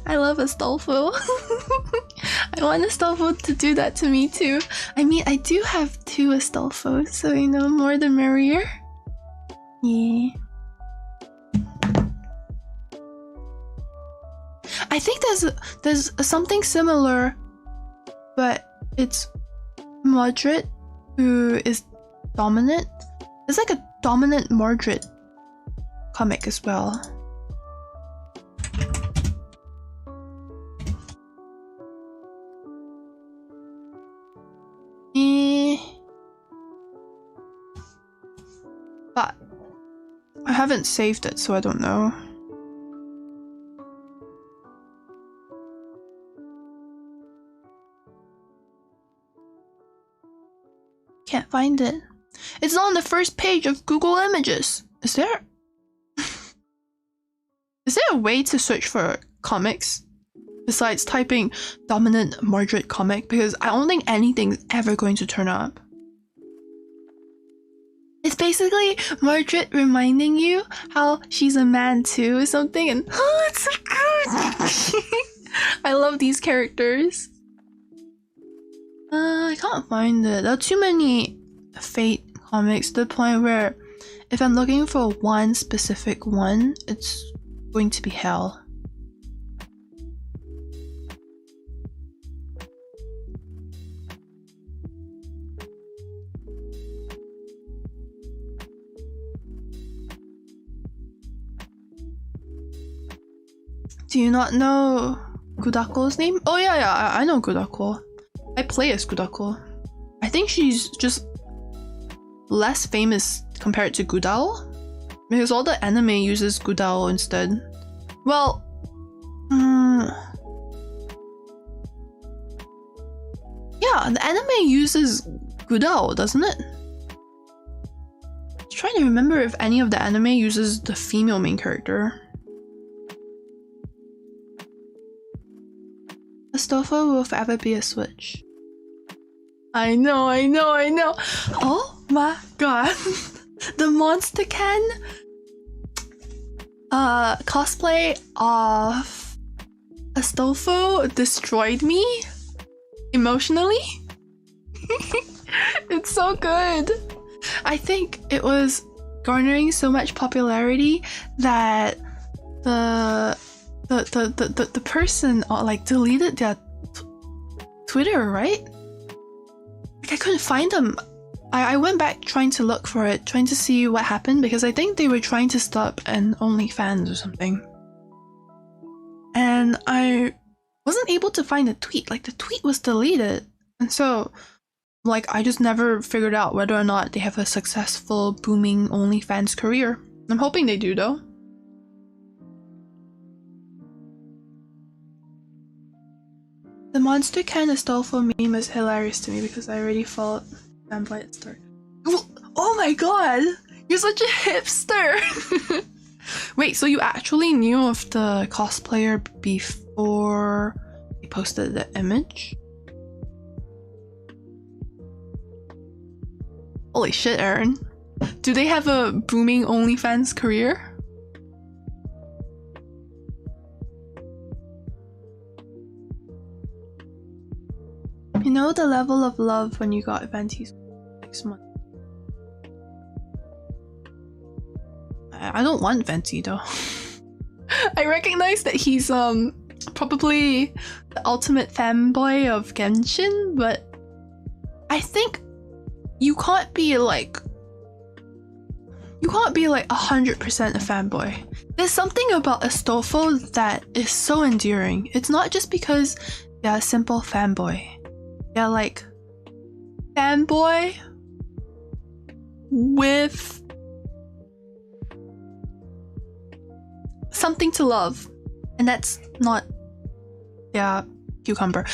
I love Astolfo. I want Astolfo to do that to me too. I mean, I do have 2 Astolfos, so you know, more the merrier. Yeah. I think there's something similar, but it's Mordred who is dominant. There's like a dominant Mordred comic as well. But I haven't saved it, so I don't know. Can't find it. It's on the first page of Google Images. Is there a way to search for comics besides typing dominant Mordred comic? Because I don't think anything's ever going to turn up. It's basically Mordred reminding you how she's a man too or something, and oh, it's so good. I love these characters. I can't find it. There are too many Fate comics to the point where if I'm looking for one specific one, it's going to be hell. Do you not know Kudako's name? Oh yeah, I know Kudako. I play as Kudako. I think she's just less famous compared to Gudao, because all the anime uses Gudao instead. Well, yeah, the anime uses Gudao, doesn't it? I'm trying to remember if any of the anime uses the female main character. Astolfo will forever be a switch. I know. Oh my god. The Monster Can cosplay of Astolfo destroyed me emotionally. It's so good. I think it was garnering so much popularity that the person like deleted their Twitter, right? Like I couldn't find them. I went back trying to look for it, trying to see what happened, because I think they were trying to stop an OnlyFans or something. And I wasn't able to find the tweet. Like the tweet was deleted. And so like I just never figured out whether or not they have a successful booming OnlyFans career. I'm hoping they do though. The Monster Can Astolfo meme is hilarious to me because I already followed fanboy at start. Oh my god! You're such a hipster! Wait, so you actually knew of the cosplayer before he posted the image? Holy shit, Aaron. Do they have a booming OnlyFans career? You know the level of love when you got Venti's next month. I don't want Venti though. I recognize that he's probably the ultimate fanboy of Genshin, but I think you can't be like 100% a fanboy. There's something about Astolfo that is so endearing. It's not just because they're a simple fanboy. They're like fanboy with something to love, and that's not cucumber.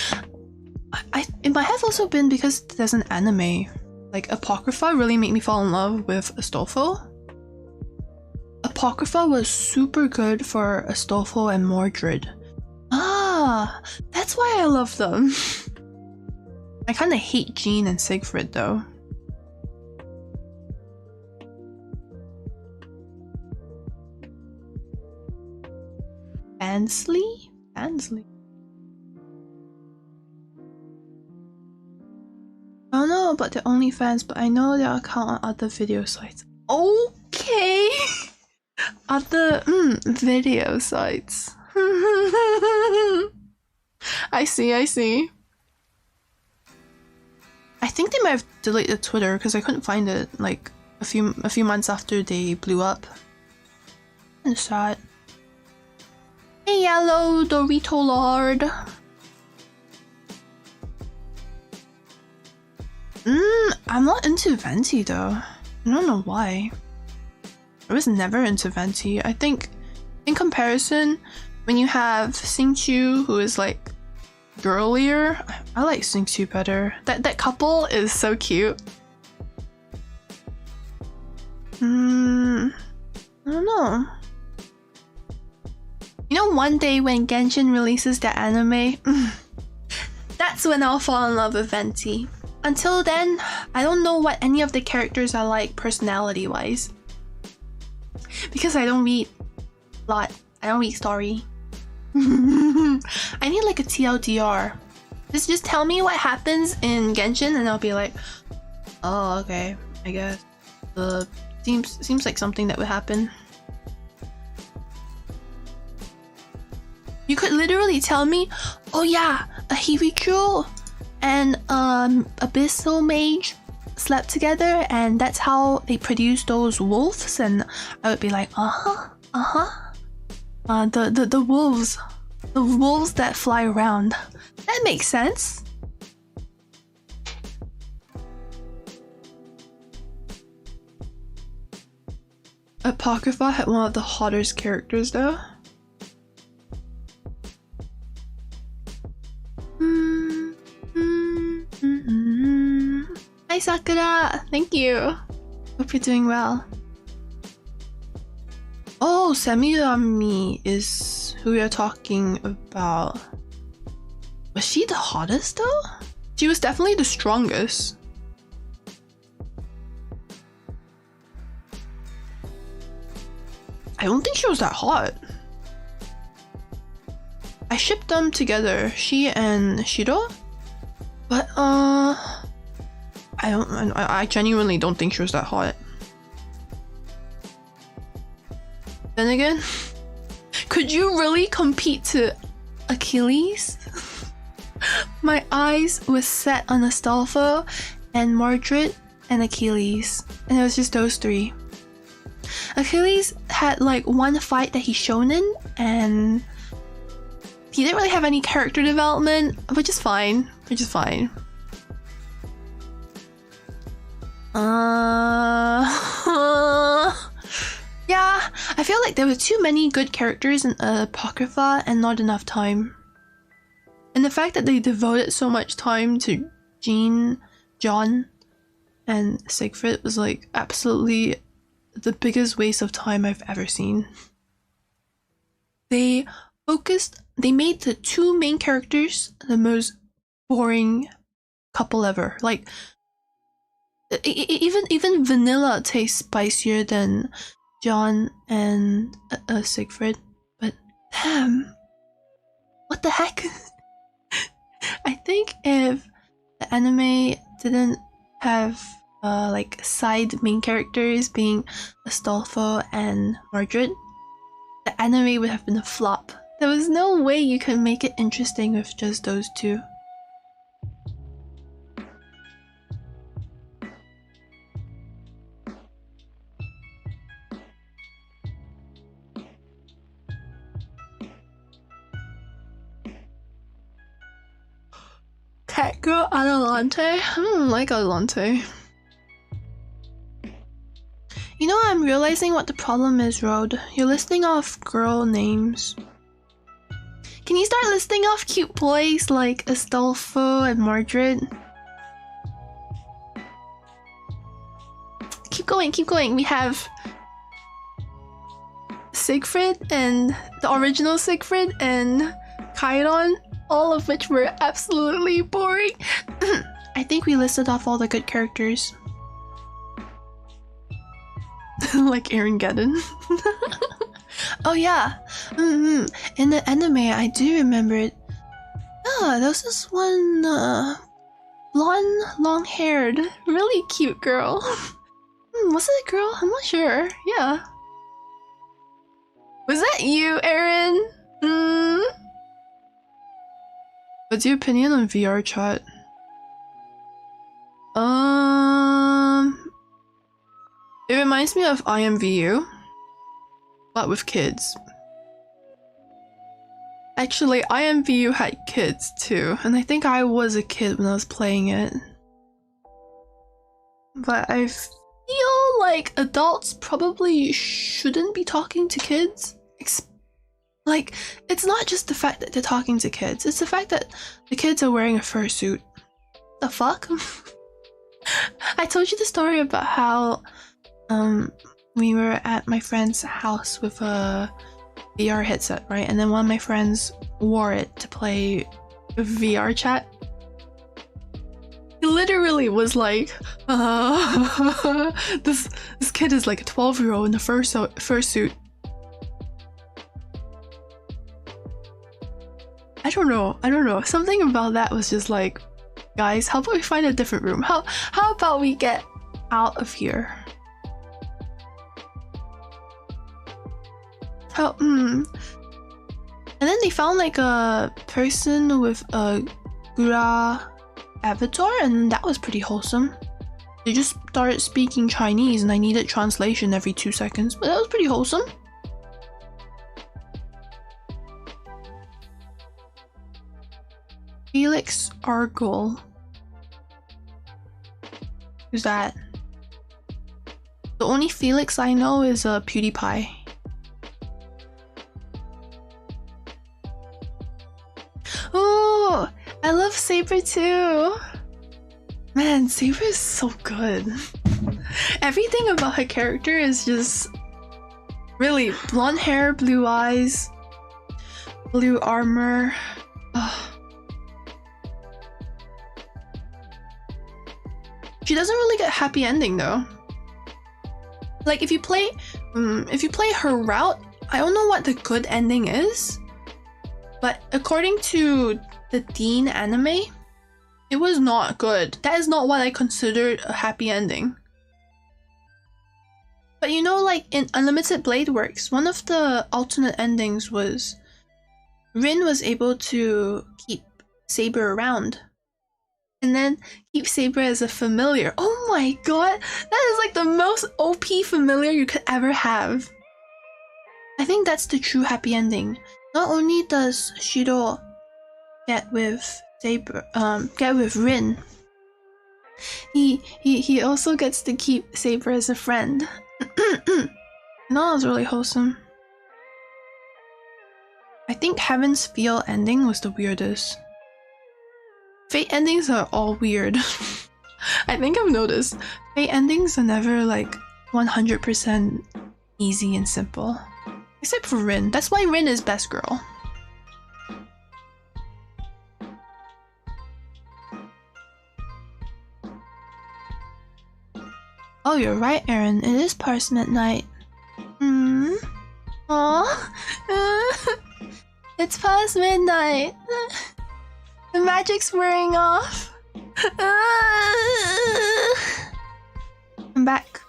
It might have also been because there's an anime like Apocrypha really made me fall in love with Astolfo. Apocrypha was super good for Astolfo and Mordred. Ah, that's why I love them. I kind of hate Jean and Siegfried though. Ansley? I don't know about the OnlyFans, but I know their account on other video sites. Okay! Other video sites. I see. I think they might have deleted Twitter because I couldn't find it like a few months after they blew up. Kinda sad. Hey, yellow Dorito Lord. I'm not into Venti though. I don't know why. I was never into Venti. I think in comparison, when you have Xingqiu, who is like girlier, I like Xingqiu better. That couple is so cute. I don't know. You know, one day when Genshin releases their anime, that's when I'll fall in love with Venti. Until then, I don't know what any of the characters are like personality-wise. Because I don't read a lot. I don't read story. I need like a TLDR. Just tell me what happens in Genshin and I'll be like, oh, okay, I guess. Seems like something that would happen. You could literally tell me, oh yeah, a Hirichu and Abyssal Mage slept together and that's how they produce those wolves, and I would be like, the wolves. The wolves that fly around. That makes sense. Apocrypha had one of the hottest characters though. Hi Sakura! Thank you! Hope you're doing well. Oh, Semirami is who we are talking about. Was she the hottest though? She was definitely the strongest. I don't think she was that hot. I shipped them together, she and Shiro. But I genuinely don't think she was that hot. Then again, could you really compete to Achilles? My eyes were set on Astolfo and Mordred and Achilles, and it was just those three. Achilles had like one fight that he shonen, and he didn't really have any character development, which is fine. Yeah, I feel like there were too many good characters in Apocrypha and not enough time. And the fact that they devoted so much time to Jean, John, and Siegfried was like absolutely the biggest waste of time I've ever seen. They made the two main characters the most boring couple ever. Like, even vanilla tastes spicier than John and Siegfried, but damn, what the heck? I think if the anime didn't have like side main characters being Astolfo and Mordred, the anime would have been a flop. There was no way you could make it interesting with just those two. Cat girl Adelante? I don't like Adelante. You know, I'm realizing what the problem is, Road. You're listing off girl names. Can you start listing off cute boys like Astolfo and Mordred? Keep going. We have Siegfried and the original Siegfried and Chiron, all of which were absolutely boring. I think we listed off all the good characters. Like Aaron Geddon. Oh yeah. In the anime, I do remember it. Ah, there was this one blonde, long-haired, really cute girl. Was it a girl? I'm not sure. Yeah. Was that you, Aaron? What's your opinion on VR chat? It reminds me of IMVU, but with kids. Actually, IMVU had kids too, and I think I was a kid when I was playing it. But I feel like adults probably shouldn't be talking to kids. Like, it's not just the fact that they're talking to kids, it's the fact that the kids are wearing a fursuit. The fuck? I told you the story about how we were at my friend's house with a VR headset, right? And then one of my friends wore it to play VR chat. He literally was like, this kid is like a 12-year-old in a fursuit. I don't know. Something about that was just like, guys, how about we find a different room? How about we get out of here? And then they found like a person with a Gura avatar, and that was pretty wholesome. They just started speaking Chinese and I needed translation every 2 seconds, but that was pretty wholesome. Felix Argyle. Who's that? The only Felix I know is PewDiePie. Oh, I love Saber too. Man, Saber is so good. Everything about her character is just really blonde hair, blue eyes, blue armor. She doesn't really get a happy ending though. Like if you play her route, I don't know what the good ending is, but according to the Dean anime, it was not good. That is not what I considered a happy ending. But you know, like in Unlimited Blade Works, one of the alternate endings was Rin was able to keep Saber around. And then keep Saber as a familiar. Oh my god, that is like the most OP familiar you could ever have. I think that's the true happy ending. Not only does Shiro get with Saber, get with Rin, he also gets to keep Saber as a friend. No, that was really wholesome. I think Heaven's Feel ending was the weirdest. Fate endings are all weird. I think I've noticed. Fate endings are never like 100% easy and simple. Except for Rin. That's why Rin is best girl. Oh, you're right, Aaron. It is past midnight. Aww. It's past midnight. The magic's wearing off. I'm back.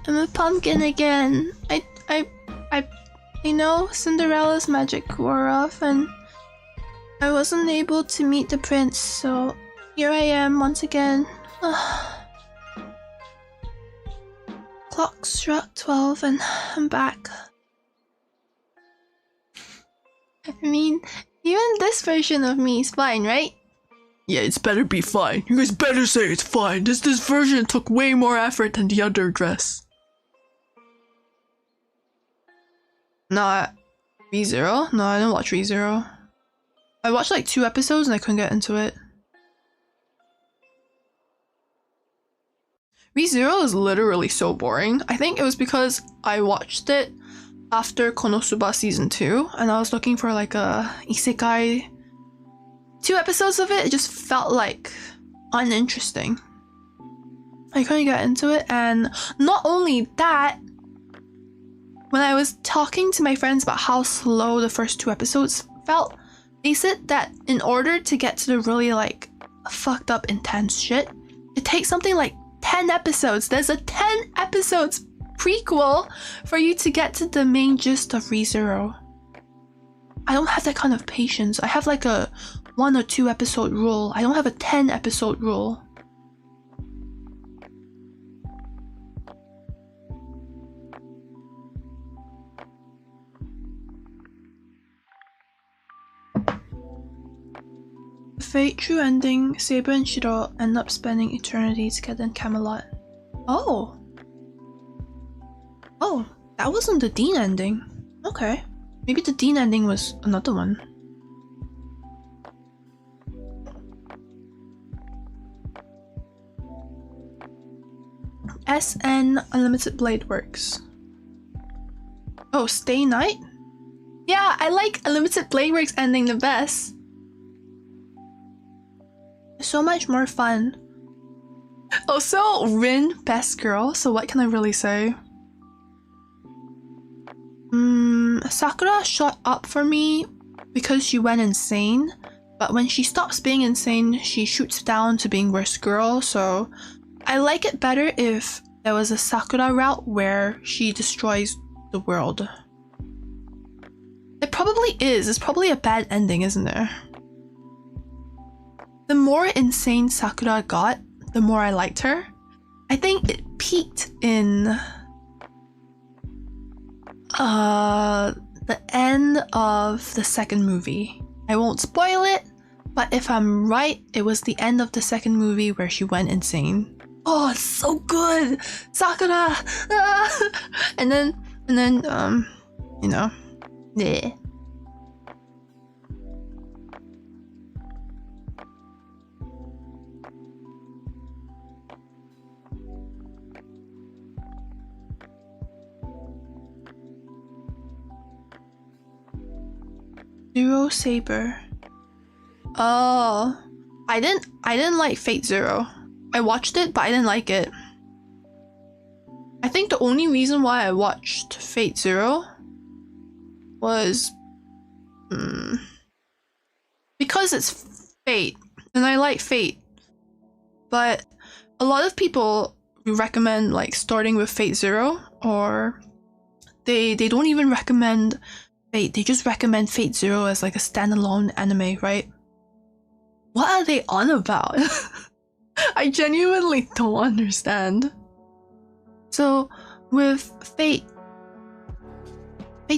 I'm a pumpkin again. I know Cinderella's magic wore off and I wasn't able to meet the prince, so here I am once again. Clock struck 12 and I'm back. I mean, even this version of me is fine, right? Yeah, it's better be fine. You guys better say it's fine. This version took way more effort than the other dress. Not ReZero? No, I didn't watch ReZero. I watched like 2 episodes and I couldn't get into it. ReZero is literally so boring. I think it was because I watched it after Konosuba season 2 and I was looking for like a isekai. 2 episodes of it just felt like uninteresting. I couldn't get into it, and not only that, when I was talking to my friends about how slow the first 2 episodes felt, they said that in order to get to the really like fucked up intense shit, it takes something like 10 episodes. There's a 10 episodes prequel for you to get to the main gist of ReZero. I don't have that kind of patience. I have like a 1 or 2 episode rule. I don't have a 10 episode rule. Fate true ending, Saber and Shiro end up spending eternity together in Camelot. Oh. Oh, that wasn't the Dean ending. Okay. Maybe the Dean ending was another one. SN Unlimited Blade Works. Oh, Stay Night? Yeah, I like Unlimited Blade Works ending the best. So much more fun. Also, Rin, best girl, so what can I really say? Sakura shot up for me because she went insane, but when she stops being insane, she shoots down to being worst girl, so I like it better if there was a Sakura route where she destroys the world. It probably is. It's probably a bad ending, isn't there? The more insane Sakura got, the more I liked her. I think it peaked in the end of the second movie. I won't spoil it, but if I'm right, it was the end of the second movie where she went insane. Oh, it's so good! Sakura! Ah! And then, you know, yeah. Zero Saber. Oh, I didn't like Fate Zero. I watched it, but I didn't like it. I think the only reason why I watched Fate Zero was because it's Fate, and I like Fate. But a lot of people recommend like starting with Fate Zero, or they don't even recommend Fate, they just recommend Fate Zero as like a standalone anime, right? What are they on about? I genuinely don't understand. So with Fate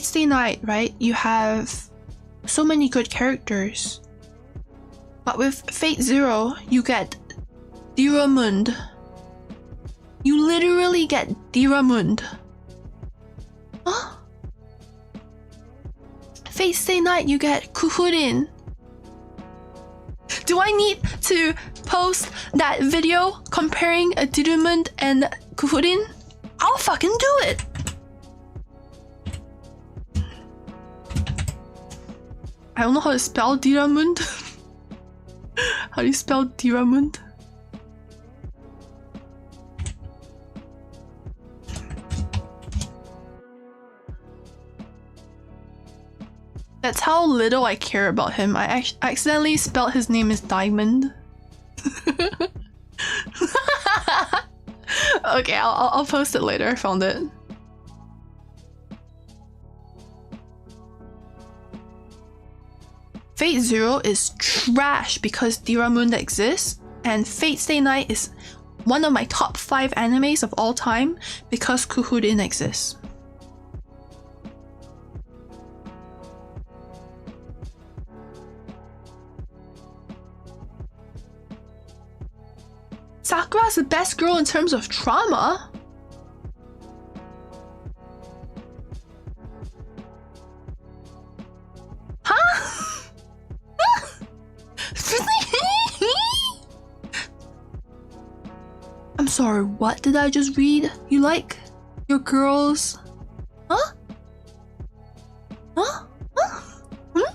Stay Night, right? You have so many good characters. But with Fate Zero, you get Diramund. You literally get Diramund. Huh? Fate Stay Night, you get Kuhurin. Do I need to post that video comparing a Diramund and Kuhurin? I'll fucking do it! I don't know how to spell Diramund. How do you spell Diramund? That's how little I care about him. I accidentally spelled his name as Diamond. Okay, I'll post it later. I found it. Fate Zero is trash because Diramund exists, and Fate Stay Night is one of my top 5 animes of all time because Kuhurin exists. Sakura's the best girl in terms of trauma. Huh? I'm sorry, what did I just read? You like your girls? Huh? Huh? Huh?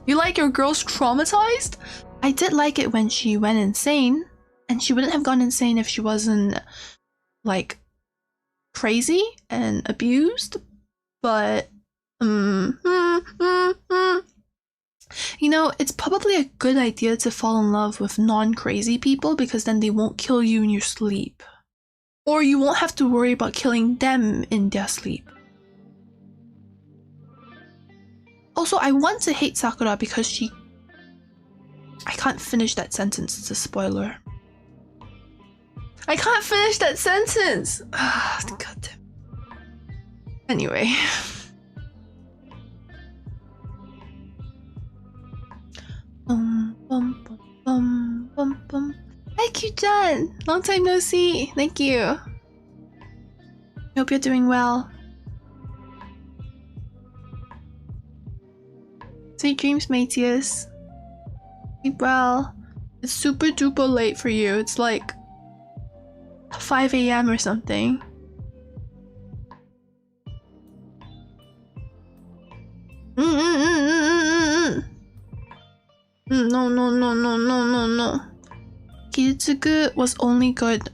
You like your girls traumatized? I did like it when she went insane. And she wouldn't have gone insane if she wasn't, like, crazy and abused. But, you know, it's probably a good idea to fall in love with non-crazy people because then they won't kill you in your sleep. Or you won't have to worry about killing them in their sleep. Also, I want to hate Sakura because she I can't finish that sentence. It's a spoiler. I can't finish that sentence! God damn. Anyway. Hi, Q-chan! Long time no see! Thank you! Hope you're doing well. Sweet dreams, Matthias. Sleep well. It's super duper late for you. It's like 5 a.m. or something. No. Kiritsugu was only good.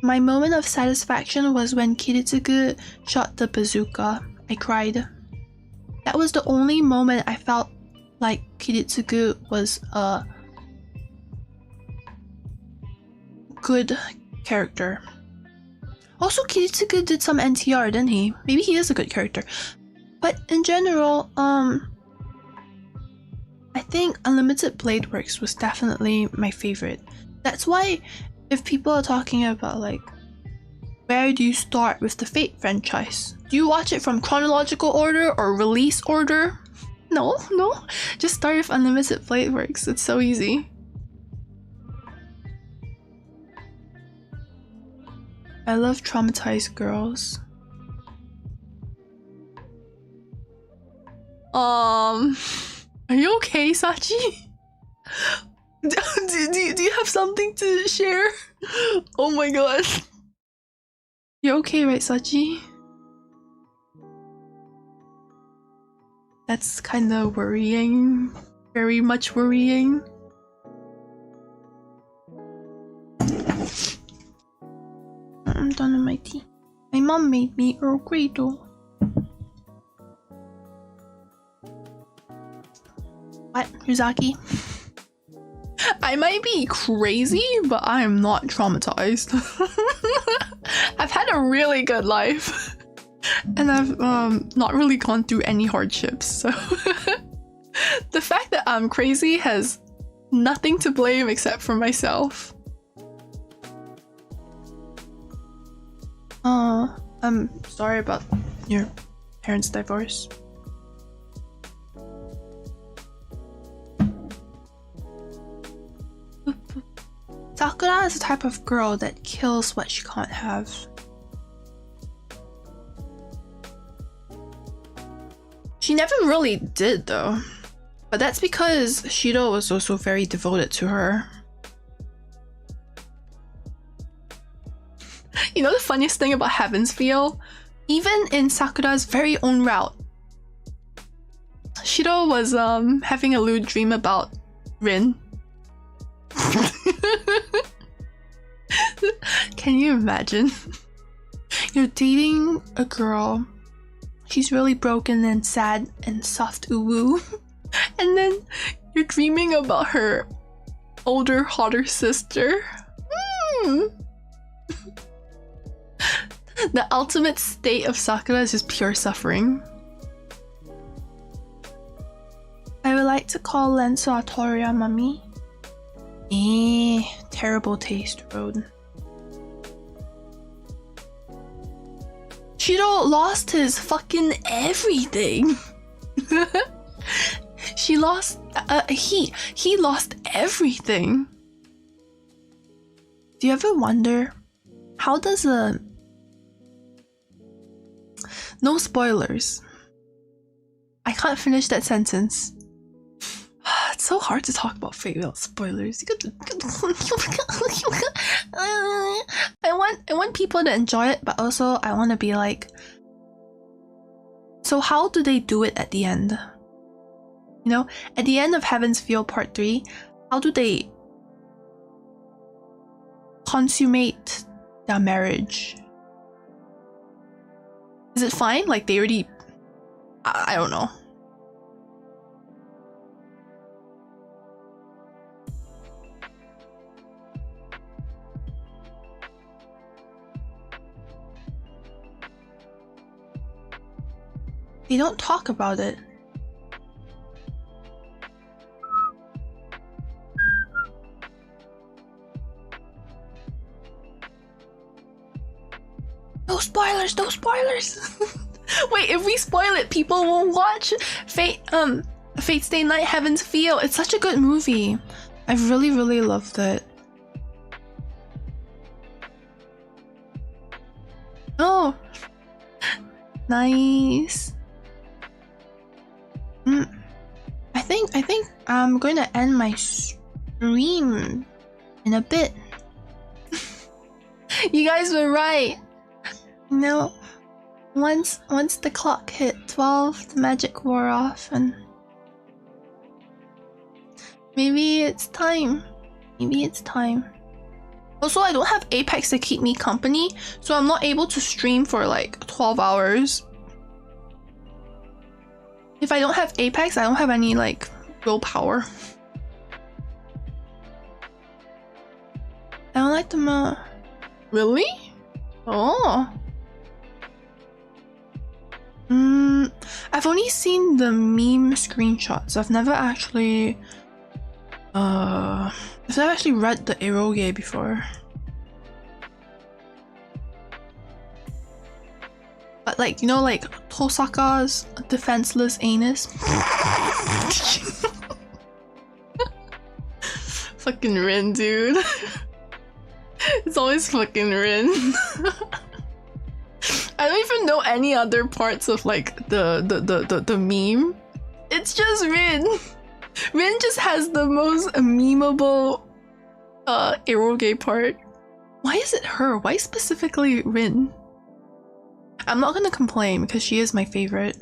My moment of satisfaction was when Kiritsugu shot the bazooka. I cried. That was the only moment I felt like Kiritsugu was a good character. Also, Kiritsugu did some NTR, didn't he? Maybe he is a good character. But in general, I think Unlimited Blade Works was definitely my favorite. That's why if people are talking about like, where do you start with the Fate franchise? Do you watch it from chronological order or release order? No. Just start with Unlimited Blade Works. It's so easy. I love traumatized girls. Are you okay, Sachi? Do you have something to share? Oh my god. You're okay, right, Sachi? That's kind of worrying. Very much worrying. I'm done with my tea. My mom made me Earl Grey though. What, Yuzaki? I might be crazy, but I am not traumatized. I've had a really good life. And I've not really gone through any hardships, so the fact that I'm crazy has nothing to blame except for myself. I'm sorry about your parents' divorce. Sakura is the type of girl that kills what she can't have. She never really did though, but that's because Shido was also very devoted to her. You know the funniest thing about Heaven's Feel? Even in Sakura's very own route, Shido was having a lewd dream about Rin. Can you imagine? You're dating a girl, she's really broken and sad and soft uwu, and then you're dreaming about her older, hotter sister. The ultimate state of Sakura is just pure suffering. I would like to call Lenso Atoria mommy. Terrible taste, Road. Shido lost his fucking everything. She lost, he lost everything. Do you ever wonder, how does a... No spoilers. I can't finish that sentence. It's so hard to talk about Fate without spoilers. I want people to enjoy it, but also I want to be like, so how do they do it at the end? You know, at the end of Heaven's Feel Part 3, how do they consummate their marriage? Is it fine? Like they already... I don't know. They don't talk about it. spoilers, no spoilers. Wait, if we spoil it, people won't watch Fate Stay Night Heaven's Feel. It's such a good movie. I really, really loved it. Oh, nice. I think I'm going to end my stream in a bit. You guys were right. You know, once the clock hit 12, the magic wore off, and maybe it's time. Maybe it's time. Also, I don't have Apex to keep me company, so I'm not able to stream for like 12 hours. If I don't have Apex, I don't have any like willpower. I don't like them. Really? Oh. I've only seen the meme screenshots. I've never actually read the eroge before. But like, you know, like Tosaka's defenseless anus. Fucking Rin, dude. It's always fucking Rin. I don't even know any other parts of like the meme. It's just Rin. Rin just has the most memeable eroge part. Why is it her? Why specifically Rin? I'm not gonna complain because she is my favorite.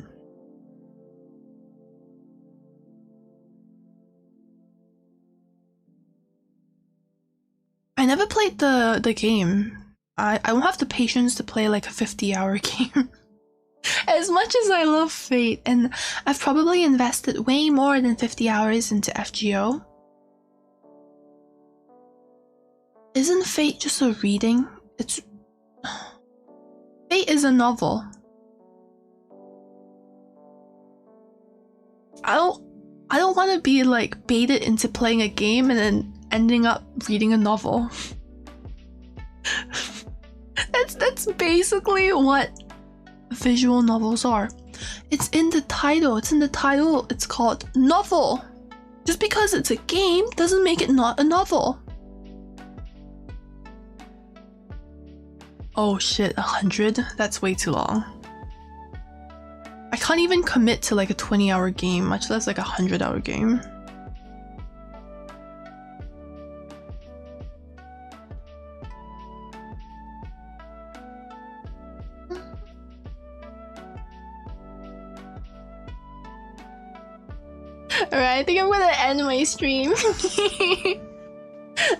I never played the game. I don't have the patience to play like a 50-hour game. As much as I love Fate, and I've probably invested way more than 50 hours into FGO. Isn't Fate just a reading? Fate is a novel. I don't want to be like baited into playing a game and then ending up reading a novel. That's basically what visual novels are. It's in the title. It's called novel. Just because it's a game doesn't make it not a novel. Oh shit, 100? That's way too long. I can't even commit to like a 20-hour game, much less like a 100-hour game. Alright, I think I'm gonna end my stream.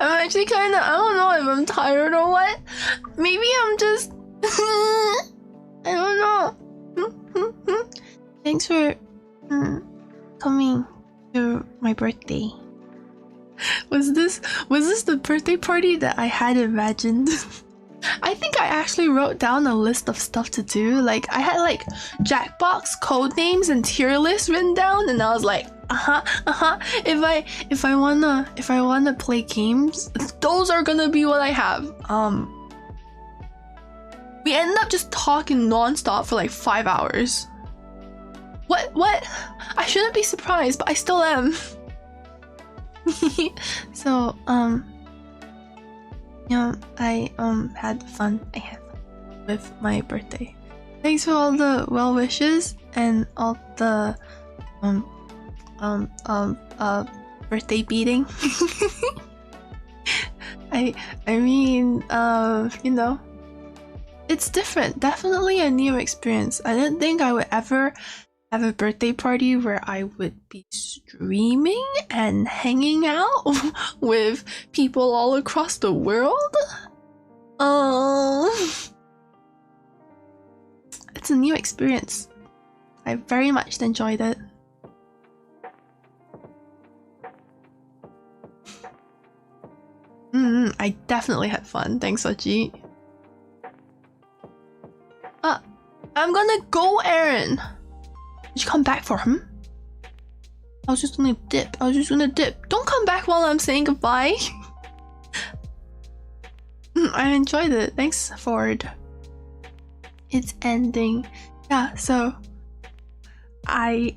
I'm actually kinda, I don't know if I'm tired or what. Maybe I'm just... I don't know. Thanks for coming to my birthday. Was this the birthday party that I had imagined? I think I actually wrote down a list of stuff to do. Like I had like Jackbox code names and tier lists written down, and I was like, If I wanna play games, those are gonna be what I have. We ended up just talking non-stop for like 5 hours. What? I shouldn't be surprised, but I still am. So, yeah, I had fun. I had fun with my birthday. Thanks for all the well wishes and all the birthday beating. I mean, you know, it's different. Definitely a new experience. I didn't think I would ever have a birthday party where I would be streaming and hanging out with people all across the world. It's a new experience. I very much enjoyed it. I definitely had fun. Thanks, Sochi. I'm gonna go, Aaron. Did you come back for him? I was just gonna dip. Don't come back while I'm saying goodbye. I enjoyed it. Thanks, Ford. It's ending. Yeah, so I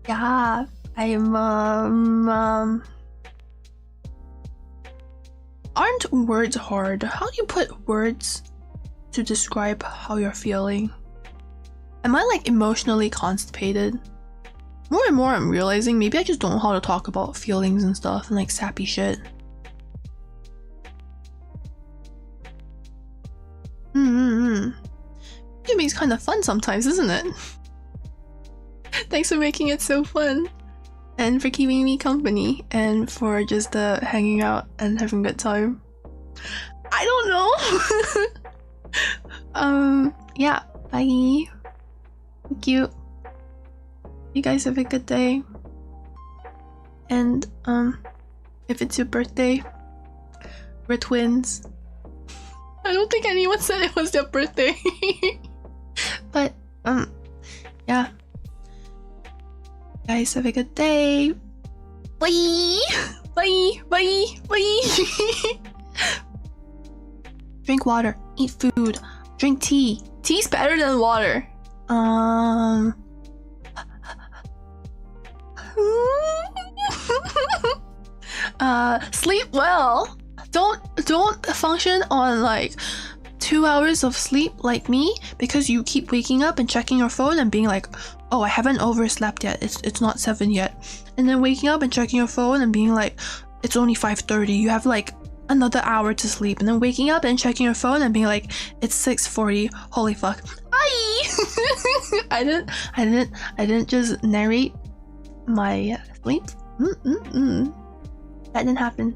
yeah, I'm aren't words hard? How do you put words to describe how you're feeling? Am I like emotionally constipated? More and more I'm realizing maybe I just don't know how to talk about feelings and stuff and like sappy shit. Gaming's kind of fun sometimes, isn't it? Thanks for making it so fun. And for keeping me company. And for just hanging out and having a good time. I don't know. Yeah, bye. Thank you. You guys have a good day. And if it's your birthday, we're twins. I don't think anyone said it was their birthday. But yeah. Guys have a good day. Bye. Bye. Bye. Bye. Drink water. Eat food. Drink tea. Tea's better than water. Sleep well. Don't function on like 2 hours of sleep like me, because you keep waking up and checking your phone and being like, oh, I haven't overslept yet, it's not 7 yet, and then waking up and checking your phone and being like, it's only 5:30, you have like another hour to sleep, and then waking up and checking your phone and being like, it's 6:40, holy fuck. Bye. I didn't just narrate my sleep. That didn't happen.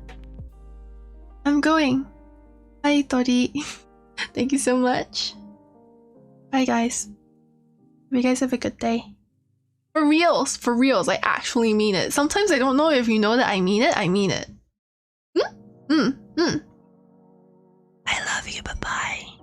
I'm going. Bye, Tori. Thank you so much. Bye, guys. You guys have a good day. For reals, I actually mean it. Sometimes I don't know if you know that I mean it. I mean it. I love you. Bye-bye.